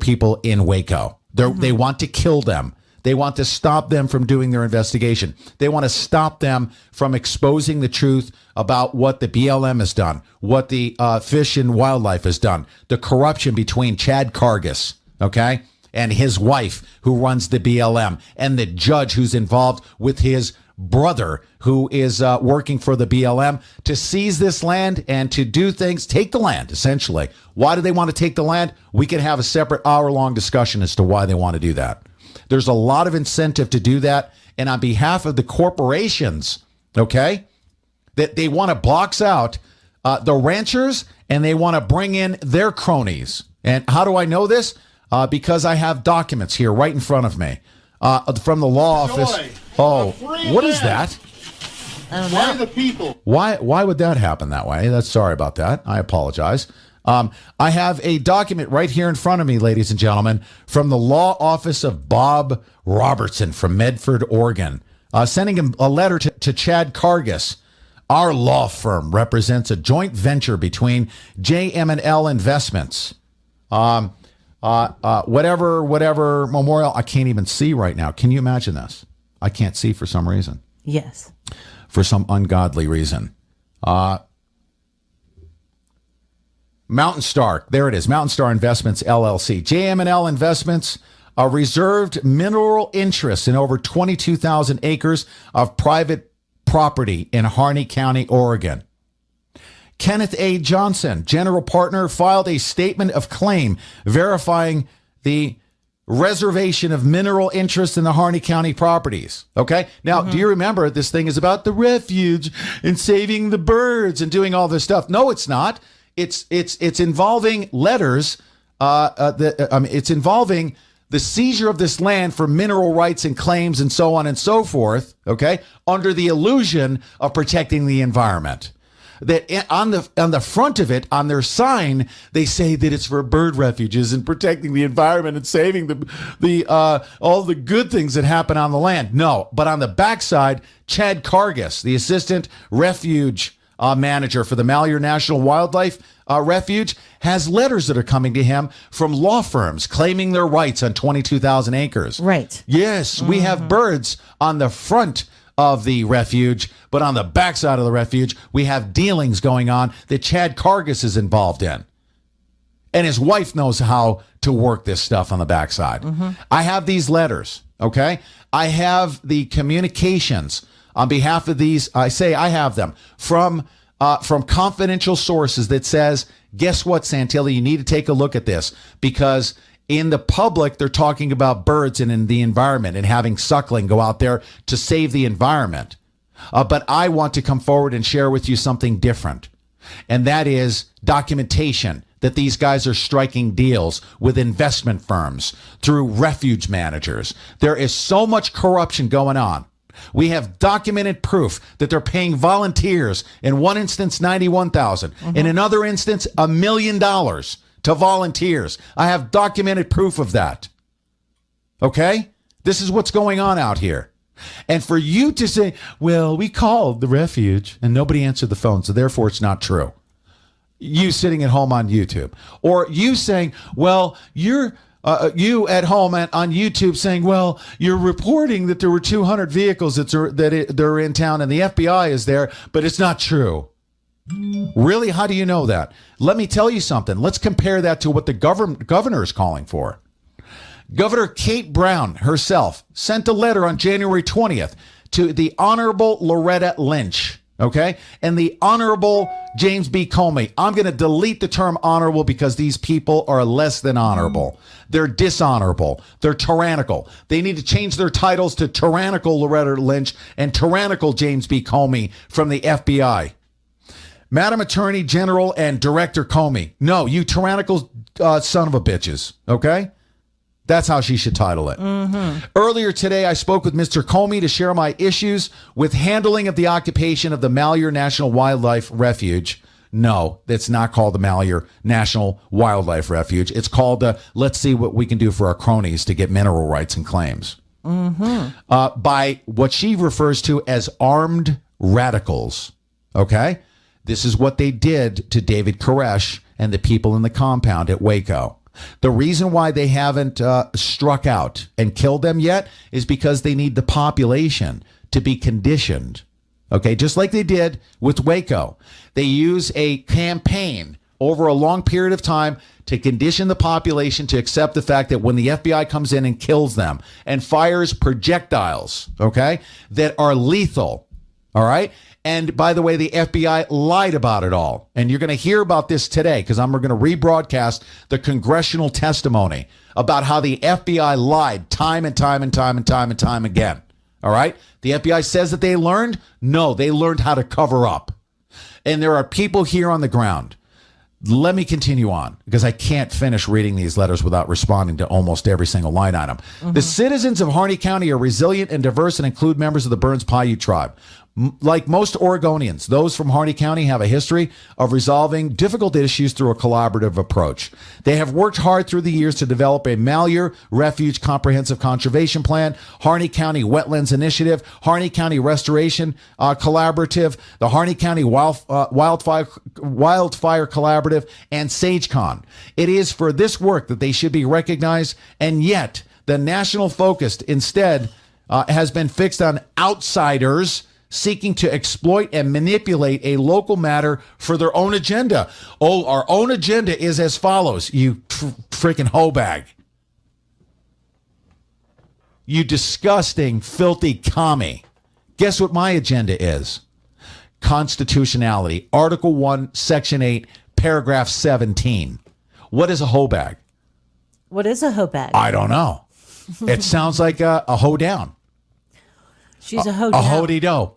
people in Waco. They want to kill them. They want to stop them from doing their investigation. They want to stop them from exposing the truth about what the BLM has done, what the Fish and Wildlife has done, the corruption between Chad Cargis, okay, and his wife who runs the BLM, and the judge who's involved with his brother who is working for the BLM to seize this land and to do things, take the land, essentially. Why do they want to take the land? We can have a separate hour-long discussion as to why they want to do that. There's a lot of incentive to do that. And on behalf of the corporations, okay, that they want to box out the ranchers and they want to bring in their cronies. And how do I know this? Because I have documents here right in front of me from the law office. Oh, what is that? I don't know. Why the people? Why would that happen that way? Sorry about that. I apologize. I have a document right here in front of me, ladies and gentlemen, from the law office of Bob Robertson from Medford, Oregon. sending him a letter to Chad Cargis. Our law firm represents a joint venture between JM&L Investments. Whatever memorial. I can't even see right now. Can you imagine this? I can't see for some reason. Yes. For some ungodly reason. Mountain Star. There it is. Mountain Star Investments, LLC. JM&L Investments, a reserved mineral interest in over 22,000 acres of private property in Harney County, Oregon. Kenneth A. Johnson, general partner, filed a statement of claim verifying the reservation of mineral interest in the Harney County properties. Okay. Now, do you remember this thing is about the refuge and saving the birds and doing all this stuff? No, it's not. It's involving letters. It's involving the seizure of this land for mineral rights and claims and so on and so forth. Okay, under the illusion of protecting the environment. That on the front of it, on their sign, they say that it's for bird refuges and protecting the environment and saving the all the good things that happen on the land. No, but on the backside, Chad Cargis, the assistant refuge manager for the Malheur National Wildlife Refuge, has letters that are coming to him from law firms claiming their rights on 22,000 acres. Right. Yes, we have birds on the front of the refuge, but on the backside of the refuge, we have dealings going on that Chad Cargis is involved in. And his wife knows how to work this stuff on the backside. I have these letters, okay? I have the communications on behalf of these. I have them from confidential sources that says, guess what, Santilli, you need to take a look at this, because in the public, they're talking about birds and in the environment and having suckling go out there to save the environment. But I want to come forward and share with you something different. And that is documentation that these guys are striking deals with investment firms through refuge managers. There is so much corruption going on. We have documented proof that they're paying volunteers, in one instance, $91,000. In another instance, $1 million to volunteers. I have documented proof of that. Okay? This is what's going on out here. And for you to say, well, we called the refuge and nobody answered the phone, so therefore it's not true. You sitting at home on YouTube. Or you saying, well, you at home on YouTube saying, well, you're reporting that there were 200 vehicles they're in town and the FBI is there, but it's not true. Really? How do you know that? Let me tell you something. Let's compare that to what the governor is calling for. Governor Kate Brown herself sent a letter on January 20th to the Honorable Loretta Lynch, okay, and the Honorable James B. Comey. I'm going to delete the term honorable because these people are less than honorable. They're dishonorable. They're tyrannical. They need to change their titles to tyrannical Loretta Lynch and tyrannical James B. Comey from the FBI. Madam Attorney General and Director Comey. No, you tyrannical son of a bitches, okay? That's how she should title it. Earlier today, I spoke with Mr. Comey to share my issues with handling of the occupation of the Malheur National Wildlife Refuge. No, it's not called the Malheur National Wildlife Refuge. It's called let's see what we can do for our cronies to get mineral rights and claims. By what she refers to as armed radicals. Okay? This is what they did to David Koresh and the people in the compound at Waco. The reason why they haven't struck out and killed them yet is because they need the population to be conditioned. Okay, just like they did with Waco. They use a campaign over a long period of time to condition the population to accept the fact that when the FBI comes in and kills them and fires projectiles, okay, that are lethal, all right? And by the way, the FBI lied about it all. And you're going to hear about this today because we're going to rebroadcast the congressional testimony about how the FBI lied time and time and time and time and time again. All right? The FBI says that they learned. No, they learned how to cover up. And there are people here on the ground. Let me continue on because I can't finish reading these letters without responding to almost every single line item. The citizens of Harney County are resilient and diverse and include members of the Burns Paiute tribe. Like most Oregonians, those from Harney County have a history of resolving difficult issues through a collaborative approach. They have worked hard through the years to develop a Malheur Refuge Comprehensive Conservation Plan, Harney County Wetlands Initiative, Harney County Restoration Collaborative, the Harney County Wildfire Collaborative, and SageCon. It is for this work that they should be recognized, and yet the national focus instead has been fixed on outsiders seeking to exploit and manipulate a local matter for their own agenda. Oh, our own agenda is as follows, you freaking hoe bag. You disgusting, filthy commie. Guess what my agenda is? Constitutionality. Article 1, Section 8, Paragraph 17. What is a hoe bag? What is a hoe bag? I don't know. It sounds like a hoe down. She's a hoe A down. ho-de-do.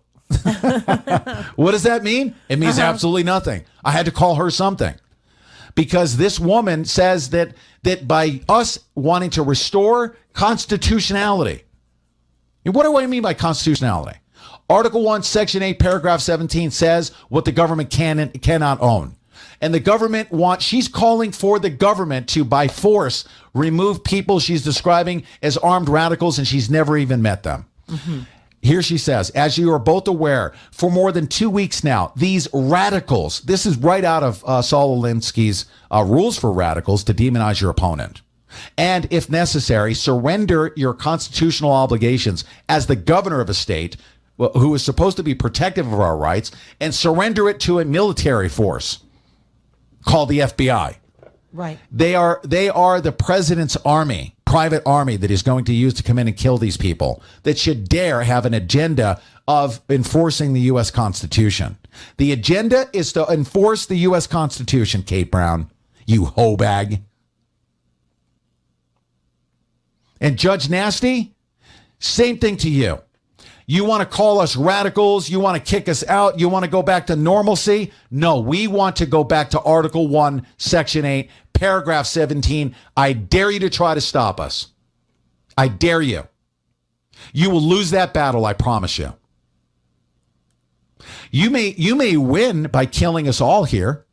What does that mean? It means absolutely nothing. I had to call her something because this woman says that by us wanting to restore constitutionality. And what do I mean by constitutionality? Article 1, Section 8, Paragraph 17 says what the government can and cannot own. And the government she's calling for the government to, by force, remove people she's describing as armed radicals, and she's never even met them. Mm-hmm. Here she says, as you are both aware, for more than 2 weeks now, these radicals, this is right out of Saul Alinsky's rules for radicals to demonize your opponent. And if necessary, surrender your constitutional obligations as the governor of a state who is supposed to be protective of our rights, and surrender it to a military force called the FBI. Right. They are the president's army, private army that is going to use to come in and kill these people that should dare have an agenda of enforcing the U.S. Constitution. The agenda is to enforce the U.S. Constitution, Kate Brown, you hoe bag. And Judge Nasty, same thing to you. You want to call us radicals? You want to kick us out? You want to go back to normalcy? No, we want to go back to Article 1, Section 8, Paragraph 17. I dare you to try to stop us. I dare you. You will lose that battle, I promise you. You may win by killing us all here.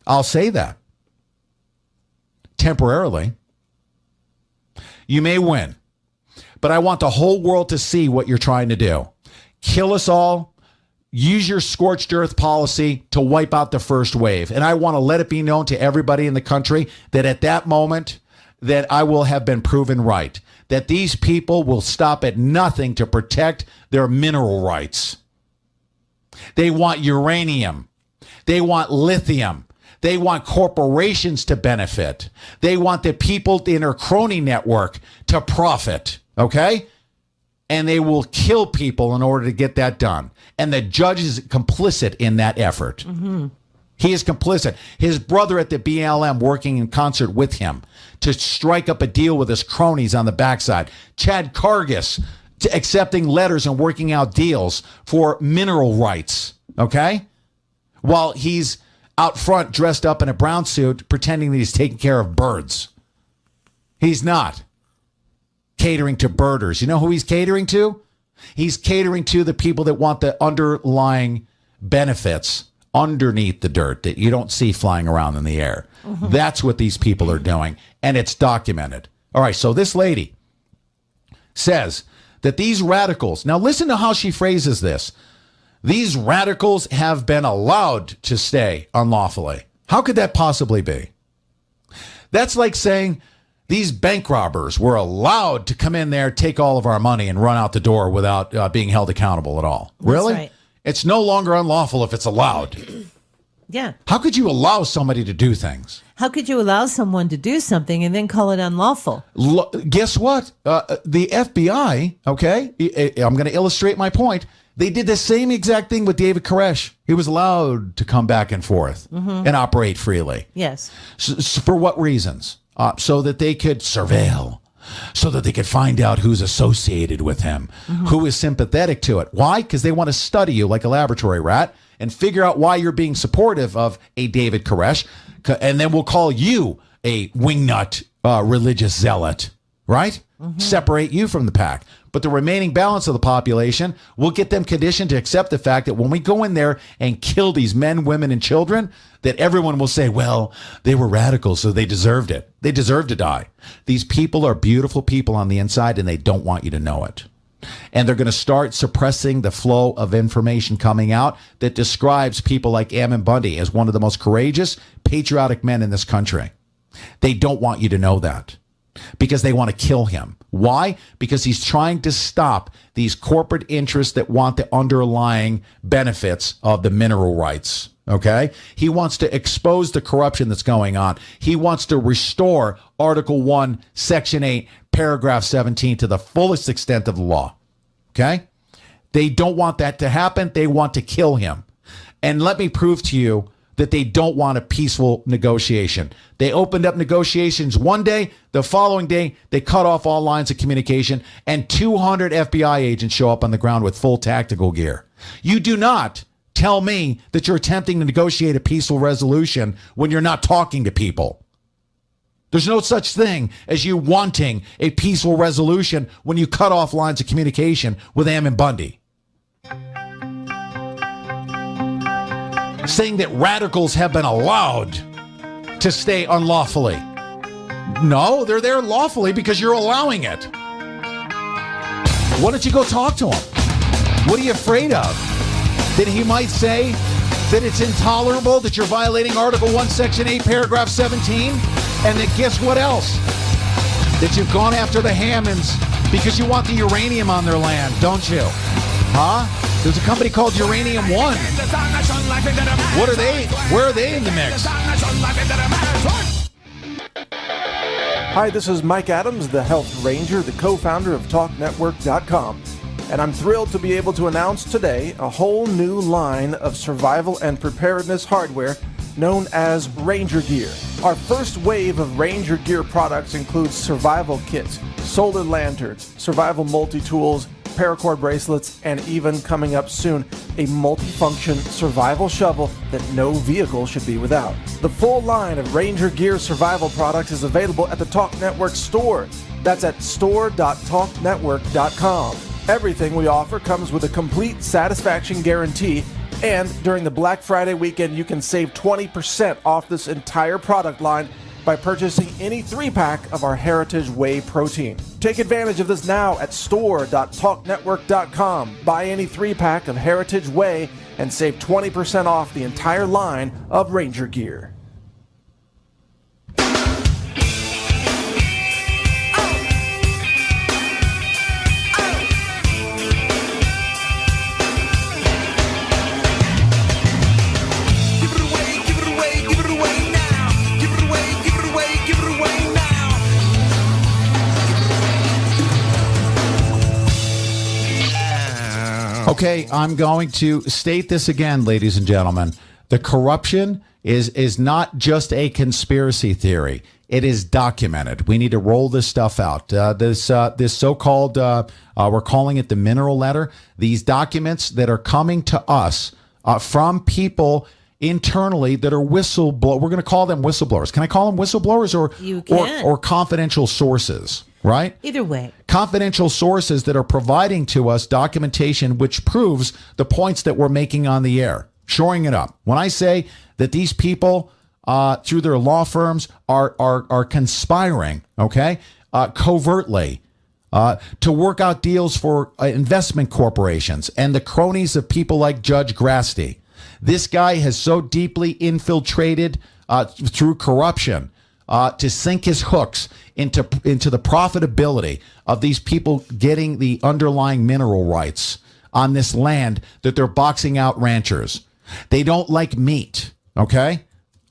I'll say that. Temporarily. You may win. But I want the whole world to see what you're trying to do. Kill us all. Use your scorched earth policy to wipe out the first wave. And I want to let it be known to everybody in the country that at that moment that I will have been proven right. That these people will stop at nothing to protect their mineral rights. They want uranium. They want lithium. They want corporations to benefit. They want the people in their crony network to profit. Okay? And they will kill people in order to get that done. And the judge is complicit in that effort. Mm-hmm. He is complicit. His brother at the BLM working in concert with him to strike up a deal with his cronies on the backside. Chad Cargis accepting letters and working out deals for mineral rights. Okay? While he's out front dressed up in a brown suit pretending that he's taking care of birds. He's not. Catering to birders. You know who he's catering to? He's catering to the people that want the underlying benefits underneath the dirt that you don't see flying around in the air. Mm-hmm. That's what these people are doing, and it's documented. All right, so this lady says that these radicals, now listen to how she phrases this. These radicals have been allowed to stay unlawfully. How could that possibly be? That's like saying these bank robbers were allowed to come in there, take all of our money, and run out the door without being held accountable at all. Really? That's right. It's no longer unlawful if it's allowed. Yeah. How could you allow somebody to do things? How could you allow someone to do something and then call it unlawful? Guess what? The FBI, okay, I'm going to illustrate my point. They did the same exact thing with David Koresh. He was allowed to come back and forth and operate freely. Yes. So for what reasons? So that they could surveil, so that they could find out who's associated with him, who is sympathetic to it. Why? Because they want to study you like a laboratory rat and figure out why you're being supportive of a David Koresh. And then we'll call you a wingnut religious zealot, right? Separate you from the pack. But the remaining balance of the population will get them conditioned to accept the fact that when we go in there and kill these men, women, and children, that everyone will say, well, they were radicals, so they deserved it. They deserve to die. These people are beautiful people on the inside, and they don't want you to know it. And they're going to start suppressing the flow of information coming out that describes people like Ammon Bundy as one of the most courageous, patriotic men in this country. They don't want you to know that because they want to kill him. Why? Because he's trying to stop these corporate interests that want the underlying benefits of the mineral rights. Okay? He wants to expose the corruption that's going on. He wants to restore Article 1, Section 8, Paragraph 17 to the fullest extent of the law. Okay? They don't want that to happen. They want to kill him. And let me prove to you that they don't want a peaceful negotiation. They opened up negotiations one day. The following day, they cut off all lines of communication, and 200 FBI agents show up on the ground with full tactical gear. You do not tell me that you're attempting to negotiate a peaceful resolution when you're not talking to people. There's no such thing as you wanting a peaceful resolution when you cut off lines of communication with Ammon Bundy. Saying that radicals have been allowed to stay unlawfully. No, they're there lawfully because you're allowing it. Why don't you go talk to him? What are you afraid of? That he might say that it's intolerable that you're violating Article 1, Section 8, Paragraph 17? And that guess what else? That you've gone after the Hammonds because you want the uranium on their land, don't you? Huh? There's a company called Uranium One. What are they? Where are they in the mix? Hi, this is Mike Adams, the Health Ranger, the co-founder of TalkNetwork.com. And I'm thrilled to be able to announce today a whole new line of survival and preparedness hardware known as Ranger Gear. Our first wave of Ranger Gear products includes survival kits, solar lanterns, survival multi-tools, paracord bracelets, and even coming up soon, a multifunction survival shovel that no vehicle should be without. The full line of Ranger Gear survival products is available at the Talk Network store. That's at store.talknetwork.com. Everything we offer comes with a complete satisfaction guarantee, and during the Black Friday weekend, you can save 20% off this entire product line by purchasing any 3-pack of our Heritage Whey protein. Take advantage of this now at store.talknetwork.com. Buy any 3-pack of Heritage Whey and save 20% off the entire line of Ranger Gear. Okay, I'm going to state this again, ladies and gentlemen. The corruption is not just a conspiracy theory. It is documented. We need to roll this stuff out. This so-called, we're calling it the mineral letter. These documents that are coming to us from people internally that are whistleblowers. We're going to call them whistleblowers. Can I call them whistleblowers or confidential sources? Right? Either way. Confidential sources that are providing to us documentation which proves the points that we're making on the air, shoring it up. When I say that these people, through their law firms, are conspiring, okay, covertly, to work out deals for investment corporations and the cronies of people like Judge Grasty. This guy has so deeply infiltrated through corruption to sink his hooks into the profitability of these people getting the underlying mineral rights on this land that they're boxing out ranchers. They don't like meat, okay?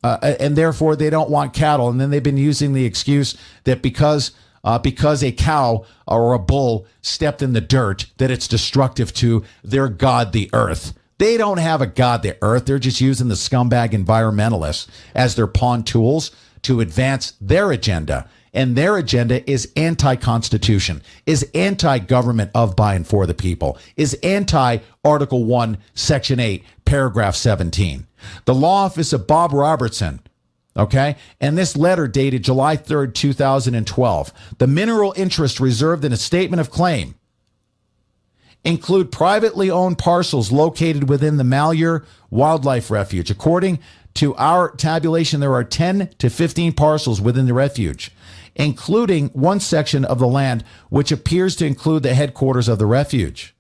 And therefore they don't want cattle. And then they've been using the excuse that because a cow or a bull stepped in the dirt, that it's destructive to their god, the earth. They don't have a god, the earth. They're just using the scumbag environmentalists as their pawn tools to advance their agenda. And their agenda is anti-constitution, is anti-government of, by, and for the people, is anti-Article 1, Section 8, Paragraph 17. The law office of Bob Robertson, Okay? And this letter dated July 3rd, 2012. The mineral interest reserved in a statement of claim include privately owned parcels located within the Malheur Wildlife Refuge. According to our tabulation, there are 10 to 15 parcels within the refuge, including one section of the land which appears to include the headquarters of the refuge.